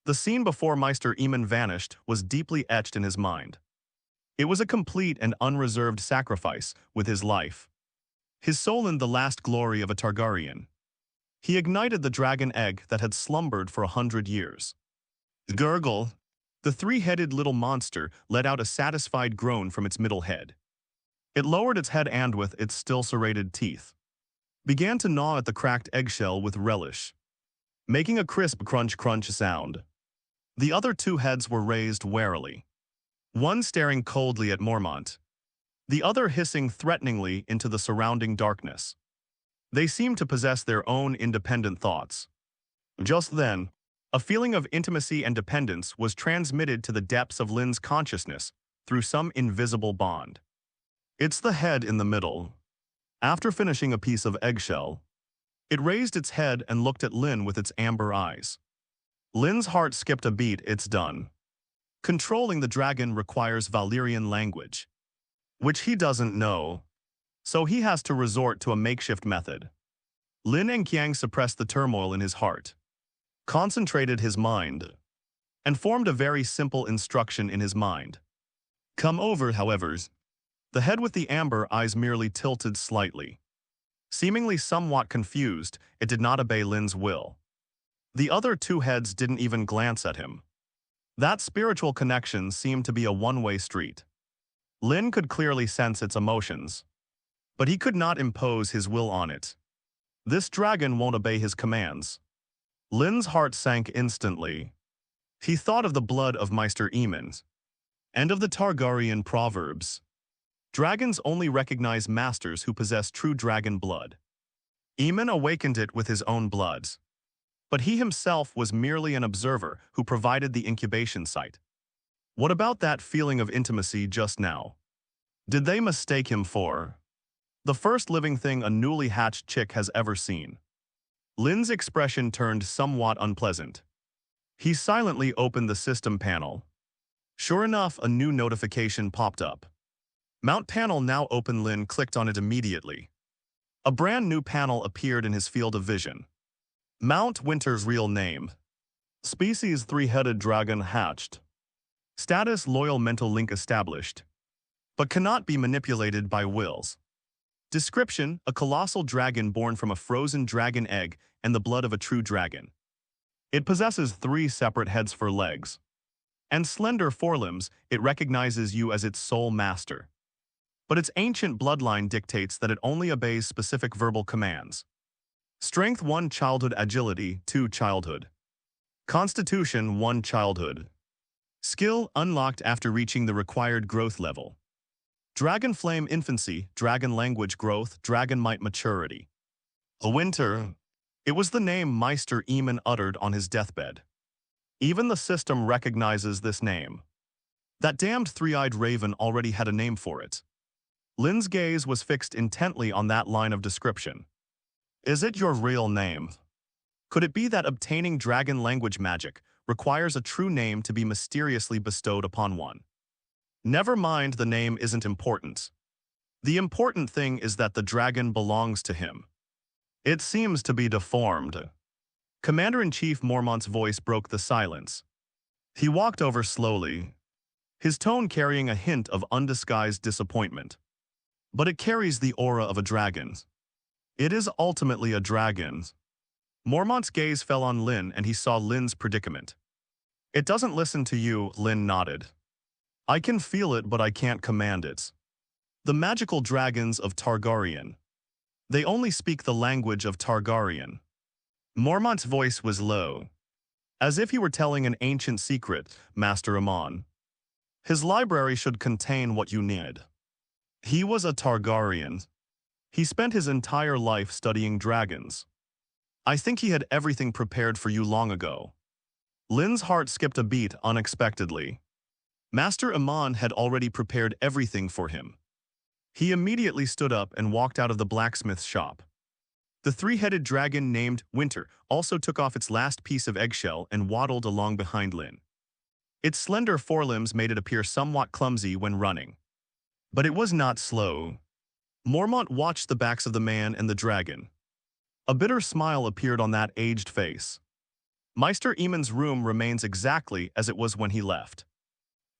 The scene before Meister Aemon vanished was deeply etched in his mind. It was a complete and unreserved sacrifice with his life, his soul in the last glory of a Targaryen. He ignited the dragon egg that had slumbered for 100 years. Gurgle. The 3-headed little monster let out a satisfied groan from its middle head. It lowered its head and, with its still serrated teeth, began to gnaw at the cracked eggshell with relish, making a crisp crunch-crunch sound. The other 2 heads were raised warily, one staring coldly at Mormont, the other hissing threateningly into the surrounding darkness. They seemed to possess their own independent thoughts. Just then, a feeling of intimacy and dependence was transmitted to the depths of Lynn's consciousness through some invisible bond. It's the head in the middle. After finishing a piece of eggshell, it raised its head and looked at Lynn with its amber eyes. Lynn's heart skipped a beat. It's done. Controlling the dragon requires Valyrian language, which he doesn't know, so he has to resort to a makeshift method. Lynn and Qiang suppressed the turmoil in his heart, concentrated his mind, and formed a very simple instruction in his mind. Come over, however. The head with the amber eyes merely tilted slightly. Seemingly somewhat confused, it did not obey Lynn's will. The other 2 heads didn't even glance at him. That spiritual connection seemed to be a one-way street. Lynn could clearly sense its emotions, but he could not impose his will on it. This dragon won't obey his commands. Lynn's heart sank instantly. He thought of the blood of Maester Aemon, and of the Targaryen proverbs. Dragons only recognize masters who possess true dragon blood. Aemon awakened it with his own blood. But he himself was merely an observer who provided the incubation site. What about that feeling of intimacy just now? Did they mistake him for the first living thing a newly hatched chick has ever seen? Lynn's expression turned somewhat unpleasant. He silently opened the system panel. Sure enough, a new notification popped up. Mount panel now open. Lynn clicked on it immediately. A brand new panel appeared in his field of vision. Mount Winter's real name. Species three-headed dragon hatched. Status loyal mental link established. But cannot be manipulated by wills. Description: a colossal dragon born from a frozen dragon egg and the blood of a true dragon. It possesses 3 separate heads for legs. And slender forelimbs. It recognizes you as its sole master. But its ancient bloodline dictates that it only obeys specific verbal commands. Strength 1, childhood, agility 2, childhood. Constitution 1, childhood. Skill unlocked after reaching the required growth level. Dragon flame infancy, dragon language growth, dragon might maturity. A winter. It was the name Maester Aemon uttered on his deathbed. Even the system recognizes this name. That damned three-eyed raven already had a name for it. Lynn's gaze was fixed intently on that line of description. Is it your real name? Could it be that obtaining dragon language magic requires a true name to be mysteriously bestowed upon one? Never mind, the name isn't important. The important thing is that the dragon belongs to him. It seems to be deformed. Commander-in-Chief Mormont's voice broke the silence. He walked over slowly, his tone carrying a hint of undisguised disappointment. But it carries the aura of a dragon. It is ultimately a dragon. Mormont's gaze fell on Lynn and he saw Lynn's predicament. It doesn't listen to you, Lynn nodded. I can feel it, but I can't command it. The magical dragons of Targaryen. They only speak the language of Targaryen. Mormont's voice was low, as if he were telling an ancient secret, Master Aemon. His library should contain what you need. He was a Targaryen. He spent his entire life studying dragons. I think he had everything prepared for you long ago. Lynn's heart skipped a beat unexpectedly. Master Aemon had already prepared everything for him. He immediately stood up and walked out of the blacksmith's shop. The three-headed dragon named Winter also took off its last piece of eggshell and waddled along behind Lynn. Its slender forelimbs made it appear somewhat clumsy when running. But it was not slow. Mormont watched the backs of the man and the dragon. A bitter smile appeared on that aged face. Maester Aemon's room remains exactly as it was when he left.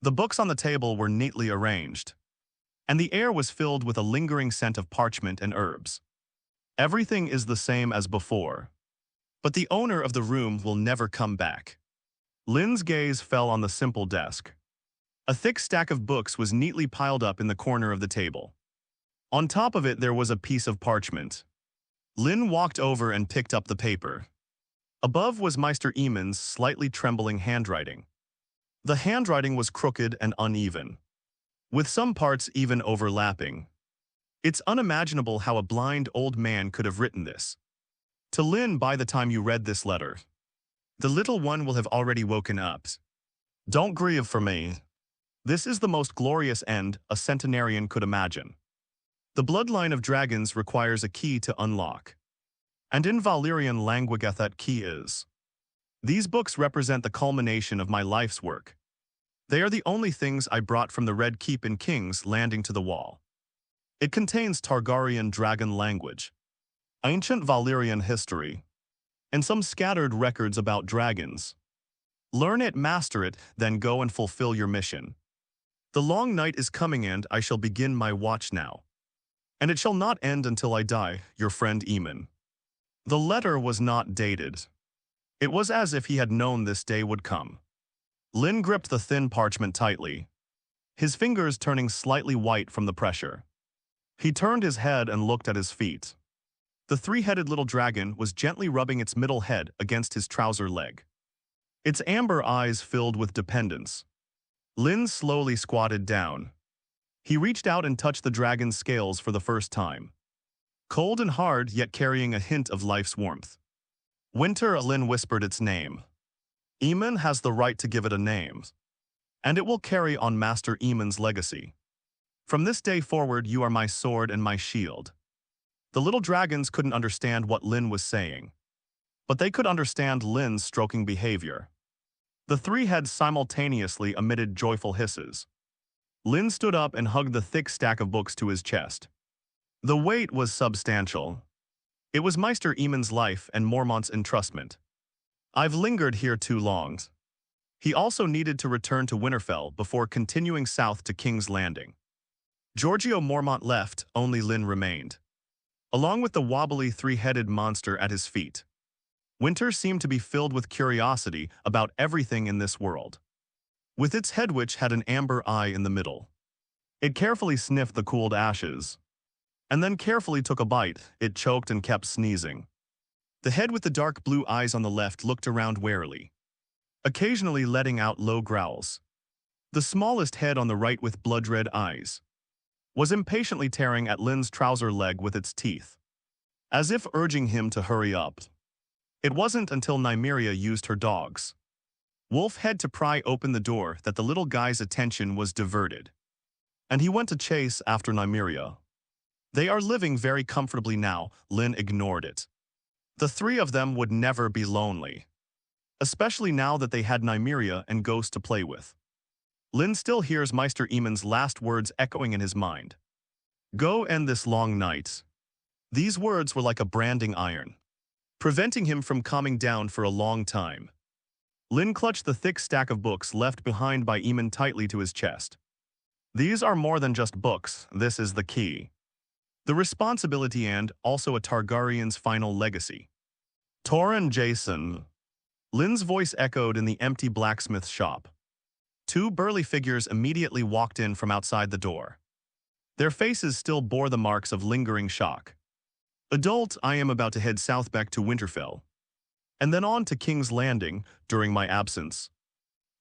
The books on the table were neatly arranged, and the air was filled with a lingering scent of parchment and herbs. Everything is the same as before, but the owner of the room will never come back. Lynn's gaze fell on the simple desk. A thick stack of books was neatly piled up in the corner of the table. On top of it there was a piece of parchment. Lynn walked over and picked up the paper. Above was Maester Aemon's slightly trembling handwriting. The handwriting was crooked and uneven, with some parts even overlapping. It's unimaginable how a blind old man could have written this. To Lynn, by the time you read this letter, the little one will have already woken up. Don't grieve for me. This is the most glorious end a centenarian could imagine. The bloodline of dragons requires a key to unlock. And in Valyrian language that key is. These books represent the culmination of my life's work. They are the only things I brought from the Red Keep in King's Landing to the Wall. It contains Targaryen dragon language, ancient Valyrian history, and some scattered records about dragons. Learn it, master it, then go and fulfill your mission. The long night is coming and I shall begin my watch now. And it shall not end until I die, your friend Aemon. The letter was not dated. It was as if he had known this day would come. Lynn gripped the thin parchment tightly, his fingers turning slightly white from the pressure. He turned his head and looked at his feet. The three-headed little dragon was gently rubbing its middle head against his trouser leg. Its amber eyes filled with dependence. Lynn slowly squatted down. He reached out and touched the dragon's scales for the first time. Cold and hard, yet carrying a hint of life's warmth. Winter, Lynn whispered its name. Aemon has the right to give it a name. And it will carry on Master Aemon's legacy. From this day forward, you are my sword and my shield. The little dragons couldn't understand what Lynn was saying. But they could understand Lynn's stroking behavior. The three heads simultaneously emitted joyful hisses. Lynn stood up and hugged the thick stack of books to his chest. The weight was substantial. It was Maester Aemon's life and Mormont's entrustment. I've lingered here too long. He also needed to return to Winterfell before continuing south to King's Landing. Giorgio Mormont left, only Lynn remained. Along with the wobbly three-headed monster at his feet. Winter seemed to be filled with curiosity about everything in this world. With its head which had an amber eye in the middle. It carefully sniffed the cooled ashes. And then carefully took a bite. It choked and kept sneezing. The head with the dark blue eyes on the left looked around warily, occasionally letting out low growls. The smallest head on the right with blood-red eyes was impatiently tearing at Lynn's trouser leg with its teeth, as if urging him to hurry up. It wasn't until Nymeria used her dogs, Wolf Head, to pry open the door that the little guy's attention was diverted. And he went to chase after Nymeria. They are living very comfortably now. Lynn ignored it. The three of them would never be lonely. Especially now that they had Nymeria and Ghost to play with. Lynn still hears Maester Aemon's last words echoing in his mind. Go end this long night. These words were like a branding iron, preventing him from calming down for a long time. Lynn clutched the thick stack of books left behind by Aemon tightly to his chest. These are more than just books, this is the key. The responsibility and also a Targaryen's final legacy. Torrhen Jason. Lynn's voice echoed in the empty blacksmith shop. Two burly figures immediately walked in from outside the door. Their faces still bore the marks of lingering shock. Adult, I am about to head south back to Winterfell. And then on to King's Landing during my absence.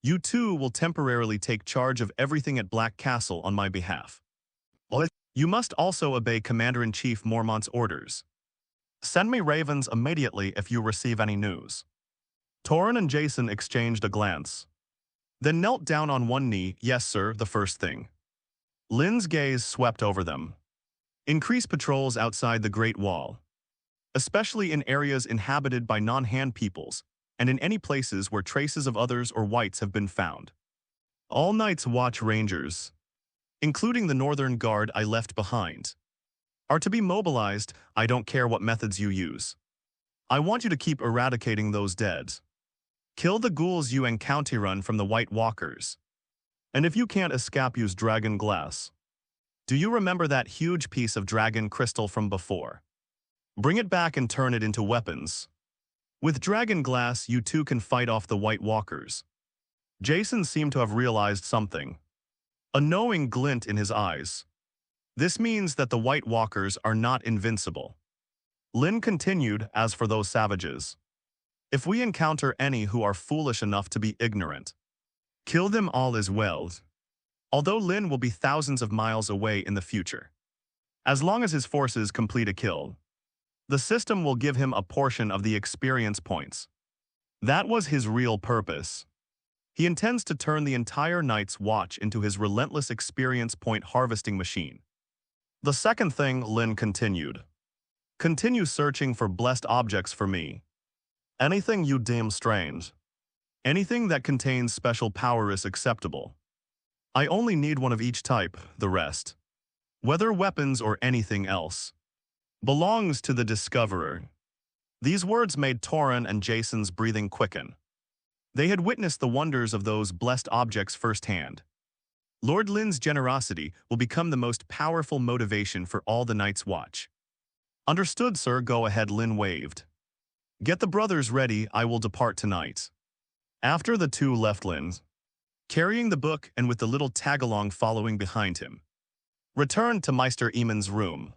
You two will temporarily take charge of everything at Black Castle on my behalf. You must also obey Commander-in-Chief Mormont's orders. Send me ravens immediately if you receive any news. Torrhen and Jason exchanged a glance. Then knelt down on one knee. Yes, sir, the first thing. Lynn's gaze swept over them. Increase patrols outside the Great Wall, especially in areas inhabited by non-hand peoples, and in any places where traces of others or whites have been found. All Night's Watch Rangers, including the Northern Guard I left behind, are to be mobilized. I don't care what methods you use. I want you to keep eradicating those dead. Kill the ghouls you encounter from the White Walkers. And if you can't escape, use dragon glass. Do you remember that huge piece of dragon crystal from before? Bring it back and turn it into weapons. With dragon glass, you two can fight off the White Walkers. Jason seemed to have realized something. A knowing glint in his eyes. This means that the White Walkers are not invincible. Lynn continued, as for those savages, if we encounter any who are foolish enough to be ignorant, kill them all as well. Although Lynn will be thousands of miles away in the future. As long as his forces complete a kill, the system will give him a portion of the experience points. That was his real purpose. He intends to turn the entire Night's Watch into his relentless experience point harvesting machine. The second thing, Lynn continued. Continue searching for blessed objects for me. Anything you deem strange. Anything that contains special power is acceptable. I only need one of each type, the rest, whether weapons or anything else, belongs to the Discoverer. These words made Torrhen and Jason's breathing quicken. They had witnessed the wonders of those blessed objects firsthand. Lord Lynn's generosity will become the most powerful motivation for all the Night's Watch. Understood, sir. Go ahead, Lynn waved. Get the brothers ready, I will depart tonight. After the two left Lynn, carrying the book and with the little tag-along following behind him, returned to Maester Aemon's room.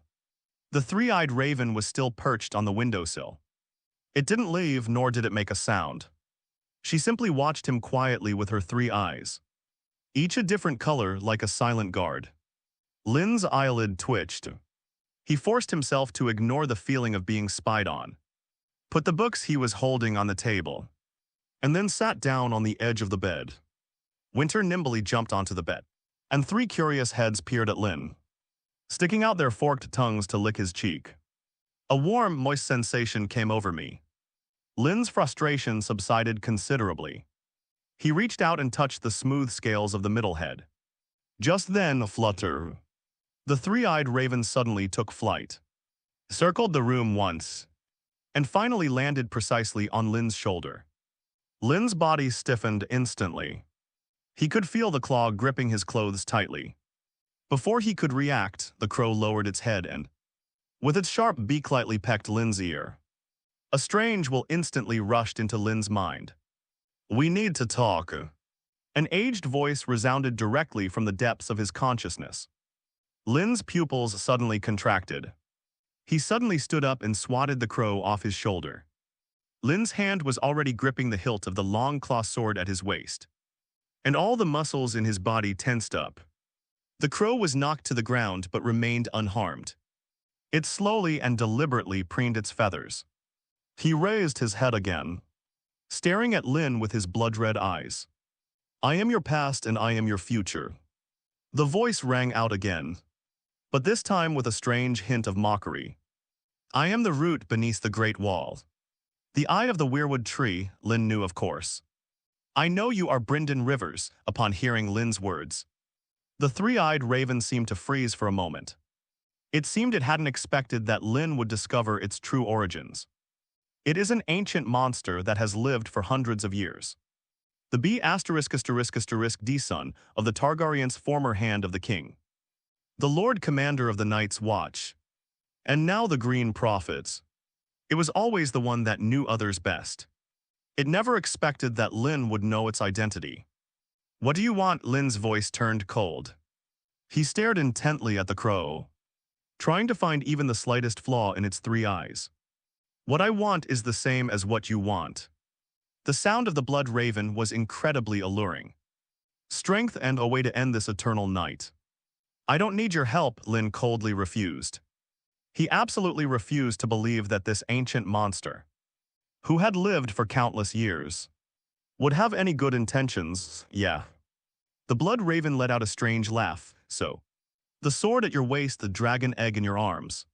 The three-eyed raven was still perched on the windowsill. It didn't leave, nor did it make a sound. She simply watched him quietly with her three eyes, each a different color like a silent guard. Lynn's eyelid twitched. He forced himself to ignore the feeling of being spied on, put the books he was holding on the table, and then sat down on the edge of the bed. Winter nimbly jumped onto the bed, and three curious heads peered at Lynn, sticking out their forked tongues to lick his cheek. A warm, moist sensation came over me. Lynn's frustration subsided considerably. He reached out and touched the smooth scales of the middle head. Just then, a flutter. The three-eyed raven suddenly took flight, circled the room once, and finally landed precisely on Lynn's shoulder. Lynn's body stiffened instantly. He could feel the claw gripping his clothes tightly. Before he could react, the crow lowered its head and, with its sharp beak, lightly pecked Lynn's ear. A strange will instantly rushed into Lynn's mind. "We need to talk." An aged voice resounded directly from the depths of his consciousness. Lynn's pupils suddenly contracted. He suddenly stood up and swatted the crow off his shoulder. Lynn's hand was already gripping the hilt of the Longclaw sword at his waist, and all the muscles in his body tensed up. The crow was knocked to the ground but remained unharmed. It slowly and deliberately preened its feathers. He raised his head again, staring at Lynn with his blood-red eyes. "I am your past and I am your future." The voice rang out again, but this time with a strange hint of mockery. "I am the root beneath the great wall. The eye of the weirwood tree," Lynn knew, of course. "I know you are Brynden Rivers." Upon hearing Lynn's words, the three-eyed raven seemed to freeze for a moment. It seemed it hadn't expected that Lynn would discover its true origins. It is an ancient monster that has lived for hundreds of years. The B********* son of the Targaryen's former Hand of the King, the Lord Commander of the Night's Watch, and now the Green Prophets. It was always the one that knew others best. It never expected that Lynn would know its identity. "What do you want?" Lynn's voice turned cold. He stared intently at the crow, trying to find even the slightest flaw in its three eyes. "What I want is the same as what you want." The sound of the blood raven was incredibly alluring. "Strength and a way to end this eternal night." "I don't need your help," Lynn coldly refused. He absolutely refused to believe that this ancient monster, who had lived for countless years, would have any good intentions. "Yeah." The blood raven let out a strange laugh. "So, the sword at your waist, the dragon egg in your arms,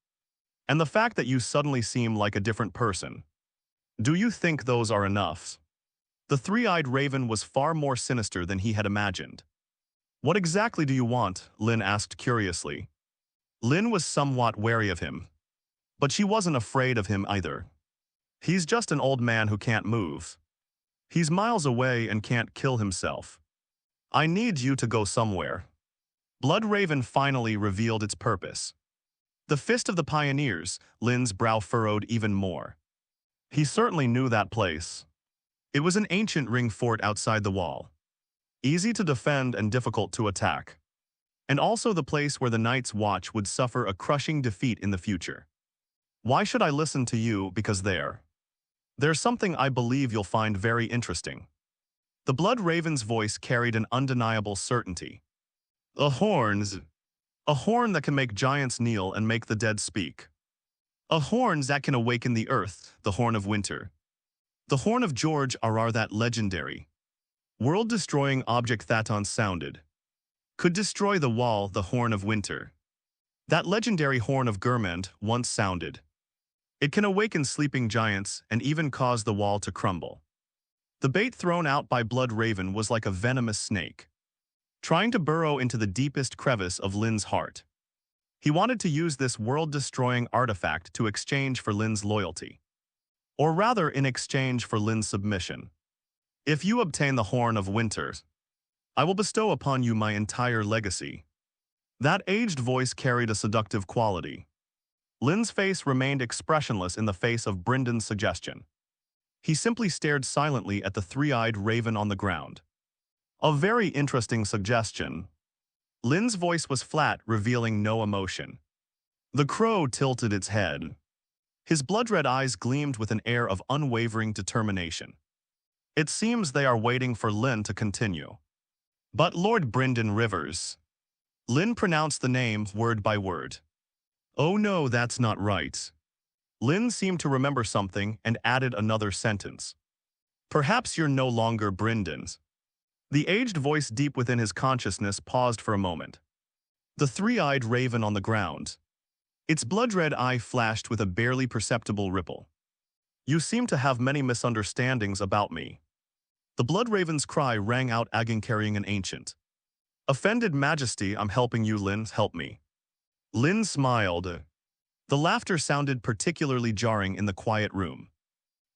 and the fact that you suddenly seem like a different person. Do you think those are enough?" The three-eyed raven was far more sinister than he had imagined. "What exactly do you want?" Lynn asked curiously. Lynn was somewhat wary of him, but she wasn't afraid of him either. "He's just an old man who can't move. He's miles away and can't kill himself. I need you to go somewhere." Blood Raven finally revealed its purpose. The Fist of the Pioneers. Lynn's brow furrowed even more. He certainly knew that place. It was an ancient ring fort outside the wall, easy to defend and difficult to attack, and also the place where the Night's Watch would suffer a crushing defeat in the future. "Why should I listen to you? Because there's something I believe you'll find very interesting." The Blood Raven's voice carried an undeniable certainty. "A horns. A horn that can make giants kneel and make the dead speak. A horn that can awaken the earth, the Horn of Winter. The Horn of George R.R. that legendary, world-destroying object Thaton sounded. Could destroy the wall, the Horn of Winter. That legendary Horn of Gurmand once sounded. It can awaken sleeping giants and even cause the wall to crumble." The bait thrown out by Blood Raven was like a venomous snake, trying to burrow into the deepest crevice of Lynn's heart. He wanted to use this world-destroying artifact to exchange for Lynn's loyalty. Or rather, in exchange for Lynn's submission. "If you obtain the Horn of Winter, I will bestow upon you my entire legacy." That aged voice carried a seductive quality. Lynn's face remained expressionless in the face of Brynden's suggestion. He simply stared silently at the three-eyed raven on the ground. "A very interesting suggestion." Lynn's voice was flat, revealing no emotion. The crow tilted its head. His blood-red eyes gleamed with an air of unwavering determination. It seems they are waiting for Lynn to continue. But Lord Brynden Rivers. Lynn pronounced the name word by word. Oh no, that's not right. Lynn seemed to remember something and added another sentence. Perhaps you're no longer Bryndon's. The aged voice deep within his consciousness paused for a moment. The three-eyed raven on the ground. Its blood-red eye flashed with a barely perceptible ripple. You seem to have many misunderstandings about me. The blood raven's cry rang out again, carrying an ancient. Offended majesty, I'm helping you, Lynn, help me. Lynn smiled. The laughter sounded particularly jarring in the quiet room.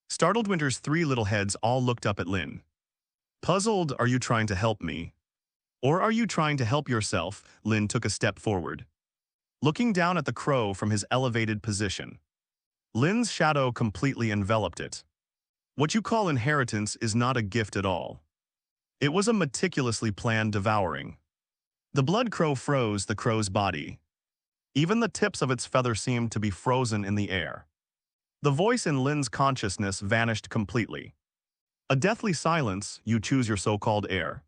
Startled Winter's three little heads all looked up at Lynn. Puzzled, are you trying to help me? Or are you trying to help yourself? Lynn took a step forward, looking down at the crow from his elevated position. Lynn's shadow completely enveloped it. What you call inheritance is not a gift at all. It was a meticulously planned devouring. The blood crow froze the crow's body. Even the tips of its feathers seemed to be frozen in the air. The voice in Lynn's consciousness vanished completely. A deathly silence, you choose your so-called heir.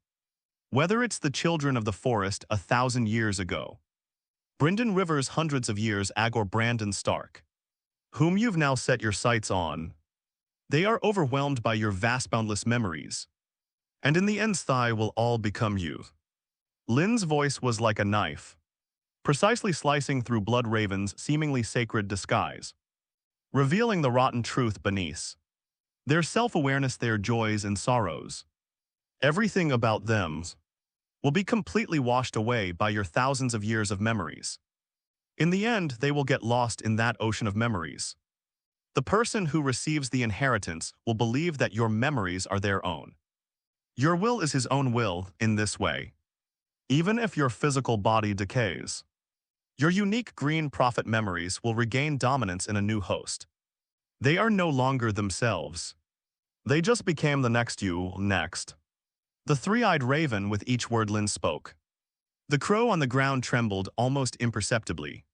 Whether it's the children of the forest 1,000 years ago, Brynden Rivers hundreds of years ago, or Brandon Stark, whom you've now set your sights on, they are overwhelmed by your vast boundless memories. And in the end, they will all become you. Lynn's voice was like a knife, precisely slicing through Blood Raven's seemingly sacred disguise, revealing the rotten truth beneath. Their self-awareness, their joys and sorrows. Everything about them will be completely washed away by your thousands of years of memories. In the end, they will get lost in that ocean of memories. The person who receives the inheritance will believe that your memories are their own. Your will is his own will in this way. Even if your physical body decays, your unique green prophet memories will regain dominance in a new host. They are no longer themselves. They just became the next you, next. The three-eyed raven with each word Lynn spoke. The crow on the ground trembled almost imperceptibly.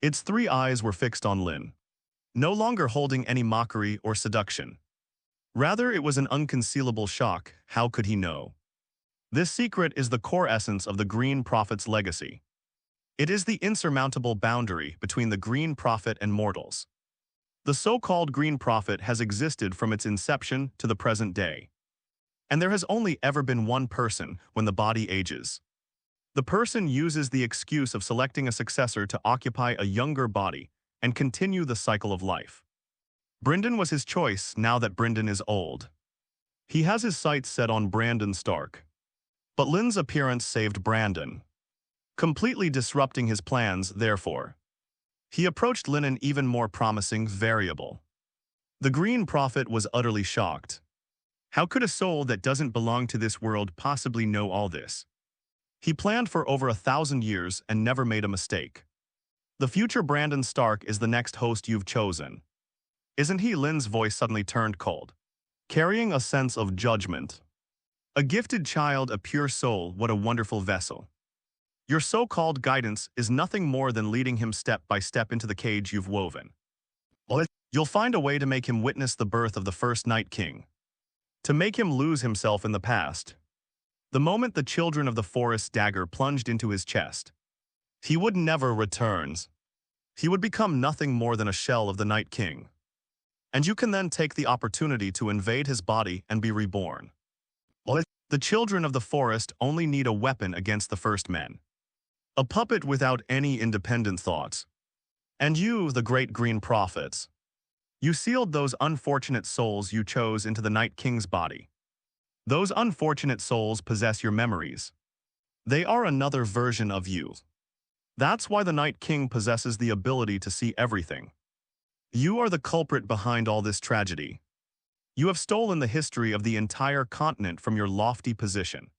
Its three eyes were fixed on Lynn, no longer holding any mockery or seduction. Rather, it was an unconcealable shock. How could he know? This secret is the core essence of the Green Prophet's legacy. It is the insurmountable boundary between the Green Prophet and mortals. The so-called Green Prophet has existed from its inception to the present day. And there has only ever been one person when the body ages. The person uses the excuse of selecting a successor to occupy a younger body and continue the cycle of life. Brynden was his choice now that Brynden is old. He has his sights set on Brandon Stark. But Lynn's appearance saved Brandon, completely disrupting his plans, therefore. He approached Lynn an even more promising variable. The Green Prophet was utterly shocked. How could a soul that doesn't belong to this world possibly know all this? He planned for over 1,000 years and never made a mistake. The future Brandon Stark is the next host you've chosen. Isn't he? Lynn's voice suddenly turned cold, carrying a sense of judgment. A gifted child, a pure soul, what a wonderful vessel. Your so-called guidance is nothing more than leading him step by step into the cage you've woven. You'll find a way to make him witness the birth of the first Night King, to make him lose himself in the past. The moment the children of the forest's dagger plunged into his chest, he would never return. He would become nothing more than a shell of the Night King. And you can then take the opportunity to invade his body and be reborn. The children of the forest only need a weapon against the first men. A puppet without any independent thoughts. And you, the great Green Prophets, you sealed those unfortunate souls you chose into the Night King's body. Those unfortunate souls possess your memories. They are another version of you. That's why the Night King possesses the ability to see everything. You are the culprit behind all this tragedy. You have stolen the history of the entire continent from your lofty position,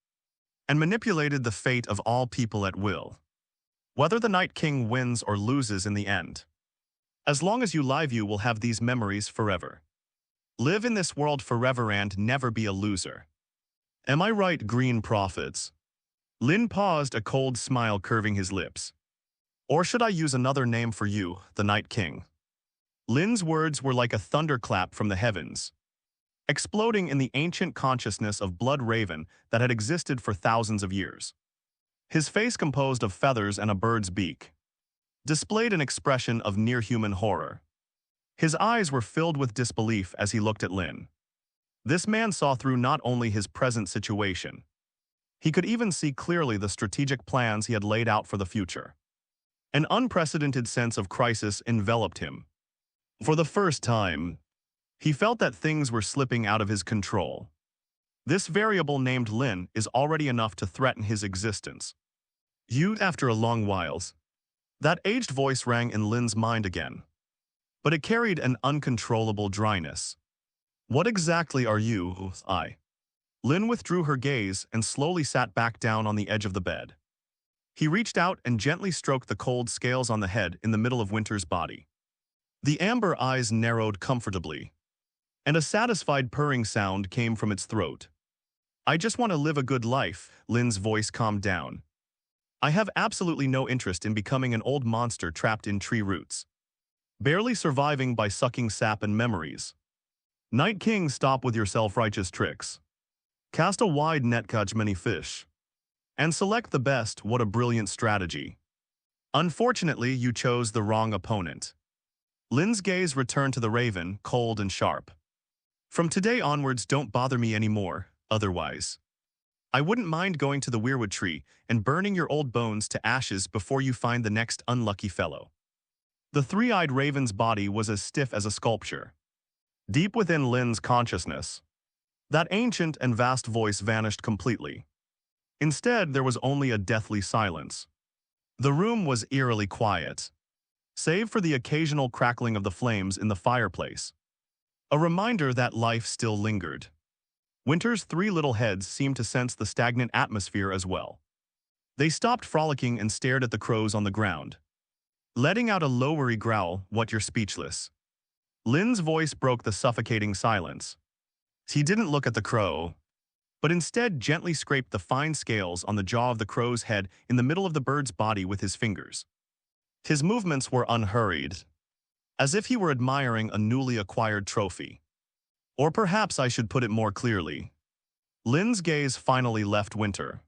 and manipulated the fate of all people at will. Whether the Night King wins or loses in the end, as long as you live, you will have these memories forever. Live in this world forever and never be a loser. Am I right, Green Prophets? Lynn paused, a cold smile curving his lips. Or should I use another name for you, the Night King? Lynn's words were like a thunderclap from the heavens, exploding in the ancient consciousness of Blood Raven that had existed for thousands of years. His face, composed of feathers and a bird's beak, displayed an expression of near-human horror. His eyes were filled with disbelief as he looked at Lynn. This man saw through not only his present situation, he could even see clearly the strategic plans he had laid out for the future. An unprecedented sense of crisis enveloped him. For the first time, he felt that things were slipping out of his control. This variable named Lynn is already enough to threaten his existence. After a long whiles, that aged voice rang in Lynn's mind again, but it carried an uncontrollable dryness. What exactly are you, I? Lynn withdrew her gaze and slowly sat back down on the edge of the bed. He reached out and gently stroked the cold scales on the head in the middle of Winter's body. The amber eyes narrowed comfortably, and a satisfied purring sound came from its throat. I just want to live a good life, Lynn's voice calmed down. I have absolutely no interest in becoming an old monster trapped in tree roots, barely surviving by sucking sap and memories. Night King, stop with your self-righteous tricks. Cast a wide net, catch many fish, and select the best. What a brilliant strategy. Unfortunately, you chose the wrong opponent. Lynn's gaze returned to the raven, cold and sharp. From today onwards, don't bother me anymore, otherwise I wouldn't mind going to the weirwood tree and burning your old bones to ashes before you find the next unlucky fellow. The three-eyed raven's body was as stiff as a sculpture. Deep within Lynn's consciousness, that ancient and vast voice vanished completely. Instead, there was only a deathly silence. The room was eerily quiet, save for the occasional crackling of the flames in the fireplace, a reminder that life still lingered. Winter's three little heads seemed to sense the stagnant atmosphere as well. They stopped frolicking and stared at the crows on the ground, letting out a lowery growl. What, you're speechless? Lynn's voice broke the suffocating silence. He didn't look at the crow, but instead gently scraped the fine scales on the jaw of the crow's head in the middle of the bird's body with his fingers. His movements were unhurried, as if he were admiring a newly acquired trophy. Or perhaps I should put it more clearly. Lynn's gaze finally left Winter.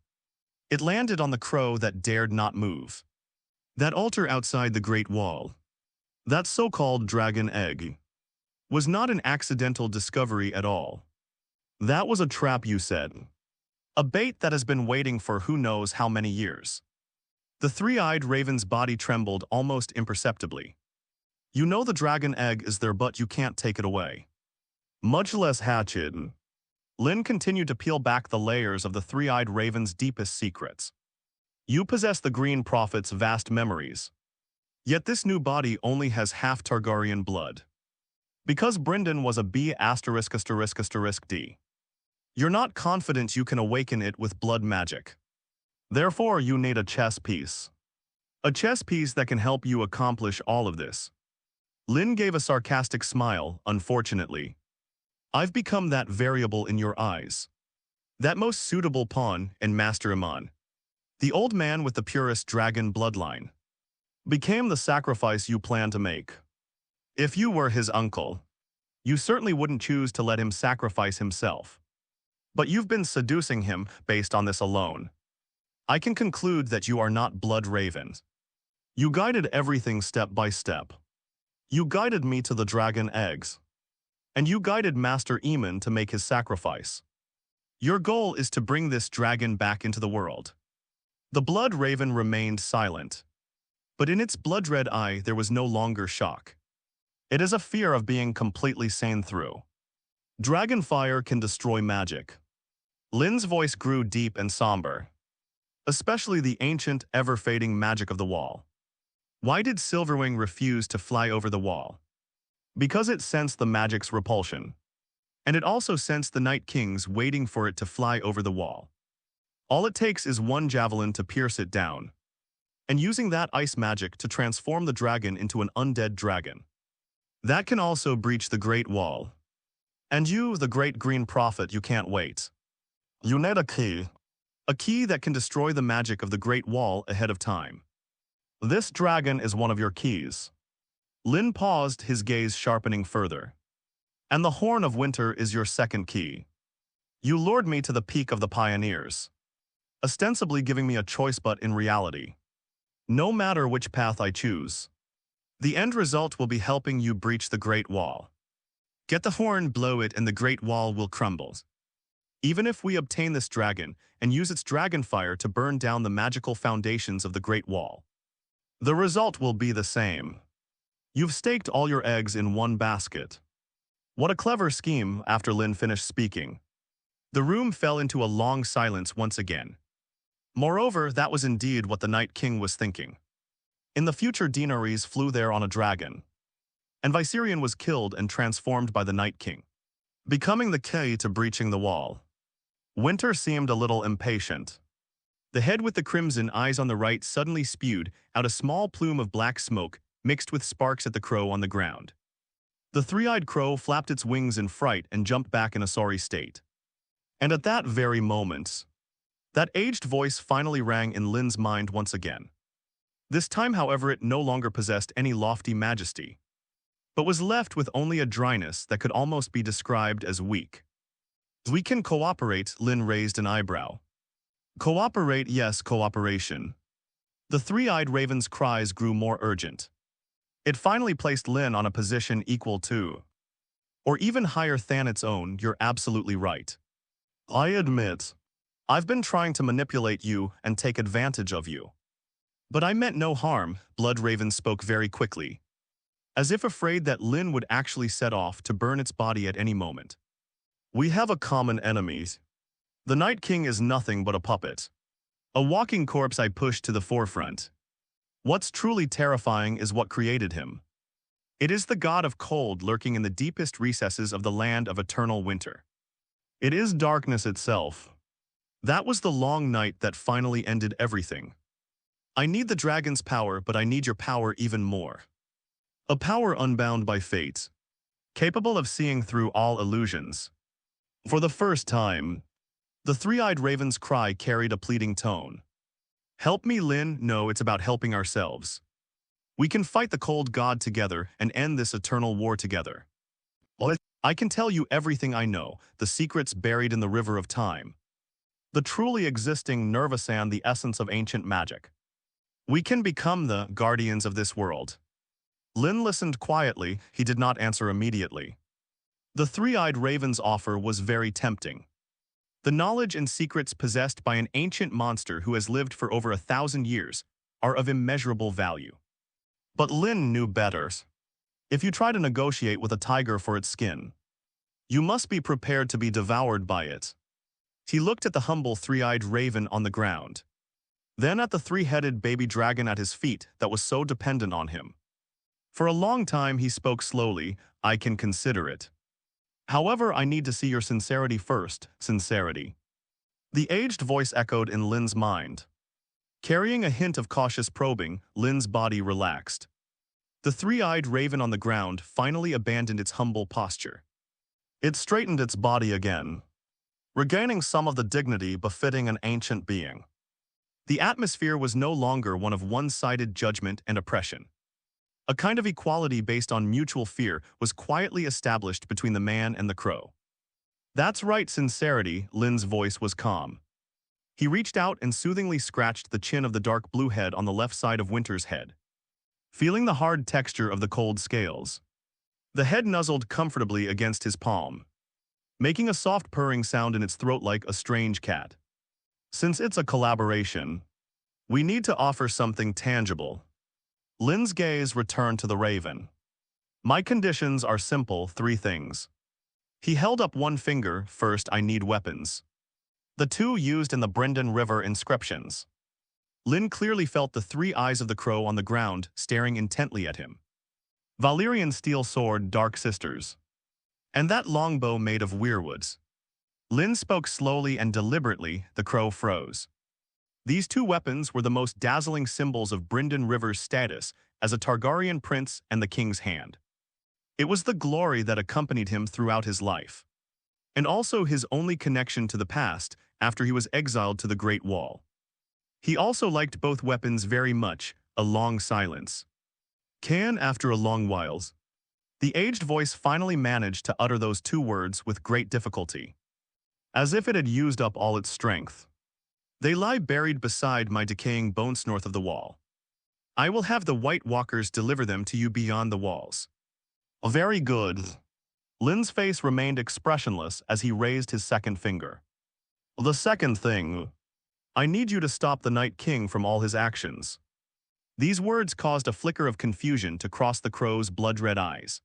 It landed on the crow that dared not move. That altar outside the Great Wall, that so-called dragon egg, was not an accidental discovery at all. That was a trap, you said. A bait that has been waiting for who knows how many years. The three-eyed raven's body trembled almost imperceptibly. You know the dragon egg is there, but you can't take it away, much less hatch it. Lynn continued to peel back the layers of the three-eyed raven's deepest secrets. You possess the Green Prophet's vast memories. Yet this new body only has half Targaryen blood. Because Brynden was a B***D. You're not confident you can awaken it with blood magic. Therefore, you need a chess piece. A chess piece that can help you accomplish all of this. Lynn gave a sarcastic smile. Unfortunately, I've become that variable in your eyes. That most suitable pawn in Master Aemon, the old man with the purest dragon bloodline, became the sacrifice you plan to make. If you were his uncle, you certainly wouldn't choose to let him sacrifice himself. But you've been seducing him based on this alone. I can conclude that you are not blood ravens. You guided everything step by step. You guided me to the dragon eggs. And you guided Master Aemon to make his sacrifice. Your goal is to bring this dragon back into the world. The blood raven remained silent, but in its blood-red eye there was no longer shock. It is a fear of being completely sane through. Dragonfire can destroy magic. Lynn's voice grew deep and somber, especially the ancient, ever-fading magic of the wall. Why did Silverwing refuse to fly over the wall? Because it sensed the magic's repulsion. And it also sensed the Night Kings waiting for it to fly over the wall. All it takes is one javelin to pierce it down, and using that ice magic to transform the dragon into an undead dragon. That can also breach the Great Wall. And you, the Great Green Prophet, you can't wait. You need a key that can destroy the magic of the Great Wall ahead of time. This dragon is one of your keys. Lynn paused, his gaze sharpening further. And the Horn of Winter is your second key. You lured me to the peak of the pioneers, ostensibly giving me a choice, but in reality, no matter which path I choose, the end result will be helping you breach the Great Wall. Get the horn, blow it, and the Great Wall will crumble. Even if we obtain this dragon and use its dragon fire to burn down the magical foundations of the Great Wall, the result will be the same. You've staked all your eggs in one basket. What a clever scheme. After Lynn finished speaking, the room fell into a long silence once again. Moreover, that was indeed what the Night King was thinking. In the future, Daenerys flew there on a dragon, and Viserion was killed and transformed by the Night King, becoming the key to breaching the wall. Winter seemed a little impatient. The head with the crimson eyes on the right suddenly spewed out a small plume of black smoke mixed with sparks at the crow on the ground. The three-eyed crow flapped its wings in fright and jumped back in a sorry state. And at that very moment, that aged voice finally rang in Lynn's mind once again. This time, however, it no longer possessed any lofty majesty, but was left with only a dryness that could almost be described as weak. We can cooperate, Lynn raised an eyebrow. Cooperate, yes, cooperation. The three-eyed raven's cries grew more urgent. It finally placed Lynn on a position equal to, or even higher than its own. You're absolutely right. I admit, I've been trying to manipulate you and take advantage of you. But I meant no harm, Bloodraven spoke very quickly, as if afraid that Lynn would actually set off to burn its body at any moment. We have a common enemy. The Night King is nothing but a puppet, a walking corpse I pushed to the forefront. What's truly terrifying is what created him. It is the god of cold lurking in the deepest recesses of the land of eternal winter. It is darkness itself. That was the long night that finally ended everything. I need the dragon's power, but I need your power even more. A power unbound by fate, capable of seeing through all illusions. For the first time, the three-eyed raven's cry carried a pleading tone. Help me, Lynn. No, it's about helping ourselves. We can fight the cold god together and end this eternal war together. I can tell you everything I know, the secrets buried in the river of time, the truly existing Nervasan, the essence of ancient magic. We can become the guardians of this world. Lynn listened quietly. He did not answer immediately. The three-eyed raven's offer was very tempting. The knowledge and secrets possessed by an ancient monster who has lived for over 1,000 years are of immeasurable value. But Lynn knew better. If you try to negotiate with a tiger for its skin, you must be prepared to be devoured by it. He looked at the humble three-eyed raven on the ground, then at the three-headed baby dragon at his feet that was so dependent on him. For a long time he spoke slowly. I can consider it. However, I need to see your sincerity first. Sincerity. The aged voice echoed in Lynn's mind. Carrying a hint of cautious probing, Lynn's body relaxed. The three-eyed raven on the ground finally abandoned its humble posture. It straightened its body again, regaining some of the dignity befitting an ancient being. The atmosphere was no longer one of one-sided judgment and oppression. A kind of equality based on mutual fear was quietly established between the man and the crow. That's right, sincerity. Lynn's voice was calm. He reached out and soothingly scratched the chin of the dark blue head on the left side of Winter's head, feeling the hard texture of the cold scales. The head nuzzled comfortably against his palm, making a soft purring sound in its throat like a strange cat. Since it's a collaboration, we need to offer something tangible. Lynn's gaze returned to the raven. My conditions are simple, 3 things. He held up one finger. First, I need weapons. The 2 used in the Brendan River inscriptions. Lynn clearly felt the 3 eyes of the crow on the ground staring intently at him. Valyrian steel sword, Dark Sisters. And that longbow made of weirwoods. Lynn spoke slowly and deliberately. The crow froze. These 2 weapons were the most dazzling symbols of Brendan River's status as a Targaryen prince and the king's hand. It was the glory that accompanied him throughout his life, and also his only connection to the past after he was exiled to the Great Wall. He also liked both weapons very much, a long silence. Can, after a long whiles, the aged voice finally managed to utter those two words with great difficulty, as if it had used up all its strength. They lie buried beside my decaying bones north of the wall. I will have the White Walkers deliver them to you beyond the walls. Very good. Lynn's face remained expressionless as he raised his second finger. The second thing, I need you to stop the Night King from all his actions. These words caused a flicker of confusion to cross the crow's blood-red eyes.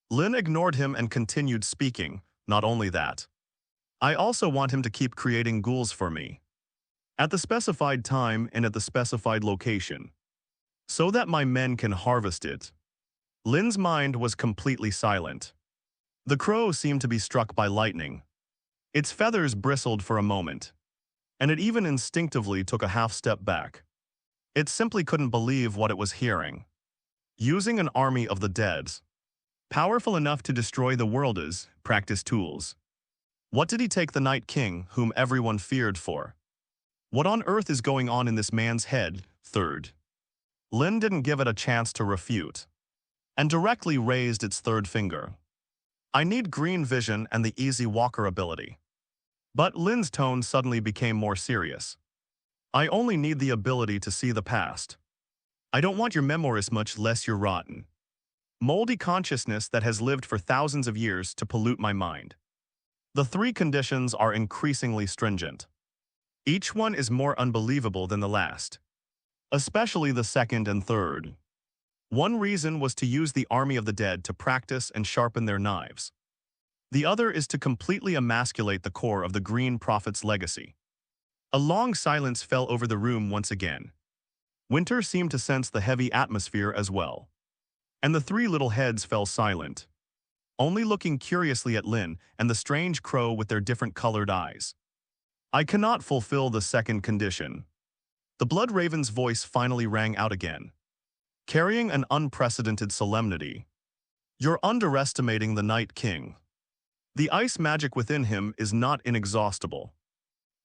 Lynn ignored him and continued speaking. Not only that, I also want him to keep creating ghouls for me, at the specified time and at the specified location, so that my men can harvest it. Lynn's mind was completely silent. The crow seemed to be struck by lightning. Its feathers bristled for a moment, and it even instinctively took a half-step back. It simply couldn't believe what it was hearing. Using an army of the dead, powerful enough to destroy the world's practice tools. What did he take the Night King, whom everyone feared, for? What on earth is going on in this man's head? Third. Lynn didn't give it a chance to refute, and directly raised its third finger. I need green vision and the easy walker ability. But Lynn's tone suddenly became more serious. I only need the ability to see the past. I don't want your memories, much less your rotten, moldy consciousness that has lived for thousands of years to pollute my mind. The three conditions are increasingly stringent. Each one is more unbelievable than the last, especially the second and third. One reason was to use the army of the dead to practice and sharpen their knives. The other is to completely emasculate the core of the Green Prophet's legacy. A long silence fell over the room once again. Winter seemed to sense the heavy atmosphere as well, and the three little heads fell silent, only looking curiously at Lynn and the strange crow with their different colored eyes. I cannot fulfill the second condition. The Blood Raven's voice finally rang out again, carrying an unprecedented solemnity. You're underestimating the Night King. The ice magic within him is not inexhaustible.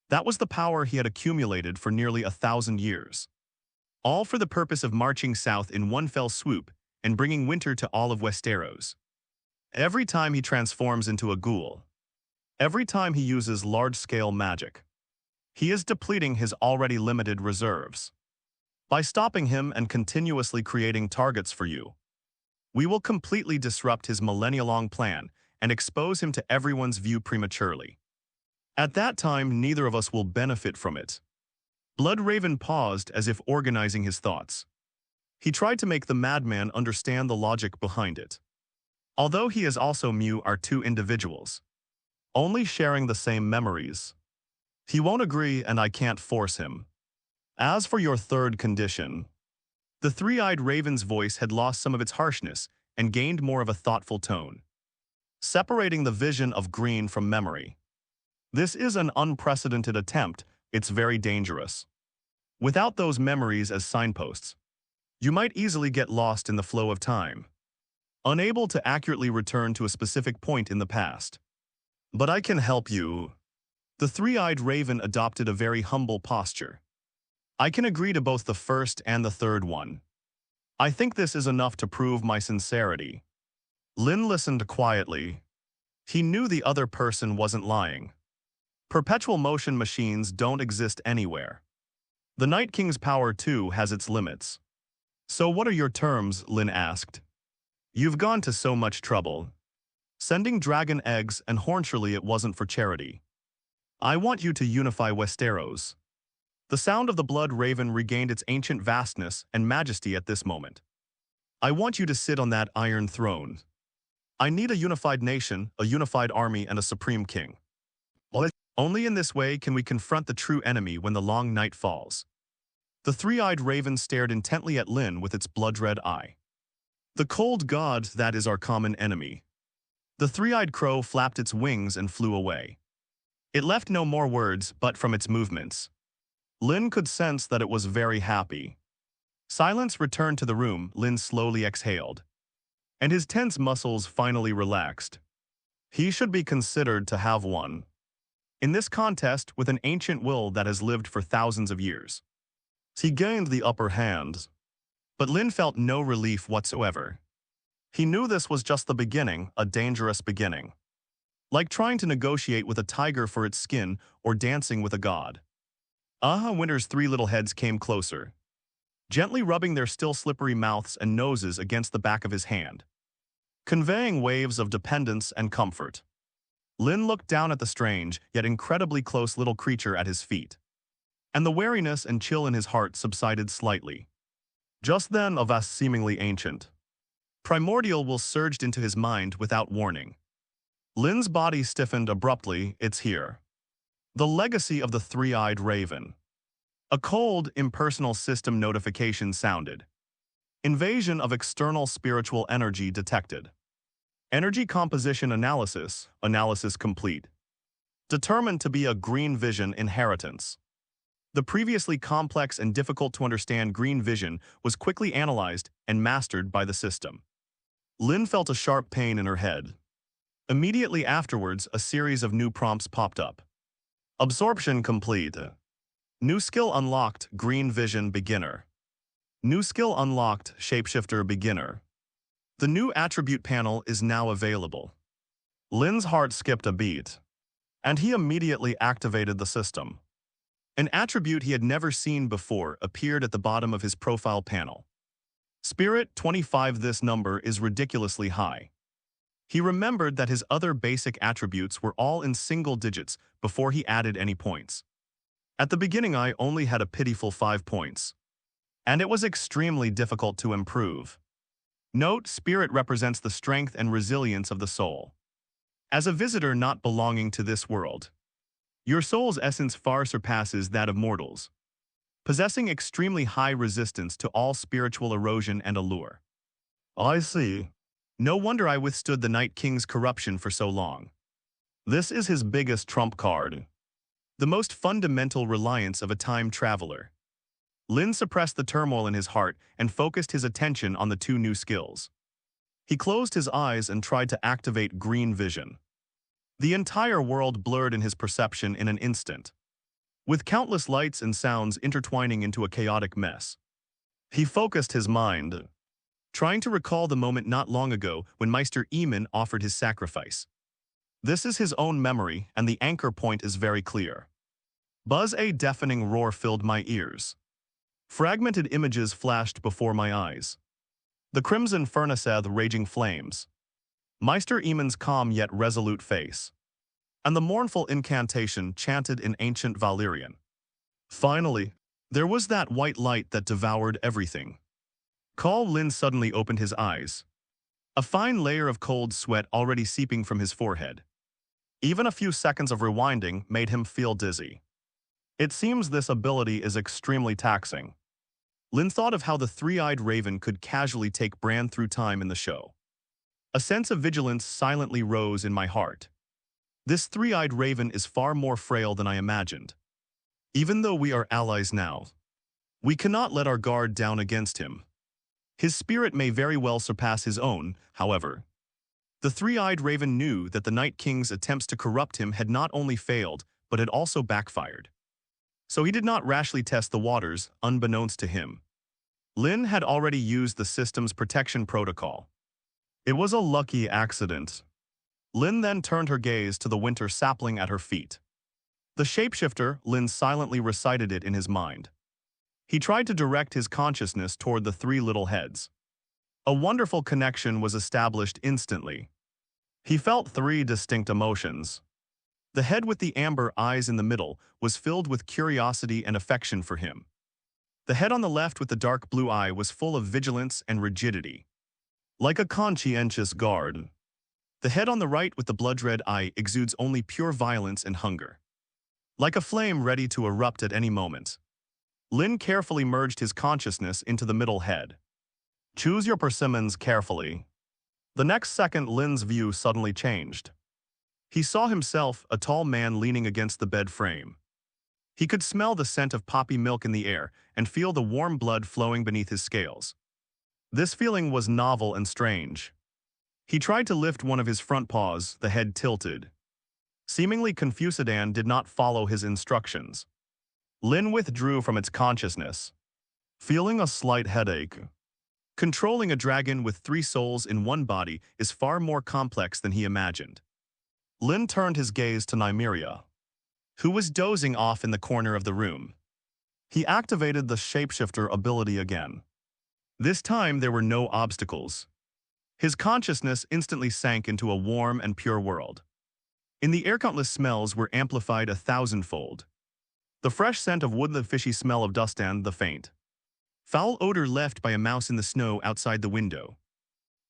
That was the power he had accumulated for nearly 1,000 years, all for the purpose of marching south in one fell swoop and bringing winter to all of Westeros. Every time he transforms into a ghoul, every time he uses large-scale magic, he is depleting his already limited reserves. By stopping him and continuously creating targets for you, we will completely disrupt his millennia-long plan and expose him to everyone's view prematurely. At that time, neither of us will benefit from it. Bloodraven paused as if organizing his thoughts. He tried to make the madman understand the logic behind it. Although he is also Mew are two individuals, only sharing the same memories. He won't agree and I can't force him. As for your third condition, the three-eyed raven's voice had lost some of its harshness and gained more of a thoughtful tone, separating the vision of green from memory. This is an unprecedented attempt. It's very dangerous. Without those memories as signposts, you might easily get lost in the flow of time, unable to accurately return to a specific point in the past. But I can help you. The three-eyed raven adopted a very humble posture. I can agree to both the first and the third one. I think this is enough to prove my sincerity. Lynn listened quietly. He knew the other person wasn't lying. Perpetual motion machines don't exist anywhere. The Night King's power, too, has its limits. So what are your terms? Lynn asked. You've gone to so much trouble, sending dragon eggs, and surely it wasn't for charity. I want you to unify Westeros. The sound of the Blood Raven regained its ancient vastness and majesty at this moment. I want you to sit on that iron throne. I need a unified nation, a unified army, and a supreme king. Only in this way can we confront the true enemy when the long night falls. The three-eyed raven stared intently at Lynn with its blood-red eye. The cold god, that is our common enemy. The three-eyed crow flapped its wings and flew away. It left no more words, but from its movements, Lynn could sense that it was very happy. Silence returned to the room. Lynn slowly exhaled, and his tense muscles finally relaxed. He should be considered to have won in this contest with an ancient will that has lived for thousands of years. He gained the upper hand. But Lynn felt no relief whatsoever. He knew this was just the beginning, a dangerous beginning. Like trying to negotiate with a tiger for its skin or dancing with a god. Winter's three little heads came closer, gently rubbing their still slippery mouths and noses against the back of his hand, conveying waves of dependence and comfort. Lynn looked down at the strange, yet incredibly close little creature at his feet, and the wariness and chill in his heart subsided slightly. Just then, a vast, seemingly ancient, primordial will surged into his mind without warning. Lynn's body stiffened abruptly. It's here. The legacy of the three-eyed raven. A cold, impersonal system notification sounded. Invasion of external spiritual energy detected. Energy composition analysis complete. Determined to be a green vision inheritance. The previously complex and difficult to understand green vision was quickly analyzed and mastered by the system. Lynn felt a sharp pain in her head. Immediately afterwards, a series of new prompts popped up. Absorption complete. New skill unlocked, green vision beginner. New skill unlocked, shapeshifter beginner. The new attribute panel is now available. Lynn's heart skipped a beat, and he immediately activated the system. An attribute he had never seen before appeared at the bottom of his profile panel. Spirit 25. This number is ridiculously high. He remembered that his other basic attributes were all in single digits before he added any points. At the beginning, I only had a pitiful 5 points, and it was extremely difficult to improve. Note: Spirit represents the strength and resilience of the soul. As a visitor not belonging to this world, your soul's essence far surpasses that of mortals, possessing extremely high resistance to all spiritual erosion and allure. I see. No wonder I withstood the Night King's corruption for so long. This is his biggest trump card. The most fundamental reliance of a time traveler. Lynn suppressed the turmoil in his heart and focused his attention on the two new skills. He closed his eyes and tried to activate green vision. The entire world blurred in his perception in an instant, with countless lights and sounds intertwining into a chaotic mess. He focused his mind, trying to recall the moment not long ago when Meister Aemon offered his sacrifice. This is his own memory, and the anchor point is very clear. Buzz, a deafening roar filled my ears. Fragmented images flashed before my eyes. The crimson furnace, raging flames. Meister Aemon's calm yet resolute face. And the mournful incantation chanted in ancient Valyrian. Finally, there was that white light that devoured everything. Lynn suddenly opened his eyes. A fine layer of cold sweat already seeping from his forehead. Even a few seconds of rewinding made him feel dizzy. It seems this ability is extremely taxing. Lynn thought of how the three-eyed raven could casually take Bran through time in the show. A sense of vigilance silently rose in my heart. This three-eyed raven is far more frail than I imagined. Even though we are allies now, we cannot let our guard down against him. His spirit may very well surpass his own, however. The three-eyed raven knew that the Night King's attempts to corrupt him had not only failed, but had also backfired. So he did not rashly test the waters, unbeknownst to him. Lynn had already used the system's protection protocol. It was a lucky accident. Lynn then turned her gaze to the winter sapling at her feet. The shapeshifter, Lynn silently recited it in his mind. He tried to direct his consciousness toward the three little heads. A wonderful connection was established instantly. He felt three distinct emotions. The head with the amber eyes in the middle was filled with curiosity and affection for him. The head on the left with the dark blue eye was full of vigilance and rigidity, like a conscientious guard. The head on the right with the blood-red eye exudes only pure violence and hunger, like a flame ready to erupt at any moment. Lynn carefully merged his consciousness into the middle head. Choose your persimmons carefully. The next second, Lynn's view suddenly changed. He saw himself, a tall man leaning against the bed frame. He could smell the scent of poppy milk in the air and feel the warm blood flowing beneath his scales. This feeling was novel and strange. He tried to lift one of his front paws, the head tilted. Seemingly Confucidan did not follow his instructions. Lynn withdrew from its consciousness, feeling a slight headache. Controlling a dragon with 3 souls in one body is far more complex than he imagined. Lynn turned his gaze to Nymeria, who was dozing off in the corner of the room. He activated the shapeshifter ability again. This time there were no obstacles. His consciousness instantly sank into a warm and pure world. In the air countless smells were amplified 1,000-fold. The fresh scent of wood, the fishy smell of dust, and the faint, foul odor left by a mouse in the snow outside the window.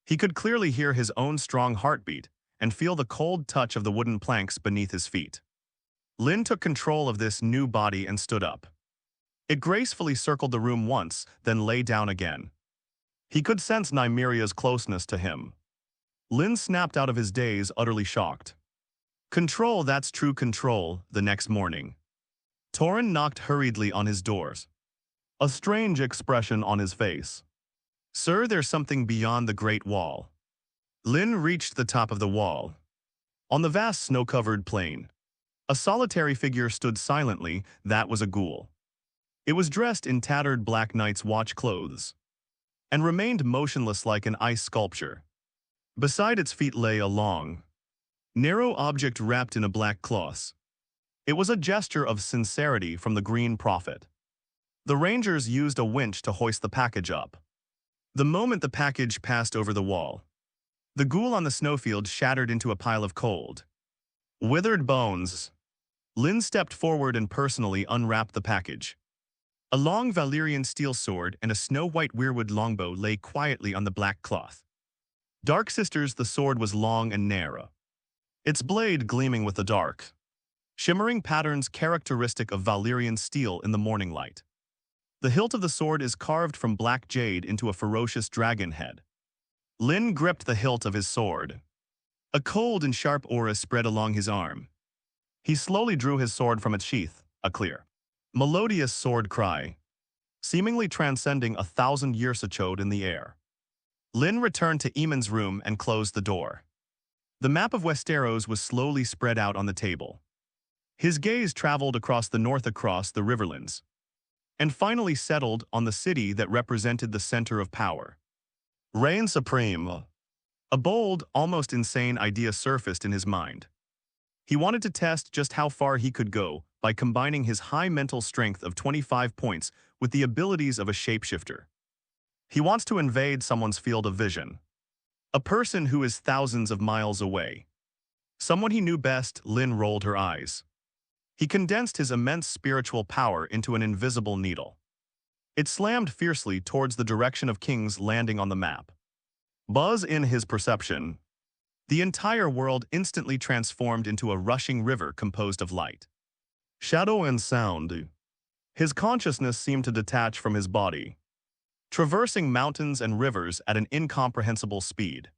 He could clearly hear his own strong heartbeat and feel the cold touch of the wooden planks beneath his feet. Lynn took control of this new body and stood up. It gracefully circled the room once, then lay down again. He could sense Nymeria's closeness to him. Lynn snapped out of his daze, utterly shocked. Control, that's true control. The next morning, Torrhen knocked hurriedly on his doors, a strange expression on his face. Sir, there's something beyond the Great Wall. Lynn reached the top of the wall. On the vast snow-covered plain, a solitary figure stood silently. That was a ghoul. It was dressed in tattered Black Knight's watch clothes and remained motionless like an ice sculpture. Beside its feet lay a long, narrow object wrapped in a black cloth. It was a gesture of sincerity from the Green Prophet. The Rangers used a winch to hoist the package up. The moment the package passed over the wall, the ghoul on the snowfield shattered into a pile of cold, withered bones. Lynn stepped forward and personally unwrapped the package. A long Valyrian steel sword and a snow-white weirwood longbow lay quietly on the black cloth. Dark Sisters, the sword was long and narrow, its blade gleaming with the dark, shimmering patterns characteristic of Valyrian steel in the morning light. The hilt of the sword is carved from black jade into a ferocious dragon head. Lynn gripped the hilt of his sword. A cold and sharp aura spread along his arm. He slowly drew his sword from its sheath, a clear, melodious sword cry, seemingly transcending 1,000-year sachode in the air. Lynn returned to Aemon's room and closed the door. The map of Westeros was slowly spread out on the table. His gaze traveled across the north, across the riverlands, and finally settled on the city that represented the center of power. Reign supreme. A bold, almost insane idea surfaced in his mind. He wanted to test just how far he could go by combining his high mental strength of 25 points with the abilities of a shapeshifter. He wants to invade someone's field of vision. A person who is thousands of miles away. Someone he knew best. Lynn rolled her eyes. He condensed his immense spiritual power into an invisible needle. It slammed fiercely towards the direction of King's Landing on the map. Buzz in his perception. The entire world instantly transformed into a rushing river composed of light, shadow, and sound. His consciousness seemed to detach from his body, traversing mountains and rivers at an incomprehensible speed.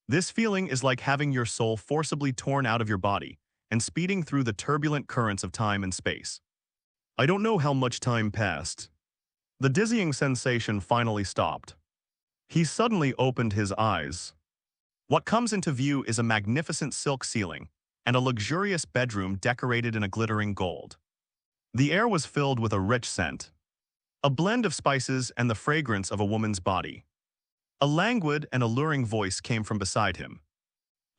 This feeling is like having your soul forcibly torn out of your body and speeding through the turbulent currents of time and space. I don't know how much time passed. The dizzying sensation finally stopped. He suddenly opened his eyes. What comes into view is a magnificent silk ceiling and a luxurious bedroom decorated in a glittering gold. The air was filled with a rich scent, a blend of spices and the fragrance of a woman's body. A languid and alluring voice came from beside him.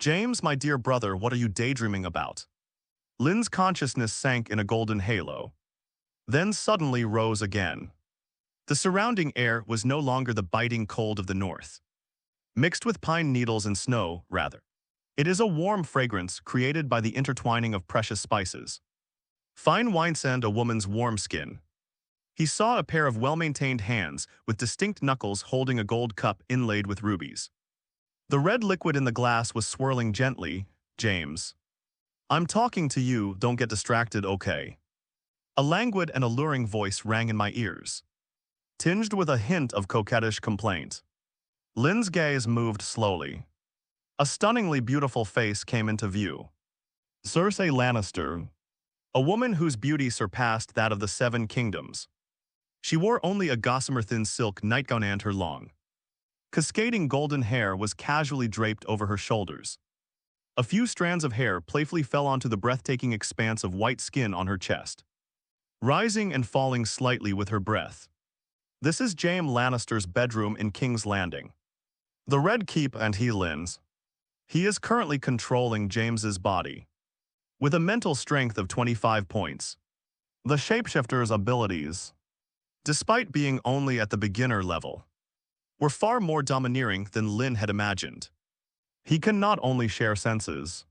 James, my dear brother, what are you daydreaming about? Lynn's consciousness sank in a golden halo, then suddenly rose again. The surrounding air was no longer the biting cold of the north, mixed with pine needles and snow, rather. It is a warm fragrance created by the intertwining of precious spices. Fine wine and a woman's warm skin. He saw a pair of well-maintained hands with distinct knuckles holding a gold cup inlaid with rubies. The red liquid in the glass was swirling gently. James, I'm talking to you, don't get distracted, okay? A languid and alluring voice rang in my ears, tinged with a hint of coquettish complaint. Lynn's gaze moved slowly. A stunningly beautiful face came into view. Cersei Lannister, a woman whose beauty surpassed that of the Seven Kingdoms. She wore only a gossamer thin silk nightgown and her long, cascading golden hair was casually draped over her shoulders. A few strands of hair playfully fell onto the breathtaking expanse of white skin on her chest, rising and falling slightly with her breath. This is Jaime Lannister's bedroom in King's Landing. The Red Keep and Lynn's. He is currently controlling James's body. With a mental strength of 25 points. The shapeshifter's abilities, despite being only at the beginner level, were far more domineering than Lynn had imagined. He can not only share senses,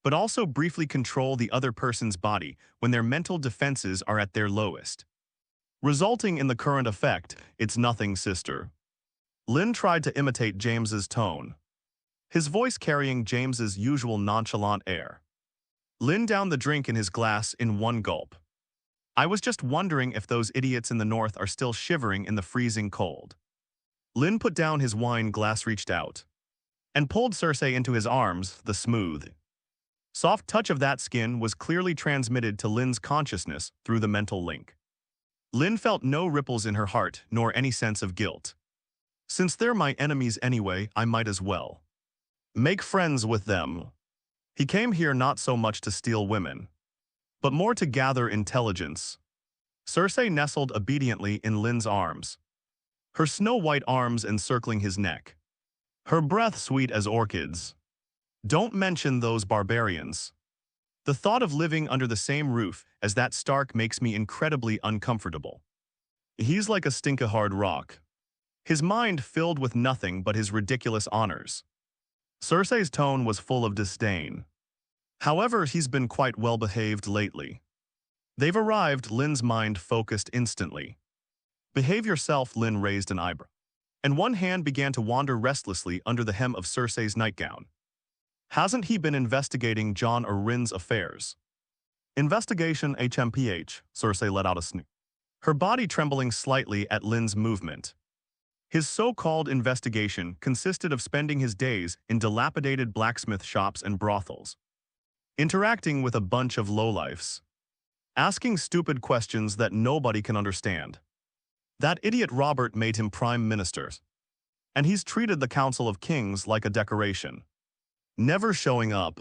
but also briefly control the other person's body when their mental defenses are at their lowest. Resulting in the current effect, it's nothing, sister. Lynn tried to imitate James's tone, his voice carrying James's usual nonchalant air. Lynn downed the drink in his glass in one gulp. I was just wondering if those idiots in the north are still shivering in the freezing cold. Lynn put down his wine glass, reached out, and pulled Cersei into his arms. The smooth, soft touch of that skin was clearly transmitted to Lynn's consciousness through the mental link. Lynn felt no ripples in her heart nor any sense of guilt. Since they're my enemies anyway, I might as well make friends with them. He came here not so much to steal women, but more to gather intelligence. Cersei nestled obediently in Lynn's arms, her snow-white arms encircling his neck, her breath sweet as orchids. Don't mention those barbarians. The thought of living under the same roof as that Stark makes me incredibly uncomfortable. He's like a stink-a-hard rock, his mind filled with nothing but his ridiculous honors. Cersei's tone was full of disdain. However, he's been quite well-behaved lately. They've arrived, Lynn's mind focused instantly. Behave yourself, Lynn raised an eyebrow, and one hand began to wander restlessly under the hem of Cersei's nightgown. Hasn't he been investigating Jon Arryn's affairs? Investigation HMPH, Cersei let out a sneer, her body trembling slightly at Lynn's movement. His so-called investigation consisted of spending his days in dilapidated blacksmith shops and brothels, interacting with a bunch of lowlifes, asking stupid questions that nobody can understand. That idiot Robert made him prime minister, and he's treated the Council of Kings like a decoration, never showing up.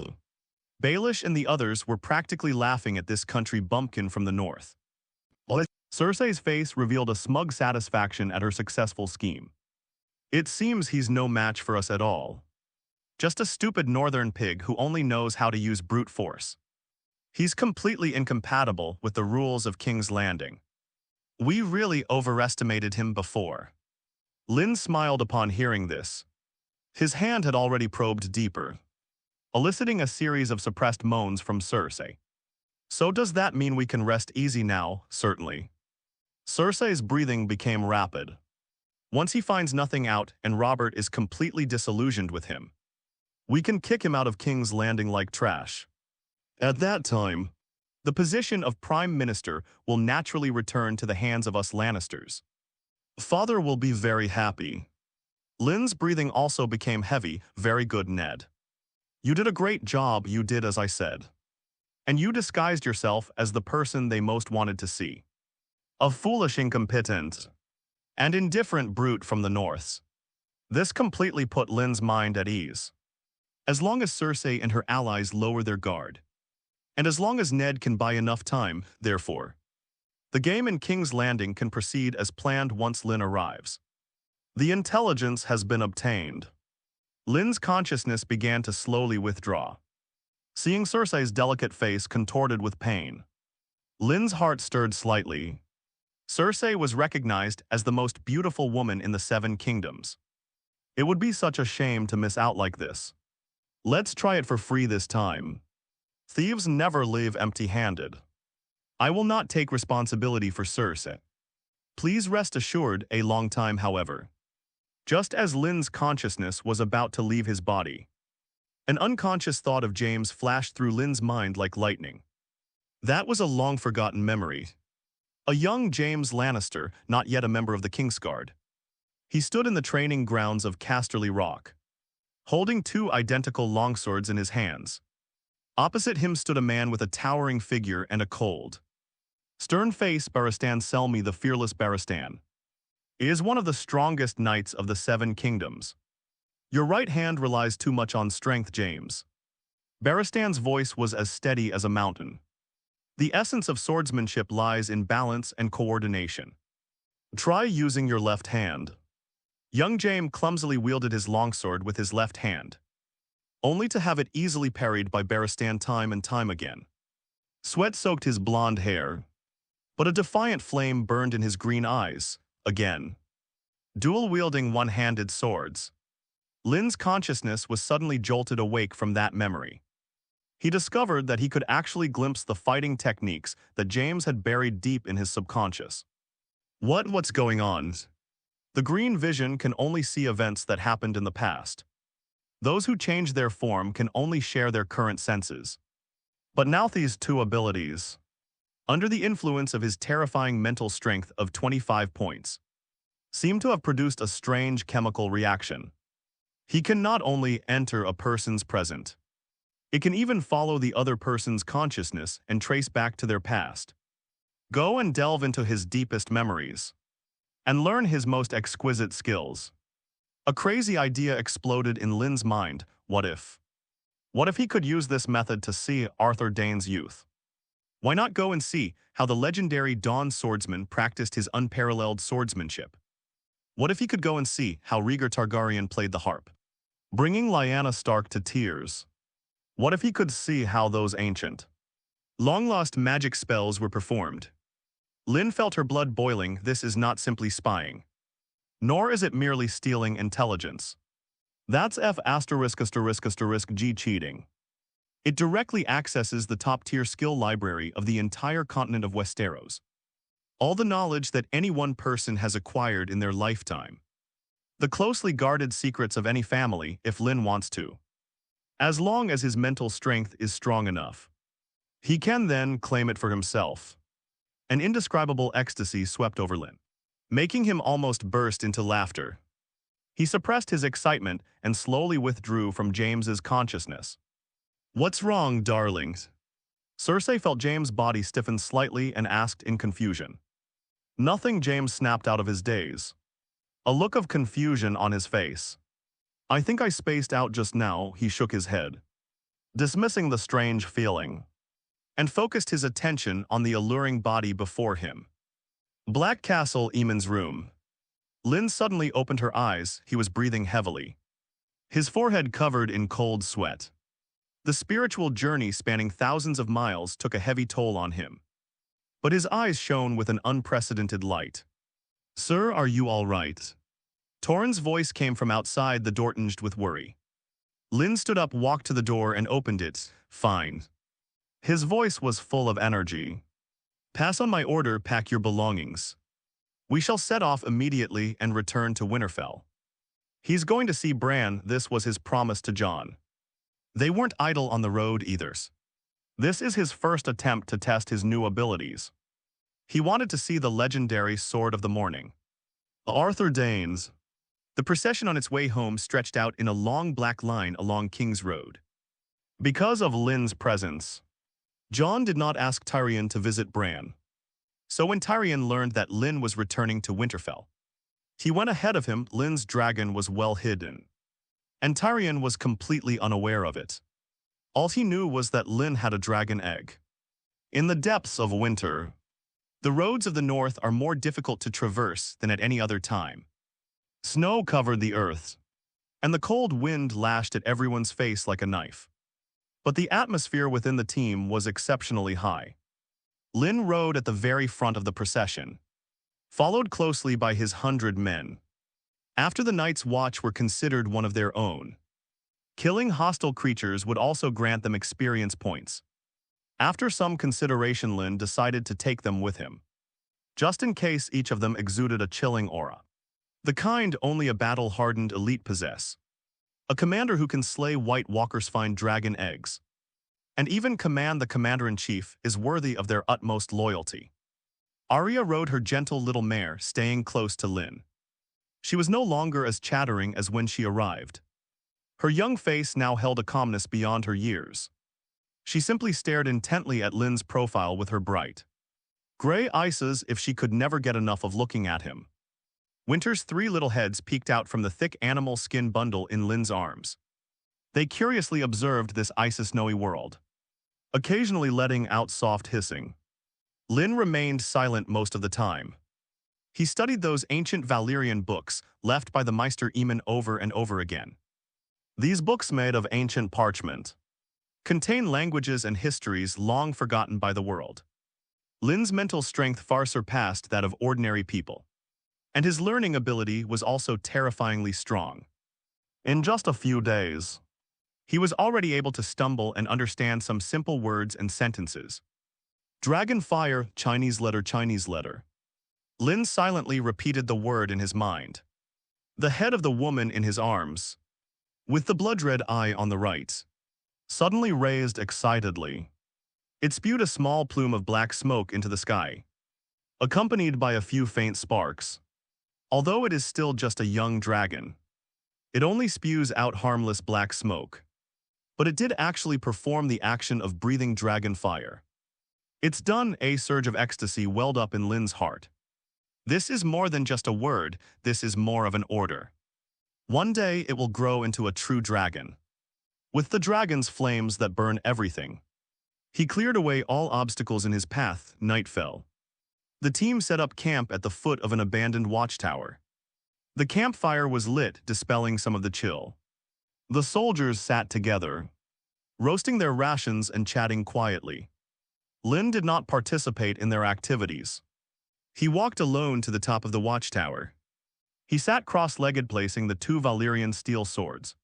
Baelish and the others were practically laughing at this country bumpkin from the north. Cersei's face revealed a smug satisfaction at her successful scheme. It seems he's no match for us at all. Just a stupid northern pig who only knows how to use brute force. He's completely incompatible with the rules of King's Landing. We really overestimated him before. Lynn smiled upon hearing this. His hand had already probed deeper, eliciting a series of suppressed moans from Cersei. So does that mean we can rest easy now? Certainly. Cersei's breathing became rapid. Once he finds nothing out and Robert is completely disillusioned with him, we can kick him out of King's Landing like trash. At that time, the position of Prime Minister will naturally return to the hands of us Lannisters. Father will be very happy. Lynn's breathing also became heavy. Very good, Ned. You did a great job, you did as I said. And you disguised yourself as the person they most wanted to see. A foolish, incompetent, and indifferent brute from the Norths. This completely put Lynn's mind at ease. As long as Cersei and her allies lower their guard, and as long as Ned can buy enough time, therefore, the game in King's Landing can proceed as planned once Lynn arrives. The intelligence has been obtained. Lynn's consciousness began to slowly withdraw. Seeing Cersei's delicate face contorted with pain, Lynn's heart stirred slightly. Cersei was recognized as the most beautiful woman in the Seven Kingdoms. It would be such a shame to miss out like this. Let's try it for free this time. Thieves never leave empty-handed. I will not take responsibility for Cersei. Please rest assured. A long time, however. Just as Lynn's consciousness was about to leave his body, an unconscious thought of James flashed through Lynn's mind like lightning. That was a long-forgotten memory. A young James Lannister, not yet a member of the Kingsguard. He stood in the training grounds of Casterly Rock, holding two identical longswords in his hands. Opposite him stood a man with a towering figure and a cold, stern face. Barristan Selmy, the fearless Barristan, is one of the strongest knights of the Seven Kingdoms. Your right hand relies too much on strength, James. Barristan's voice was as steady as a mountain. The essence of swordsmanship lies in balance and coordination. Try using your left hand. Young Jaime clumsily wielded his longsword with his left hand, only to have it easily parried by Barristan time and time again. Sweat soaked his blonde hair, but a defiant flame burned in his green eyes, again. Dual-wielding one-handed swords. Lynn's consciousness was suddenly jolted awake from that memory. He discovered that he could actually glimpse the fighting techniques that James had buried deep in his subconscious. What's going on? The green vision can only see events that happened in the past. Those who change their form can only share their current senses. But now these two abilities, under the influence of his terrifying mental strength of 25 points, seem to have produced a strange chemical reaction. He can not only enter a person's present, it can even follow the other person's consciousness and trace back to their past. Go and delve into his deepest memories, and learn his most exquisite skills. A crazy idea exploded in Lynn's mind. What if? What if he could use this method to see Arthur Dayne's youth? Why not go and see how the legendary Dawn swordsman practiced his unparalleled swordsmanship? What if he could go and see how Rhaegar Targaryen played the harp, bringing Lyanna Stark to tears? What if he could see how those ancient, long-lost magic spells were performed? Lynn felt her blood boiling. This is not simply spying, nor is it merely stealing intelligence. That's F***G cheating. It directly accesses the top-tier skill library of the entire continent of Westeros. All the knowledge that any one person has acquired in their lifetime. The closely guarded secrets of any family, if Lynn wants to. As long as his mental strength is strong enough, he can then claim it for himself. An indescribable ecstasy swept over Lynn, making him almost burst into laughter. He suppressed his excitement and slowly withdrew from James's consciousness. "What's wrong, darlings?" Cersei felt James' body stiffen slightly and asked in confusion. "Nothing," James snapped out of his daze, a look of confusion on his face. "I think I spaced out just now," he shook his head, dismissing the strange feeling, and focused his attention on the alluring body before him. Black Castle, Aemon's room. Lynn suddenly opened her eyes. He was breathing heavily, his forehead covered in cold sweat. The spiritual journey spanning thousands of miles took a heavy toll on him. But his eyes shone with an unprecedented light. "Sir, are you all right?" Torrhen's voice came from outside the door, tinged with worry. Lynn stood up, walked to the door, and opened it. "Fine." His voice was full of energy. "Pass on my order, pack your belongings. We shall set off immediately and return to Winterfell. He's going to see Bran." This was his promise to Jon. They weren't idle on the road either. This is his first attempt to test his new abilities. He wanted to see the legendary Sword of the Morning. Arthur Dayne's. The procession on its way home stretched out in a long black line along King's Road. Because of Lynn's presence, Jon did not ask Tyrion to visit Bran. So when Tyrion learned that Lynn was returning to Winterfell, he went ahead of him. Lynn's dragon was well hidden, and Tyrion was completely unaware of it. All he knew was that Lynn had a dragon egg. In the depths of winter, the roads of the north are more difficult to traverse than at any other time. Snow covered the earth, and the cold wind lashed at everyone's face like a knife. But the atmosphere within the team was exceptionally high. Lynn rode at the very front of the procession, followed closely by his 100 men. After the Night's Watch were considered one of their own, killing hostile creatures would also grant them experience points. After some consideration, Lynn decided to take them with him, just in case each of them exuded a chilling aura. The kind only a battle-hardened elite possess. A commander who can slay White Walkers, find dragon eggs, and even command the commander-in-chief is worthy of their utmost loyalty. Arya rode her gentle little mare, staying close to Lynn. She was no longer as chattering as when she arrived. Her young face now held a calmness beyond her years. She simply stared intently at Lynn's profile with her bright gray eyes as if she could never get enough of looking at him. Winter's 3 little heads peeked out from the thick animal skin bundle in Lynn's arms. They curiously observed this ice-snowy world, occasionally letting out soft hissing. Lynn remained silent most of the time, He studied those ancient Valyrian books left by the Meister Aemon over and over again. These books, made of ancient parchment, contain languages and histories long forgotten by the world. Lynn's mental strength far surpassed that of ordinary people, and his learning ability was also terrifyingly strong. In just a few days, he was already able to stumble and understand some simple words and sentences. Dragon fire, Chinese letter, Chinese letter. Lynn silently repeated the word in his mind. The head of the woman in his arms, with the blood-red eye on the right, suddenly raised excitedly. It spewed a small plume of black smoke into the sky, accompanied by a few faint sparks. Although it is still just a young dragon, it only spews out harmless black smoke. But it did actually perform the action of breathing dragon fire. It's done. A surge of ecstasy welled up in Lynn's heart. This is more than just a word, this is more of an order. One day it will grow into a true dragon, with the dragon's flames that burn everything. He cleared away all obstacles in his path. Night fell. The team set up camp at the foot of an abandoned watchtower. The campfire was lit, dispelling some of the chill. The soldiers sat together, roasting their rations and chatting quietly. Lynn did not participate in their activities. He walked alone to the top of the watchtower. He sat cross-legged, placing the two Valyrian steel swords,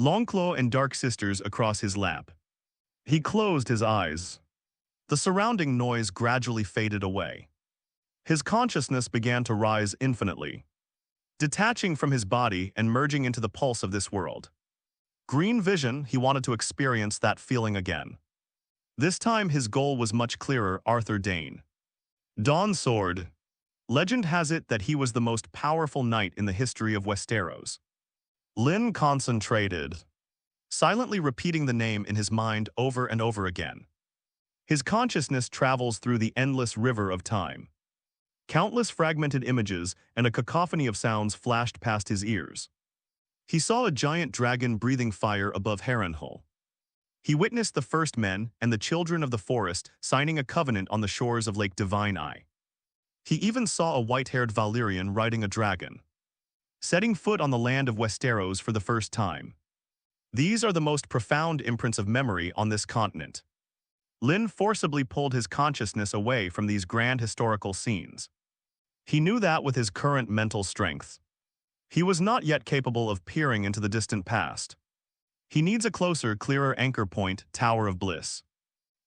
Longclaw and Dark Sisters, across his lap. He closed his eyes. The surrounding noise gradually faded away. His consciousness began to rise infinitely, detaching from his body and merging into the pulse of this world. Green vision, he wanted to experience that feeling again. This time his goal was much clearer. Arthur Dayne. Dawn's sword. Legend has it that he was the most powerful knight in the history of Westeros. Lynn concentrated, silently repeating the name in his mind over and over again. His consciousness travels through the endless river of time. Countless fragmented images and a cacophony of sounds flashed past his ears. He saw a giant dragon breathing fire above Harrenhal. He witnessed the first men and the children of the forest signing a covenant on the shores of Lake Divine Eye. He even saw a white-haired Valyrian riding a dragon, setting foot on the land of Westeros for the first time. These are the most profound imprints of memory on this continent. Lynn forcibly pulled his consciousness away from these grand historical scenes. He knew that with his current mental strength, he was not yet capable of peering into the distant past. He needs a closer, clearer anchor point. Tower of Bliss.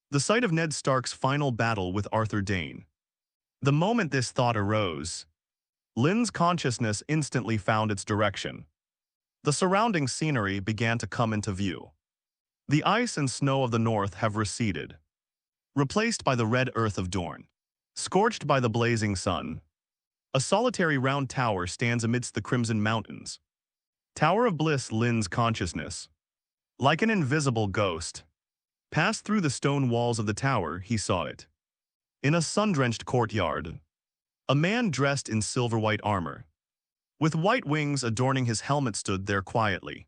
The site of Ned Stark's final battle with Arthur Dayne. The moment this thought arose, Lynn's consciousness instantly found its direction. The surrounding scenery began to come into view. The ice and snow of the north have receded, replaced by the red earth of Dorne. Scorched by the blazing sun, a solitary round tower stands amidst the crimson mountains. Tower of Bliss. Lynn's consciousness, like an invisible ghost, passed through the stone walls of the tower. He saw it. In a sun-drenched courtyard, a man dressed in silver-white armor, with white wings adorning his helmet, stood there quietly.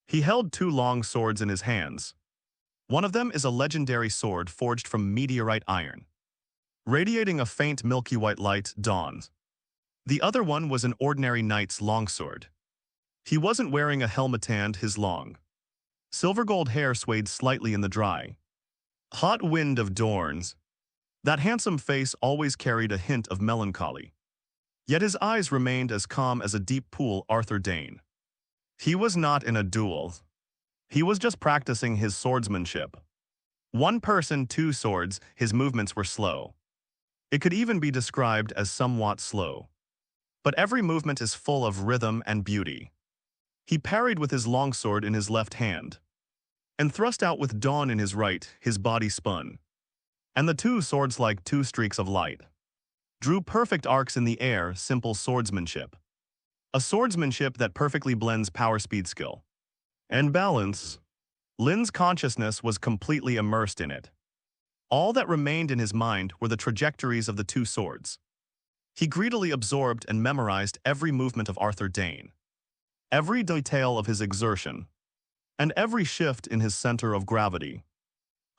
He held two long swords in his hands. One of them is a legendary sword forged from meteorite iron, radiating a faint milky white light. Dawn. The other one was an ordinary knight's longsword. He wasn't wearing a helmet and his long, silver-gold hair swayed slightly in the dry, hot wind of Dorne's. That handsome face always carried a hint of melancholy. Yet his eyes remained as calm as a deep pool. Arthur Dayne. He was not in a duel. He was just practicing his swordsmanship. One person, two swords. His movements were slow. It could even be described as somewhat slow. But every movement is full of rhythm and beauty. He parried with his longsword in his left hand, and thrust out with Dawn in his right. His body spun, and the two swords, like two streaks of light, drew perfect arcs in the air. Simple swordsmanship. A swordsmanship that perfectly blends power, speed, skill, and balance. Lynn's consciousness was completely immersed in it. All that remained in his mind were the trajectories of the two swords. He greedily absorbed and memorized every movement of Arthur Dayne, every detail of his exertion, and every shift in his center of gravity.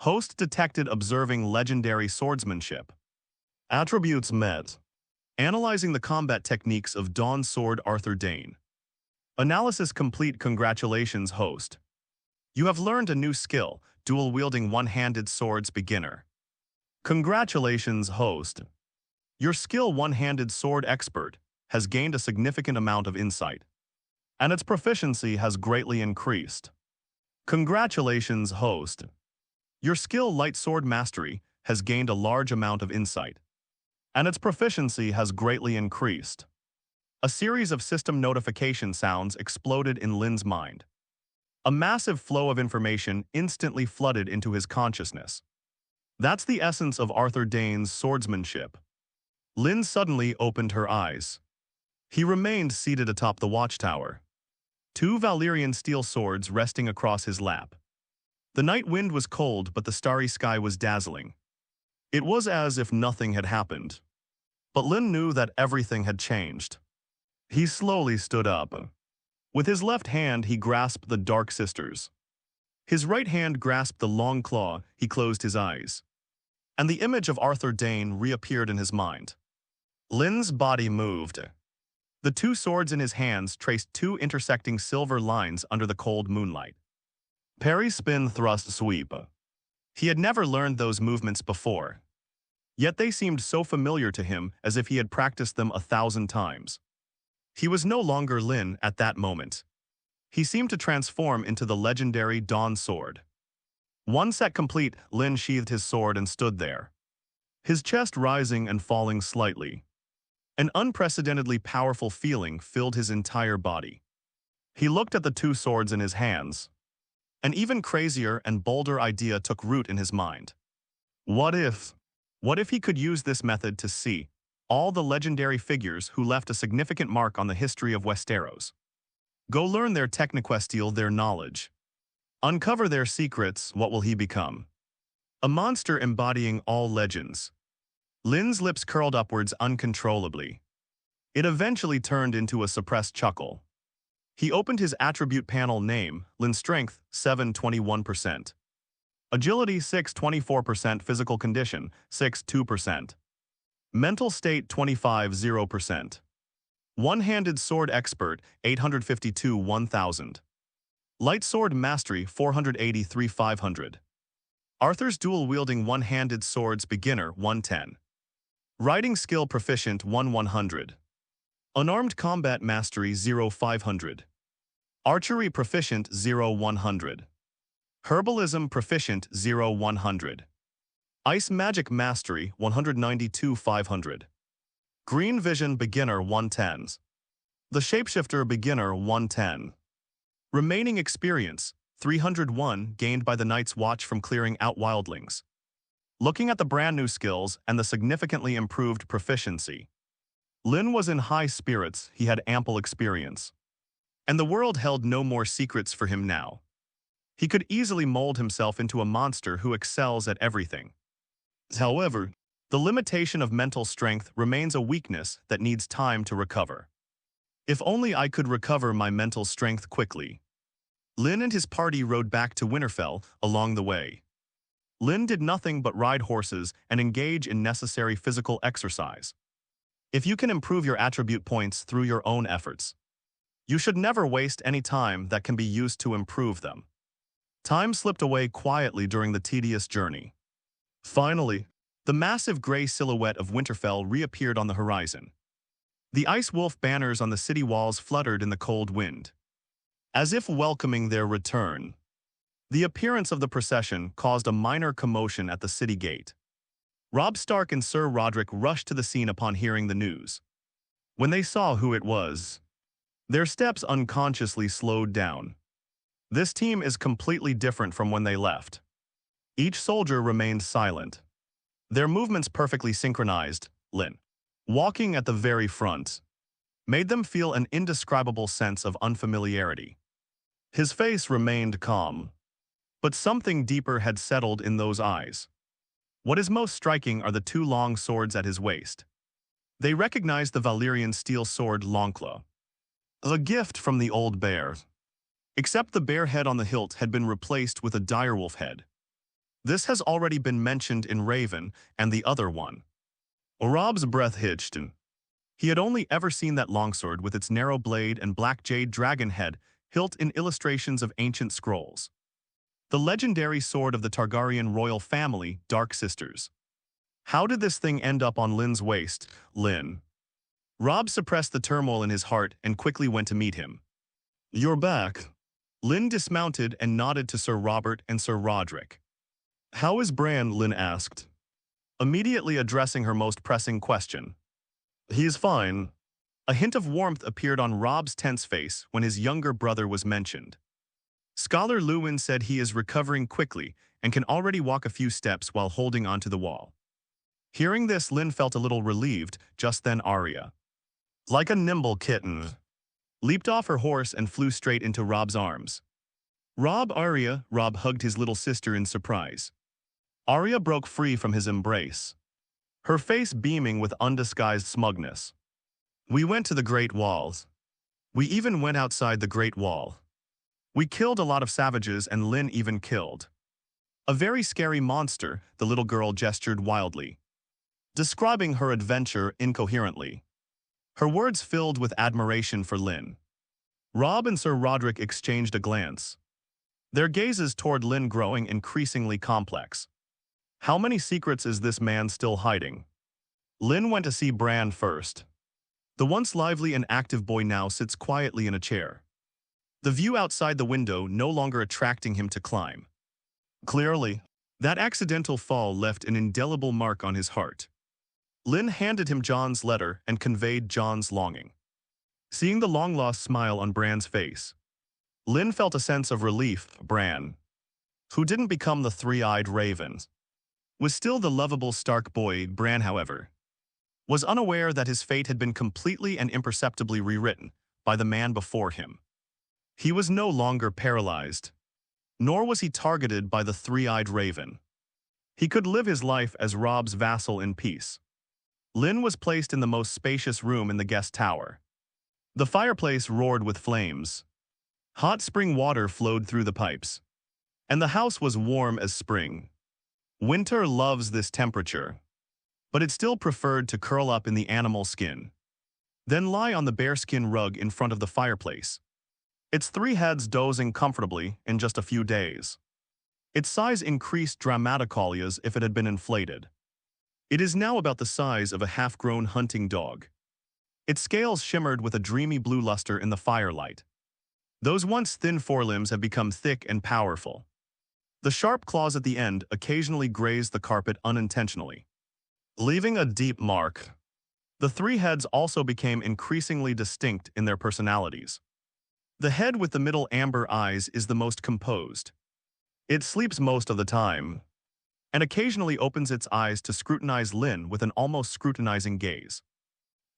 Host detected observing legendary swordsmanship. Attributes met. Analyzing the combat techniques of Dawn Sword Arthur Dayne. Analysis complete. Congratulations, host. You have learned a new skill, dual-wielding one-handed swords beginner. Congratulations, host. Your skill one-handed sword expert has gained a significant amount of insight, and its proficiency has greatly increased. Congratulations, host. Your skill light sword mastery has gained a large amount of insight, and its proficiency has greatly increased. A series of system notification sounds exploded in Lynn's mind. A massive flow of information instantly flooded into his consciousness. That's the essence of Arthur Dayne's swordsmanship. Lynn suddenly opened her eyes. He remained seated atop the watchtower, two Valyrian steel swords resting across his lap. The night wind was cold, but the starry sky was dazzling. It was as if nothing had happened. But Lynn knew that everything had changed. He slowly stood up. With his left hand, he grasped the Dark Sisters. His right hand grasped the Longclaw. He closed his eyes, and the image of Arthur Dayne reappeared in his mind. Lynn's body moved. The two swords in his hands traced two intersecting silver lines under the cold moonlight. Parry, spin, thrust, sweep. He had never learned those movements before, yet they seemed so familiar to him, as if he had practiced them 1,000 times. He was no longer Lynn at that moment. He seemed to transform into the legendary Dawn Sword. One set complete, Lynn sheathed his sword and stood there, his chest rising and falling slightly. An unprecedentedly powerful feeling filled his entire body. He looked at the two swords in his hands. An even crazier and bolder idea took root in his mind. What if he could use this method to see all the legendary figures who left a significant mark on the history of Westeros? Go learn their techniquestial, their knowledge. Uncover their secrets. What will he become? A monster embodying all legends. Lynn's lips curled upwards uncontrollably. It eventually turned into a suppressed chuckle. He opened his attribute panel. Name, Lynn. Strength, 7.21%. Agility, 6.24%. Physical condition, 6.2%. Mental state, 25.0%. One-handed sword expert, 852,000. Light sword mastery, 483,500. Arthur's dual-wielding one-handed swords beginner, 110. Riding skill proficient, 100. Unarmed combat mastery, 0,500. Archery proficient, 0,100. Herbalism proficient, 0,100. Ice magic mastery, 192,500. Green vision beginner, 110. The shapeshifter beginner, 110. Remaining experience, 301, gained by the Night's Watch from clearing out wildlings. Looking at the brand new skills and the significantly improved proficiency, Lynn was in high spirits. He had ample experience, and the world held no more secrets for him now. He could easily mold himself into a monster who excels at everything. However, the limitation of mental strength remains a weakness that needs time to recover. If only I could recover my mental strength quickly. Lynn and his party rode back to Winterfell. Along the way, Lynn did nothing but ride horses and engage in necessary physical exercise. If you can improve your attribute points through your own efforts, you should never waste any time that can be used to improve them. Time slipped away quietly during the tedious journey. Finally, the massive gray silhouette of Winterfell reappeared on the horizon. The ice wolf banners on the city walls fluttered in the cold wind, as if welcoming their return. The appearance of the procession caused a minor commotion at the city gate. Robb Stark and Sir Roderick rushed to the scene upon hearing the news. When they saw who it was, their steps unconsciously slowed down. This team is completely different from when they left. Each soldier remained silent, their movements perfectly synchronized. Lynn, walking at the very front, made them feel an indescribable sense of unfamiliarity. His face remained calm, but something deeper had settled in those eyes. What is most striking are the two long swords at his waist. They recognized the Valyrian steel sword Longclaw, a gift from the old bear, except the bear head on the hilt had been replaced with a direwolf head. This has already been mentioned in Raven and the other one. Robb's breath hitched. He had only ever seen that longsword with its narrow blade and black jade dragon head hilt in illustrations of ancient scrolls. The legendary sword of the Targaryen royal family, Dark Sisters. How did this thing end up on Lynn's waist, Lynn? Robb suppressed the turmoil in his heart and quickly went to meet him. You're back. Lynn dismounted and nodded to Sir Robert and Sir Roderick. How is Bran? Lynn asked, immediately addressing her most pressing question. He is fine. A hint of warmth appeared on Robb's tense face when his younger brother was mentioned. Scholar Lewin said he is recovering quickly and can already walk a few steps while holding onto the wall. Hearing this, Lynn felt a little relieved. Just then Arya, like a nimble kitten, leaped off her horse and flew straight into Robb's arms. Arya, Robb hugged his little sister in surprise. Arya broke free from his embrace, her face beaming with undisguised smugness. We went to the Great Walls. We even went outside the Great Wall. We killed a lot of savages, and Lynn even killed a very scary monster, the little girl gestured wildly, describing her adventure incoherently. Her words filled with admiration for Lynn. Robb and Sir Roderick exchanged a glance, their gazes toward Lynn growing increasingly complex. How many secrets is this man still hiding? Lynn went to see Bran first. The once lively and active boy now sits quietly in a chair, the view outside the window no longer attracting him to climb. Clearly, that accidental fall left an indelible mark on his heart. Lynn handed him Jon's letter and conveyed Jon's longing. Seeing the long-lost smile on Bran's face, Lynn felt a sense of relief. Bran, who didn't become the three-eyed raven, was still the lovable Stark boy. Bran, however, was unaware that his fate had been completely and imperceptibly rewritten by the man before him. He was no longer paralyzed, nor was he targeted by the three-eyed raven. He could live his life as Robb's vassal in peace. Lynn was placed in the most spacious room in the guest tower. The fireplace roared with flames. Hot spring water flowed through the pipes, and the house was warm as spring. Winter loves this temperature, but it still preferred to curl up in the animal skin, then lie on the bearskin rug in front of the fireplace, its three heads dozing comfortably in just a few days. Its size increased dramatically as if it had been inflated. It is now about the size of a half-grown hunting dog. Its scales shimmered with a dreamy blue luster in the firelight. Those once thin forelimbs have become thick and powerful. The sharp claws at the end occasionally grazed the carpet unintentionally, leaving a deep mark. The three heads also became increasingly distinct in their personalities. The head with the middle amber eyes is the most composed. It sleeps most of the time, and occasionally opens its eyes to scrutinize Lynn with an almost scrutinizing gaze.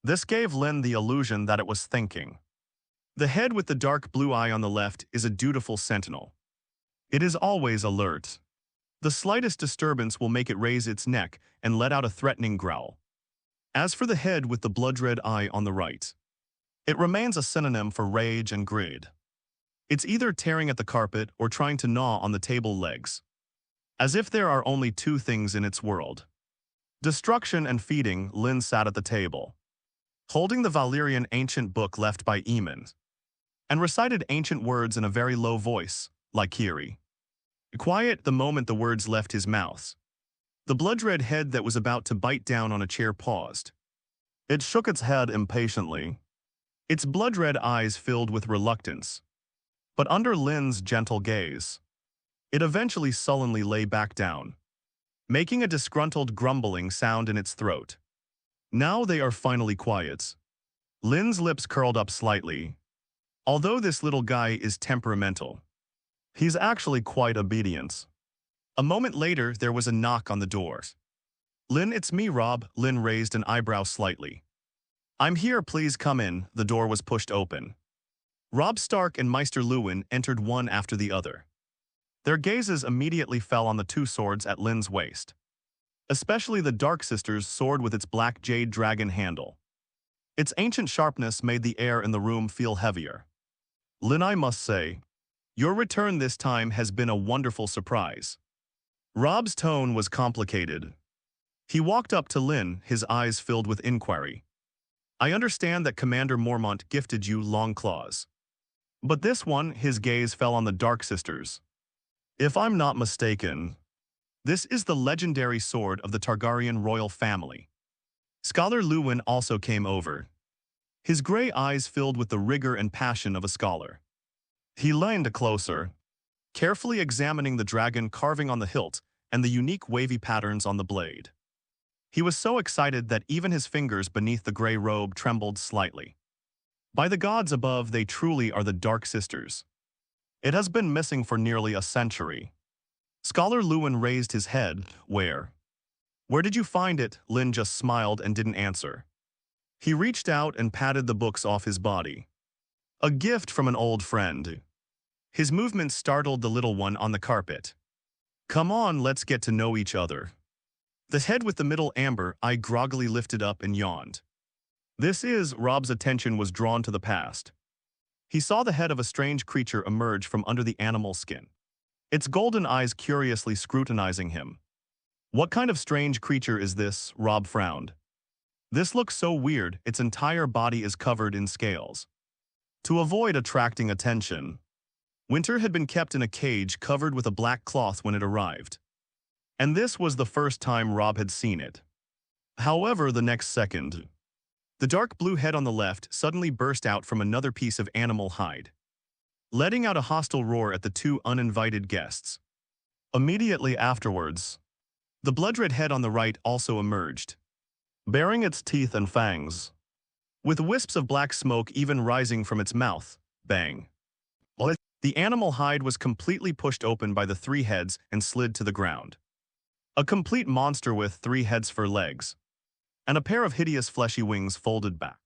This gave Lynn the illusion that it was thinking. The head with the dark blue eye on the left is a dutiful sentinel. It is always alert. The slightest disturbance will make it raise its neck and let out a threatening growl. As for the head with the blood-red eye on the right, it remains a synonym for rage and greed. It's either tearing at the carpet or trying to gnaw on the table legs, as if there are only two things in its world: destruction and feeding. Lynn sat at the table, holding the Valyrian ancient book left by Aemon, and recited ancient words in a very low voice, like Kiri. Quiet the moment the words left his mouth. The blood-red head that was about to bite down on a chair paused. It shook its head impatiently, its blood-red eyes filled with reluctance. But under Lynn's gentle gaze, it eventually sullenly lay back down, making a disgruntled grumbling sound in its throat. Now they are finally quiet. Lynn's lips curled up slightly. Although this little guy is temperamental, he's actually quite obedient. A moment later, there was a knock on the door. Lynn, it's me, Robb. Lynn raised an eyebrow slightly. I'm here, please come in. The door was pushed open. Robb Stark and Maester Lewin entered one after the other. Their gazes immediately fell on the two swords at Lynn's waist, especially the Dark Sister's sword with its black jade dragon handle. Its ancient sharpness made the air in the room feel heavier. Lynn, I must say, your return this time has been a wonderful surprise. Robb's tone was complicated. He walked up to Lynn, his eyes filled with inquiry. I understand that Commander Mormont gifted you Longclaws. But this one, his gaze fell on the Dark Sisters. If I'm not mistaken, this is the legendary sword of the Targaryen royal family. Scholar Lewin also came over. His gray eyes filled with the rigor and passion of a scholar. He leaned closer, carefully examining the dragon carving on the hilt and the unique wavy patterns on the blade. He was so excited that even his fingers beneath the gray robe trembled slightly. By the gods above, they truly are the Dark Sisters. It has been missing for nearly a century. Scholar Lewin raised his head. Where did you find it? Lynn just smiled and didn't answer. He reached out and patted the books off his body. A gift from an old friend. His movements startled the little one on the carpet. Come on, let's get to know each other. The head with the middle amber eye groggily lifted up and yawned. Rob's attention was drawn to the past. He saw the head of a strange creature emerge from under the animal skin, its golden eyes curiously scrutinizing him. What kind of strange creature is this? Rob frowned. This looks so weird, its entire body is covered in scales. To avoid attracting attention, Winter had been kept in a cage covered with a black cloth when it arrived. And this was the first time Rob had seen it. However, the next second, the dark blue head on the left suddenly burst out from another piece of animal hide, letting out a hostile roar at the two uninvited guests. Immediately afterwards, the blood-red head on the right also emerged, baring its teeth and fangs, with wisps of black smoke even rising from its mouth. Bang. The animal hide was completely pushed open by the three heads and slid to the ground. A complete monster with 3 heads for legs, and a pair of hideous fleshy wings folded back,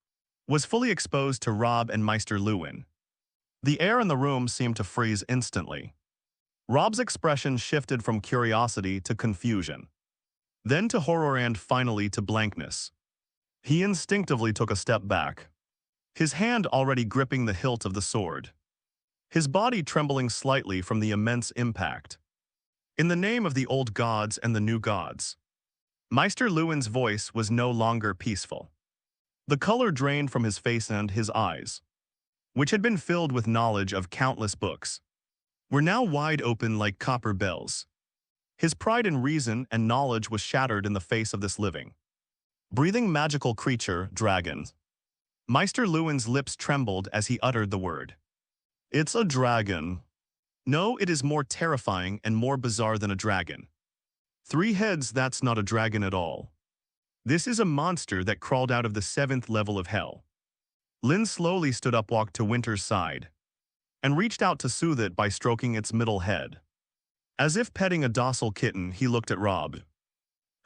was fully exposed to Rob and Maester Lewin. The air in the room seemed to freeze instantly. Rob's expression shifted from curiosity to confusion, then to horror and finally to blankness. He instinctively took a step back, his hand already gripping the hilt of the sword, his body trembling slightly from the immense impact. In the name of the old gods and the new gods. Maester Lewin's voice was no longer peaceful. The color drained from his face and his eyes, which had been filled with knowledge of countless books, were now wide open like copper bells. His pride in reason and knowledge was shattered in the face of this living, breathing magical creature, dragon. Maester Lewin's lips trembled as he uttered the word. It's a dragon. No, it is more terrifying and more bizarre than a dragon. 3 heads, that's not a dragon at all. This is a monster that crawled out of the 7th level of hell. Lynn slowly stood up, walked to Winter's side, and reached out to soothe it by stroking its middle head. As if petting a docile kitten, he looked at Rob,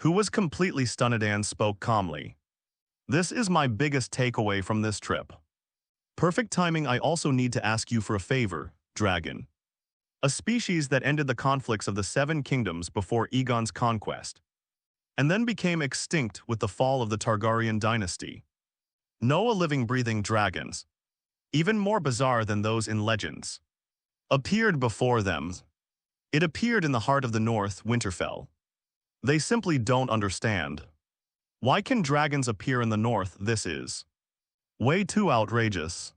who was completely stunned, and spoke calmly. This is my biggest takeaway from this trip. Perfect timing. I also need to ask you for a favor, dragon. A species that ended the conflicts of the 7 kingdoms before Aegon's conquest, and then became extinct with the fall of the Targaryen dynasty. No living, breathing dragons, even more bizarre than those in legends, appeared before them. It appeared in the heart of the North, Winterfell. They simply don't understand. Why can dragons appear in the North? This is way too outrageous.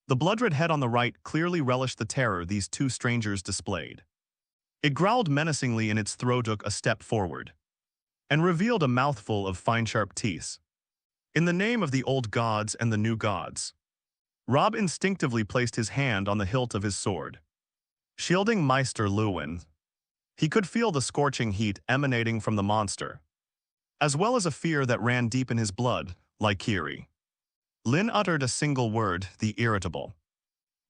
The blood-red head on the right clearly relished the terror these 2 strangers displayed. It growled menacingly in its throat, took a step forward, and revealed a mouthful of fine sharp teeth. In the name of the old gods and the new gods. Rob instinctively placed his hand on the hilt of his sword, shielding Maester Lewin. He could feel the scorching heat emanating from the monster, as well as a fear that ran deep in his blood, like Kiri. Lynn uttered a single word, the irritable.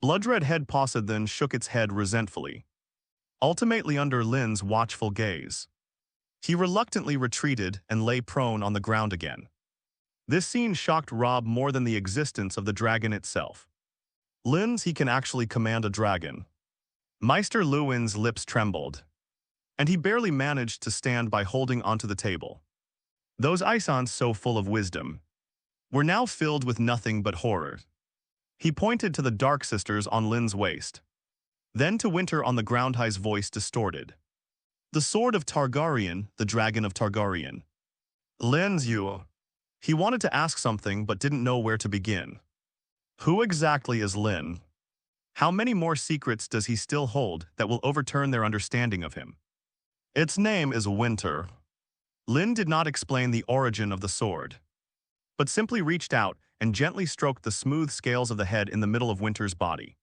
Blood-red head paused, then shook its head resentfully, ultimately under Lynn's watchful gaze. He reluctantly retreated and lay prone on the ground again. This scene shocked Rob more than the existence of the dragon itself. He can actually command a dragon. Maester Lewin's lips trembled, and he barely managed to stand by holding onto the table. Those eyes, so full of wisdom, were now filled with nothing but horror. He pointed to the Dark Sisters on Lynn's waist, then to Winter on the ground, his voice distorted. The sword of Targaryen, the dragon of Targaryen. Lynn's you. He wanted to ask something but didn't know where to begin. Who exactly is Lynn? How many more secrets does he still hold that will overturn their understanding of him? Its name is Winter. Lynn did not explain the origin of the sword, but simply reached out and gently stroked the smooth scales of the head in the middle of Winter's body.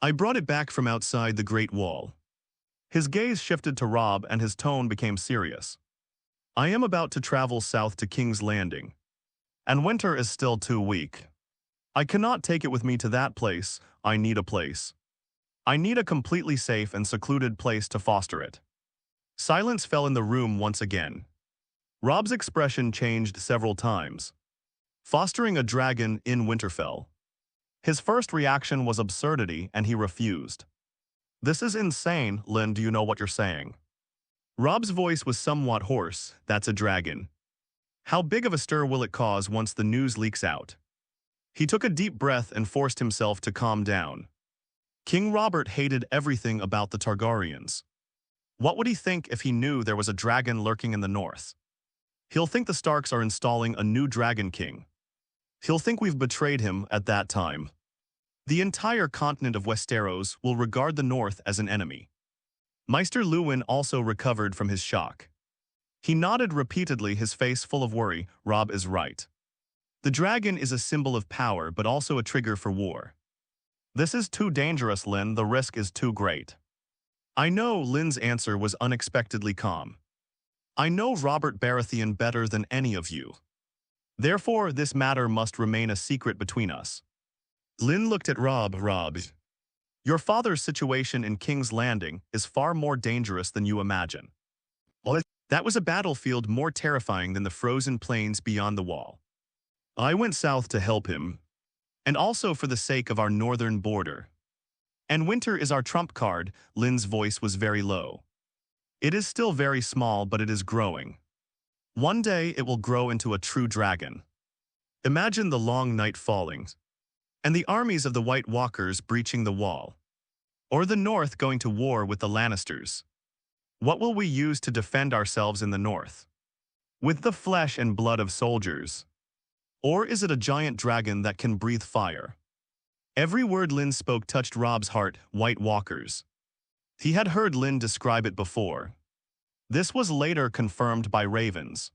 I brought it back from outside the Great Wall. His gaze shifted to Robb and his tone became serious. I am about to travel south to King's Landing, and Winter is still too weak. I cannot take it with me to that place. I need a place. I need a completely safe and secluded place to foster it. Silence fell in the room once again. Robb's expression changed several times. Fostering a dragon in Winterfell. His first reaction was absurdity, and he refused. This is insane, Lynn, do you know what you're saying? Robb's voice was somewhat hoarse. That's a dragon. How big of a stir will it cause once the news leaks out? He took a deep breath and forced himself to calm down. King Robert hated everything about the Targaryens. What would he think if he knew there was a dragon lurking in the north? He'll think the Starks are installing a new dragon king. He'll think we've betrayed him at that time. The entire continent of Westeros will regard the north as an enemy. Maester Luwin also recovered from his shock. He nodded repeatedly, his face full of worry. Robb is right. The dragon is a symbol of power, but also a trigger for war. This is too dangerous, Lynn. The risk is too great. I know. Lynn's answer was unexpectedly calm. I know Robert Baratheon better than any of you. Therefore, this matter must remain a secret between us. Lynn looked at Robb. Robb, your father's situation in King's Landing is far more dangerous than you imagine. That was a battlefield more terrifying than the frozen plains beyond the wall. I went south to help him, and also for the sake of our northern border. And Winter is our trump card. Lynn's voice was very low. It is still very small, but it is growing. One day it will grow into a true dragon. Imagine the long night falling, and the armies of the White Walkers breaching the wall. Or the North going to war with the Lannisters. What will we use to defend ourselves in the North? With the flesh and blood of soldiers? Or is it a giant dragon that can breathe fire? Every word Lynn spoke touched Robb's heart. White Walkers. He had heard Lynn describe it before. This was later confirmed by ravens.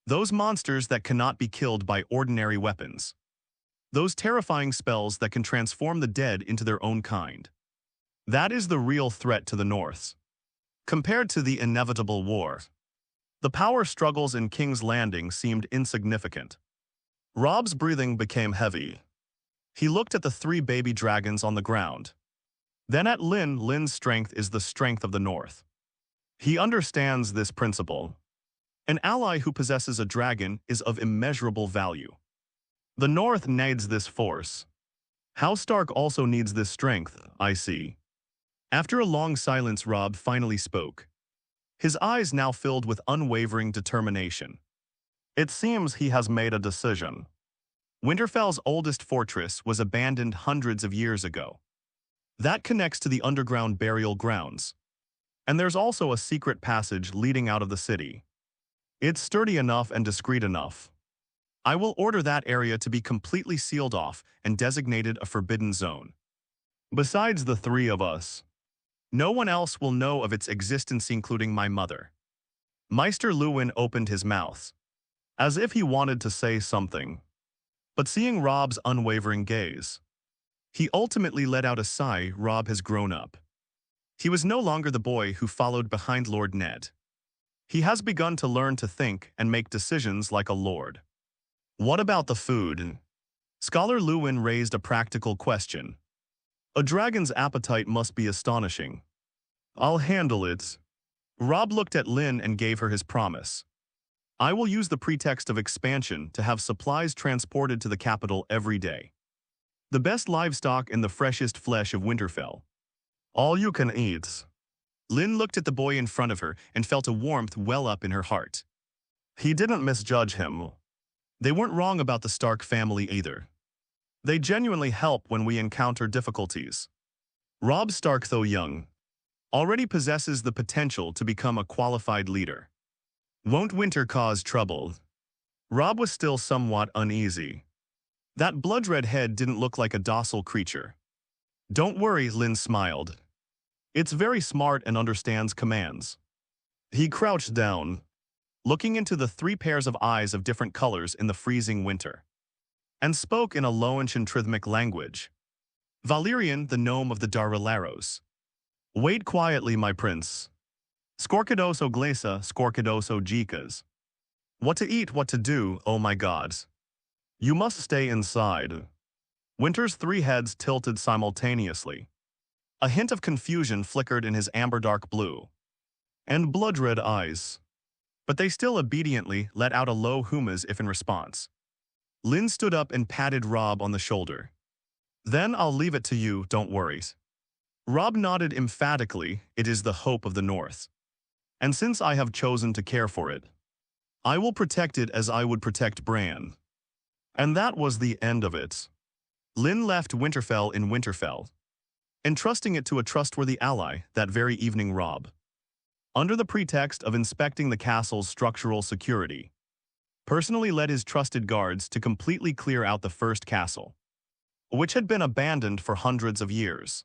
Those monsters that cannot be killed by ordinary weapons. Those terrifying spells that can transform the dead into their own kind. That is the real threat to the North. Compared to the inevitable war, the power struggles in King's Landing seemed insignificant. Robb's breathing became heavy. He looked at the 3 baby dragons on the ground. Then at Lynn. Lynn's strength is the strength of the North. He understands this principle. An ally who possesses a dragon is of immeasurable value. The North needs this force. House Stark also needs this strength, I see. After a long silence, Robb finally spoke. His eyes now filled with unwavering determination. It seems he has made a decision. Winterfell's oldest fortress was abandoned hundreds of years ago. That connects to the underground burial grounds. And there's also a secret passage leading out of the city. It's sturdy enough and discreet enough. I will order that area to be completely sealed off and designated a forbidden zone. Besides the 3 of us, no one else will know of its existence, including my mother. Maester Luwin opened his mouth, as if he wanted to say something. But seeing Robb's unwavering gaze, he ultimately let out a sigh. Robb has grown up. He was no longer the boy who followed behind Lord Ned. He has begun to learn to think and make decisions like a lord. What about the food? Scholar Luwin raised a practical question. A dragon's appetite must be astonishing. I'll handle it. Robb looked at Lynn and gave her his promise. I will use the pretext of expansion to have supplies transported to the capital every day. The best livestock and the freshest flesh of Winterfell. All you can eat. Lynn looked at the boy in front of her and felt a warmth well up in her heart. He didn't misjudge him. They weren't wrong about the Stark family either. They genuinely help when we encounter difficulties. Robb Stark, though young, already possesses the potential to become a qualified leader. Won't Winter cause trouble? Robb was still somewhat uneasy. That blood-red head didn't look like a docile creature. "Don't worry," Lynn smiled. "It's very smart and understands commands." He crouched down, looking into the 3 pairs of eyes of different colors in the freezing winter, and spoke in a low ancient rhythmic language. "Valerian, the gnome of the Darularos. Wait quietly, my prince. Skorkados o glesa, skorkados o jikas. What to eat, what to do, oh my gods. You must stay inside." Winter's 3 heads tilted simultaneously. A hint of confusion flickered in his amber-dark blue and blood-red eyes, but they still obediently let out a low humas if in response. Lynn stood up and patted Robb on the shoulder. "Then I'll leave it to you, don't worry." Robb nodded emphatically. "It is the hope of the North. And since I have chosen to care for it, I will protect it as I would protect Bran." And that was the end of it. Lynn left Winterfell in Winterfell, entrusting it to a trustworthy ally that very evening. Robb, under the pretext of inspecting the castle's structural security, personally led his trusted guards to completely clear out the first castle, which had been abandoned for hundreds of years.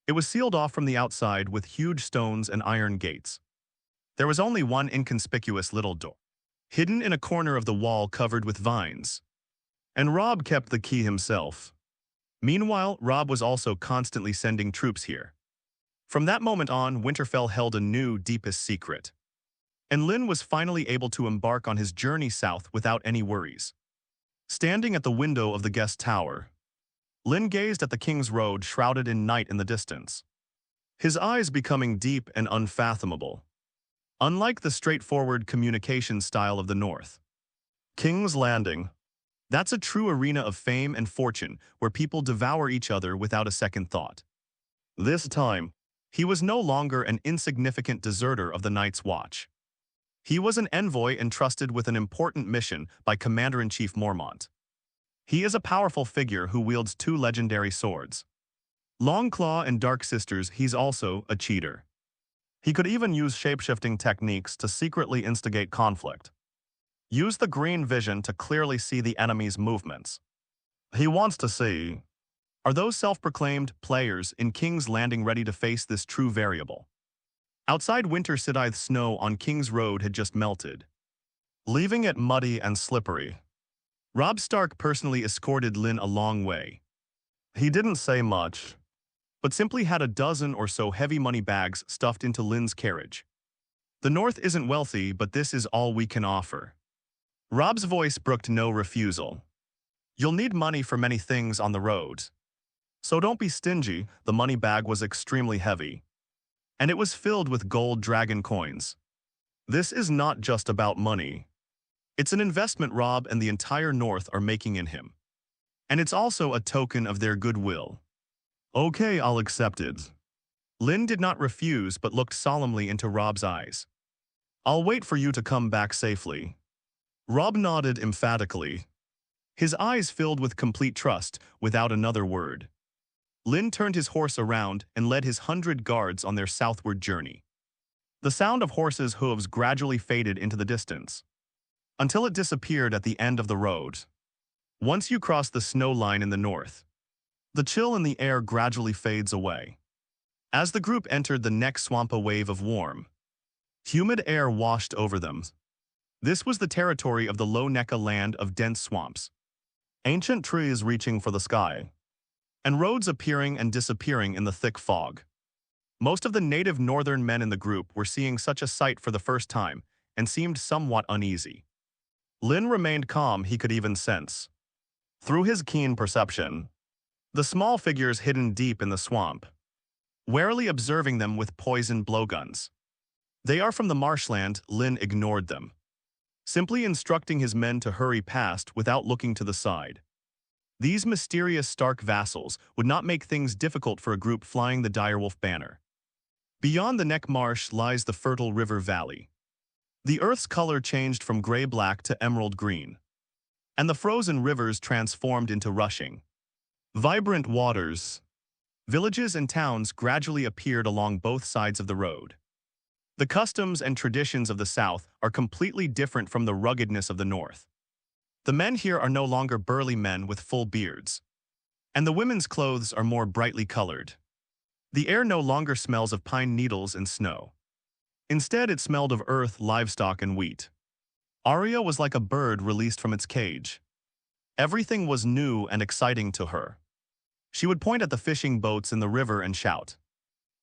It was sealed off from the outside with huge stones and iron gates. There was only one inconspicuous little door, hidden in a corner of the wall covered with vines, and Robb kept the key himself. Meanwhile, Robb was also constantly sending troops here. From that moment on, Winterfell held a new, deepest secret, and Lynn was finally able to embark on his journey south without any worries. Standing at the window of the guest tower, Lynn gazed at the King's Road shrouded in night in the distance, his eyes becoming deep and unfathomable. Unlike the straightforward communication style of the North, King's Landing, that's a true arena of fame and fortune where people devour each other without a second thought. This time, he was no longer an insignificant deserter of the Night's Watch. He was an envoy entrusted with an important mission by Commander-in-Chief Mormont. He is a powerful figure who wields 2 legendary swords, Longclaw and Dark Sisters. He's also a cheater. He could even use shape-shifting techniques to secretly instigate conflict. Use the green vision to clearly see the enemy's movements. He wants to see, are those self-proclaimed players in King's Landing ready to face this true variable? Outside, winter Sidithe snow on King's Road had just melted, leaving it muddy and slippery. Robb Stark personally escorted Lynn a long way. He didn't say much, but simply had a dozen or so heavy money bags stuffed into Lynn's carriage. "The North isn't wealthy, but this is all we can offer." Robb's voice brooked no refusal. "You'll need money for many things on the road, so don't be stingy." The money bag was extremely heavy, and it was filled with gold dragon coins. This is not just about money. It's an investment Robb and the entire North are making in him. And it's also a token of their goodwill. "Okay, I'll accept it." Lynn did not refuse but looked solemnly into Robb's eyes. "I'll wait for you to come back safely." Robb nodded emphatically, his eyes filled with complete trust, without another word. Lynn turned his horse around and led his 100 guards on their southward journey. The sound of horses' hooves gradually faded into the distance, until it disappeared at the end of the road. Once you cross the snow line in the north, the chill in the air gradually fades away. As the group entered the next swamp, a wave of warm, humid air washed over them. This was the territory of the Low Necka land of dense swamps, ancient trees reaching for the sky, and roads appearing and disappearing in the thick fog. Most of the native northern men in the group were seeing such a sight for the first time and seemed somewhat uneasy. Lynn remained calm. He could even sense, through his keen perception, the small figures hidden deep in the swamp, warily observing them with poisoned blowguns. "They are from the marshland." Lynn ignored them, simply instructing his men to hurry past without looking to the side. These mysterious Stark vassals would not make things difficult for a group flying the direwolf banner. Beyond the Neck Marsh lies the fertile river valley. The earth's color changed from gray-black to emerald green, and the frozen rivers transformed into rushing, vibrant waters. Villages and towns gradually appeared along both sides of the road. The customs and traditions of the South are completely different from the ruggedness of the North. The men here are no longer burly men with full beards, and the women's clothes are more brightly colored. The air no longer smells of pine needles and snow. Instead, it smelled of earth, livestock, and wheat. Arya was like a bird released from its cage. Everything was new and exciting to her. She would point at the fishing boats in the river and shout,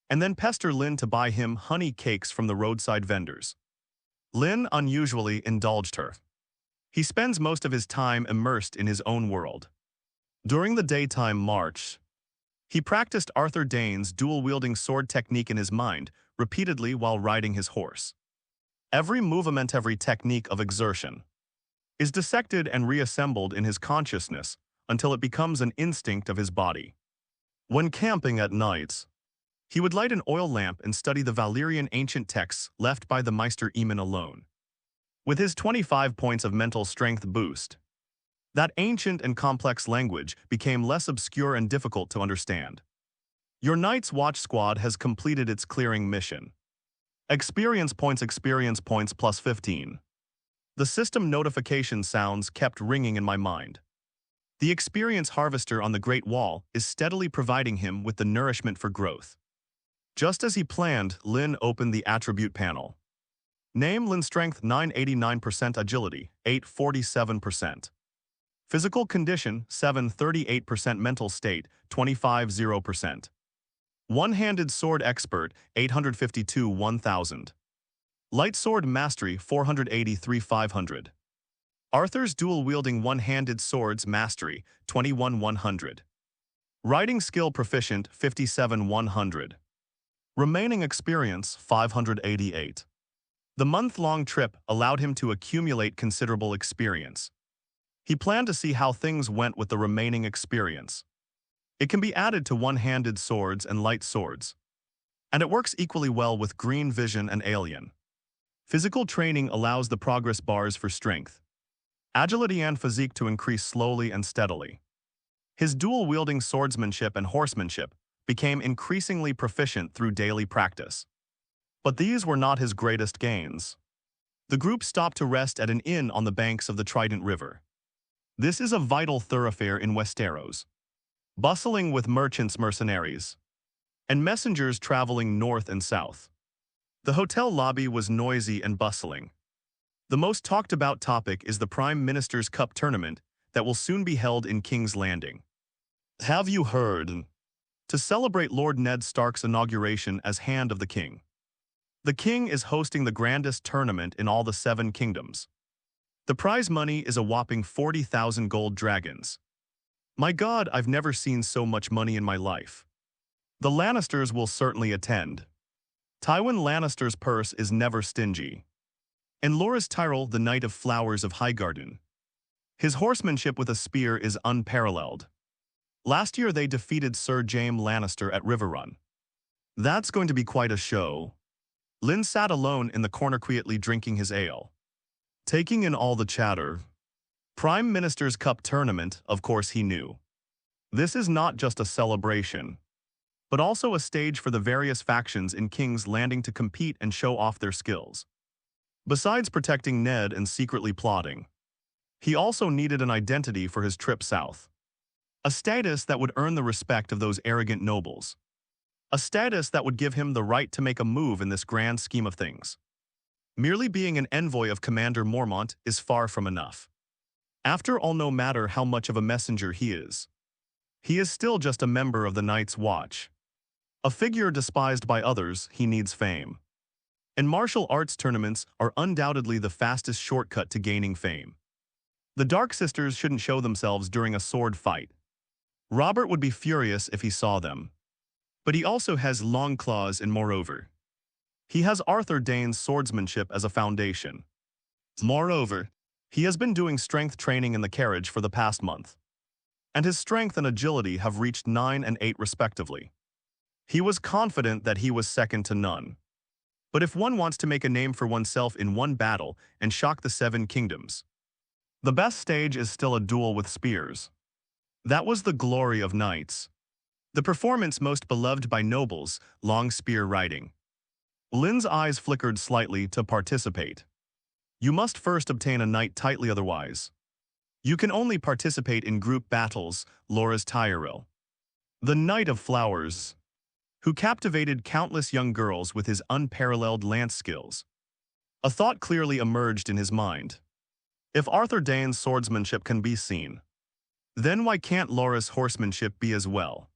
and then pester Lynn to buy him honey cakes from the roadside vendors. Lynn unusually indulged her. He spends most of his time immersed in his own world. During the daytime march, he practiced Arthur Dayne's dual-wielding sword technique in his mind repeatedly while riding his horse. Every movement, every technique of exertion, is dissected and reassembled in his consciousness until it becomes an instinct of his body. When camping at nights, he would light an oil lamp and study the Valyrian ancient texts left by the Meister Aemon alone. With his 25 points of mental strength boost, that ancient and complex language became less obscure and difficult to understand. Your Night's Watch squad has completed its clearing mission. Experience points plus 15. The system notification sounds kept ringing in my mind. The experience harvester on the Great Wall is steadily providing him with the nourishment for growth. Just as he planned, Lynn opened the attribute panel. Name: Lynn, strength 989%, agility 847%. Physical condition 738%, mental state 250%. One-handed sword expert 852 1000. Light sword mastery 483 500. Arthur's dual-wielding one-handed swords mastery 21 100. Riding skill proficient 57 100. Remaining experience 588. The month-long trip allowed him to accumulate considerable experience. He planned to see how things went with the remaining experience. It can be added to one-handed swords and light swords, and it works equally well with green vision and alien. Physical training allows the progress bars for strength, agility, and physique to increase slowly and steadily. His dual-wielding swordsmanship and horsemanship became increasingly proficient through daily practice. But these were not his greatest gains. The group stopped to rest at an inn on the banks of the Trident River. This is a vital thoroughfare in Westeros, bustling with merchants, mercenaries, and messengers traveling north and south. The hotel lobby was noisy and bustling. The most talked-about topic is the Prime Minister's Cup tournament that will soon be held in King's Landing. Have you heard? To celebrate Lord Ned Stark's inauguration as Hand of the King, the king is hosting the grandest tournament in all the 7 kingdoms. The prize money is a whopping 40,000 gold dragons. My God, I've never seen so much money in my life. The Lannisters will certainly attend. Tywin Lannister's purse is never stingy. And Loras Tyrell, the Knight of Flowers of Highgarden, his horsemanship with a spear is unparalleled. Last year they defeated Sir Jaime Lannister at Riverrun. That's going to be quite a show. Lynn sat alone in the corner quietly drinking his ale, taking in all the chatter. Prime Minister's Cup tournament, of course he knew. This is not just a celebration, but also a stage for the various factions in King's Landing to compete and show off their skills. Besides protecting Ned and secretly plotting, he also needed an identity for his trip south. A status that would earn the respect of those arrogant nobles. A status that would give him the right to make a move in this grand scheme of things. Merely being an envoy of Commander Mormont is far from enough. After all, no matter how much of a messenger he is still just a member of the Night's Watch. A figure despised by others, he needs fame. And martial arts tournaments are undoubtedly the fastest shortcut to gaining fame. The Dark Sisters shouldn't show themselves during a sword fight. Robert would be furious if he saw them. But he also has Longclaws, and moreover, he has Arthur Dayne's swordsmanship as a foundation. Moreover, he has been doing strength training in the carriage for the past month, and his strength and agility have reached 9 and 8 respectively. He was confident that he was second to none. But if one wants to make a name for oneself in one battle and shock the 7 kingdoms, the best stage is still a duel with spears. That was the glory of knights. The performance most beloved by nobles, long spear riding. Lynn's eyes flickered slightly to participate. You must first obtain a knight tightly, otherwise You can only participate in group battles, Loras Tyrell, the Knight of Flowers, who captivated countless young girls with his unparalleled lance skills. A thought clearly emerged in his mind. If Arthur Dayne's swordsmanship can be seen, then why can't Loras' horsemanship be as well?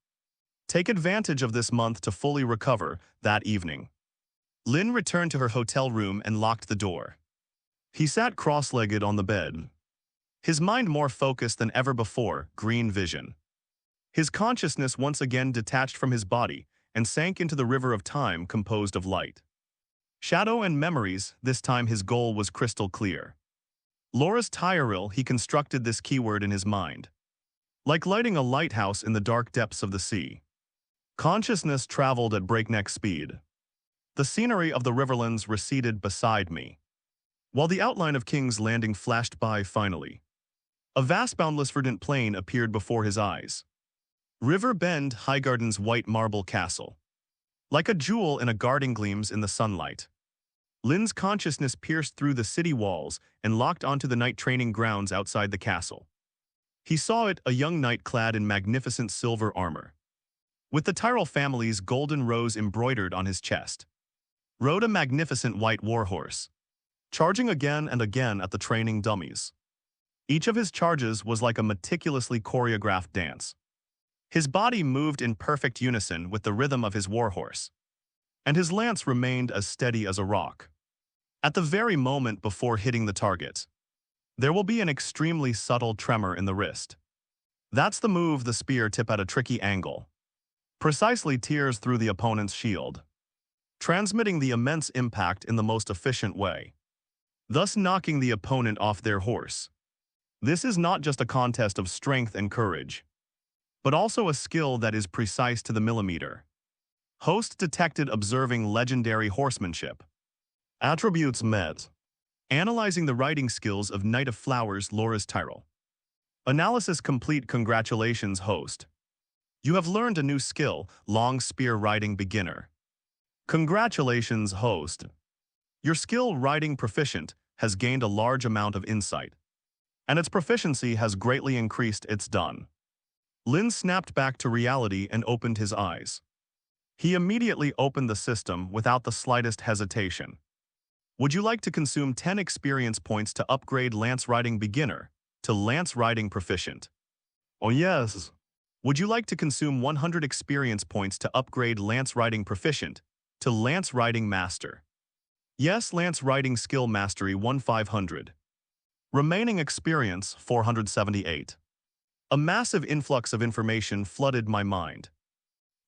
Take advantage of this month to fully recover. That evening, Lynn returned to her hotel room and locked the door. He sat cross-legged on the bed, his mind more focused than ever before, green vision. His consciousness once again detached from his body and sank into the river of time composed of light, shadow and memories. This time his goal was crystal clear. Loras Tyrell, he constructed this keyword in his mind. Like lighting a lighthouse in the dark depths of the sea. Consciousness traveled at breakneck speed. The scenery of the riverlands receded beside me, while the outline of King's Landing flashed by finally. A vast boundless verdant plain appeared before his eyes. River Bend, Highgarden's white marble castle. Like a jewel in a garden gleams in the sunlight. Lynn's consciousness pierced through the city walls and locked onto the night training grounds outside the castle. He saw it, a young knight clad in magnificent silver armor, with the Tyrell family's golden rose embroidered on his chest, rode a magnificent white warhorse, charging again and again at the training dummies. Each of his charges was like a meticulously choreographed dance. His body moved in perfect unison with the rhythm of his warhorse, and his lance remained as steady as a rock. At the very moment before hitting the target, there will be an extremely subtle tremor in the wrist. That's the move, the spear tip at a tricky angle. Precisely tears through the opponent's shield, transmitting the immense impact in the most efficient way, thus knocking the opponent off their horse. This is not just a contest of strength and courage, but also a skill that is precise to the millimeter. Host detected observing legendary horsemanship. Attributes met. Analyzing the riding skills of Knight of Flowers Loras Tyrell. Analysis complete. Congratulations, host. You have learned a new skill, long spear riding beginner. Congratulations, host. Your skill, riding proficient, has gained a large amount of insight, and its proficiency has greatly increased. It's done. Lynn snapped back to reality and opened his eyes. He immediately opened the system without the slightest hesitation. Would you like to consume 10 experience points to upgrade Lance Riding Beginner to Lance Riding Proficient? Oh yes. Would you like to consume 100 experience points to upgrade Lance Riding Proficient to Lance Riding Master? Yes, Lance Riding Skill Mastery 1500. Remaining experience 478. A massive influx of information flooded my mind.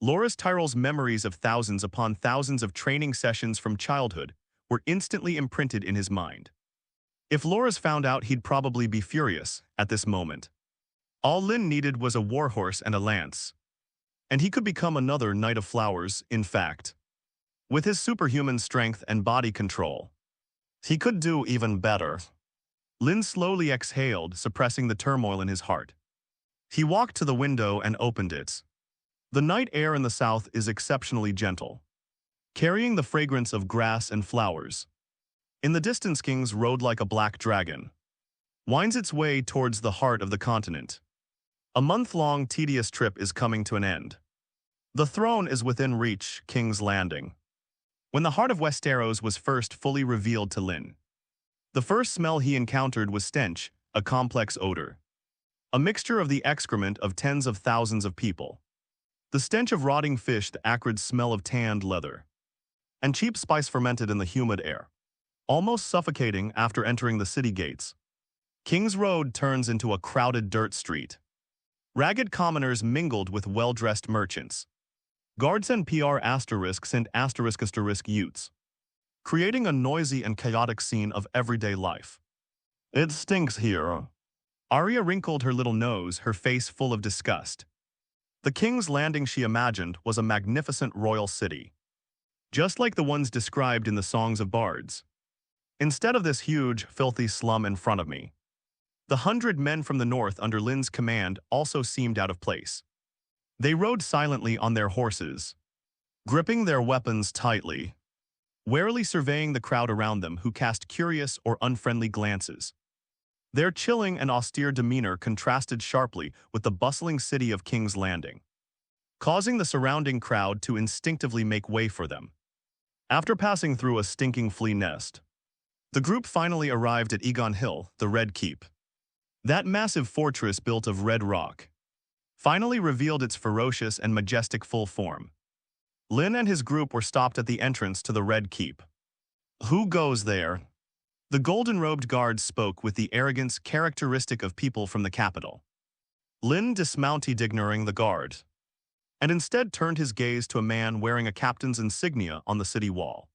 Loras Tyrell's memories of thousands upon thousands of training sessions from childhood were instantly imprinted in his mind. If Loras found out, he'd probably be furious at this moment. All Lynn needed was a warhorse and a lance, and he could become another Knight of Flowers. In fact, with his superhuman strength and body control, he could do even better. Lynn slowly exhaled, suppressing the turmoil in his heart. He walked to the window and opened it. The night air in the south is exceptionally gentle, carrying the fragrance of grass and flowers. In the distance, King's Road, like a black dragon, winds its way towards the heart of the continent. A month-long tedious trip is coming to an end. The throne is within reach, King's Landing. When the heart of Westeros was first fully revealed to Lynn, the first smell he encountered was stench, a complex odor, a mixture of the excrement of tens of thousands of people. The stench of rotting fish, the acrid smell of tanned leather, and cheap spice fermented in the humid air, almost suffocating. After entering the city gates, King's Road turns into a crowded dirt street. Ragged commoners mingled with well-dressed merchants, guards and PR asterisks and asterisk youths, creating a noisy and chaotic scene of everyday life. It stinks here. Arya wrinkled her little nose, her face full of disgust. The King's Landing, she imagined, was a magnificent royal city, just like the ones described in the songs of bards. Instead of this huge, filthy slum in front of me, the 100 men from the north under Lynn's command also seemed out of place. They rode silently on their horses, gripping their weapons tightly, warily surveying the crowd around them, who cast curious or unfriendly glances. Their chilling and austere demeanor contrasted sharply with the bustling city of King's Landing, causing the surrounding crowd to instinctively make way for them. After passing through a stinking flea nest, the group finally arrived at Aegon Hill, the Red Keep. That massive fortress built of red rock finally revealed its ferocious and majestic full form. Lynn and his group were stopped at the entrance to the Red Keep. "Who goes there?" The golden-robed guard spoke with the arrogance characteristic of people from the capital. Lynn dismounted, ignoring the guard, and instead turned his gaze to a man wearing a captain's insignia on the city wall.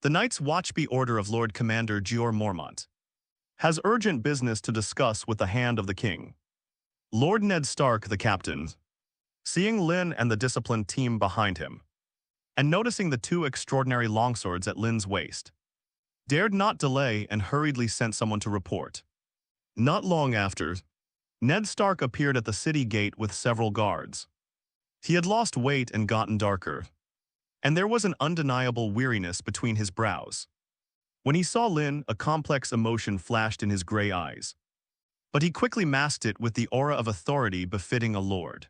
"The Night's Watch by order of Lord Commander Jeor Mormont has urgent business to discuss with the hand of the king." Lord Ned Stark, the captain, seeing Lynn and the disciplined team behind him, and noticing the two extraordinary longswords at Lynn's waist, dared not delay and hurriedly sent someone to report. Not long after, Ned Stark appeared at the city gate with several guards. He had lost weight and gotten darker, and there was an undeniable weariness between his brows. When he saw Lynn, a complex emotion flashed in his gray eyes, but he quickly masked it with the aura of authority befitting a lord.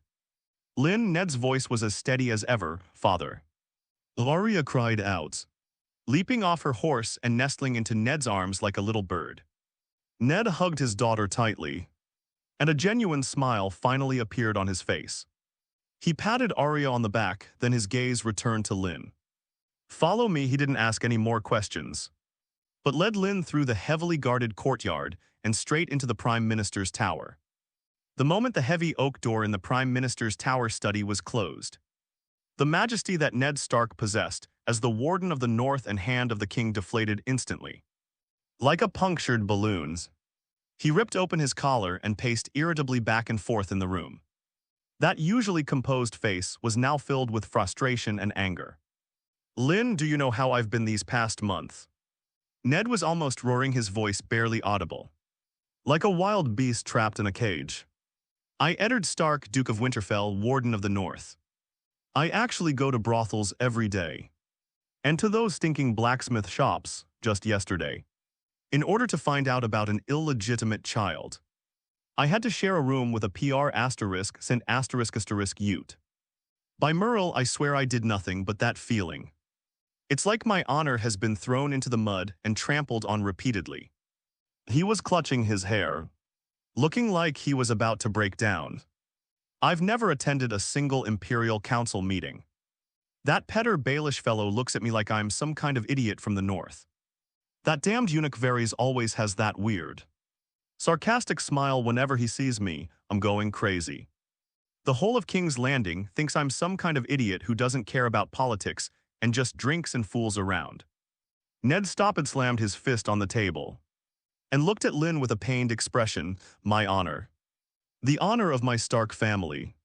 "Lynn," Ned's voice was as steady as ever. "Father." Arya cried out, leaping off her horse and nestling into Ned's arms like a little bird. Ned hugged his daughter tightly, and a genuine smile finally appeared on his face. He patted Arya on the back, then his gaze returned to Lynn. "Follow me." He didn't ask any more questions, but led Lynn through the heavily guarded courtyard and straight into the Prime Minister's tower. The moment the heavy oak door in the Prime Minister's tower study was closed, the majesty that Ned Stark possessed as the Warden of the North and Hand of the King deflated instantly. Like a punctured balloon, he ripped open his collar and paced irritably back and forth in the room. That usually composed face was now filled with frustration and anger. "Lynn, do you know how I've been these past months?" Ned was almost roaring, his voice barely audible. "Like a wild beast trapped in a cage. I, Eddard Stark, Duke of Winterfell, Warden of the North. I actually go to brothels every day, and to those stinking blacksmith shops, just yesterday, in order to find out about an illegitimate child. I had to share a room with a PR asterisk sent asterisk Ute. By Merle, I swear I did nothing but that feeling. It's like my honor has been thrown into the mud and trampled on repeatedly." He was clutching his hair, looking like he was about to break down. "I've never attended a single Imperial Council meeting. That Petter Baelish fellow looks at me like I'm some kind of idiot from the north. That damned eunuch Varys always has that weird, sarcastic smile whenever he sees me. I'm going crazy. The whole of King's Landing thinks I'm some kind of idiot who doesn't care about politics and just drinks and fools around." Ned stopped and slammed his fist on the table, and looked at Lynn with a pained expression. "My honor. The honor of my Stark family.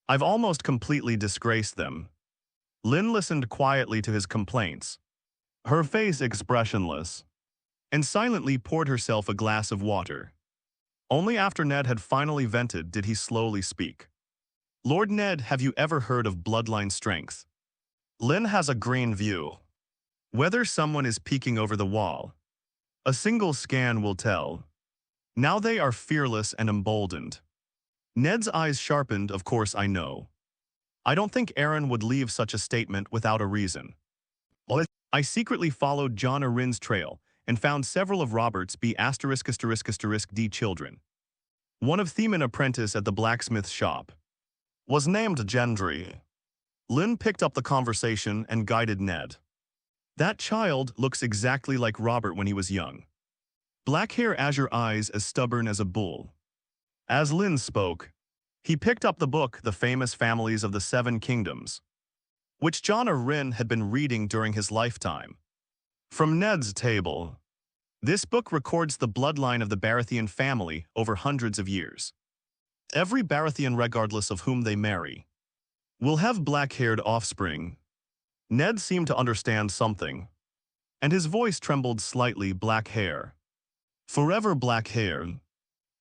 I've almost completely disgraced them." Lynn listened quietly to his complaints, her face expressionless, and silently poured herself a glass of water. Only after Ned had finally vented did he slowly speak. "Lord Ned, have you ever heard of bloodline strength?" Lynn has a green view. Whether someone is peeking over the wall, a single scan will tell. Now they are fearless and emboldened. Ned's eyes sharpened. "Of course I know. I don't think Aaron would leave such a statement without a reason. I secretly followed Jon Arryn's trail and found several of Robert's B***** D children. One of Themen apprentice at the blacksmith's shop was named Gendry." Lynn picked up the conversation and guided Ned. "That child looks exactly like Robert when he was young. Black hair, azure eyes, as stubborn as a bull." As Lynn spoke, he picked up the book The Famous Families of the Seven Kingdoms, which Jon Arryn had been reading during his lifetime. From Ned's table, this book records the bloodline of the Baratheon family over hundreds of years. Every Baratheon, regardless of whom they marry, will have black-haired offspring. Ned seemed to understand something, and his voice trembled slightly. "Black hair. Forever black hair."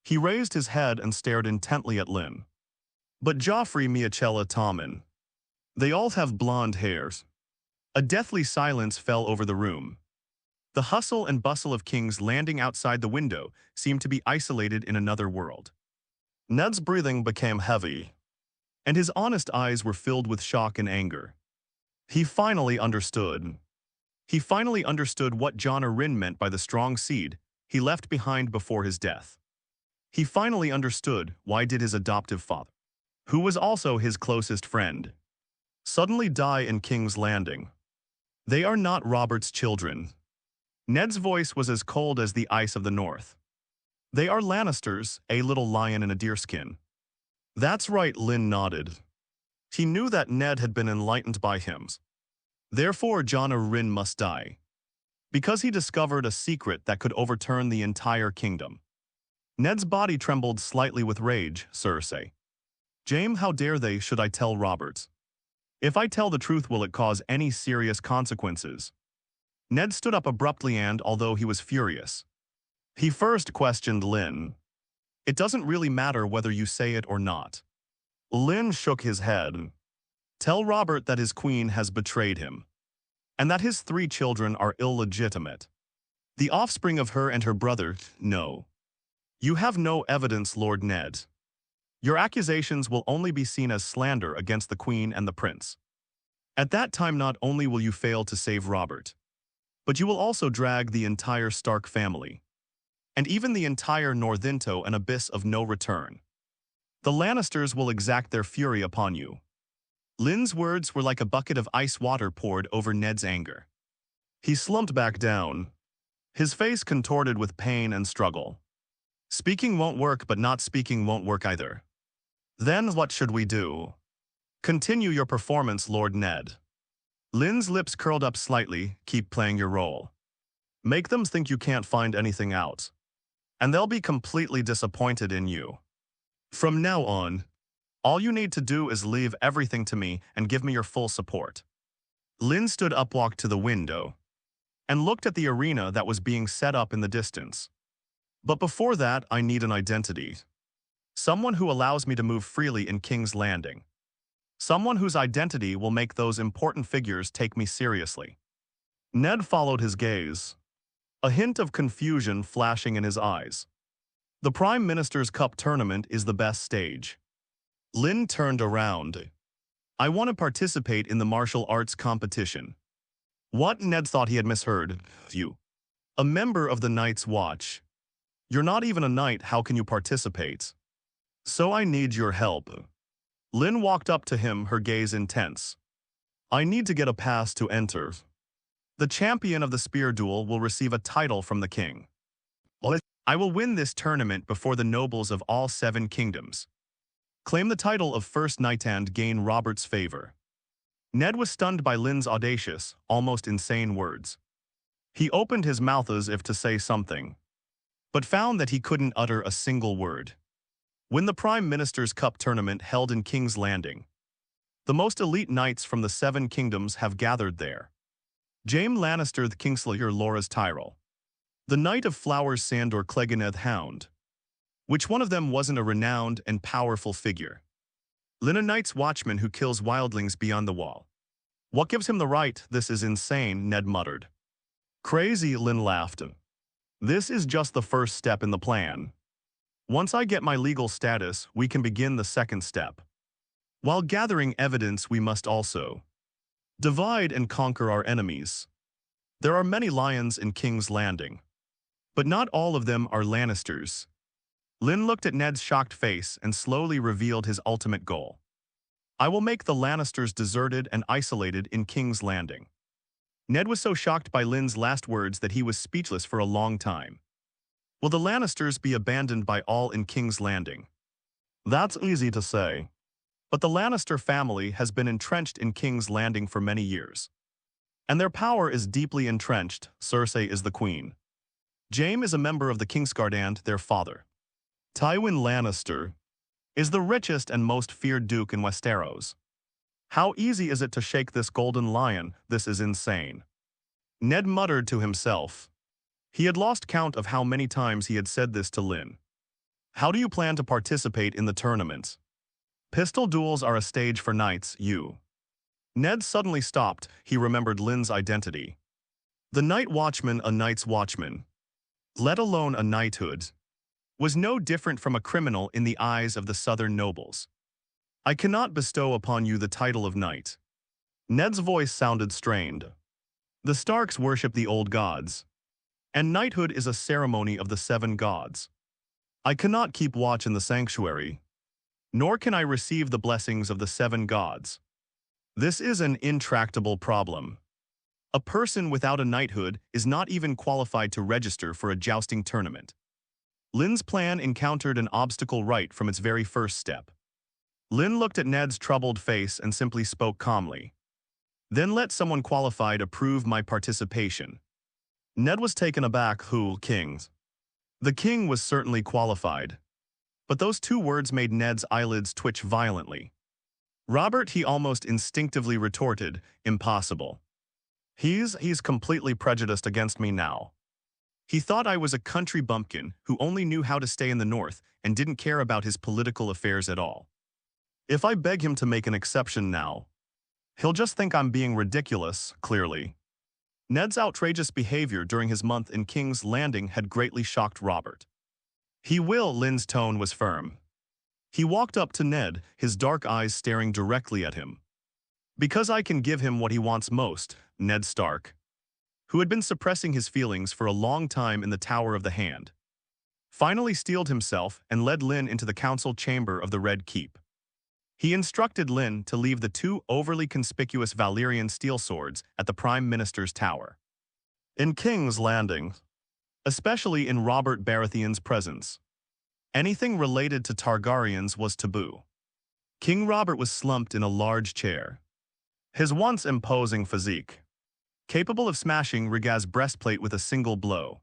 He raised his head and stared intently at Lynn. "But Joffrey, Miachella, Tommen, they all have blonde hairs." A deathly silence fell over the room. The hustle and bustle of King's Landing outside the window seemed to be isolated in another world. Ned's breathing became heavy, and his honest eyes were filled with shock and anger. He finally understood. He finally understood what Jon Arryn meant by the strong seed he left behind before his death. He finally understood why did his adoptive father, who was also his closest friend, suddenly die in King's Landing. They are not Robert's children. Ned's voice was as cold as the ice of the north. They are Lannisters, a little lion in a deerskin. That's right, Lynn nodded. He knew that Ned had been enlightened by him. Therefore, Jon Arryn must die. Because he discovered a secret that could overturn the entire kingdom. Ned's body trembled slightly with rage, Cersei. Jaime, how dare they, should I tell Robert? If I tell the truth, will it cause any serious consequences? Ned stood up abruptly and, although he was furious, he first questioned Lynn. It doesn't really matter whether you say it or not. Lynn shook his head. Tell Robert that his queen has betrayed him, and that his 3 children are illegitimate. The offspring of her and her brother, no. You have no evidence, Lord Ned. Your accusations will only be seen as slander against the queen and the prince. At that time, not only will you fail to save Robert, but you will also drag the entire Stark family, and even the entire North into an abyss of no return. The Lannisters will exact their fury upon you. Lynn's words were like a bucket of ice water poured over Ned's anger. He slumped back down, his face contorted with pain and struggle. Speaking won't work, but not speaking won't work either. Then what should we do? Continue your performance, Lord Ned. Lynn's lips curled up slightly. Keep playing your role. Make them think you can't find anything out, and they'll be completely disappointed in you. From now on, all you need to do is leave everything to me and give me your full support. Lynn stood up, walked to the window, and looked at the arena that was being set up in the distance. But before that, I need an identity. Someone who allows me to move freely in King's Landing. Someone whose identity will make those important figures take me seriously. Ned followed his gaze, a hint of confusion flashing in his eyes. The Prime Minister's Cup tournament is the best stage. Lynn turned around. I want to participate in the martial arts competition. What? Ned thought he had misheard. You. A member of the Night's Watch. You're not even a knight, how can you participate? So I need your help. Lynn walked up to him, her gaze intense. I need to get a pass to enter. The champion of the spear duel will receive a title from the king. I will win this tournament before the nobles of all 7 kingdoms. Claim the title of first knight and gain Robert's favor. Ned was stunned by Lynn's audacious, almost insane words. He opened his mouth as if to say something, but found that he couldn't utter a single word. When the Prime Minister's Cup tournament held in King's Landing, the most elite knights from the 7 kingdoms have gathered there. Jaime Lannister, the Kingslayer, Loras Tyrell, the Knight of Flowers, Sandor Clegane Hound. Which one of them wasn't a renowned and powerful figure? Lynn, a Night's Watchman who kills wildlings beyond the wall. What gives him the right? This is insane, Ned muttered. Crazy, Lynn laughed. This is just the first step in the plan. Once I get my legal status, we can begin the second step. While gathering evidence, we must also divide and conquer our enemies. There are many lions in King's Landing, but not all of them are Lannisters. Lynn looked at Ned's shocked face and slowly revealed his ultimate goal. I will make the Lannisters deserted and isolated in King's Landing. Ned was so shocked by Lynn's last words that he was speechless for a long time. Will the Lannisters be abandoned by all in King's Landing? That's easy to say. But the Lannister family has been entrenched in King's Landing for many years. And their power is deeply entrenched. Cersei is the queen. Jaime is a member of the Kingsguard and their father, Tywin Lannister, is the richest and most feared duke in Westeros. How easy is it to shake this golden lion? This is insane. Ned muttered to himself. He had lost count of how many times he had said this to Lynn. How do you plan to participate in the tournament? Pistol duels are a stage for knights, you. Ned suddenly stopped. He remembered Lynn's identity. The night watchman, a night's watchman, let alone a knighthood, was no different from a criminal in the eyes of the southern nobles. I cannot bestow upon you the title of knight. Ned's voice sounded strained. The Starks worship the old gods, and knighthood is a ceremony of the 7 gods. I cannot keep watch in the sanctuary, nor can I receive the blessings of the 7 gods. This is an intractable problem. A person without a knighthood is not even qualified to register for a jousting tournament. Lynn's plan encountered an obstacle right from its very first step. Lynn looked at Ned's troubled face and simply spoke calmly. Then let someone qualified approve my participation. Ned was taken aback. Who, kings? The king was certainly qualified. But those 2 words made Ned's eyelids twitch violently. Robert, he almost instinctively retorted, impossible. He's completely prejudiced against me now. He thought I was a country bumpkin who only knew how to stay in the north and didn't care about his political affairs at all. If I beg him to make an exception now, he'll just think I'm being ridiculous, clearly. Ned's outrageous behavior during his month in King's Landing had greatly shocked Robert. He will, Lynn's tone was firm. He walked up to Ned, his dark eyes staring directly at him. Because I can give him what he wants most, Ned Stark, who had been suppressing his feelings for a long time in the Tower of the Hand, finally steeled himself and led Lynn into the council chamber of the Red Keep. He instructed Lynn to leave the 2 overly conspicuous Valyrian steel swords at the Prime Minister's tower. In King's Landing, especially in Robert Baratheon's presence, anything related to Targaryens was taboo. King Robert was slumped in a large chair. His once imposing physique, capable of smashing Rhaegar's breastplate with a single blow,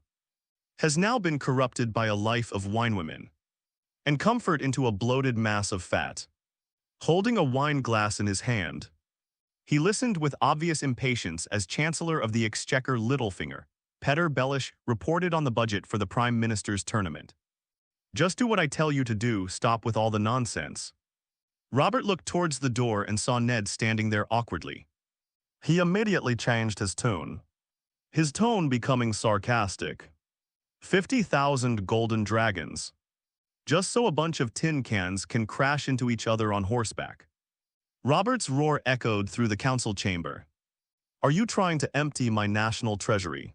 has now been corrupted by a life of winewomen and comfort into a bloated mass of fat. Holding a wine glass in his hand, he listened with obvious impatience as Chancellor of the Exchequer Littlefinger, Petter Bellish, reported on the budget for the Prime Minister's tournament. Just do what I tell you to do, stop with all the nonsense. Robert looked towards the door and saw Ned standing there awkwardly. He immediately changed his tone becoming sarcastic. 50,000 golden dragons. Just so a bunch of tin cans can crash into each other on horseback. Robert's roar echoed through the council chamber. Are you trying to empty my national treasury?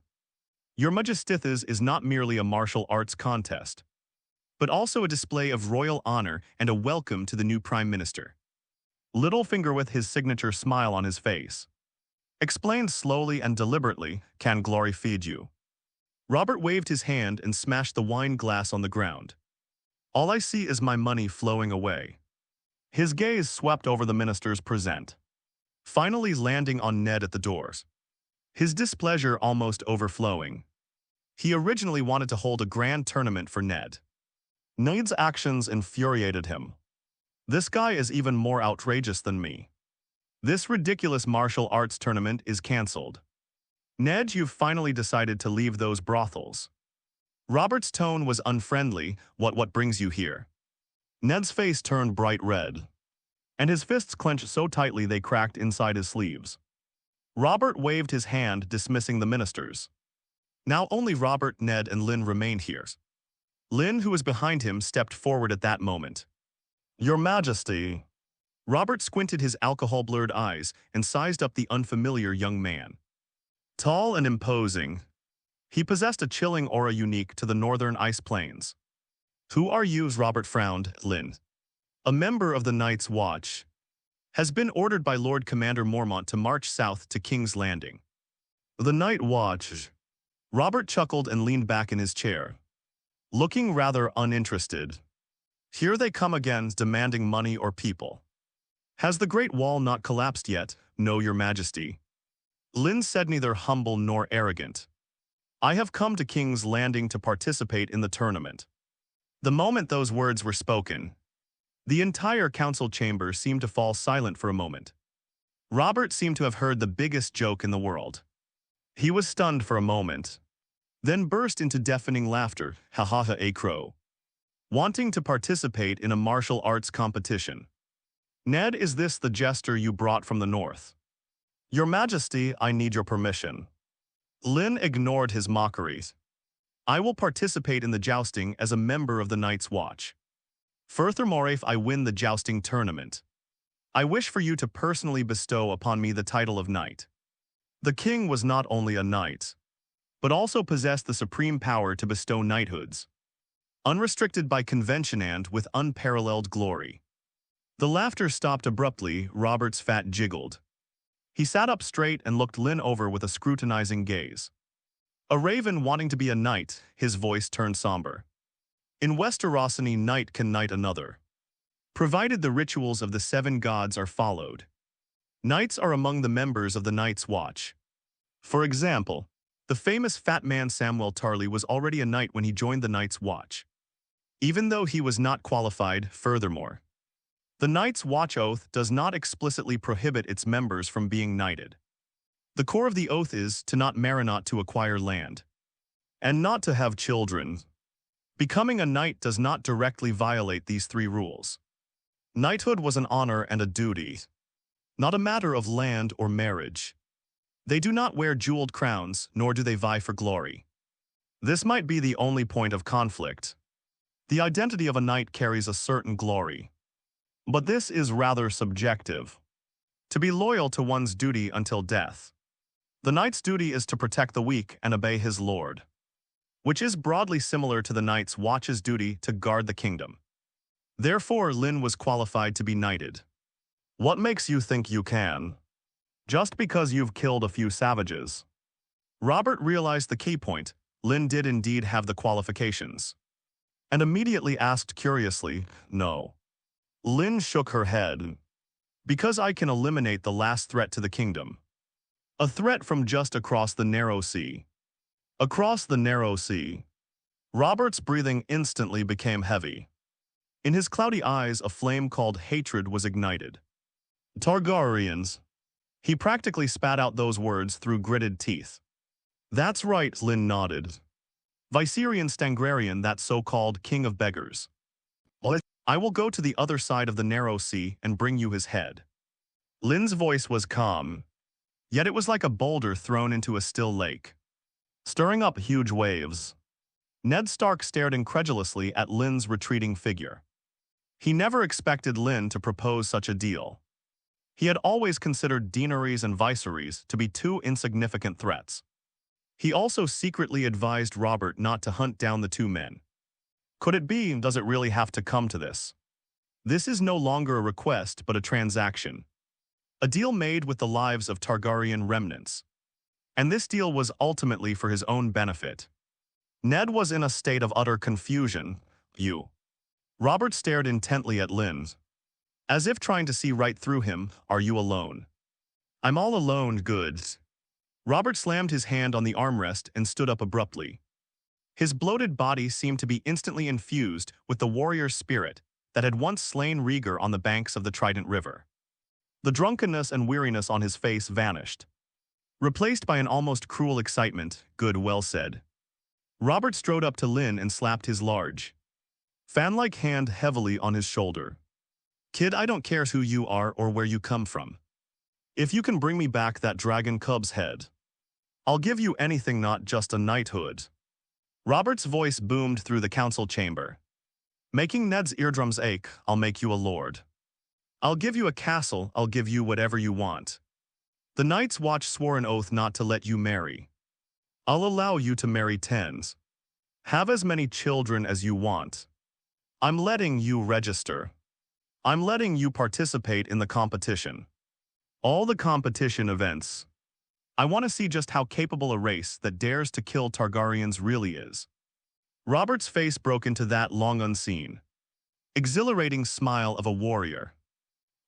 Your Majestiths is not merely a martial arts contest, but also a display of royal honor and a welcome to the new Prime Minister. Littlefinger, with his signature smile on his face, explained slowly and deliberately, can glory feed you? Robert waved his hand and smashed the wine glass on the ground. All I see is my money flowing away. His gaze swept over the minister's present, finally landing on Ned at the doors. His displeasure almost overflowing. He originally wanted to hold a grand tournament for Ned. Ned's actions infuriated him. This guy is even more outrageous than me. This ridiculous martial arts tournament is cancelled. Ned, you've finally decided to leave those brothels. Robert's tone was unfriendly. What brings you here? Ned's face turned bright red, and his fists clenched so tightly they cracked inside his sleeves. Robert waved his hand, dismissing the ministers. Now only Robert, Ned, and Lynn remained here. Lynn, who was behind him, stepped forward at that moment. Your Majesty. Robert squinted his alcohol-blurred eyes and sized up the unfamiliar young man. Tall and imposing, he possessed a chilling aura unique to the northern ice plains. Who are you? Robert frowned. Lynn, a member of the Night's Watch, has been ordered by Lord Commander Mormont to march south to King's Landing. The Night Watch. Robert chuckled and leaned back in his chair, looking rather uninterested. Here they come again, demanding money or people. Has the Great Wall not collapsed yet? No, Your Majesty. Lynn said, neither humble nor arrogant. I have come to King's Landing to participate in the tournament. The moment those words were spoken, the entire council chamber seemed to fall silent for a moment. Robert seemed to have heard the biggest joke in the world. He was stunned for a moment, then burst into deafening laughter. Ha ha ha, a crow. Wanting to participate in a martial arts competition. Ned, is this the jester you brought from the north? Your Majesty, I need your permission. Lynn ignored his mockeries. I will participate in the jousting as a member of the Night's Watch. Furthermore, if I win the jousting tournament, I wish for you to personally bestow upon me the title of knight. The king was not only a knight, but also possessed the supreme power to bestow knighthoods, unrestricted by convention and with unparalleled glory. The laughter stopped abruptly. Robert's fat jiggled. He sat up straight and looked Lynn over with a scrutinizing gaze. A raven wanting to be a knight, his voice turned somber. In Westeros, any knight can knight another, provided the rituals of the 7 gods are followed. Knights are among the members of the Night's Watch. For example, the famous fat man Samwell Tarly was already a knight when he joined the Night's Watch, even though he was not qualified. Furthermore, the Night's Watch oath does not explicitly prohibit its members from being knighted. The core of the oath is to not marry, not to acquire land, and not to have children. Becoming a knight does not directly violate these 3 rules. Knighthood was an honor and a duty, not a matter of land or marriage. They do not wear jeweled crowns, nor do they vie for glory. This might be the only point of conflict. The identity of a knight carries a certain glory, but this is rather subjective. To be loyal to one's duty until death. The knight's duty is to protect the weak and obey his lord, which is broadly similar to the Night's Watch's duty to guard the kingdom. Therefore, Lynn was qualified to be knighted. What makes you think you can? Just because you've killed a few savages. Robert realized the key point. Lynn did indeed have the qualifications, and immediately asked curiously, no. Lynn shook her head. Because I can eliminate the last threat to the kingdom. A threat from just across the narrow sea. Across the narrow sea. Robert's breathing instantly became heavy. In his cloudy eyes, a flame called hatred was ignited. Targaryens. He practically spat out those words through gritted teeth. That's right, Lynn nodded. Viserion Stangrarian, that so-called king of beggars. I will go to the other side of the narrow sea and bring you his head. Lynn's voice was calm, yet it was like a boulder thrown into a still lake, stirring up huge waves. Ned Stark stared incredulously at Lynn's retreating figure. He never expected Lynn to propose such a deal. He had always considered deaneries and viceroys to be 2 insignificant threats. He also secretly advised Robert not to hunt down the 2 men. Could it be, does it really have to come to this? This is no longer a request but a transaction. A deal made with the lives of Targaryen remnants. And this deal was ultimately for his own benefit. Ned was in a state of utter confusion. You. Robert stared intently at Lynn, as if trying to see right through him. Are you alone? I'm all alone, good. Robert slammed his hand on the armrest and stood up abruptly. His bloated body seemed to be instantly infused with the warrior spirit that had once slain Rhaegar on the banks of the Trident River. The drunkenness and weariness on his face vanished, replaced by an almost cruel excitement. Good, well said. Robert strode up to Lynn and slapped his large, fan-like hand heavily on his shoulder. Kid, I don't care who you are or where you come from. If you can bring me back that dragon cub's head, I'll give you anything, not just a knighthood. Robert's voice boomed through the council chamber, making Ned's eardrums ache. I'll make you a lord. I'll give you a castle. I'll give you whatever you want. The Night's Watch swore an oath not to let you marry. I'll allow you to marry 10s. Have as many children as you want. I'm letting you register. I'm letting you participate in the competition. All the competition events. I want to see just how capable a race that dares to kill Targaryens really is. Robert's face broke into that long unseen, exhilarating smile of a warrior.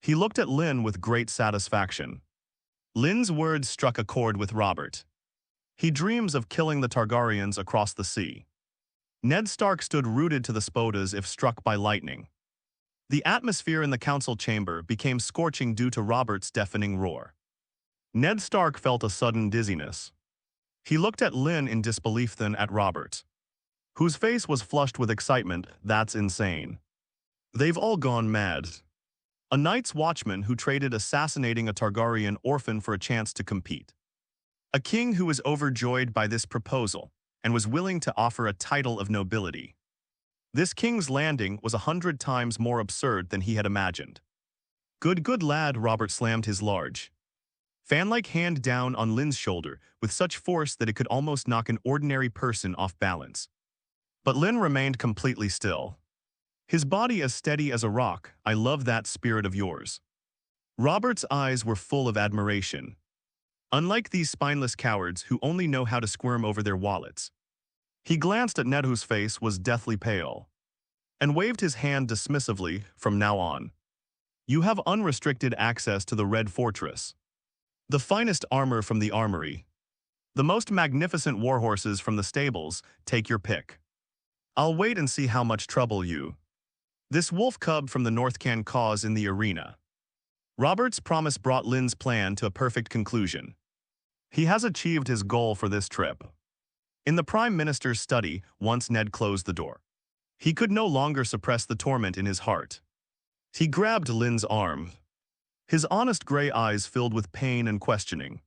He looked at Lynn with great satisfaction. Lynn's words struck a chord with Robert. He dreams of killing the Targaryens across the sea. Ned Stark stood rooted to the spot as if struck by lightning. The atmosphere in the council chamber became scorching due to Robert's deafening roar. Ned Stark felt a sudden dizziness. He looked at Lynn in disbelief, then at Robert, whose face was flushed with excitement. That's insane. They've all gone mad. A Night's Watchman who traded assassinating a Targaryen orphan for a chance to compete. A king who was overjoyed by this proposal and was willing to offer a title of nobility. This King's Landing was 100 times more absurd than he had imagined. Good lad, Robert slammed his large, fan-like hand down on Lynn's shoulder with such force that it could almost knock an ordinary person off balance. But Lynn remained completely still. His body as steady as a rock. I love that spirit of yours. Robert's eyes were full of admiration. Unlike these spineless cowards who only know how to squirm over their wallets. He glanced at Ned, whose face was deathly pale, and waved his hand dismissively. From now on, you have unrestricted access to the Red Fortress. The finest armor from the armory. The most magnificent warhorses from the stables. Take your pick. I'll wait and see how much trouble this wolf cub from the north can cause in the arena. Robert's promise brought Lynn's plan to a perfect conclusion. He has achieved his goal for this trip. In the Prime Minister's study, once Ned closed the door, he could no longer suppress the torment in his heart. He grabbed Lynn's arm, his honest gray eyes filled with pain and questioning.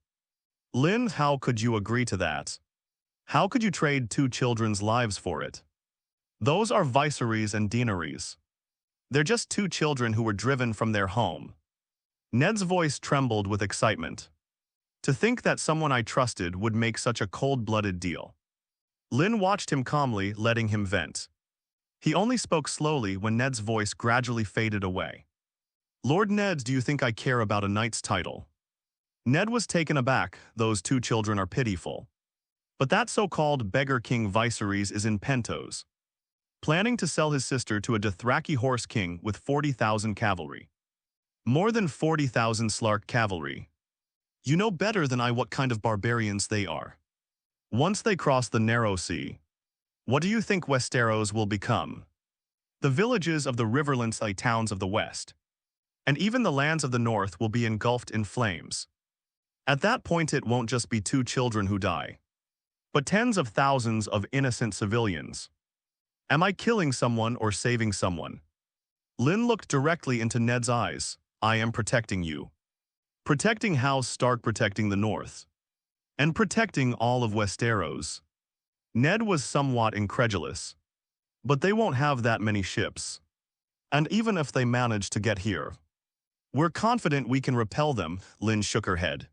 Lynn, how could you agree to that? How could you trade 2 children's lives for it? Those are viceroys and deaneries. They're just 2 children who were driven from their home. Ned's voice trembled with excitement. To think that someone I trusted would make such a cold-blooded deal. Lynn watched him calmly, letting him vent. He only spoke slowly when Ned's voice gradually faded away. Lord Ned, do you think I care about a knight's title? Ned was taken aback. Those 2 children are pitiful. But that so-called beggar king Viserys is in Pentos, planning to sell his sister to a Dothraki horse king with 40,000 cavalry. More than 40,000 Slark cavalry. You know better than I what kind of barbarians they are. Once they cross the narrow sea, what do you think Westeros will become? The villages of the riverlands, towns of the west, and even the lands of the north will be engulfed in flames. At that point it won't just be 2 children who die, but tens of thousands of innocent civilians. Am I killing someone or saving someone? Lynn looked directly into Ned's eyes. I am protecting you. Protecting House Stark, protecting the north. And protecting all of Westeros. Ned was somewhat incredulous. But they won't have that many ships. And even if they manage to get here, we're confident we can repel them. Lynn shook her head.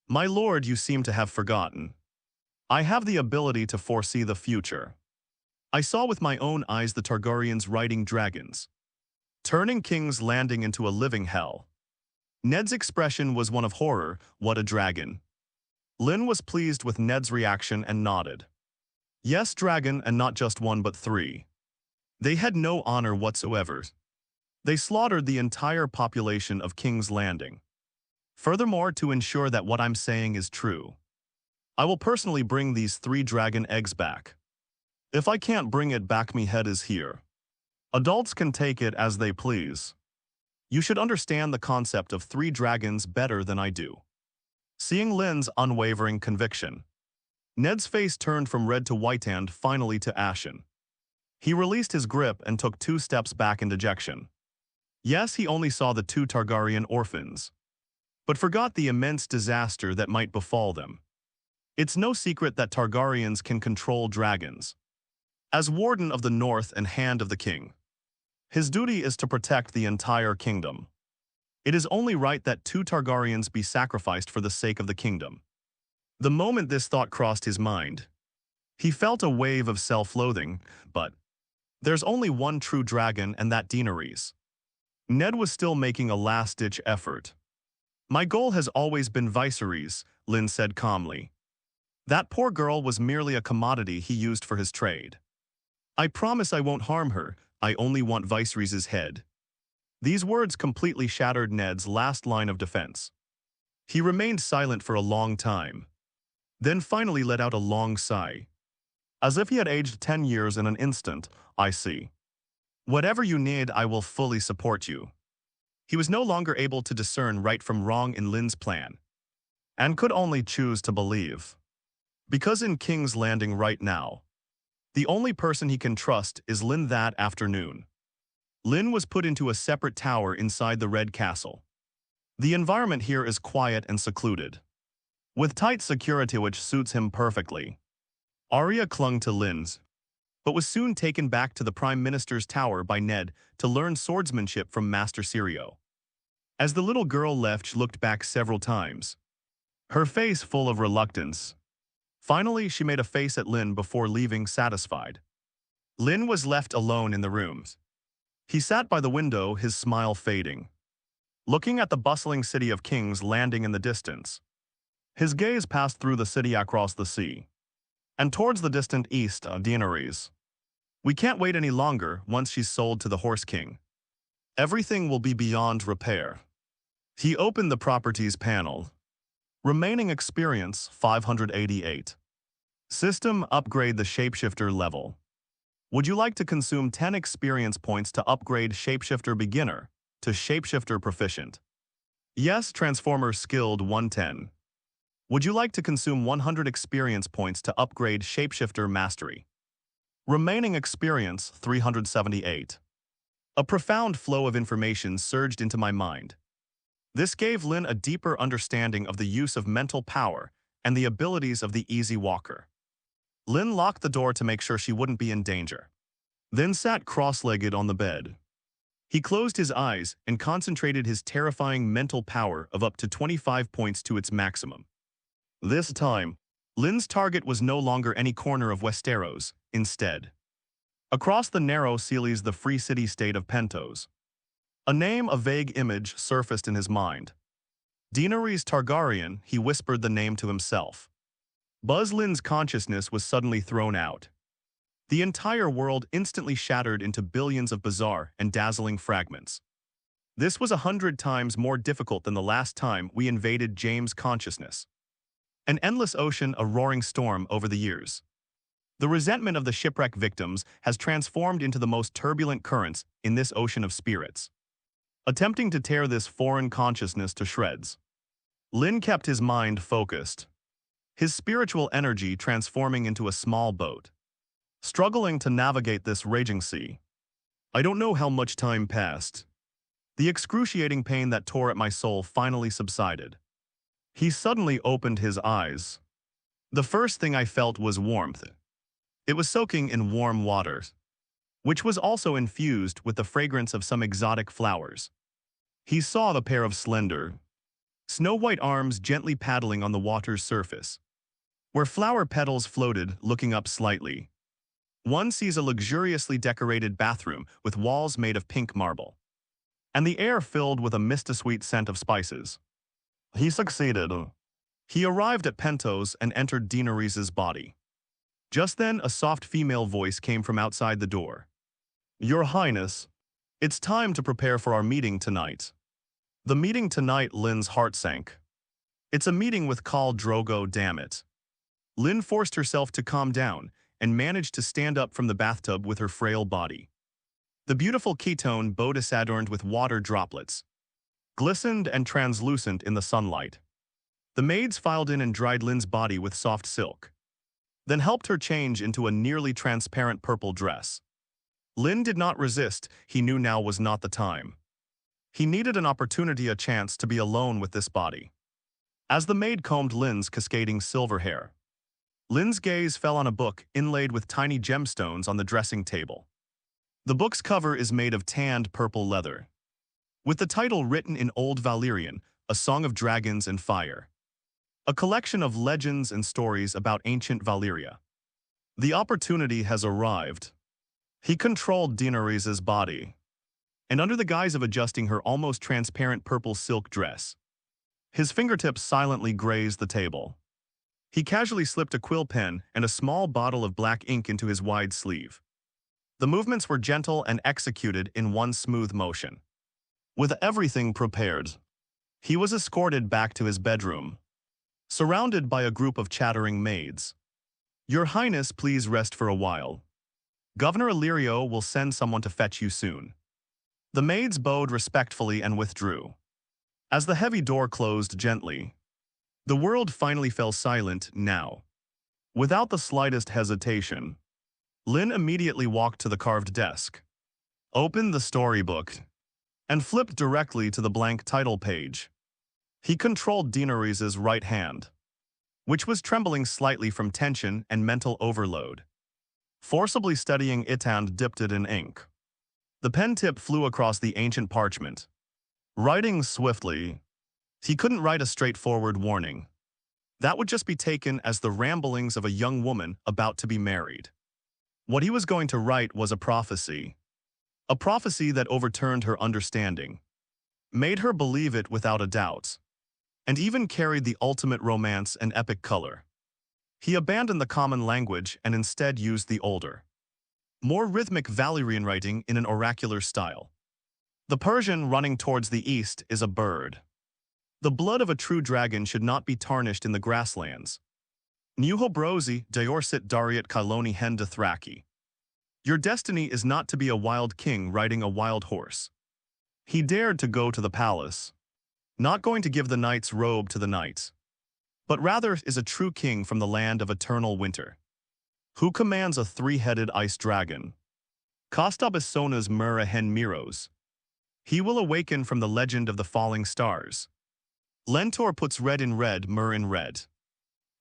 My lord, you seem to have forgotten. I have the ability to foresee the future. I saw with my own eyes the Targaryens riding dragons, turning King's Landing into a living hell. Ned's expression was one of horror. What a dragon. Lynn was pleased with Ned's reaction and nodded. Yes, dragon, and not just 1 but 3. They had no honor whatsoever. They slaughtered the entire population of King's Landing. Furthermore, to ensure that what I'm saying is true, I will personally bring these 3 dragon eggs back. If I can't bring it back, me head is here. Adults can take it as they please. You should understand the concept of 3 dragons better than I do. Seeing Lynn's unwavering conviction, Ned's face turned from red to white and finally to ashen. He released his grip and took 2 steps back in dejection. Yes, he only saw the 2 Targaryen orphans, but forgot the immense disaster that might befall them. It's no secret that Targaryens can control dragons. As Warden of the North and Hand of the King, his duty is to protect the entire kingdom. It is only right that 2 Targaryens be sacrificed for the sake of the kingdom. The moment this thought crossed his mind, he felt a wave of self-loathing, but there's only one true dragon, and that Daenerys. Ned was still making a last-ditch effort. My goal has always been Viserys, Lynn said calmly. That poor girl was merely a commodity he used for his trade. I promise I won't harm her. I only want Viserys's head. These words completely shattered Ned's last line of defense. He remained silent for a long time, then finally let out a long sigh. As if he had aged 10 years in an instant. I see. Whatever you need, I will fully support you. He was no longer able to discern right from wrong in Lynn's plan, and could only choose to believe. Because in King's Landing right now, the only person he can trust is Lynn. That afternoon, Lynn was put into a separate tower inside the Red Castle. The environment here is quiet and secluded. with tight security which suits him perfectly. Arya clung to Lynn's, but was soon taken back to the Prime Minister's tower by Ned to learn swordsmanship from Master Syrio. As the little girl left, she looked back several times, her face full of reluctance. Finally, she made a face at Lynn before leaving, satisfied. Lynn was left alone in the rooms. He sat by the window, his smile fading, looking at the bustling city of King's Landing in the distance. His gaze passed through the city across the sea, and towards the distant east of Daenerys. We can't wait any longer once she's sold to the Horse King. Everything will be beyond repair. He opened the properties panel. Remaining experience 588. System upgrade the shapeshifter level. Would you like to consume 10 experience points to upgrade Shapeshifter Beginner to Shapeshifter Proficient? Yes, Transformer Skilled 110. Would you like to consume 100 experience points to upgrade Shapeshifter Mastery? Remaining experience 378. A profound flow of information surged into my mind. This gave Lynn a deeper understanding of the use of mental power and the abilities of the Easy Walker. Lynn locked the door to make sure she wouldn't be in danger, then sat cross-legged on the bed. He closed his eyes and concentrated his terrifying mental power of up to 25 points to its maximum. This time, Lynn's target was no longer any corner of Westeros, instead. Across the narrow seas, the free city-state of Pentos. A vague image surfaced in his mind. Daenerys Targaryen, he whispered the name to himself. Buzz Lynn's consciousness was suddenly thrown out. The entire world instantly shattered into billions of bizarre and dazzling fragments. This was 100 times more difficult than the last time we invaded James' consciousness. An endless ocean, a roaring storm over the years. The resentment of the shipwreck victims has transformed into the most turbulent currents in this ocean of spirits, attempting to tear this foreign consciousness to shreds. Lynn kept his mind focused, his spiritual energy transforming into a small boat, struggling to navigate this raging sea. I don't know how much time passed. The excruciating pain that tore at my soul finally subsided. He suddenly opened his eyes. The first thing I felt was warmth. It was soaking in warm water, which was also infused with the fragrance of some exotic flowers. He saw the pair of slender, snow-white arms gently paddling on the water's surface, where flower petals floated, looking up slightly. One sees a luxuriously decorated bathroom with walls made of pink marble, and the air filled with a misty-sweet scent of spices. He succeeded. He arrived at Pentos and entered Daenerys' body. Just then, a soft female voice came from outside the door. Your Highness, it's time to prepare for our meeting tonight. The meeting tonight, Lynn's heart sank. It's a meeting with Khal Drogo, damn it. Lynn forced herself to calm down and managed to stand up from the bathtub with her frail body. The beautiful ketone bodice adorned with water droplets glistened and translucent in the sunlight. The maids filed in and dried Lynn's body with soft silk, then helped her change into a nearly transparent purple dress. Lynn did not resist. He knew now was not the time. He needed an opportunity, a chance to be alone with this body. As the maid combed Lynn's cascading silver hair, Lynn's gaze fell on a book inlaid with tiny gemstones on the dressing table. The book's cover is made of tanned purple leather, with the title written in Old Valyrian, A Song of Dragons and Fire. A collection of legends and stories about ancient Valyria. The opportunity has arrived. He controlled Daenerys' body, and under the guise of adjusting her almost transparent purple silk dress, his fingertips silently grazed the table. He casually slipped a quill pen and a small bottle of black ink into his wide sleeve. The movements were gentle and executed in one smooth motion. With everything prepared, he was escorted back to his bedroom, surrounded by a group of chattering maids. Your Highness, please rest for a while. Governor Illyrio will send someone to fetch you soon. The maids bowed respectfully and withdrew. As the heavy door closed gently, the world finally fell silent now. Without the slightest hesitation, Lynn immediately walked to the carved desk, opened the storybook, and flipped directly to the blank title page. He controlled Daenerys' right hand, which was trembling slightly from tension and mental overload. Forcibly studying it and dipped it in ink. The pen tip flew across the ancient parchment. Writing swiftly, he couldn't write a straightforward warning. That would just be taken as the ramblings of a young woman about to be married. What he was going to write was a prophecy. A prophecy that overturned her understanding, made her believe it without a doubt, and even carried the ultimate romance and epic color. He abandoned the common language and instead used the older, more rhythmic Valyrian writing in an oracular style. The Persian running towards the east is a bird. The blood of a true dragon should not be tarnished in the grasslands. Nuhobrosi deorsit dariat Kyloni hen Dothraki. Your destiny is not to be a wild king riding a wild horse. He dared to go to the palace, not going to give the knight's robe to the knights, but rather is a true king from the land of eternal winter, who commands a three-headed ice dragon. Kostabissona's Mura hen Miros. He will awaken from the legend of the falling stars. Lentor puts red in red, myrrh in red.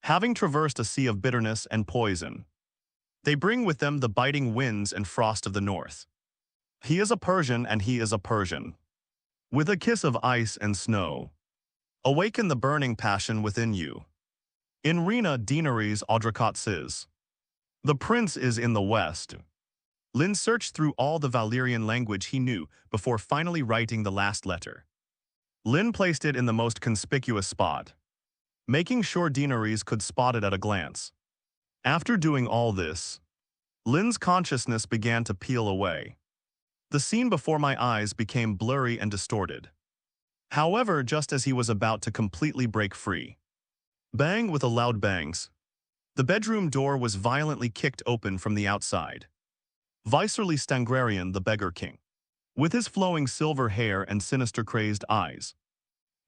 Having traversed a sea of bitterness and poison, they bring with them the biting winds and frost of the north. He is a Persian and he is a Persian. With a kiss of ice and snow, awaken the burning passion within you. In Rena Dinaries Audrakotsis. The prince is in the west. Lynn searched through all the Valyrian language he knew before finally writing the last letter. Lynn placed it in the most conspicuous spot, making sure Dinaries could spot it at a glance. After doing all this, Lynn's consciousness began to peel away. The scene before my eyes became blurry and distorted. However, just as he was about to completely break free, bang with a loud bangs, the bedroom door was violently kicked open from the outside. Vicerly Stangrarian, the beggar king, with his flowing silver hair and sinister crazed eyes,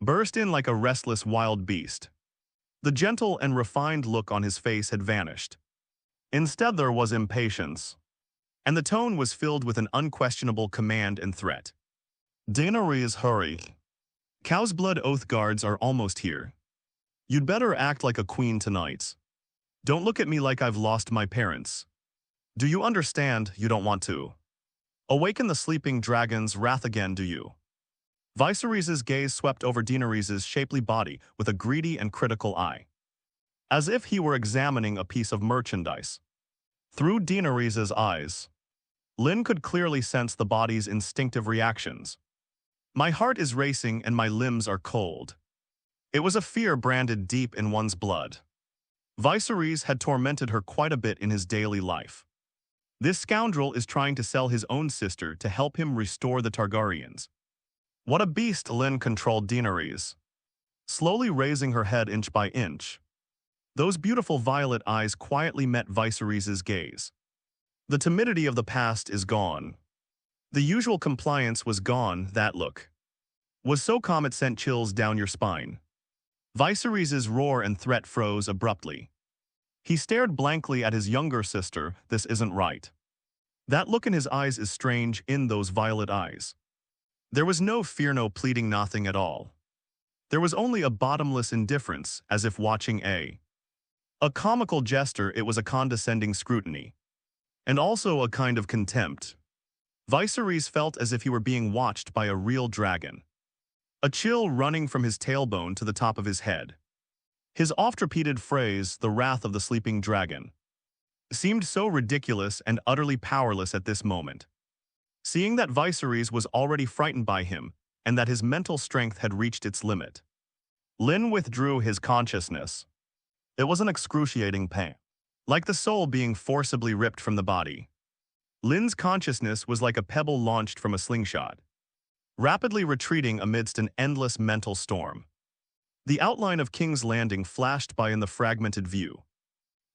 burst in like a restless wild beast. The gentle and refined look on his face had vanished. Instead there was impatience, and the tone was filled with an unquestionable command and threat. Daenerys, hurry. Cow's blood oath guards are almost here. You'd better act like a queen tonight. Don't look at me like I've lost my parents. Do you understand you don't want to awaken the sleeping dragon's wrath again, do you? Viserys's gaze swept over Daenerys's shapely body with a greedy and critical eye, as if he were examining a piece of merchandise. Through Daenerys's eyes, Lynn could clearly sense the body's instinctive reactions. My heart is racing and my limbs are cold. It was a fear branded deep in one's blood. Viserys had tormented her quite a bit in his daily life. This scoundrel is trying to sell his own sister to help him restore the Targaryens. What a beast! Lynn controlled Daenerys, slowly raising her head inch by inch. Those beautiful violet eyes quietly met Viserys's gaze. The timidity of the past is gone. The usual compliance was gone. That look was so calm it sent chills down your spine. Viserys's roar and threat froze abruptly. He stared blankly at his younger sister. This isn't right. That look in his eyes is strange, in those violet eyes. There was no fear, no pleading, nothing at all. There was only a bottomless indifference, as if watching a comical jester. It was a condescending scrutiny, and also a kind of contempt. Viserys felt as if he were being watched by a real dragon. A chill running from his tailbone to the top of his head. His oft-repeated phrase, the wrath of the sleeping dragon, seemed so ridiculous and utterly powerless at this moment. Seeing that Viserys was already frightened by him, and that his mental strength had reached its limit, Lynn withdrew his consciousness. It was an excruciating pain, like the soul being forcibly ripped from the body. Lynn's consciousness was like a pebble launched from a slingshot, rapidly retreating amidst an endless mental storm. The outline of King's Landing flashed by in the fragmented view.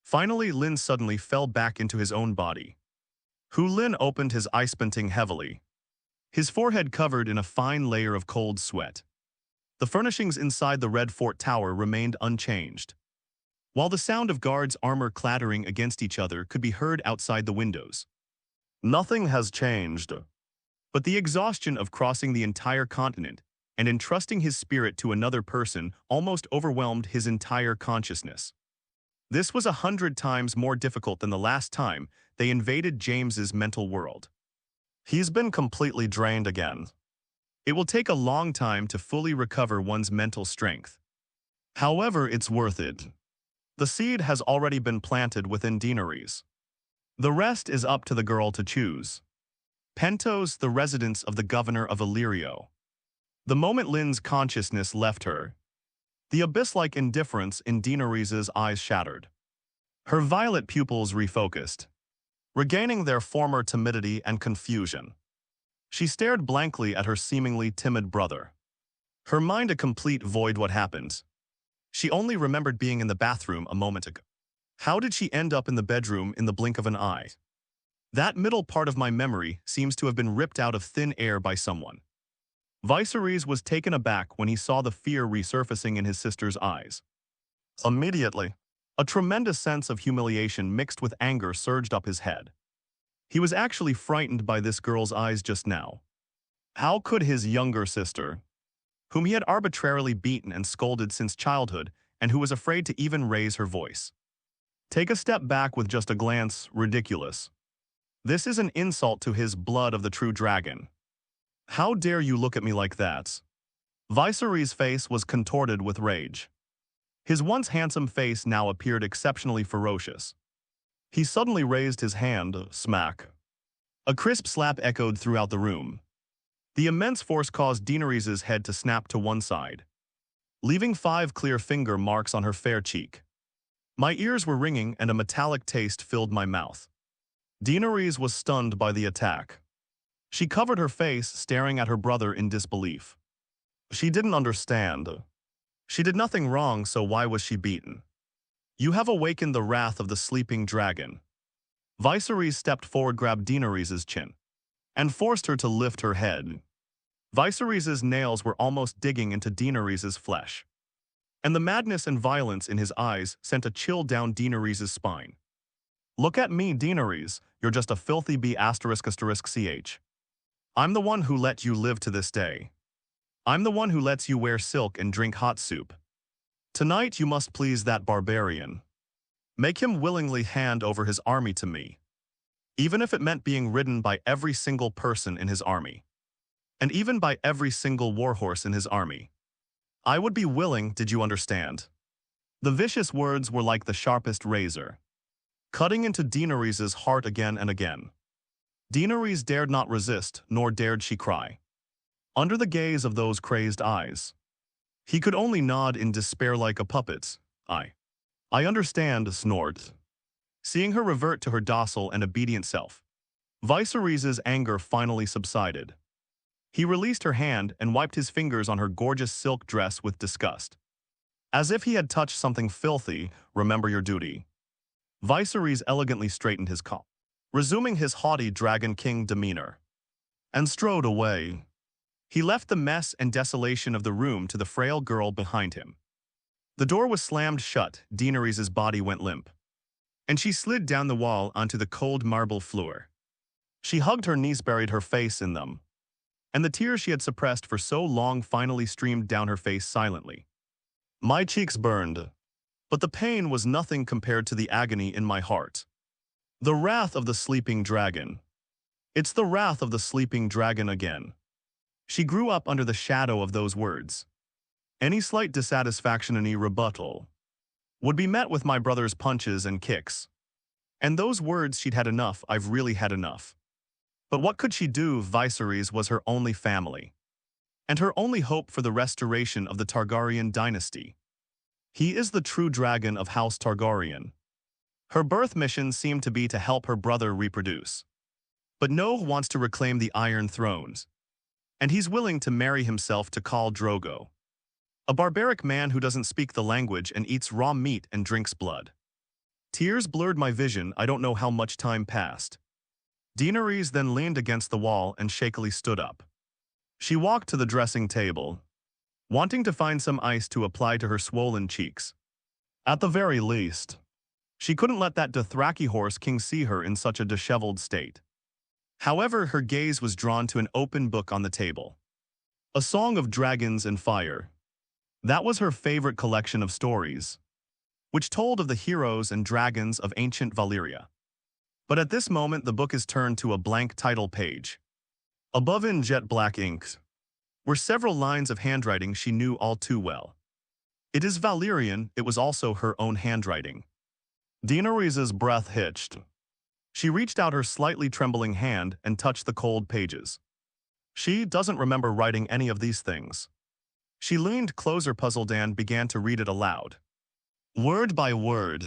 Finally, Lynn suddenly fell back into his own body. Lynn opened his eyes, squinting heavily, his forehead covered in a fine layer of cold sweat. The furnishings inside the Red Fort Tower remained unchanged, while the sound of guards' armor clattering against each other could be heard outside the windows. Nothing has changed, but the exhaustion of crossing the entire continent and entrusting his spirit to another person almost overwhelmed his entire consciousness. This was 100 times more difficult than the last time they invaded James's mental world. He's been completely drained again. It will take a long time to fully recover one's mental strength. However, it's worth it. The seed has already been planted within Daenerys. The rest is up to the girl to choose. Pentos, the residence of the governor of Illyrio. The moment Lynn's consciousness left her, the abyss-like indifference in Daenerys' eyes shattered. Her violet pupils refocused, regaining their former timidity and confusion. She stared blankly at her seemingly timid brother. Her mind a complete void. What happened? She only remembered being in the bathroom a moment ago. How did she end up in the bedroom in the blink of an eye? That middle part of my memory seems to have been ripped out of thin air by someone. Viserys was taken aback when he saw the fear resurfacing in his sister's eyes. Immediately, a tremendous sense of humiliation mixed with anger surged up his head. He was actually frightened by this girl's eyes just now. How could his younger sister, whom he had arbitrarily beaten and scolded since childhood and who was afraid to even raise her voice, take a step back with just a glance? Ridiculous. This is an insult to his blood of the true dragon. How dare you look at me like that? Viserys' face was contorted with rage. His once handsome face now appeared exceptionally ferocious. He suddenly raised his hand, smack. A crisp slap echoed throughout the room. The immense force caused Daenerys' head to snap to one side, leaving 5 clear finger marks on her fair cheek. My ears were ringing and a metallic taste filled my mouth. Daenerys was stunned by the attack. She covered her face, staring at her brother in disbelief. She didn't understand. She did nothing wrong, so why was she beaten? You have awakened the wrath of the sleeping dragon. Viserys stepped forward, grabbed Daenerys' chin, and forced her to lift her head. Viserys' nails were almost digging into Daenerys' flesh, and the madness and violence in his eyes sent a chill down Daenerys' spine. Look at me, Daenerys, you're just a filthy ****ch. I'm the one who let you live to this day. I'm the one who lets you wear silk and drink hot soup. Tonight you must please that barbarian. Make him willingly hand over his army to me, even if it meant being ridden by every single person in his army, and even by every single warhorse in his army. I would be willing, did you understand? The vicious words were like the sharpest razor, cutting into Daenerys' heart again and again. Daenerys dared not resist, nor dared she cry. Under the gaze of those crazed eyes, he could only nod in despair like a puppet. I understand, snort. Seeing her revert to her docile and obedient self, Viserys' anger finally subsided. He released her hand and wiped his fingers on her gorgeous silk dress with disgust. As if he had touched something filthy. Remember your duty. Viserys elegantly straightened his collar, resuming his haughty Dragon King demeanor, and strode away. He left the mess and desolation of the room to the frail girl behind him. The door was slammed shut, Daenerys' body went limp, and she slid down the wall onto the cold marble floor. She hugged her knees, buried her face in them, and the tears she had suppressed for so long finally streamed down her face silently. My cheeks burned, but the pain was nothing compared to the agony in my heart. The wrath of the sleeping dragon. It's the wrath of the sleeping dragon again. She grew up under the shadow of those words. Any slight dissatisfaction, any rebuttal, would be met with my brother's punches and kicks. And those words, she'd had enough, I've really had enough. But what could she do? Viserys was her only family, and her only hope for the restoration of the Targaryen dynasty. He is the true dragon of House Targaryen. Her birth mission seemed to be to help her brother reproduce. But Noah wants to reclaim the Iron Thrones, and he's willing to marry himself to Khal Drogo, a barbaric man who doesn't speak the language and eats raw meat and drinks blood. Tears blurred my vision. I don't know how much time passed. Daenerys then leaned against the wall and shakily stood up. She walked to the dressing table, wanting to find some ice to apply to her swollen cheeks. At the very least, she couldn't let that Dothraki horse king see her in such a disheveled state. However, her gaze was drawn to an open book on the table. A Song of Dragons and Fire. That was her favorite collection of stories, which told of the heroes and dragons of ancient Valyria. But at this moment the book is turned to a blank title page. Above in jet black ink were several lines of handwriting she knew all too well. It is Valyrian, it was also her own handwriting. Daenerys's breath hitched. She reached out her slightly trembling hand and touched the cold pages. She doesn't remember writing any of these things. She leaned closer, puzzled, and began to read it aloud. Word by word.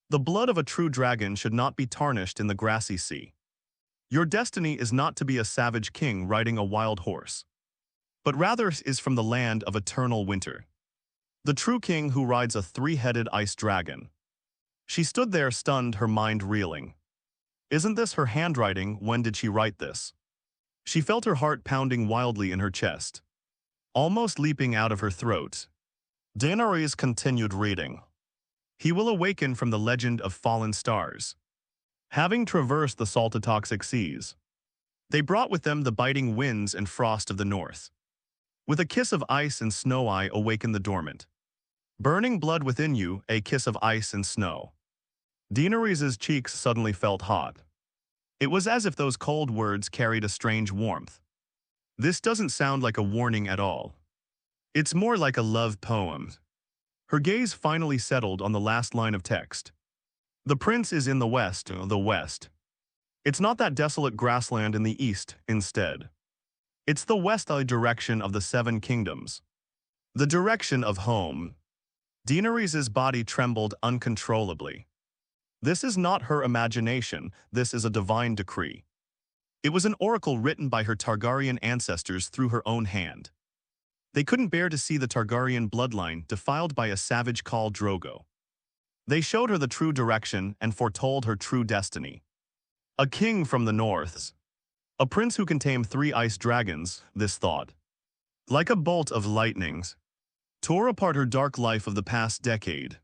The blood of a true dragon should not be tarnished in the grassy sea. Your destiny is not to be a savage king riding a wild horse, but rather is from the land of eternal winter. The true king who rides a three-headed ice dragon. She stood there stunned, her mind reeling. Isn't this her handwriting? When did she write this? She felt her heart pounding wildly in her chest, almost leaping out of her throat. Daenerys continued reading. He will awaken from the legend of fallen stars. Having traversed the salted toxic seas, they brought with them the biting winds and frost of the north. With a kiss of ice and snow I awaken the dormant. Burning blood within you, a kiss of ice and snow. Daenerys's cheeks suddenly felt hot. It was as if those cold words carried a strange warmth. This doesn't sound like a warning at all. It's more like a love poem. Her gaze finally settled on the last line of text. The prince is in the west, the west. It's not that desolate grassland in the east, instead. It's the westerly direction of the seven kingdoms. The direction of home. Daenerys's body trembled uncontrollably. This is not her imagination, this is a divine decree. It was an oracle written by her Targaryen ancestors through her own hand. They couldn't bear to see the Targaryen bloodline defiled by a savage called Drogo. They showed her the true direction and foretold her true destiny. A king from the north. A prince who can tame 3 ice dragons, this thought. Like a bolt of lightning, tore apart her dark life of the past decade.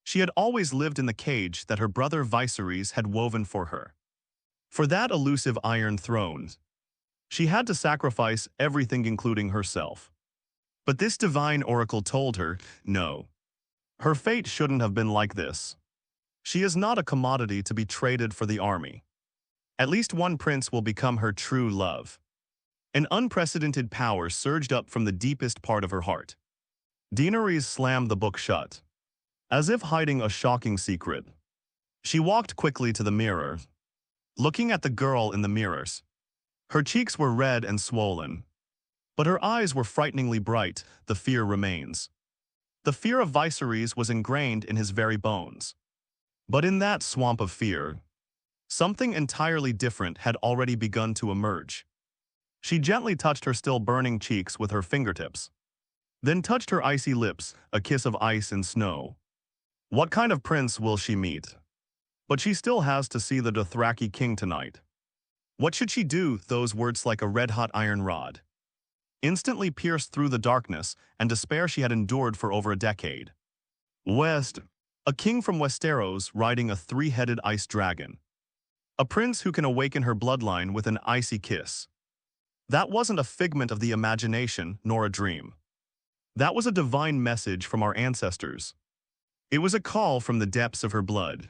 She had always lived in the cage that her brother Viserys had woven for her. For that elusive Iron Throne, she had to sacrifice everything, including herself. But this divine oracle told her, no. Her fate shouldn't have been like this. She is not a commodity to be traded for the army. At least one prince will become her true love. An unprecedented power surged up from the deepest part of her heart. Daenerys slammed the book shut, as if hiding a shocking secret. She walked quickly to the mirror, looking at the girl in the mirrors. Her cheeks were red and swollen, but her eyes were frighteningly bright. The fear remains. The fear of Viserys was ingrained in his very bones. But in that swamp of fear, something entirely different had already begun to emerge. She gently touched her still burning cheeks with her fingertips, then touched her icy lips, a kiss of ice and snow. What kind of prince will she meet? But she still has to see the Dothraki king tonight. What should she do? Those words like a red-hot iron rod instantly pierced through the darkness and despair she had endured for over a decade. A king from Westeros riding a 3-headed ice dragon. A prince who can awaken her bloodline with an icy kiss. That wasn't a figment of the imagination nor a dream. That was a divine message from our ancestors. It was a call from the depths of her blood.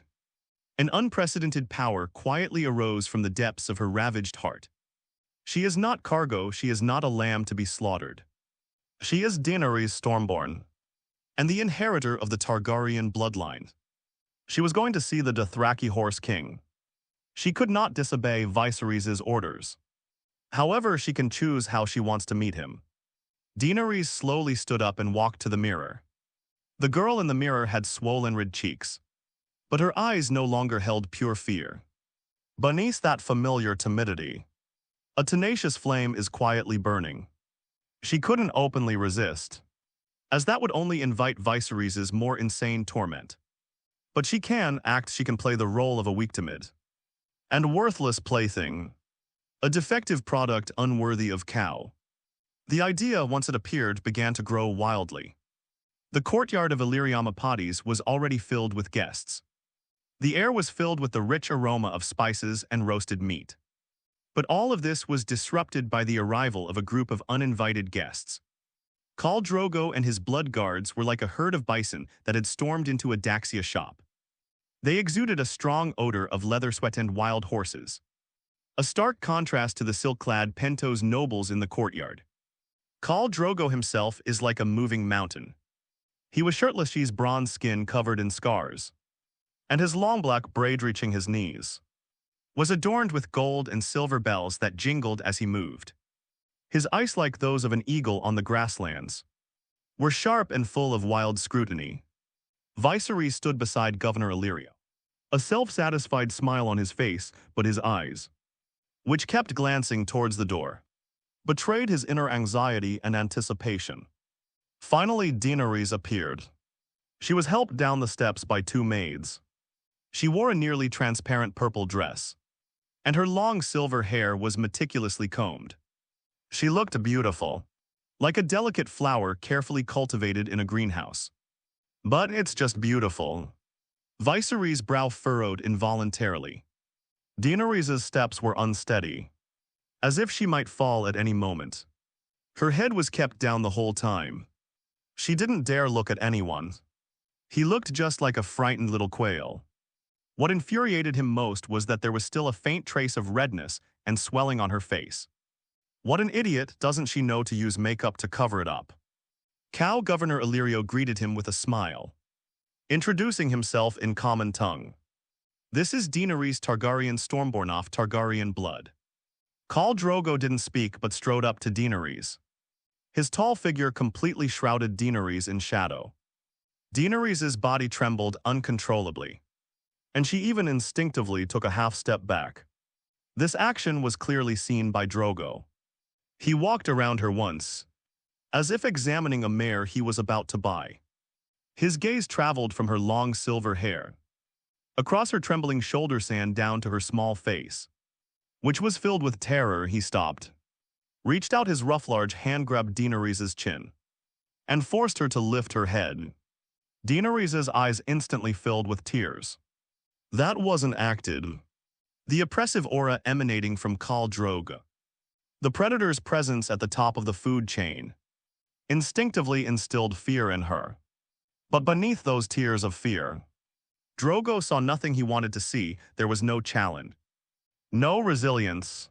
An unprecedented power quietly arose from the depths of her ravaged heart. She is not cargo, she is not a lamb to be slaughtered. She is Daenerys Stormborn, and the inheritor of the Targaryen bloodline. She was going to see the Dothraki Horse King. She could not disobey Viserys' orders. However, she can choose how she wants to meet him. Daenerys slowly stood up and walked to the mirror. The girl in the mirror had swollen red cheeks, but her eyes no longer held pure fear. Beneath that familiar timidity, a tenacious flame is quietly burning. She couldn't openly resist, as that would only invite Viserys' more insane torment. But she can play the role of a weak timid and worthless plaything, a defective product unworthy of cow. The idea, once it appeared, began to grow wildly. The courtyard of Illyrium Apades was already filled with guests. The air was filled with the rich aroma of spices and roasted meat. But all of this was disrupted by the arrival of a group of uninvited guests. Khal Drogo and his blood guards were like a herd of bison that had stormed into a Daxia shop. They exuded a strong odor of leather sweat and wild horses. A stark contrast to the silk-clad Pentos nobles in the courtyard. Khal Drogo himself is like a moving mountain. He was shirtless, his bronze skin covered in scars, and his long black braid reaching his knees was adorned with gold and silver bells that jingled as he moved. His eyes, like those of an eagle on the grasslands, were sharp and full of wild scrutiny. Viserys stood beside Governor Illyrio, a self-satisfied smile on his face, but his eyes, which kept glancing towards the door, betrayed his inner anxiety and anticipation. Finally, Daenerys appeared. She was helped down the steps by two maids. She wore a nearly transparent purple dress, and her long silver hair was meticulously combed. She looked beautiful, like a delicate flower carefully cultivated in a greenhouse. But it's just beautiful. Viserys' brow furrowed involuntarily. Daenerys' steps were unsteady, as if she might fall at any moment. Her head was kept down the whole time. She didn't dare look at anyone. He looked just like a frightened little quail. What infuriated him most was that there was still a faint trace of redness and swelling on her face. What an idiot, doesn't she know to use makeup to cover it up? Governor Illyrio greeted him with a smile, introducing himself in common tongue. This is Daenerys Targaryen, Stormborn of Targaryen blood. Khal Drogo didn't speak but strode up to Daenerys. His tall figure completely shrouded Daenerys in shadow. Daenerys' body trembled uncontrollably, and she even instinctively took a half-step back. This action was clearly seen by Drogo. He walked around her once, as if examining a mare he was about to buy. His gaze traveled from her long silver hair, across her trembling shoulders and down to her small face, which was filled with terror. He stopped, reached out his rough large hand, grabbed Daenerys' chin, and forced her to lift her head. Daenerys' eyes instantly filled with tears. That wasn't acted. The oppressive aura emanating from Khal Drogo, the predator's presence at the top of the food chain, instinctively instilled fear in her. But beneath those tears of fear, Drogo saw nothing he wanted to see. There was no challenge, no resilience,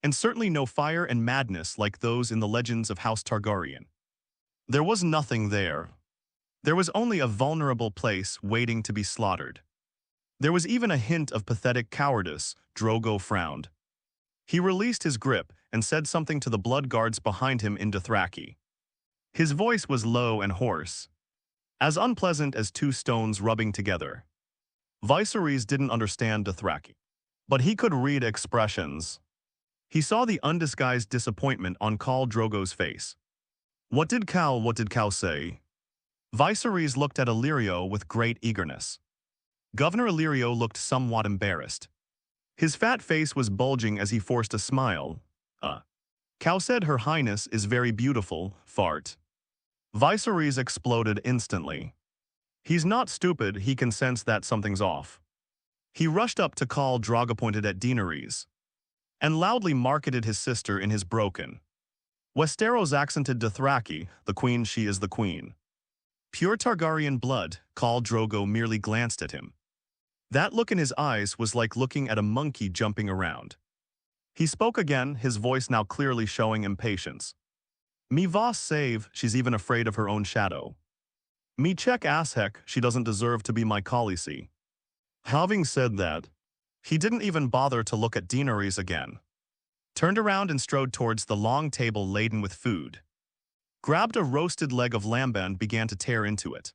and certainly no fire and madness like those in the legends of House Targaryen. There was nothing there. There was only a vulnerable place waiting to be slaughtered. There was even a hint of pathetic cowardice. Drogo frowned. He released his grip and said something to the blood guards behind him in Dothraki. His voice was low and hoarse, as unpleasant as two stones rubbing together. Viserys didn't understand Dothraki, but he could read expressions. He saw the undisguised disappointment on Khal Drogo's face. What did Khal say? Viserys looked at Illyrio with great eagerness. Governor Illyrio looked somewhat embarrassed. His fat face was bulging as he forced a smile. Khal said Her Highness is very beautiful, fart. Viserys exploded instantly. He's not stupid, he can sense that something's off. He rushed up to Khal Drogo, pointed at Daenerys, and loudly marketed his sister in his broken Westeros accented Dothraki, the queen, she is the queen. Pure Targaryen blood. Khal Drogo merely glanced at him. That look in his eyes was like looking at a monkey jumping around. He spoke again, his voice now clearly showing impatience. Me vas save, she's even afraid of her own shadow. Me check ass heck, she doesn't deserve to be my khaleesi. Having said that, he didn't even bother to look at Daenerys again. Turned around and strode towards the long table laden with food. Grabbed a roasted leg of lamb and began to tear into it.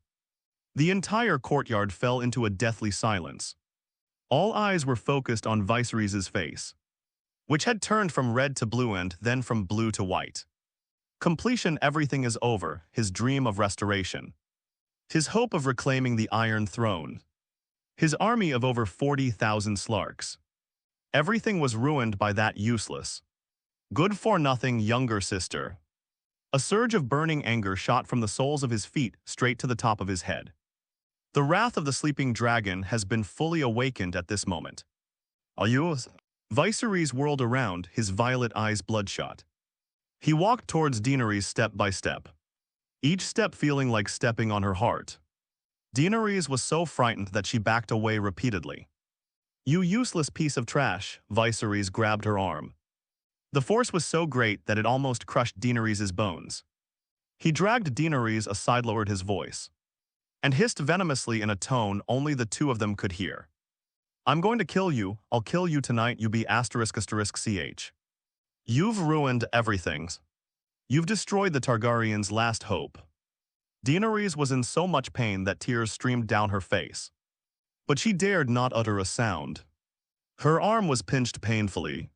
The entire courtyard fell into a deathly silence. All eyes were focused on Viserys' face, which had turned from red to blue and then from blue to white. Completion, everything is over, his dream of restoration. His hope of reclaiming the Iron Throne. His army of over 40,000 Slarks. Everything was ruined by that useless, good-for-nothing younger sister. A surge of burning anger shot from the soles of his feet straight to the top of his head. The wrath of the sleeping dragon has been fully awakened at this moment. Viserys whirled around, his violet eyes bloodshot. He walked towards Daenerys step by step, each step feeling like stepping on her heart. Daenerys was so frightened that she backed away repeatedly. "You useless piece of trash," Viserys grabbed her arm. The force was so great that it almost crushed Daenerys' bones. He dragged Daenerys aside, lowered his voice, and hissed venomously in a tone only the two of them could hear. "I'm going to kill you. I'll kill you tonight, you be ***ch. You've ruined everything. You've destroyed the Targaryens' last hope." Daenerys was in so much pain that tears streamed down her face. But she dared not utter a sound. Her arm was pinched painfully.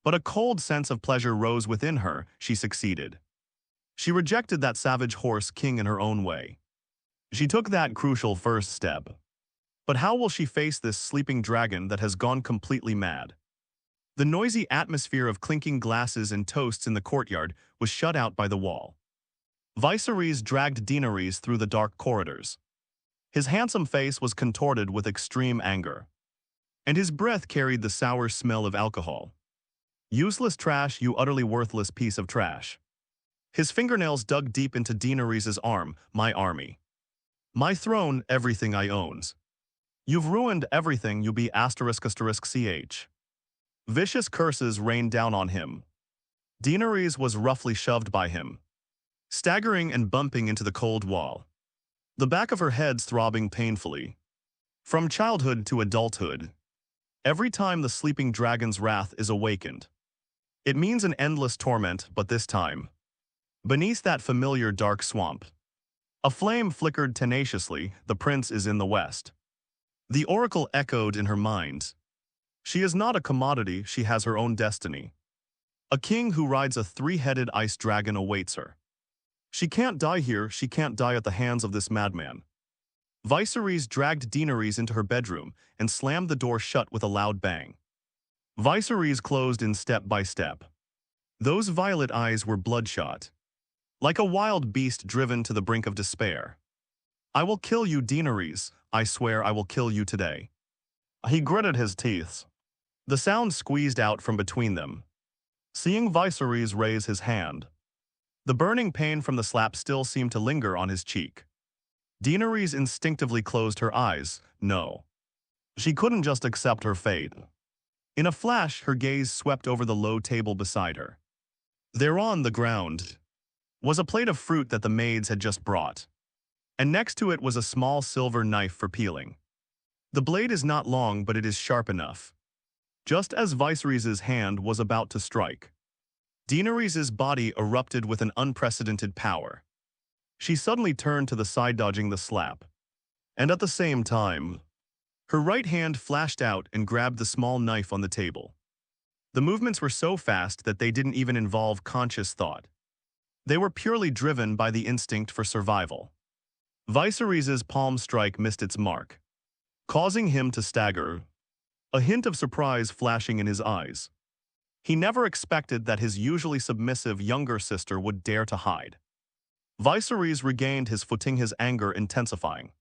But a cold sense of pleasure rose within her. She succeeded. She rejected that savage horse king in her own way. She took that crucial first step. But how will she face this sleeping dragon that has gone completely mad? The noisy atmosphere of clinking glasses and toasts in the courtyard was shut out by the wall. Viserys dragged Daenerys through the dark corridors. His handsome face was contorted with extreme anger, and his breath carried the sour smell of alcohol. "Useless trash, you utterly worthless piece of trash." His fingernails dug deep into Daenerys' arm. "My army, my throne, everything I owns. You've ruined everything, you be ***ch. Vicious curses rained down on him. Daenerys was roughly shoved by him, staggering and bumping into the cold wall, the back of her head throbbing painfully. From childhood to adulthood, every time the sleeping dragon's wrath is awakened, it means an endless torment, but this time, beneath that familiar dark swamp, a flame flickered tenaciously. "The prince is in the west." The oracle echoed in her mind. She is not a commodity, she has her own destiny. A king who rides a three-headed ice dragon awaits her. She can't die here, she can't die at the hands of this madman. Viserys dragged Daenerys into her bedroom and slammed the door shut with a loud bang. Viserys closed in step by step. Those violet eyes were bloodshot, like a wild beast driven to the brink of despair. "I will kill you, Daenerys. I swear I will kill you today." He gritted his teeth. The sound squeezed out from between them. Seeing Viserys raise his hand, the burning pain from the slap still seemed to linger on his cheek. Daenerys instinctively closed her eyes. No. She couldn't just accept her fate. In a flash, her gaze swept over the low table beside her. There on the ground was a plate of fruit that the maids had just brought, and next to it was a small silver knife for peeling. The blade is not long, but it is sharp enough. Just as Viserys' hand was about to strike, Daenerys' body erupted with an unprecedented power. She suddenly turned to the side, dodging the slap, and at the same time, her right hand flashed out and grabbed the small knife on the table. The movements were so fast that they didn't even involve conscious thought. They were purely driven by the instinct for survival. Viserys' palm strike missed its mark, causing him to stagger, a hint of surprise flashing in his eyes. He never expected that his usually submissive younger sister would dare to hide. Viserys regained his footing, his anger intensifying,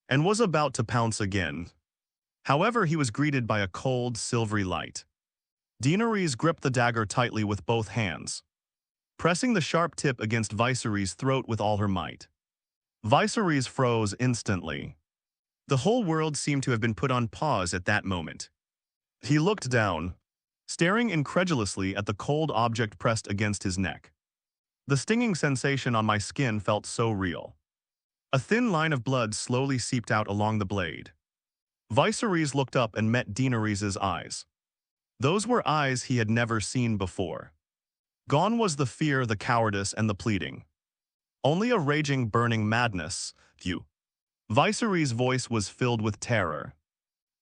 and was about to pounce again. However, he was greeted by a cold, silvery light. Daenerys gripped the dagger tightly with both hands, pressing the sharp tip against Viserys' throat with all her might. Viserys froze instantly. The whole world seemed to have been put on pause at that moment. He looked down, staring incredulously at the cold object pressed against his neck. The stinging sensation on my skin felt so real. A thin line of blood slowly seeped out along the blade. Viserys looked up and met Daenerys' eyes. Those were eyes he had never seen before. Gone was the fear, the cowardice, and the pleading. Only a raging, burning madness. "You." Viserys' voice was filled with terror.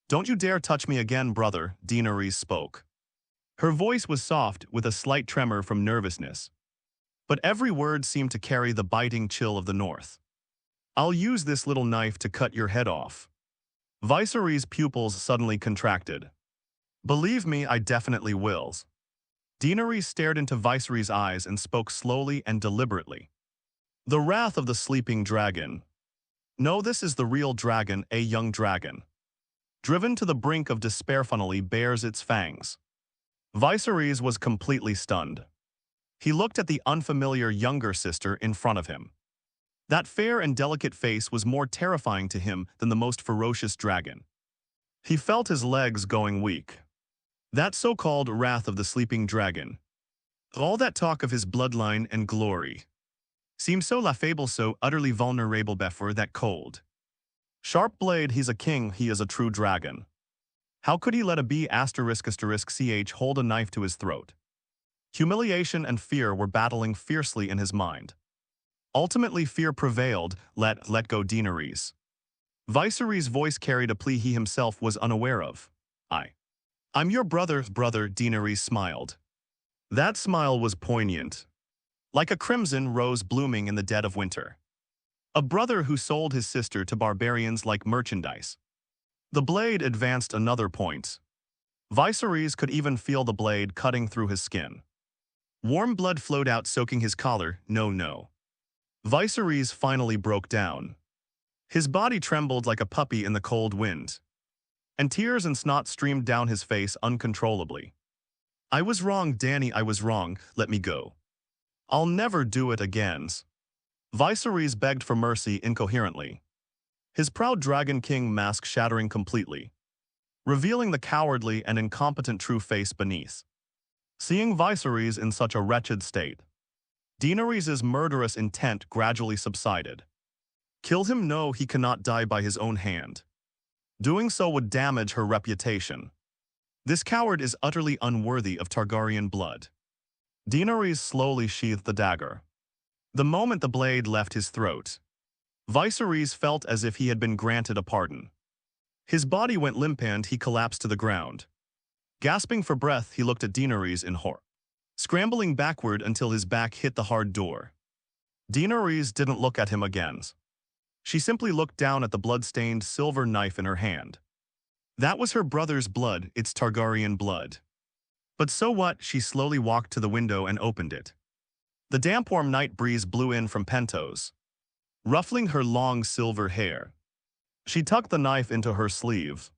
"Don't you dare touch me again, brother," Daenerys spoke. Her voice was soft, with a slight tremor from nervousness, but every word seemed to carry the biting chill of the north. "I'll use this little knife to cut your head off." Viserys' pupils suddenly contracted. "Believe me, I definitely will." Daenerys stared into Viserys' eyes and spoke slowly and deliberately. "The wrath of the sleeping dragon. No, this is the real dragon, a young dragon. driven to the brink of despair, finally bares its fangs. Viserys was completely stunned. He looked at the unfamiliar younger sister in front of him. That fair and delicate face was more terrifying to him than the most ferocious dragon. He felt his legs going weak. That so-called wrath of the sleeping dragon. All that talk of his bloodline and glory seemed so laughable, so utterly vulnerable before that cold, sharp blade. He's a king, he is a true dragon. How could he let a ***ch hold a knife to his throat? Humiliation and fear were battling fiercely in his mind. Ultimately, fear prevailed. Let go, Daenerys. Viserys' voice carried a plea he himself was unaware of. I'm your brother, Daenerys smiled. That smile was poignant, like a crimson rose blooming in the dead of winter. A brother who sold his sister to barbarians like merchandise. The blade advanced another point. Viserys could even feel the blade cutting through his skin. Warm blood flowed out, soaking his collar. No. Viserys finally broke down. His body trembled like a puppy in the cold wind, and tears and snot streamed down his face uncontrollably. I was wrong, Dany, I was wrong, let me go. I'll never do it again. Viserys begged for mercy incoherently, his proud Dragon King mask shattering completely, revealing the cowardly and incompetent true face beneath. Seeing Viserys in such a wretched state, Daenerys' murderous intent gradually subsided. Kill him? No, he cannot die by his own hand. Doing so would damage her reputation. This coward is utterly unworthy of Targaryen blood. Daenerys slowly sheathed the dagger. The moment the blade left his throat, Viserys felt as if he had been granted a pardon. His body went limp and he collapsed to the ground. Gasping for breath, he looked at Daenerys in horror, scrambling backward until his back hit the hard door. Daenerys didn't look at him again. She simply looked down at the blood-stained silver knife in her hand. That was her brother's blood, its Targaryen blood. But so what? She slowly walked to the window and opened it. The damp warm night breeze blew in from Pentos, ruffling her long silver hair. She tucked the knife into her sleeve,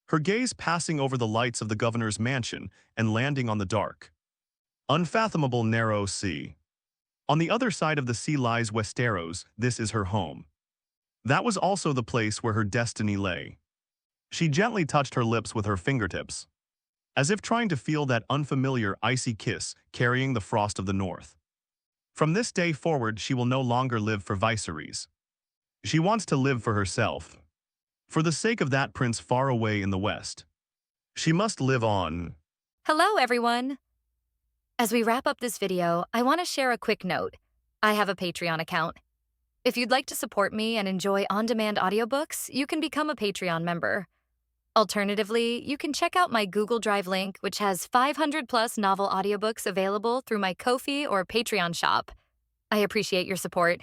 her gaze passing over the lights of the governor's mansion and landing on the dark, unfathomable narrow sea. On the other side of the sea lies Westeros. This is her home. That was also the place where her destiny lay. She gently touched her lips with her fingertips, as if trying to feel that unfamiliar icy kiss carrying the frost of the north. From this day forward, she will no longer live for Viserys. She wants to live for herself. For the sake of that prince far away in the west, she must live on. Hello, everyone. As we wrap up this video, I want to share a quick note. I have a Patreon account. If you'd like to support me and enjoy on-demand audiobooks, you can become a Patreon member. Alternatively, you can check out my Google Drive link, which has 500+ novel audiobooks available through my Ko-fi or Patreon shop. I appreciate your support.